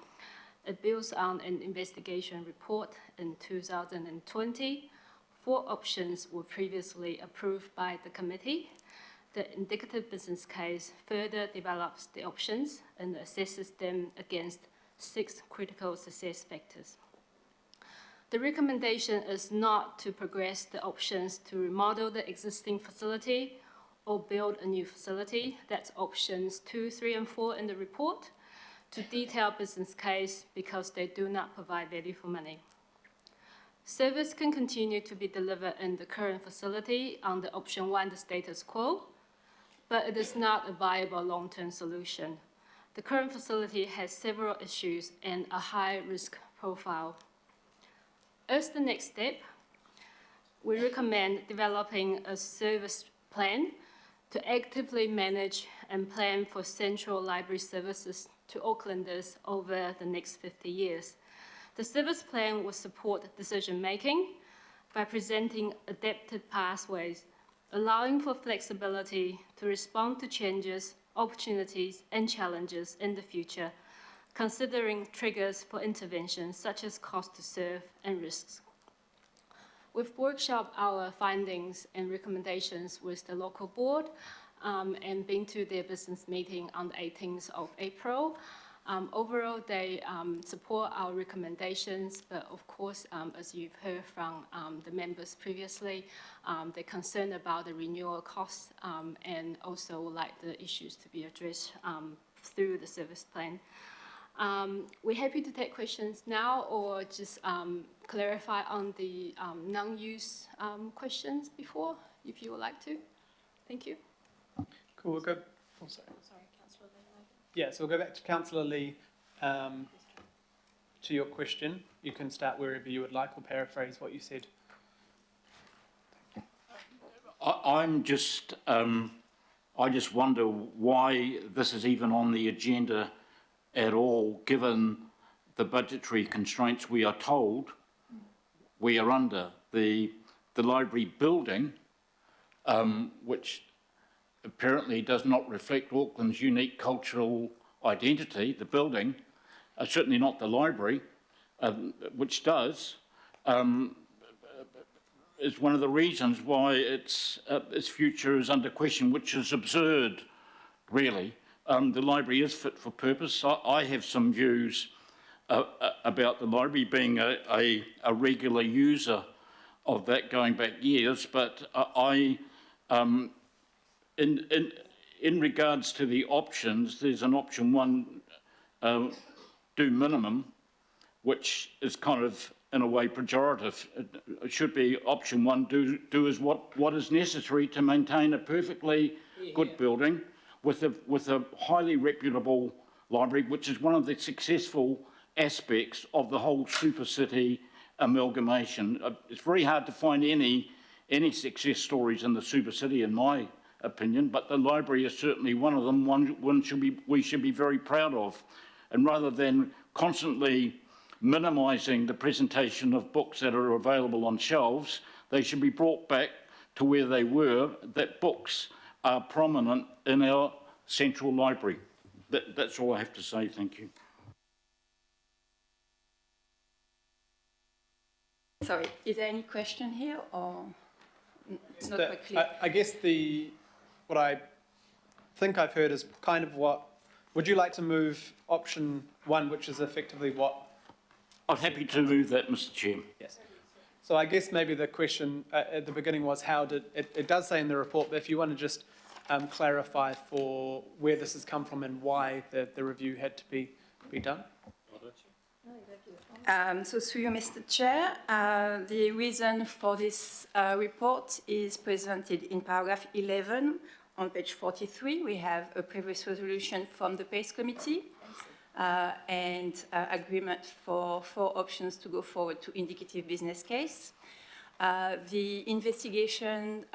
It builds on an investigation report in 2020. 4 options were previously approved by the committee. The indicative business case further develops the options and assesses them against 6 critical success factors. The recommendation is not to progress the options to remodel the existing facility or build a new facility. That's options 2, 3, and 4 in the report. To detail business case because they do not provide value for money. Service can continue to be delivered in the current facility under option 1, the status quo, but it is not a viable long-term solution. The current facility has several issues and a high risk profile. As the next step, we recommend developing a service plan to actively manage and plan for central library services to Aucklanders over the next 50 years. The service plan will support decision-making by presenting adapted pathways, allowing for flexibility to respond to changes, opportunities, and challenges in the future, considering triggers for intervention such as cost to serve and risks. We've workshopped our findings and recommendations with the local board and been to their business meeting on the 18th of April. Overall, they support our recommendations, but of course, as you've heard from the members previously, they're concerned about the renewal costs and also like the issues to be addressed through the service plan. We're happy to take questions now or just clarify on the non-use questions before, if you would like to. Thank you. Cool, we'll go. Oh, sorry. Councillor Lee. Yeah, so we'll go back to Councillor Lee to your question. You can start wherever you would like or paraphrase what you said. I just wonder why this is even on the agenda at all, given the budgetary constraints we are told we are under. The library building, which apparently does not reflect Auckland's unique cultural identity, the building, certainly not the library, which does, is one of the reasons why its future is under question, which is absurd, really. The library is fit for purpose. I have some views about the library being a regular user of that going back years, but in regards to the options, there's an option 1, do minimum, which is kind of in a way pejorative. It should be option 1, do is what is necessary to maintain a perfectly good building with a highly reputable library, which is one of the successful aspects of the whole super city amalgamation. It's very hard to find any success stories in the super city, in my opinion, but the library is certainly one of them. We should be very proud of. And rather than constantly minimising the presentation of books that are available on shelves, they should be brought back to where they were, that books are prominent in our central library. That's all I have to say. Thank you. Sorry, is there any question here or not quite clear? I guess what I think I've heard is kind of would you like to move option 1, which is effectively what? I'm happy to move that, Mr. Chair. Yes. So I guess maybe the question at the beginning was it does say in the report, but if you want to just clarify for where this has come from and why the review had to be done. So through you, Mr. Chair, the reason for this report is presented in paragraph 11 on page 43. We have a previous resolution from the PACE committee and agreement for 4 options to go forward to indicative business case. The investigation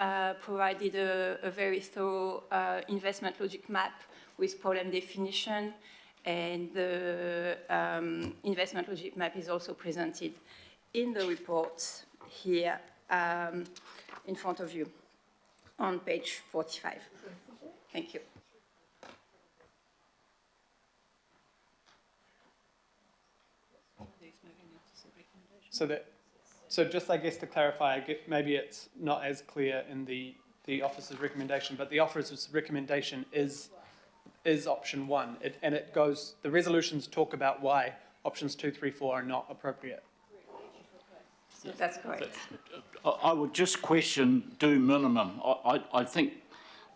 provided a very thorough investment logic map with problem definition, and the investment logic map is also presented in the report here in front of you on page 45. Thank you. So just I guess to clarify, maybe it's not as clear in the officer's recommendation, but the officer's recommendation is option 1, and it goes. The resolutions talk about why options 2, 3, 4 are not appropriate. That's correct. I would just question do minimum. I think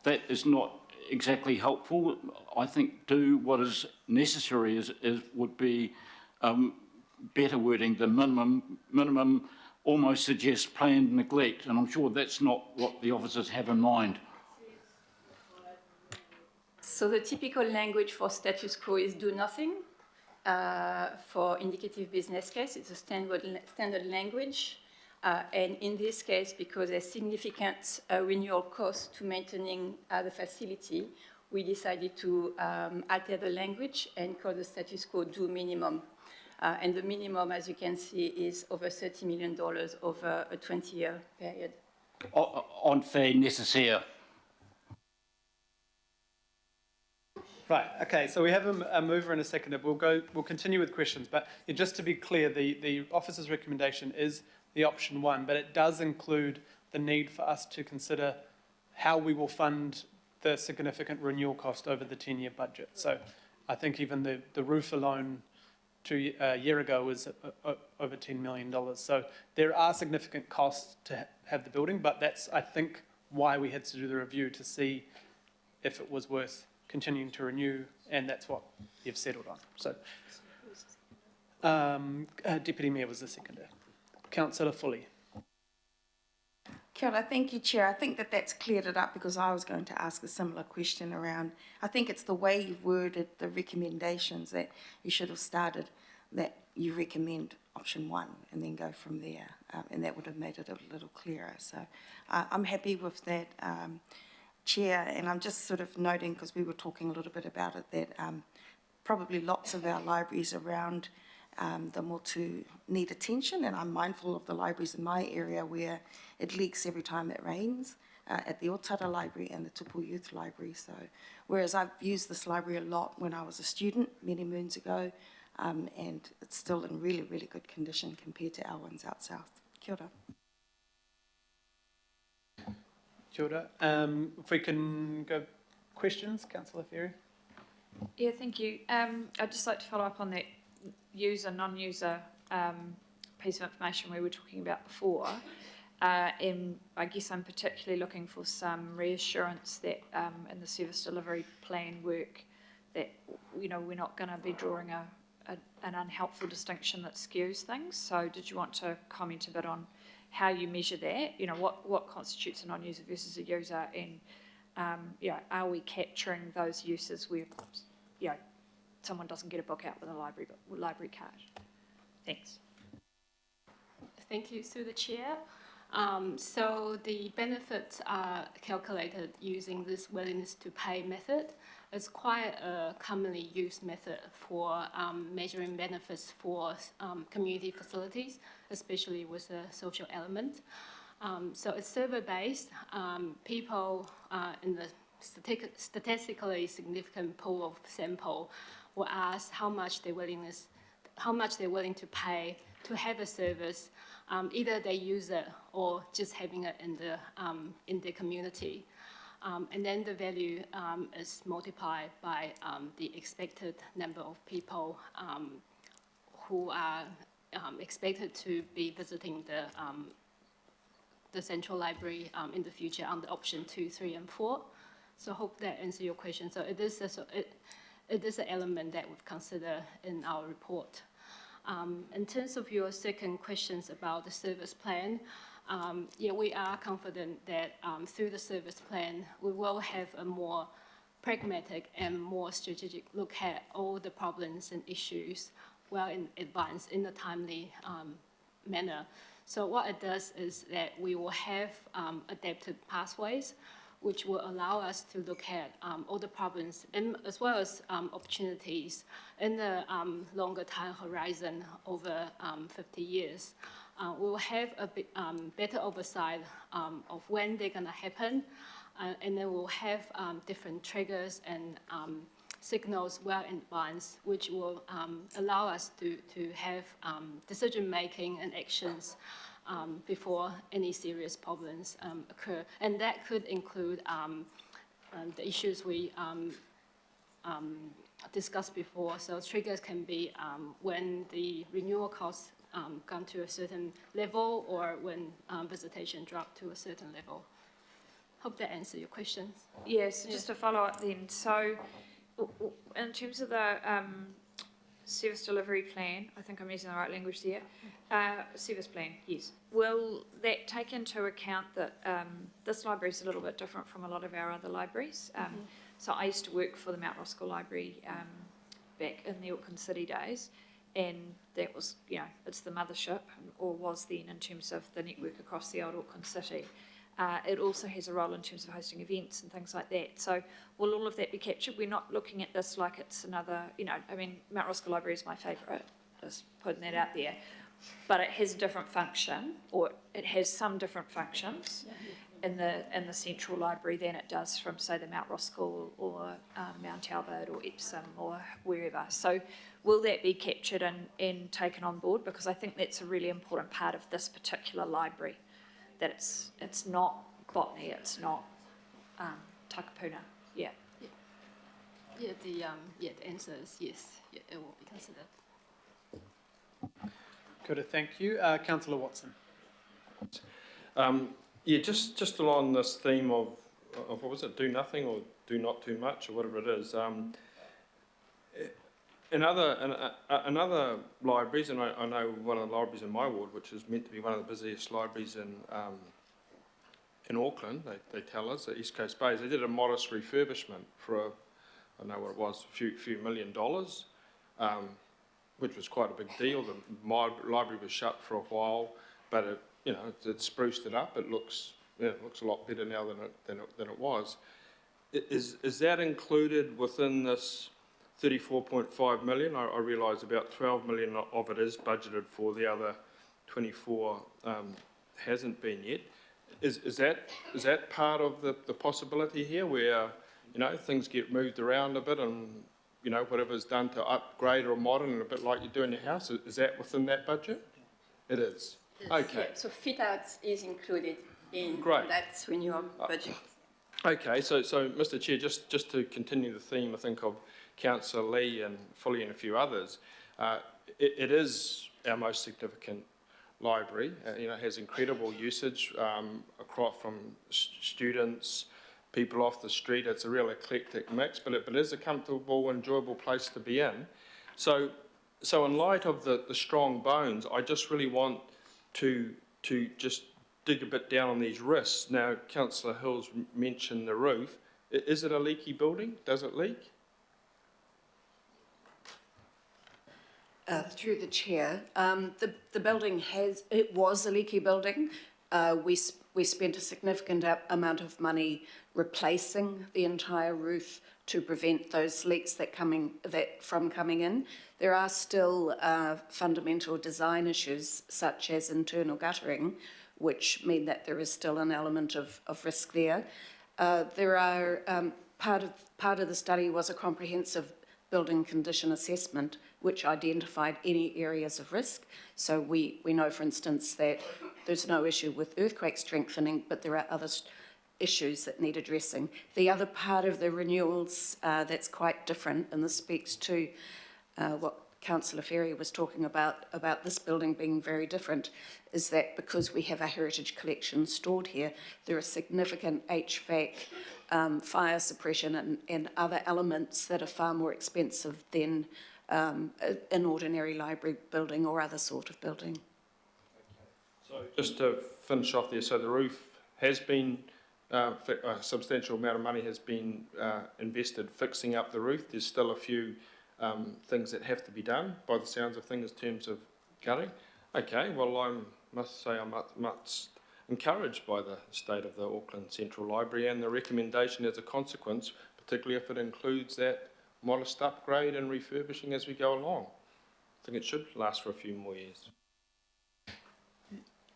that is not exactly helpful. I think do what is necessary would be better wording. The minimum almost suggests planned neglect, and I'm sure that's not what the officers have in mind. So the typical language for status quo is do nothing. For indicative business case, it's a standard language. And in this case, because there's significant renewal cost to maintaining the facility, we decided to alter the language and call the status quo do minimum. And the minimum, as you can see, is over $30 million over a 20-year period. En fait nécessaire. Right. Okay. So we have a mover and a seconder. We'll continue with questions. But just to be clear, the officer's recommendation is the option 1, but it does include the need for us to consider how we will fund the significant renewal cost over the 10-year budget. So I think even the roof alone a year ago was over $10 million. So there are significant costs to have the building, but that's, I think, why we had to do the review, to see if it was worth continuing to renew, and that's what you've settled on. So Deputy Mayor was the seconder. Councillor Foley. Kia ora, thank you, Chair. I think that's cleared it up, because I was going to ask a similar question around, I think it's the way you've worded the recommendations that you should have started, that you recommend option 1 and then go from there, and that would have made it a little clearer. So I'm happy with that, Chair, and I'm just sort of noting, because we were talking a little bit about it, that probably lots of our libraries around the Motu need attention, and I'm mindful of the libraries in my area where it leaks every time it rains. at the Otara Library and the Tupu Youth Library. So, whereas I've used this library a lot when I was a student many moons ago, and it's still in really, really good condition compared to our ones out south. Kia ora. Kia ora. If we can go questions, Councillor Ferry. Yeah, thank you. I'd just like to follow up on that user, non-user piece of information we were talking about before. And I guess I'm particularly looking for some reassurance that in the service delivery plan work that, you know, we're not going to be drawing an unhelpful distinction that skews things. So did you want to comment a bit on how you measure that? You know, what constitutes a non-user versus a user, and you know, are we capturing those uses where, you know, someone doesn't get a book out with a library card? Thanks. Thank you, through the chair. So the benefits are calculated using this willingness to pay method. It's quite a commonly used method for measuring benefits for community facilities, especially with a social element. So it's survey-based. People in the statistically significant pool of sample will ask how much they're willing to pay to have a service. Either they use it or just having it in the community. And then the value is multiplied by the expected number of people who are expected to be visiting the Central Library in the future under option 2, 3, and 4. So I hope that answers your question. So it is an element that we've considered in our report. In terms of your second questions about the service plan, yeah, we are confident that through the service plan, we will have a more pragmatic and more strategic look at all the problems and issues well in advance in a timely manner. So what it does is that we will have adapted pathways which will allow us to look at all the problems and as well as opportunities in the longer time horizon over 50 years. We will have a bit better oversight of when they're going to happen, and then we'll have different triggers and signals well in advance, which will allow us to have decision-making and actions before any serious problems occur. And that could include the issues we discussed before. So triggers can be when the renewal costs come to a certain level or when visitation drop to a certain level. Hope that answers your questions. Yes, yeah, so just to follow up then. So in terms of the service delivery plan, I think I'm using the right language there, service plan, yes. Will that take into account that this library is a little bit different from a lot of our other libraries? So I used to work for the Mount Roskill Library back in the Auckland City days, and that was, you know, it's the mothership, or was then, in terms of the network across the old Auckland City. It also has a role in terms of hosting events and things like that. So will all of that be captured? We're not looking at this like it's another, you know, I mean, Mount Roskill Library is my favourite, just putting that out there. But it has a different function, or it has some different functions in the Central Library than it does from, say, the Mount Roskill or Mount Albert or Epsom or wherever. So will that be captured and taken on board? Because I think that's a really important part of this particular library, that it's not botany, it's not Takapuna. Yeah. Yeah, the answer is yes. Yeah, it will be considered. Good, thank you. Councillor Watson. Yeah, just along this theme of what was it, do nothing or do not too much or whatever it is. In other libraries, and I know one of the libraries in my ward, which is meant to be one of the busiest libraries in Auckland, they tell us, at East Coast Bays, they did a modest refurbishment for, I don't know what it was, a few $1 million, which was quite a big deal. My library was shut for a while, but it, you know, it spruced it up. It looks a lot better now than it was. Is that included within this 34.5 million? I realise about 12 million of it is budgeted for. The other 24 hasn't been yet. Is that part of the possibility here where, you know, things get moved around a bit and, you know, whatever's done to upgrade or modern, a bit like you do in your house, is that within that budget? It is. Okay. Yeah, so fit outs is included in Great. that renewal budget. Okay, so Mr. Chair, just to continue the theme, I think, of Councillor Lee and Fully and a few others, it is our most significant library. You know, it has incredible usage across from students, people off the street. It's a real eclectic mix, but it is a comfortable, enjoyable place to be in. So in light of the strong bones, I just really want to just dig a bit down on these risks. Now, Councillor Hills mentioned the roof. Is it a leaky building? Does it leak? Through the chair, the building was a leaky building. We spent a significant amount of money replacing the entire roof to prevent those leaks from coming in. There are still fundamental design issues such as internal guttering, which mean that there is still an element of risk there. Part of the study was a comprehensive building condition assessment, which identified any areas of risk. So we know, for instance, that there's no issue with earthquake strengthening, but there are other issues that need addressing. The other part of the renewals that's quite different, and this speaks to what Councillor Ferry was talking about this building being very different, is that because we have a heritage collection stored here, there are significant HVAC, fire suppression and other elements that are far more expensive than an ordinary library building or other sort of building. So just to finish off there, so the roof has been, a substantial amount of money has been invested fixing up the roof. There's still a few things that have to be done by the sounds of things in terms of gutting. Okay, well, I must say I'm much encouraged by the state of the Auckland Central Library and the recommendation as a consequence, particularly if it includes that modest upgrade and refurbishing as we go along. I think it should last for a few more years.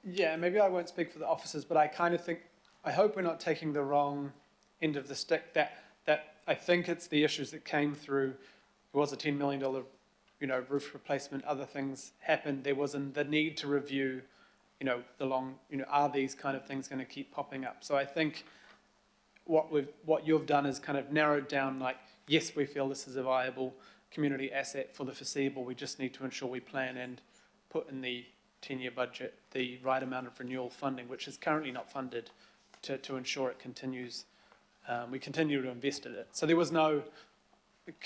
Yeah, maybe I won't speak for the officers, but I kind of think, I hope we're not taking the wrong end of the stick. That I think it's the issues that came through. There was a $10 million, roof replacement. Other things happened. There wasn't the need to review, are these kind of things going to keep popping up? So I think what you've done is kind of narrowed down. Like, yes, we feel this is a viable community asset for the foreseeable. We just need to ensure we plan and put in the 10-year budget the right amount of renewal funding, which is currently not funded, to ensure it continues. We continue to invest in it. So there was no,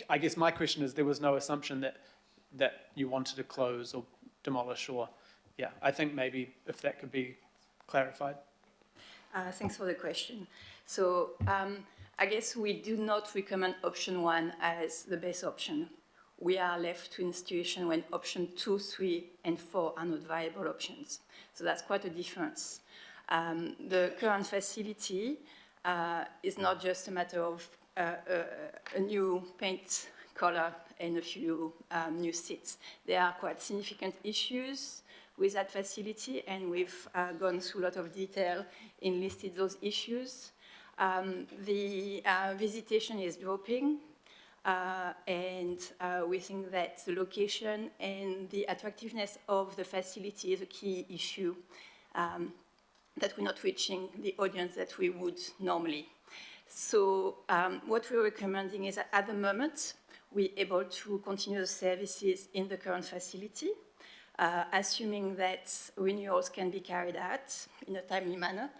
I guess my question is, there was no assumption that you wanted to close or demolish or, yeah, I think maybe if that could be clarified. Thanks for the question. So I guess we do not recommend option 1 as the best option. We are left to in a situation when option 2, 3, and 4 are not viable options. So that's quite a difference. The current facility is not just a matter of a new paint color and a few new seats. There are quite significant issues with that facility, and we've gone through a lot of detail and listed those issues. The visitation is dropping. And we think that the location and the attractiveness of the facility is a key issue, that we're not reaching the audience that we would normally. So what we're recommending is that at the moment, we're able to continue the services in the current facility, assuming that renewals can be carried out in a timely manner.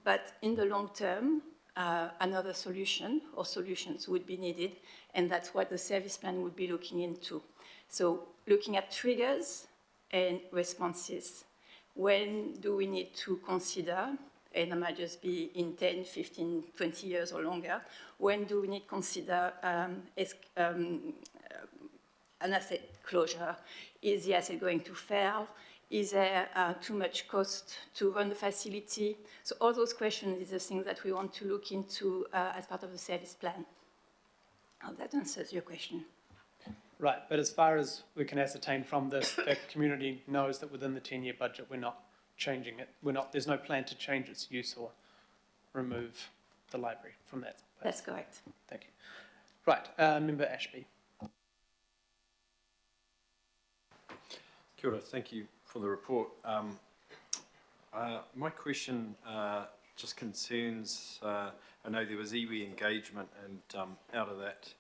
But in the long term, another solution or solutions would be needed, and that's what the service plan would be looking into. So looking at triggers and responses. When do we need to consider, and it might just be in 10, 15, 20 years or longer, when do we need to consider an asset closure? Is the asset going to fail? Is there too much cost to run the facility? So all those questions is the things that we want to look into as part of the service plan. I hope that answers your question. Right, but as far as we can ascertain from this, the community knows that within the 10-year budget we're not changing it. There's no plan to change its use or remove the library from that place. That's correct. Thank you. Right, Member Ashby. Kia ora, thank you for the report. My question just concerns, I know there was iwi engagement, and out of that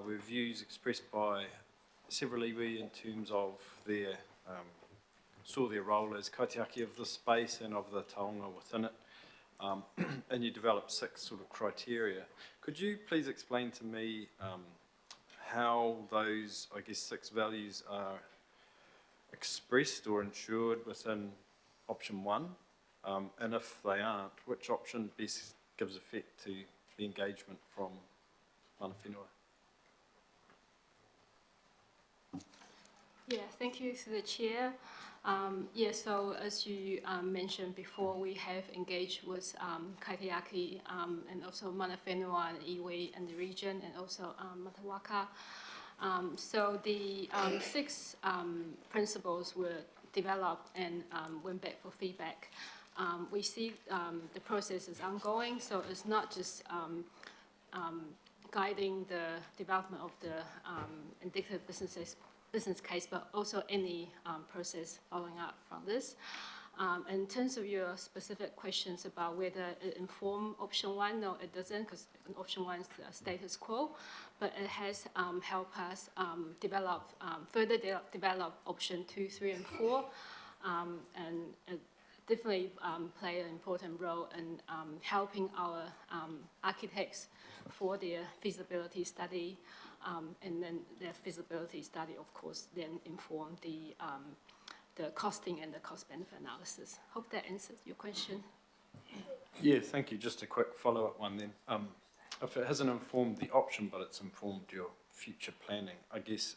were views expressed by several iwi in terms of their, saw their role as kaitiaki of the space and of the taonga within it. And you developed 6 sort of criteria. Could you please explain to me how those, I guess, 6 values are expressed or ensured within option 1? And if they aren't, which option best gives effect to the engagement from mana whenua? Yeah, thank you to the chair. So as you mentioned before, we have engaged with kaitiaki and also mana whenua and iwi in the region, and also Matawaka. So the 6 principles were developed and went back for feedback. We see the process is ongoing, so it's not just guiding the development of the indicative business case, but also any process following up from this. In terms of your specific questions about whether it informed option 1, no, it doesn't, because option 1 is the status quo, but it has helped us further develop option 2, 3, and 4, and it definitely play an important role in helping our architects for their feasibility study, and then their feasibility study, of course, then inform the costing and the cost-benefit analysis. Hope that answers your question. Yeah, thank you. Just a quick follow-up one then. If it hasn't informed the option, but it's informed your future planning, I guess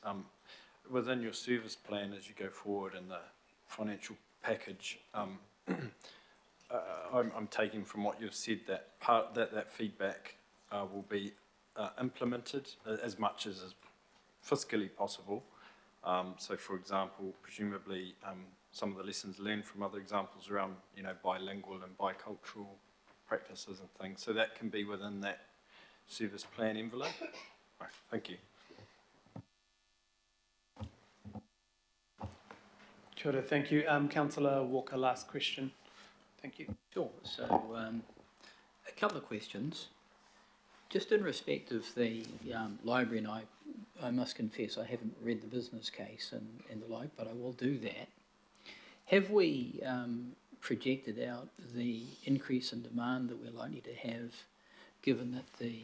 within your service plan as you go forward in the financial package, I'm taking from what you've said that that feedback will be implemented as much as is fiscally possible. So, for example, presumably some of the lessons learned from other examples around, bilingual and bicultural practices and things. So that can be within that service plan envelope. Right, thank you. Kia ora, thank you. Councillor Walker, last question. Thank you. Sure. So a couple of questions. Just in respect of the library, and I must confess I haven't read the business case and the like, but I will do that. Have we projected out the increase in demand that we're likely to have, given that the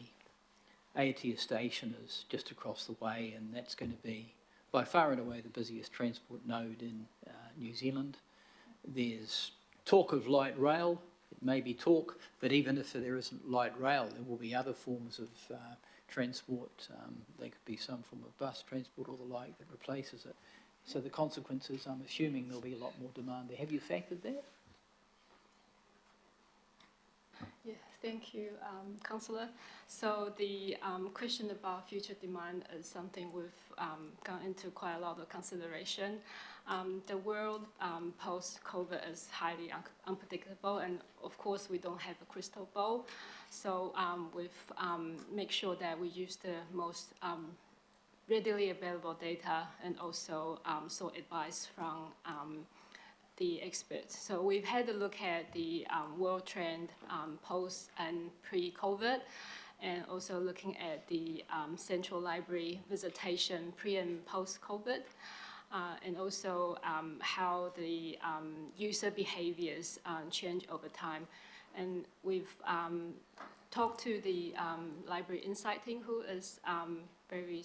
Aotea station is just across the way, and that's going to be by far and away the busiest transport node in New Zealand? There's talk of light rail. It may be talk, but even if there isn't light rail, there will be other forms of transport. There could be some form of bus transport or the like that replaces it. So the consequences, I'm assuming there'll be a lot more demand there. Have you factored that? Yeah, thank you, Councillor. So the question about future demand is something we've gone into quite a lot of consideration. The world post-COVID is highly unpredictable, and of course we don't have a crystal ball. So we've make sure that we use the most readily available data and also sought advice from the experts. So we've had a look at the world trend post and pre-COVID, and also looking at the central library visitation pre and post-COVID, and also how the user behaviors change over time. And we've talked to the library insight team, who is very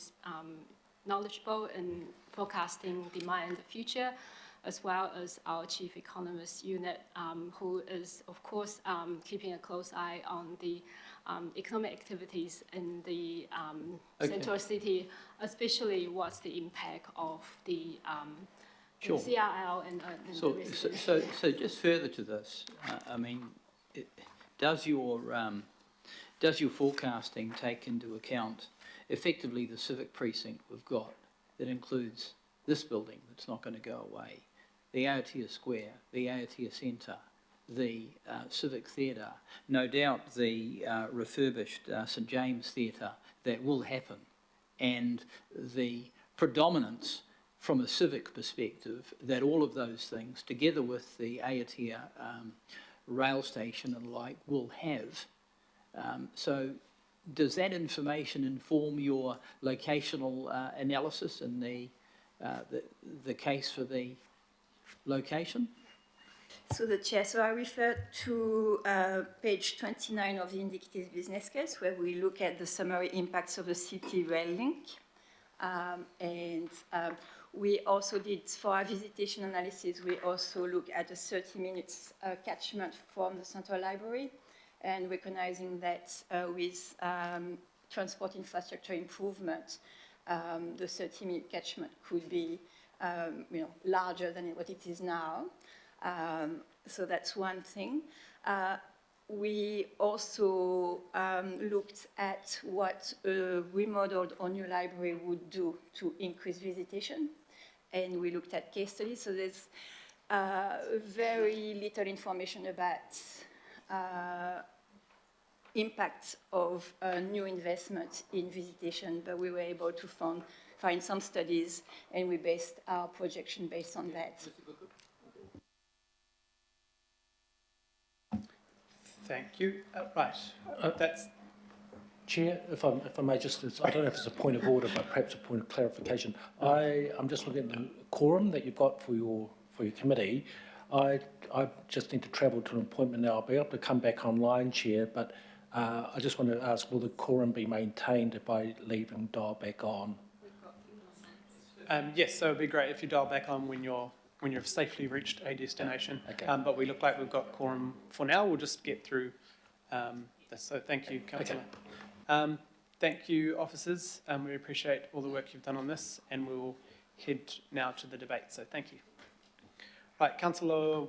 knowledgeable in forecasting demand in the future, as well as our chief economist unit, who is, of course, keeping a close eye on the economic activities in the central city, especially what's the impact of the Sure. CRL and So, the residential. so just further to this, I mean, does your forecasting take into account effectively the civic precinct we've got that includes this building that's not going to go away, the Aotea Square, the Aotea Centre, the Civic Theatre, no doubt the refurbished St James Theatre, that will happen. And the predominance from a civic perspective that all of those things, together with the Aotea rail station and the like, will have. So does that information inform your locational analysis and the case for the location? So the chair, so I refer to page 29 of the indicative business case, where we look at the summary impacts of the city rail link. We also did, for our visitation analysis, we also look at a 30 minutes catchment from the Central Library, and recognizing that with transport infrastructure improvement, the 30-minute catchment could be larger than what it is now. So that's one thing. We also looked at what a remodeled or new library would do to increase visitation, and we looked at case studies. So there's very little information about impact of new investment in visitation, but we were able to find some studies, and we based our projection based on that. Thank you. Right, that's... Chair, if I may just, I don't know if it's a point of order, but perhaps a point of clarification. I'm just looking at the quorum that you've got for your committee. I just need to travel to an appointment now. I'll be able to come back online, Chair, but I just want to ask, will the quorum be maintained if I leave and dial back on? Yes, so it'd be great if you dial back on when you've safely reached a destination. Okay. But we look like we've got quorum for now. We'll just get through this. So thank you, Councillor. Okay. Thank you, officers. We appreciate all the work you've done on this, and we will head now to the debate. So thank you. Right, Councillor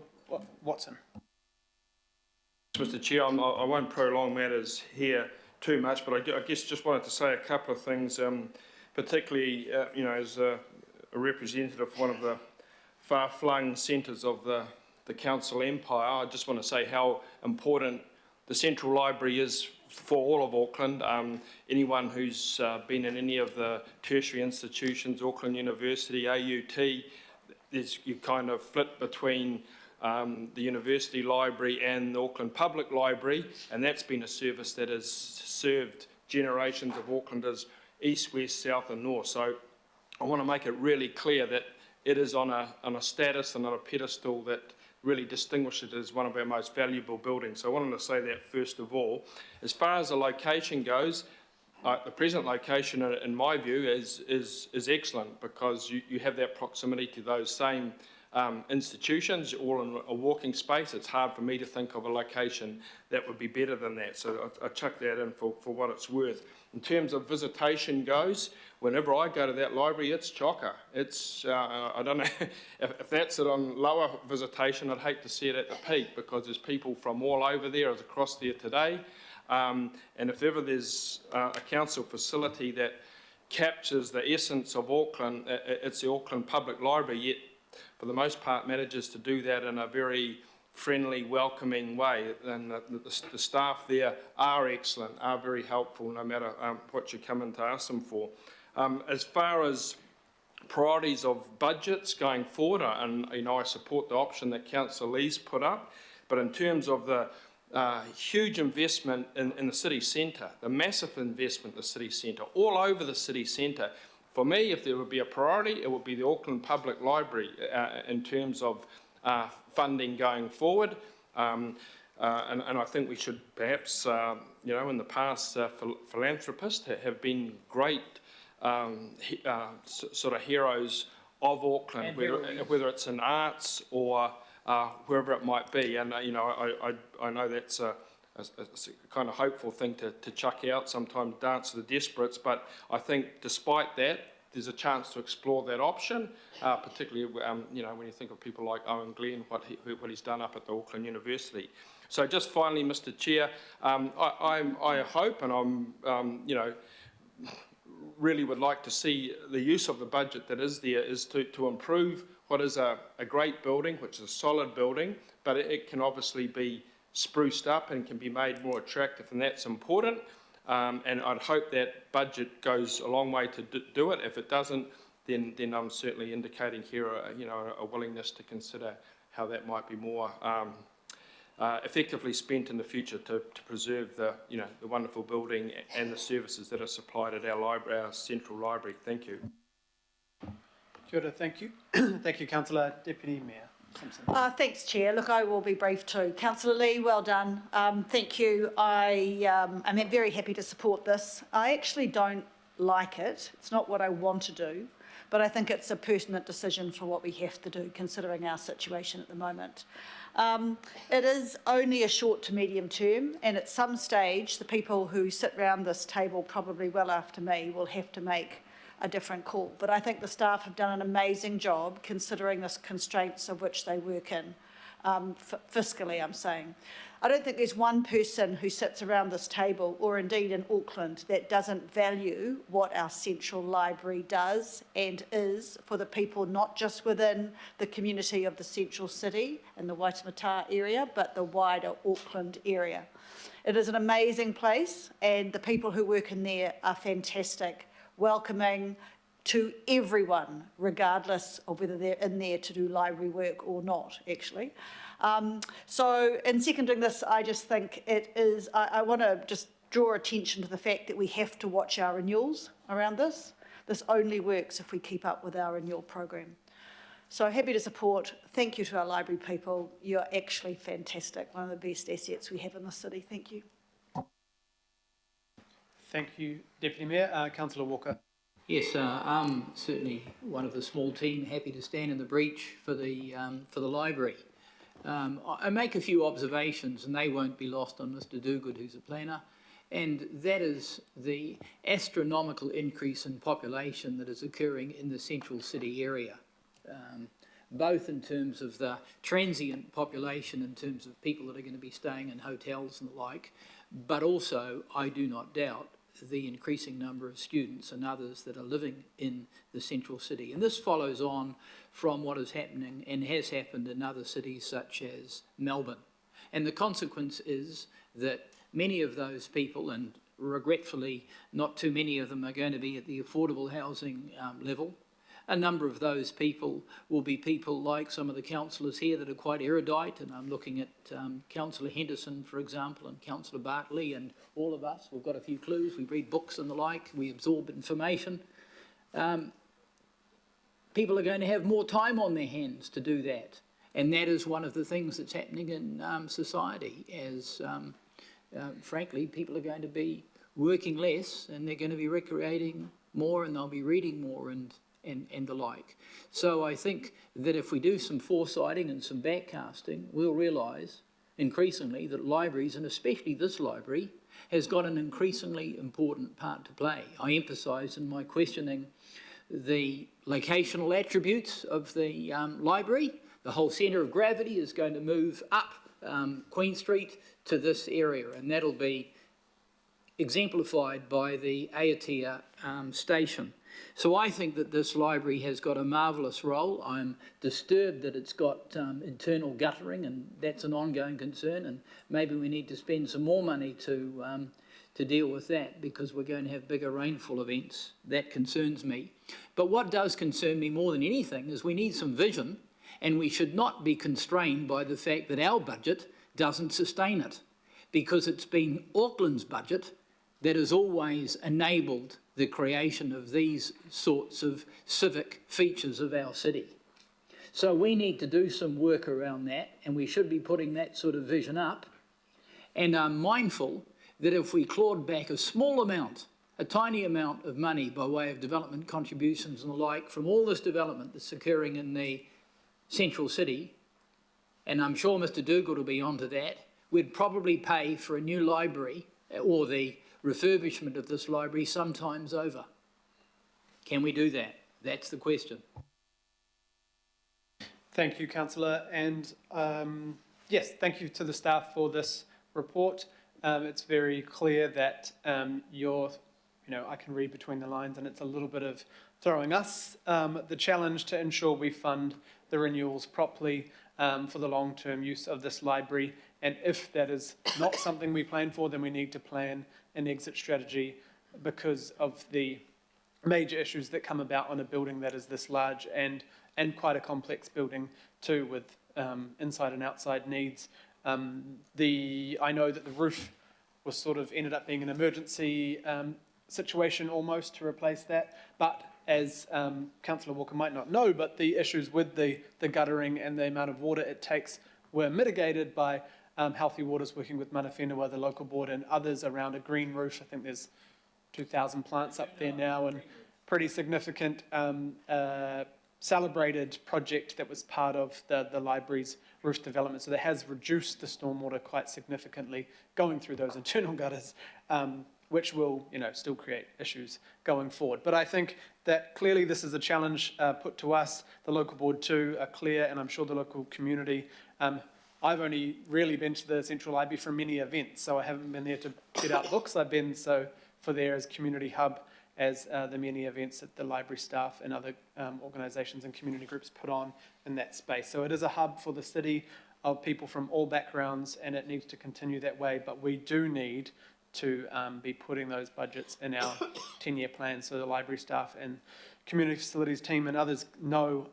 Watson. Mr. Chair, I won't prolong matters here too much, but I guess just wanted to say a couple of things, particularly, as a representative of one of the far-flung centres of the council empire. I just want to say how important the Central Library is for all of Auckland. Anyone who's been in any of the tertiary institutions, Auckland University, AUT, you kind of flit between the University Library and the Auckland Public Library, and that's been a service that has served generations of Aucklanders east, west, south and north. So I want to make it really clear that it is on a status and on a pedestal that really distinguishes it as one of our most valuable buildings. So I wanted to say that first of all. As far as the location goes, the present location, in my view, is excellent, because you have that proximity to those same institutions, all in a walking space. It's hard for me to think of a location that would be better than that. So I chuck that in for what it's worth. In terms of visitation goes, whenever I go to that library, it's chocker. It's, I don't know, if that's it on lower visitation, I'd hate to see it at the peak, because there's people from all over there, as across there today. And if ever there's a council facility that captures the essence of Auckland, it's the Auckland Public Library, yet for the most part manages to do that in a very friendly, welcoming way. And the staff there are excellent, are very helpful, no matter what you come in to ask them for. As far as priorities of budgets going forward, and I support the option that Councillor Lee's put up, but in terms of the huge investment in the city centre, the massive investment in the city centre, all over the city centre, for me, if there would be a priority, it would be the Auckland Public Library in terms of funding going forward. And I think we should perhaps, in the past, philanthropists have been great sort of heroes of Auckland, whether it's in arts or wherever it might be. And, I know that's a kind of hopeful thing to chuck out, sometimes dance to the desperates, but I think despite that, there's a chance to explore that option, particularly when you think of people like Owen Glenn, what he's done up at the Auckland University. So just finally, Mr. Chair, I hope, and I'm really would like to see the use of the budget that is there is to improve what is a great building, which is a solid building, but it can obviously be spruced up and can be made more attractive, and that's important. And I'd hope that budget goes a long way to do it. If it doesn't, then I'm certainly indicating here, a willingness to consider how that might be more effectively spent in the future to preserve the wonderful building and the services that are supplied at our library, our central library. Thank you. Kia ora, thank you. Thank you, Councillor. Deputy Mayor Simpson. Thanks, Chair. Look, I will be brief too. Councillor Lee, well done. Thank you. I'm very happy to support this. I actually don't like it. It's not what I want to do, but I think it's a pertinent decision for what we have to do, considering our situation at the moment. It is only a short to medium term, and at some stage, the people who sit around this table, probably well after me, will have to make a different call. But I think the staff have done an amazing job considering the constraints of which they work in, fiscally, I'm saying. I don't think there's one person who sits around this table, or indeed in Auckland, that doesn't value what our central library does and is for the people, not just within the community of the central city and the Waitemata area, but the wider Auckland area. It is an amazing place, and the people who work in there are fantastic, welcoming to everyone, regardless of whether they're in there to do library work or not, actually. So in seconding this, I just think it is, I want to just draw attention to the fact that we have to watch our renewals around this. This only works if we keep up with our renewal program. So happy to support. Thank you to our library people. You're actually fantastic. One of the best assets we have in the city. Thank you. Thank you, Deputy Mayor. Councillor Walker. Yes, I'm certainly one of the small team, happy to stand in the breach for the library. I make a few observations, and they won't be lost on Mr. Dogood, who's a planner, and that is the astronomical increase in population that is occurring in the central city area, both in terms of the transient population, in terms of people that are going to be staying in hotels and the like, but also, I do not doubt, the increasing number of students and others that are living in the central city. And this follows on from what is happening and has happened in other cities such as Melbourne. And the consequence is that many of those people, and regretfully not too many of them are going to be at the affordable housing level. A number of those people will be people like some of the councillors here that are quite erudite, and I'm looking at Councillor Henderson, for example, and Councillor Bartley, and all of us. We've got a few clues, we read books and the like, we absorb information. People are going to have more time on their hands to do that, and that is one of the things that's happening in society, as frankly, people are going to be working less, and they're going to be recreating more, and they'll be reading more, and the like. So I think that if we do some foresighting and some backcasting, we'll realise increasingly that libraries, and especially this library, has got an increasingly important part to play. I emphasised in my questioning the locational attributes of the library. The whole centre of gravity is going to move up Queen Street to this area, and that'll be exemplified by the Aotea station. So I think that this library has got a marvellous role. I'm disturbed that it's got internal guttering, and that's an ongoing concern, and maybe we need to spend some more money to deal with that, because we're going to have bigger rainfall events. That concerns me. But what does concern me more than anything is we need some vision, and we should not be constrained by the fact that our budget doesn't sustain it, because it's been Auckland's budget that has always enabled the creation of these sorts of civic features of our city. So we need to do some work around that, and we should be putting that sort of vision up. And I'm mindful that if we clawed back a small amount, a tiny amount of money by way of development contributions and the like from all this development that's occurring in the central city, and I'm sure Mr. Dogood will be onto that, we'd probably pay for a new library, or the refurbishment of this library, sometimes over. Can we do that? That's the question. Thank you, Councillor. And yes, thank you to the staff for this report. It's very clear that I can read between the lines, and it's a little bit of throwing us the challenge to ensure we fund the renewals properly for the long-term use of this library. And if that is not something we plan for, then we need to plan an exit strategy because of the major issues that come about on a building that is this large and quite a complex building too, with inside and outside needs. I know that the roof was sort of ended up being an emergency situation almost to replace that, but as Councillor Walker might not know, but the issues with the guttering and the amount of water it takes were mitigated by Healthy Waters working with Mana Whenua, the local board, and others around a green roof. I think there's 2,000 plants up there now, and pretty significant celebrated project that was part of the library's roof development. So that has reduced the stormwater quite significantly going through those internal gutters, which will, still create issues going forward. But I think that clearly this is a challenge put to us. The local board too are clear, and I'm sure the local community. I've only really been to the Central Library for many events, so I haven't been there to get out books. I've been for there as community hub, as the many events that the library staff and other organisations and community groups put on in that space. So it is a hub for the city of people from all backgrounds, and it needs to continue that way. But we do need to be putting those budgets in our 10-year plan so the library staff and community facilities team and others know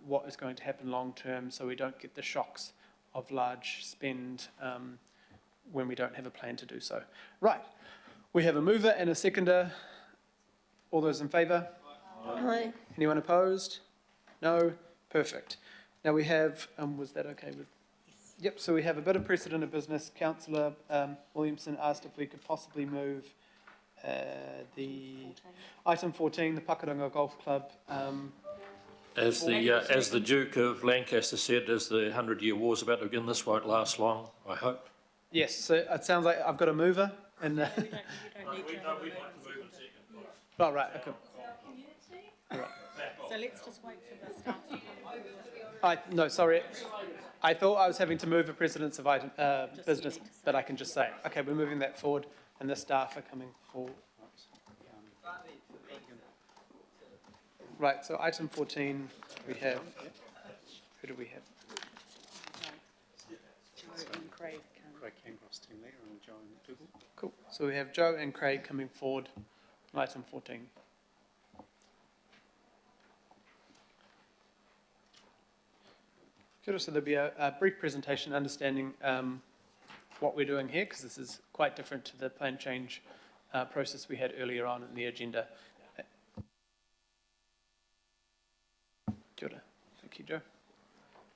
what is going to happen long term, so we don't get the shocks of large spend when we don't have a plan to do so. Right, we have a mover and a seconder. All those in favour? Aye. Anyone opposed? No? Perfect. Now we have, was that okay with? Yes. Yep, so we have a bit of precedent of business. Councillor Williamson asked if we could possibly move the 14. Item 14, the Pakuranga Golf Club. As the Duke of Lancaster said, as the 100-year war's about to begin, this won't last long, I hope. Yes, so it sounds like I've got a mover. And, we don't need to move in second. Oh, right, okay. All right. So let's just wait for the staff. No, sorry. I thought I was having to move a precedence of item, business, but I can just say, okay, we're moving that forward, and the staff are coming forward. Right, so item 14, we have, who do we have? Craig Campbell's team leader and Joe and Dougal. Cool, so we have Joe and Craig coming forward on item 14. Good, so there'll be a brief presentation understanding what we're doing here, because this is quite different to the plan change process we had earlier on in the agenda. Kia ora. Thank you, Joe.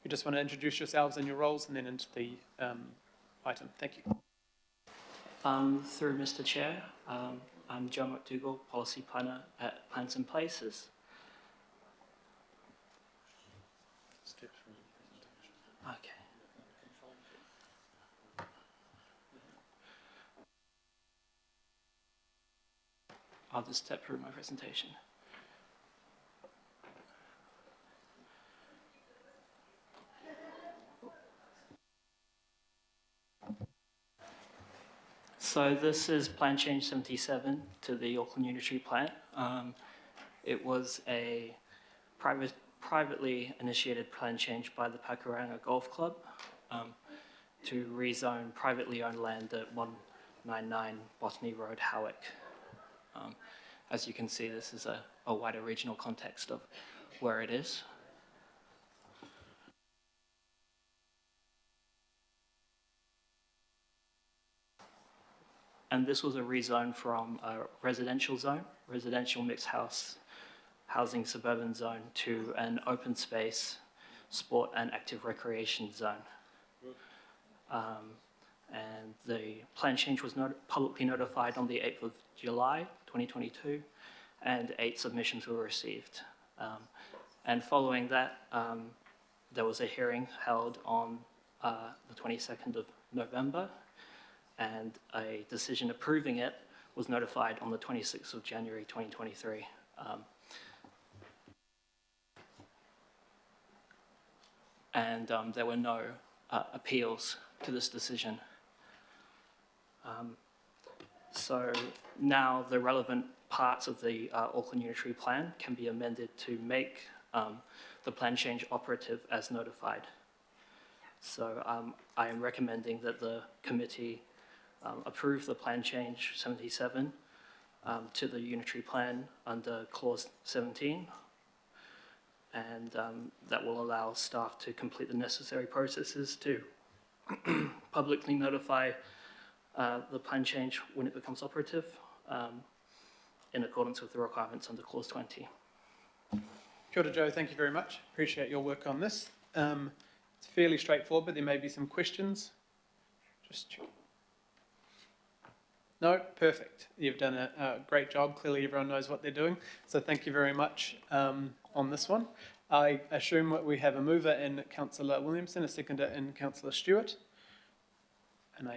You just want to introduce yourselves and your roles and then into the item. Thank you. Through Mr. Chair, I'm Joe McDougall, Policy Planner at Plans and Places. Okay. I'll just step through my presentation. So this is Plan Change 77 to the Auckland Unitary Plan. It was a privately initiated plan change by the Pakuranga Golf Club to rezone privately owned land at 199 Botany Road, Howick. As you can see, this is a wider regional context of where it is. And this was a rezone from a residential zone, residential mixed housing suburban zone, to an open space sport and active recreation zone. And the plan change was publicly notified on the 8th of July 2022, and 8 submissions were received. And following that, there was a hearing held on the 22nd of November, and a decision approving it was notified on the 26th of January 2023. And there were no appeals to this decision. So now the relevant parts of the Auckland Unitary Plan can be amended to make the plan change operative as notified. So I am recommending that the committee approve the plan change 77 to the unitary plan under clause 17, and that will allow staff to complete the necessary processes to publicly notify the plan change when it becomes operative in accordance with the requirements under clause 20. Kia ora, Joe, thank you very much. Appreciate your work on this. It's fairly straightforward, but there may be some questions. Just check. No, perfect. You've done a great job. Clearly everyone knows what they're doing. So thank you very much on this one. I assume that we have a mover in Councillor Williamson, a seconder in Councillor Stewart. And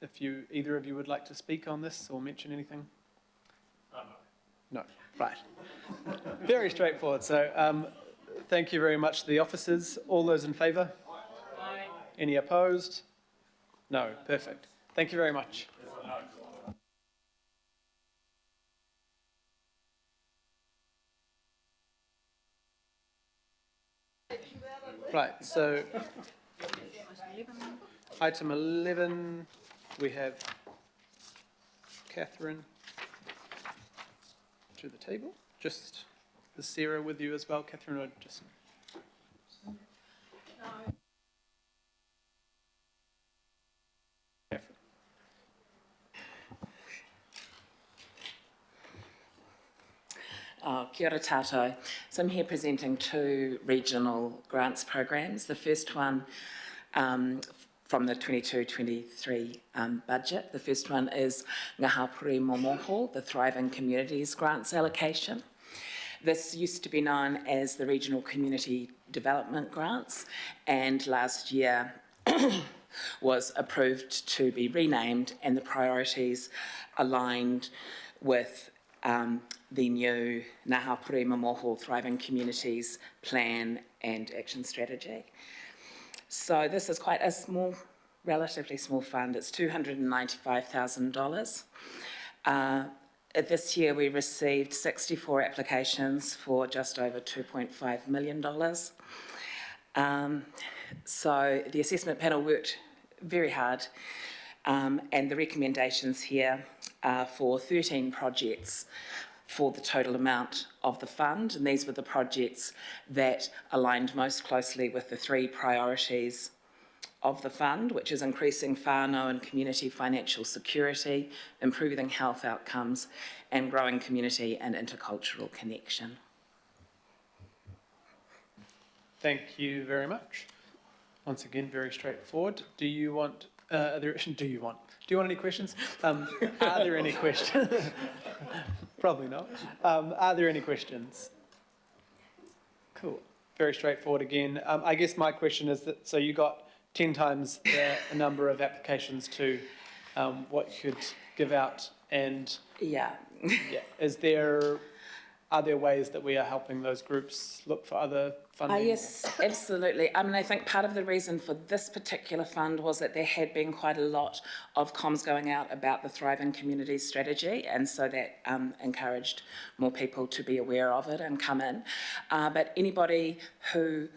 if either of you would like to speak on this or mention anything? No, right. Very straightforward. So thank you very much to the officers. All those in favour? Aye. Any opposed? No, perfect. Thank you very much. Right, so item 11, we have Catherine to the table. Just is Sarah with you as well, Catherine, or just? Kia ora tātou. So I'm here presenting two regional grants programs. The first one from the 22-23 budget. The first one is Ngā Hapori Momoho, the Thriving Communities Grants allocation. This used to be known as the Regional Community Development Grants, and last year was approved to be renamed, and the priorities aligned with the new Ngā Hapori Momoho Thriving Communities Plan and Action Strategy. So this is quite a small, relatively small fund. It's $295,000. This year we received 64 applications for just over $2.5 million. So the assessment panel worked very hard, and the recommendations here are for 13 projects for the total amount of the fund, and these were the projects that aligned most closely with the three priorities of the fund, which is increasing whānau and community financial security, improving health outcomes, and growing community and intercultural connection. Thank you very much. Once again, very straightforward. Do you want any questions? Are there any questions? Probably not. Are there any questions? Cool. Very straightforward again. I guess my question is that, so you got 10 times the number of applications to what you could give out, and yeah. Are there ways that we are helping those groups look for other funding? Yes, absolutely. I mean, I think part of the reason for this particular fund was that there had been quite a lot of comms going out about the Thriving Communities strategy, and so that encouraged more people to be aware of it and come in. But anybody who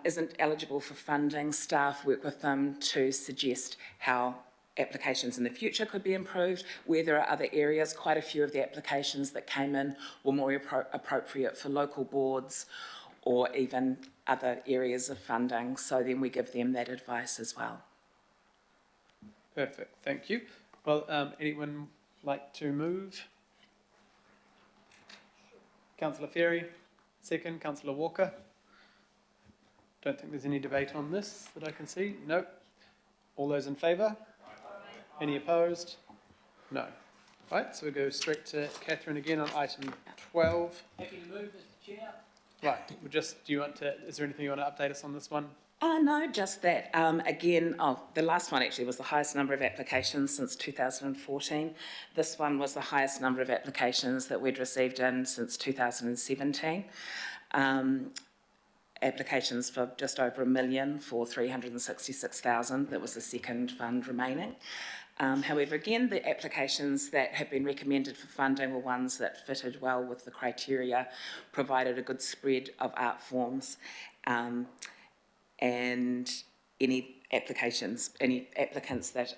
isn't eligible for funding, staff work with them to suggest how applications in the future could be improved, where there are other areas. Quite a few of the applications that came in were more appropriate for local boards or even other areas of funding, so then we give them that advice as well. Perfect, thank you. Well, anyone like to move? Councillor Ferry, second. Councillor Walker. Don't think there's any debate on this that I can see. Nope. All those in favour? Any opposed? No. Right, so we'll go straight to Catherine again on item 12. Happy to move, Mr. Chair. Right, is there anything you want to update us on this one? No, just that. Again, the last one actually was the highest number of applications since 2014. This one was the highest number of applications that we'd received in since 2017. Applications for just over $1 million for 366,000. That was the second fund remaining. However, again, the applications that have been recommended for funding were ones that fitted well with the criteria, provided a good spread of art forms, and any applicants that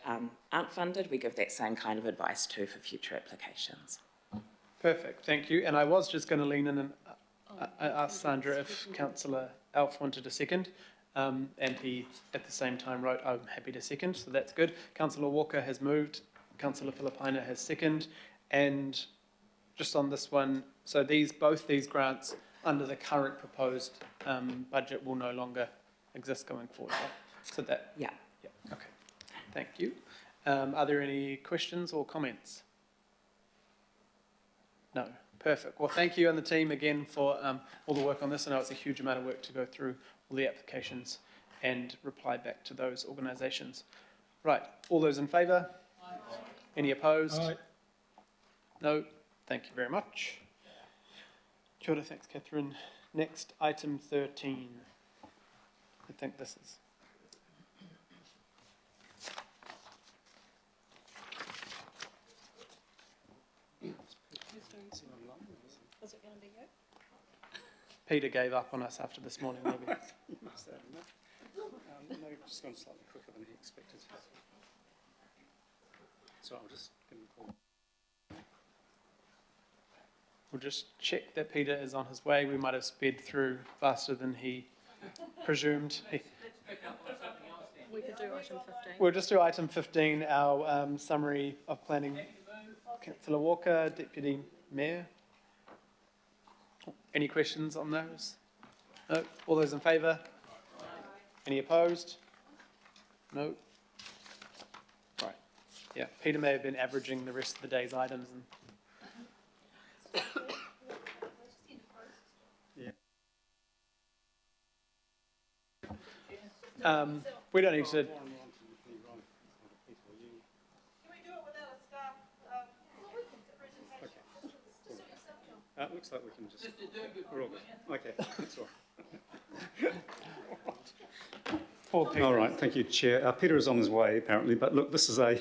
aren't funded, we give that same kind of advice to for future applications. Perfect, thank you. And I was just going to lean in and ask Sandra if Councillor Alf wanted a second. And he, at the same time, wrote, I'm happy to second, so that's good. Councillor Walker has moved, Councillor Filipina has second, and just on this one, so both these grants under the current proposed budget will no longer exist going forward. Right? So that, yeah, okay, thank you. Are there any questions or comments? No. Perfect. Well, thank you and the team again for all the work on this. I know it's a huge amount of work to go through all the applications and reply back to those organisations. Right. All those in favour? Aye. Any opposed? Aye. No. Thank you very much. Kia ora, thanks, Catherine. Next, item 13. I think this is. Is it going to be good? Peter gave up on us after this morning, maybe. No, just gone slightly quicker than he expected. So I'll just give him a call. We'll just check that Peter is on his way. We might have sped through faster than he presumed. We could do item 15. We'll just do item 15, our summary of planning. Councillor Walker, Deputy Mayor. Any questions on those? No? All those in favour? Any opposed? No? Right. Yeah, Peter may have been averaging the rest of the day's items. And yeah. We don't need to... It looks like we can just... We're all good. Okay, that's all right. All right, thank you, Chair. Peter is on his way, apparently, but look, this is a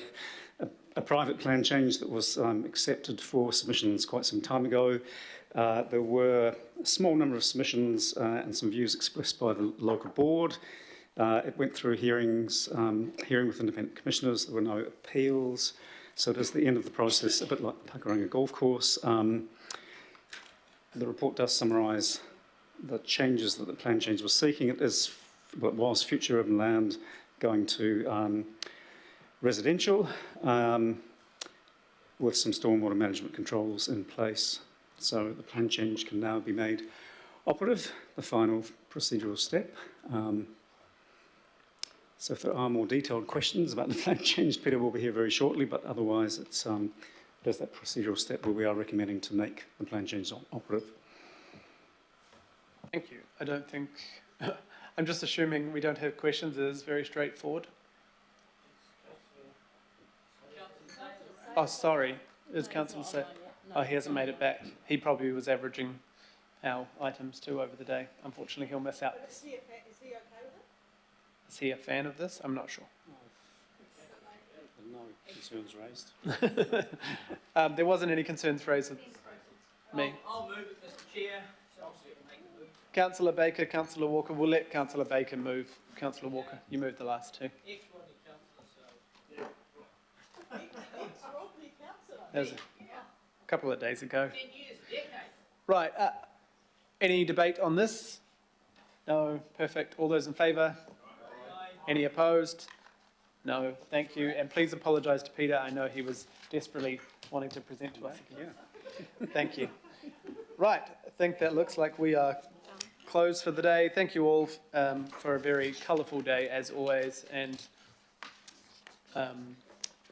private plan change that was accepted for submissions quite some time ago. There were a small number of submissions and some views expressed by the local board. It went through hearing with independent commissioners. There were no appeals, so it is the end of the process, a bit like the Pakuranga Golf Course. The report does summarise the changes that the plan change was seeking. It was future urban land going to residential with some stormwater management controls in place. So the plan change can now be made operative, the final procedural step. So if there are more detailed questions about the plan change, Peter will be here very shortly, but otherwise it is that procedural step where we are recommending to make the plan change operative. Thank you. I don't think... I'm just assuming we don't have questions. It is very straightforward. Oh, sorry. Is Councillor say? Oh, he hasn't made it back. He probably was averaging our items too over the day. Unfortunately, he'll miss out. Is he okay with it? Is he a fan of this? I'm not sure. No concerns raised. There wasn't any concerns raised with me. I'll move it, Mr. Chair. Councillor Baker, Councillor Walker. We'll let Councillor Baker move. Councillor Walker, you moved the last two. That was a couple of days ago. Right. Any debate on this? No. Perfect. All those in favour? Any opposed? No. Thank you. And please apologise to Peter. I know he was desperately wanting to present to us. Yeah. Thank you. Right. I think that looks like we are closed for the day. Thank you all for a very colourful day as always. And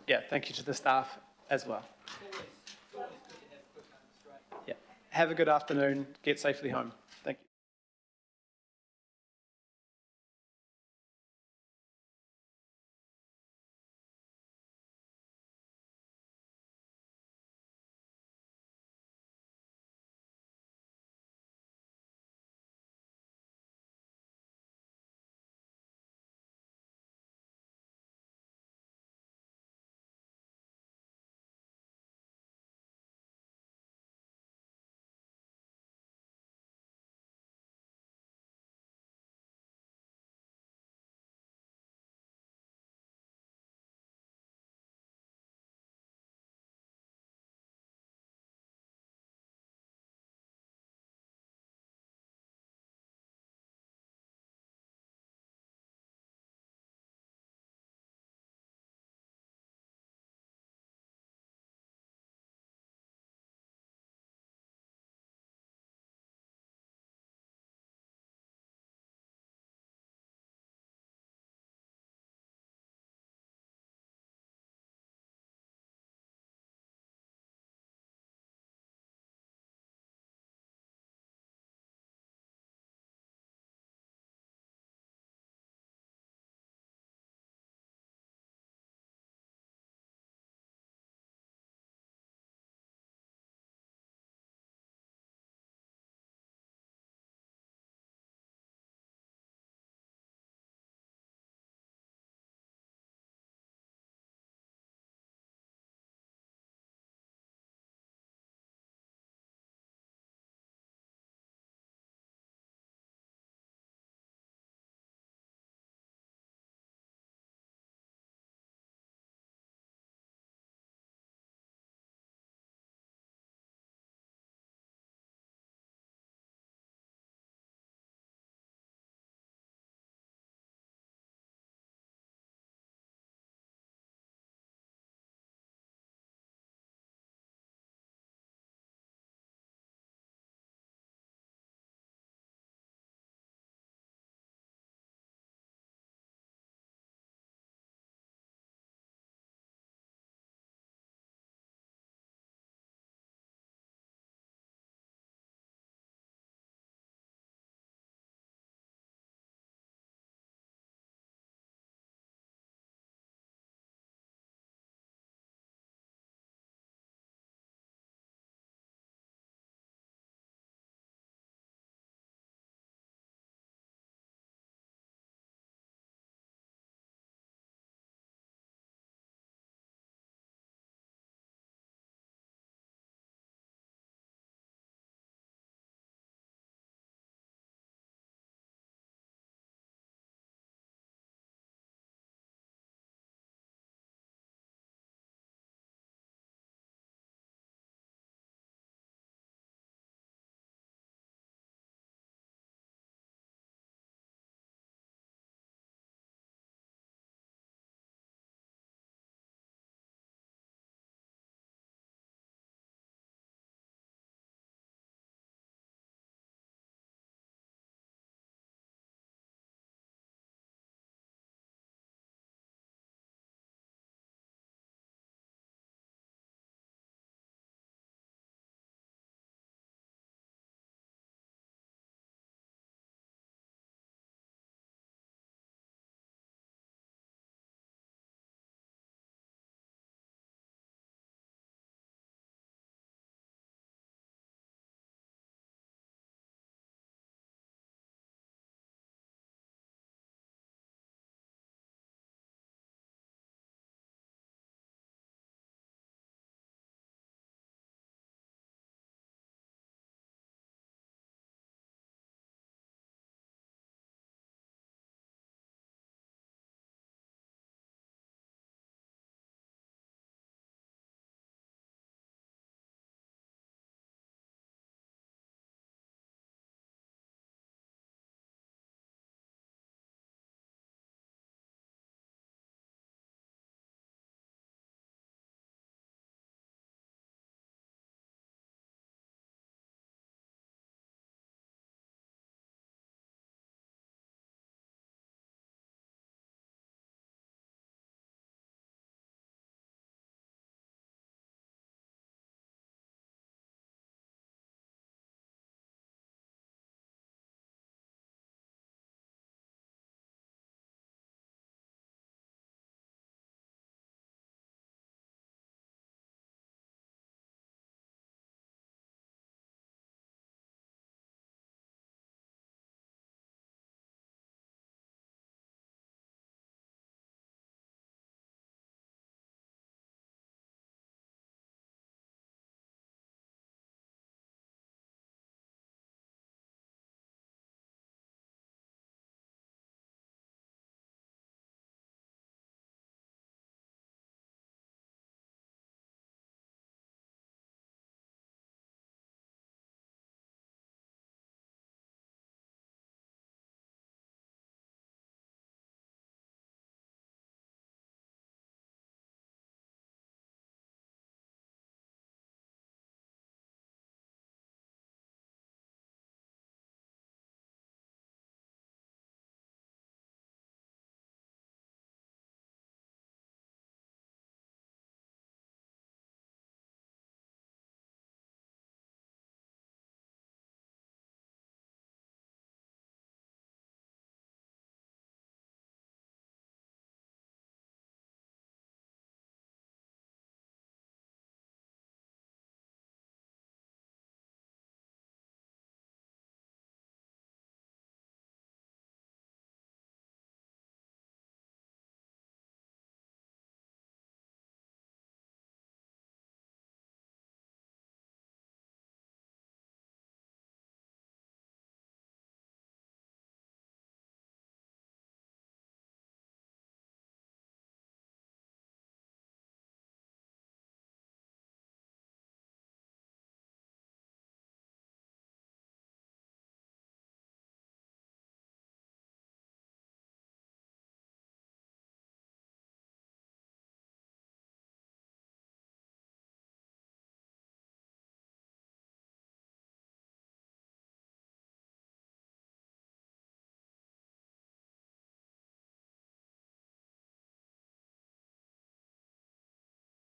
yeah, thank you to the staff as well. Yeah. Have a good afternoon. Get safely home.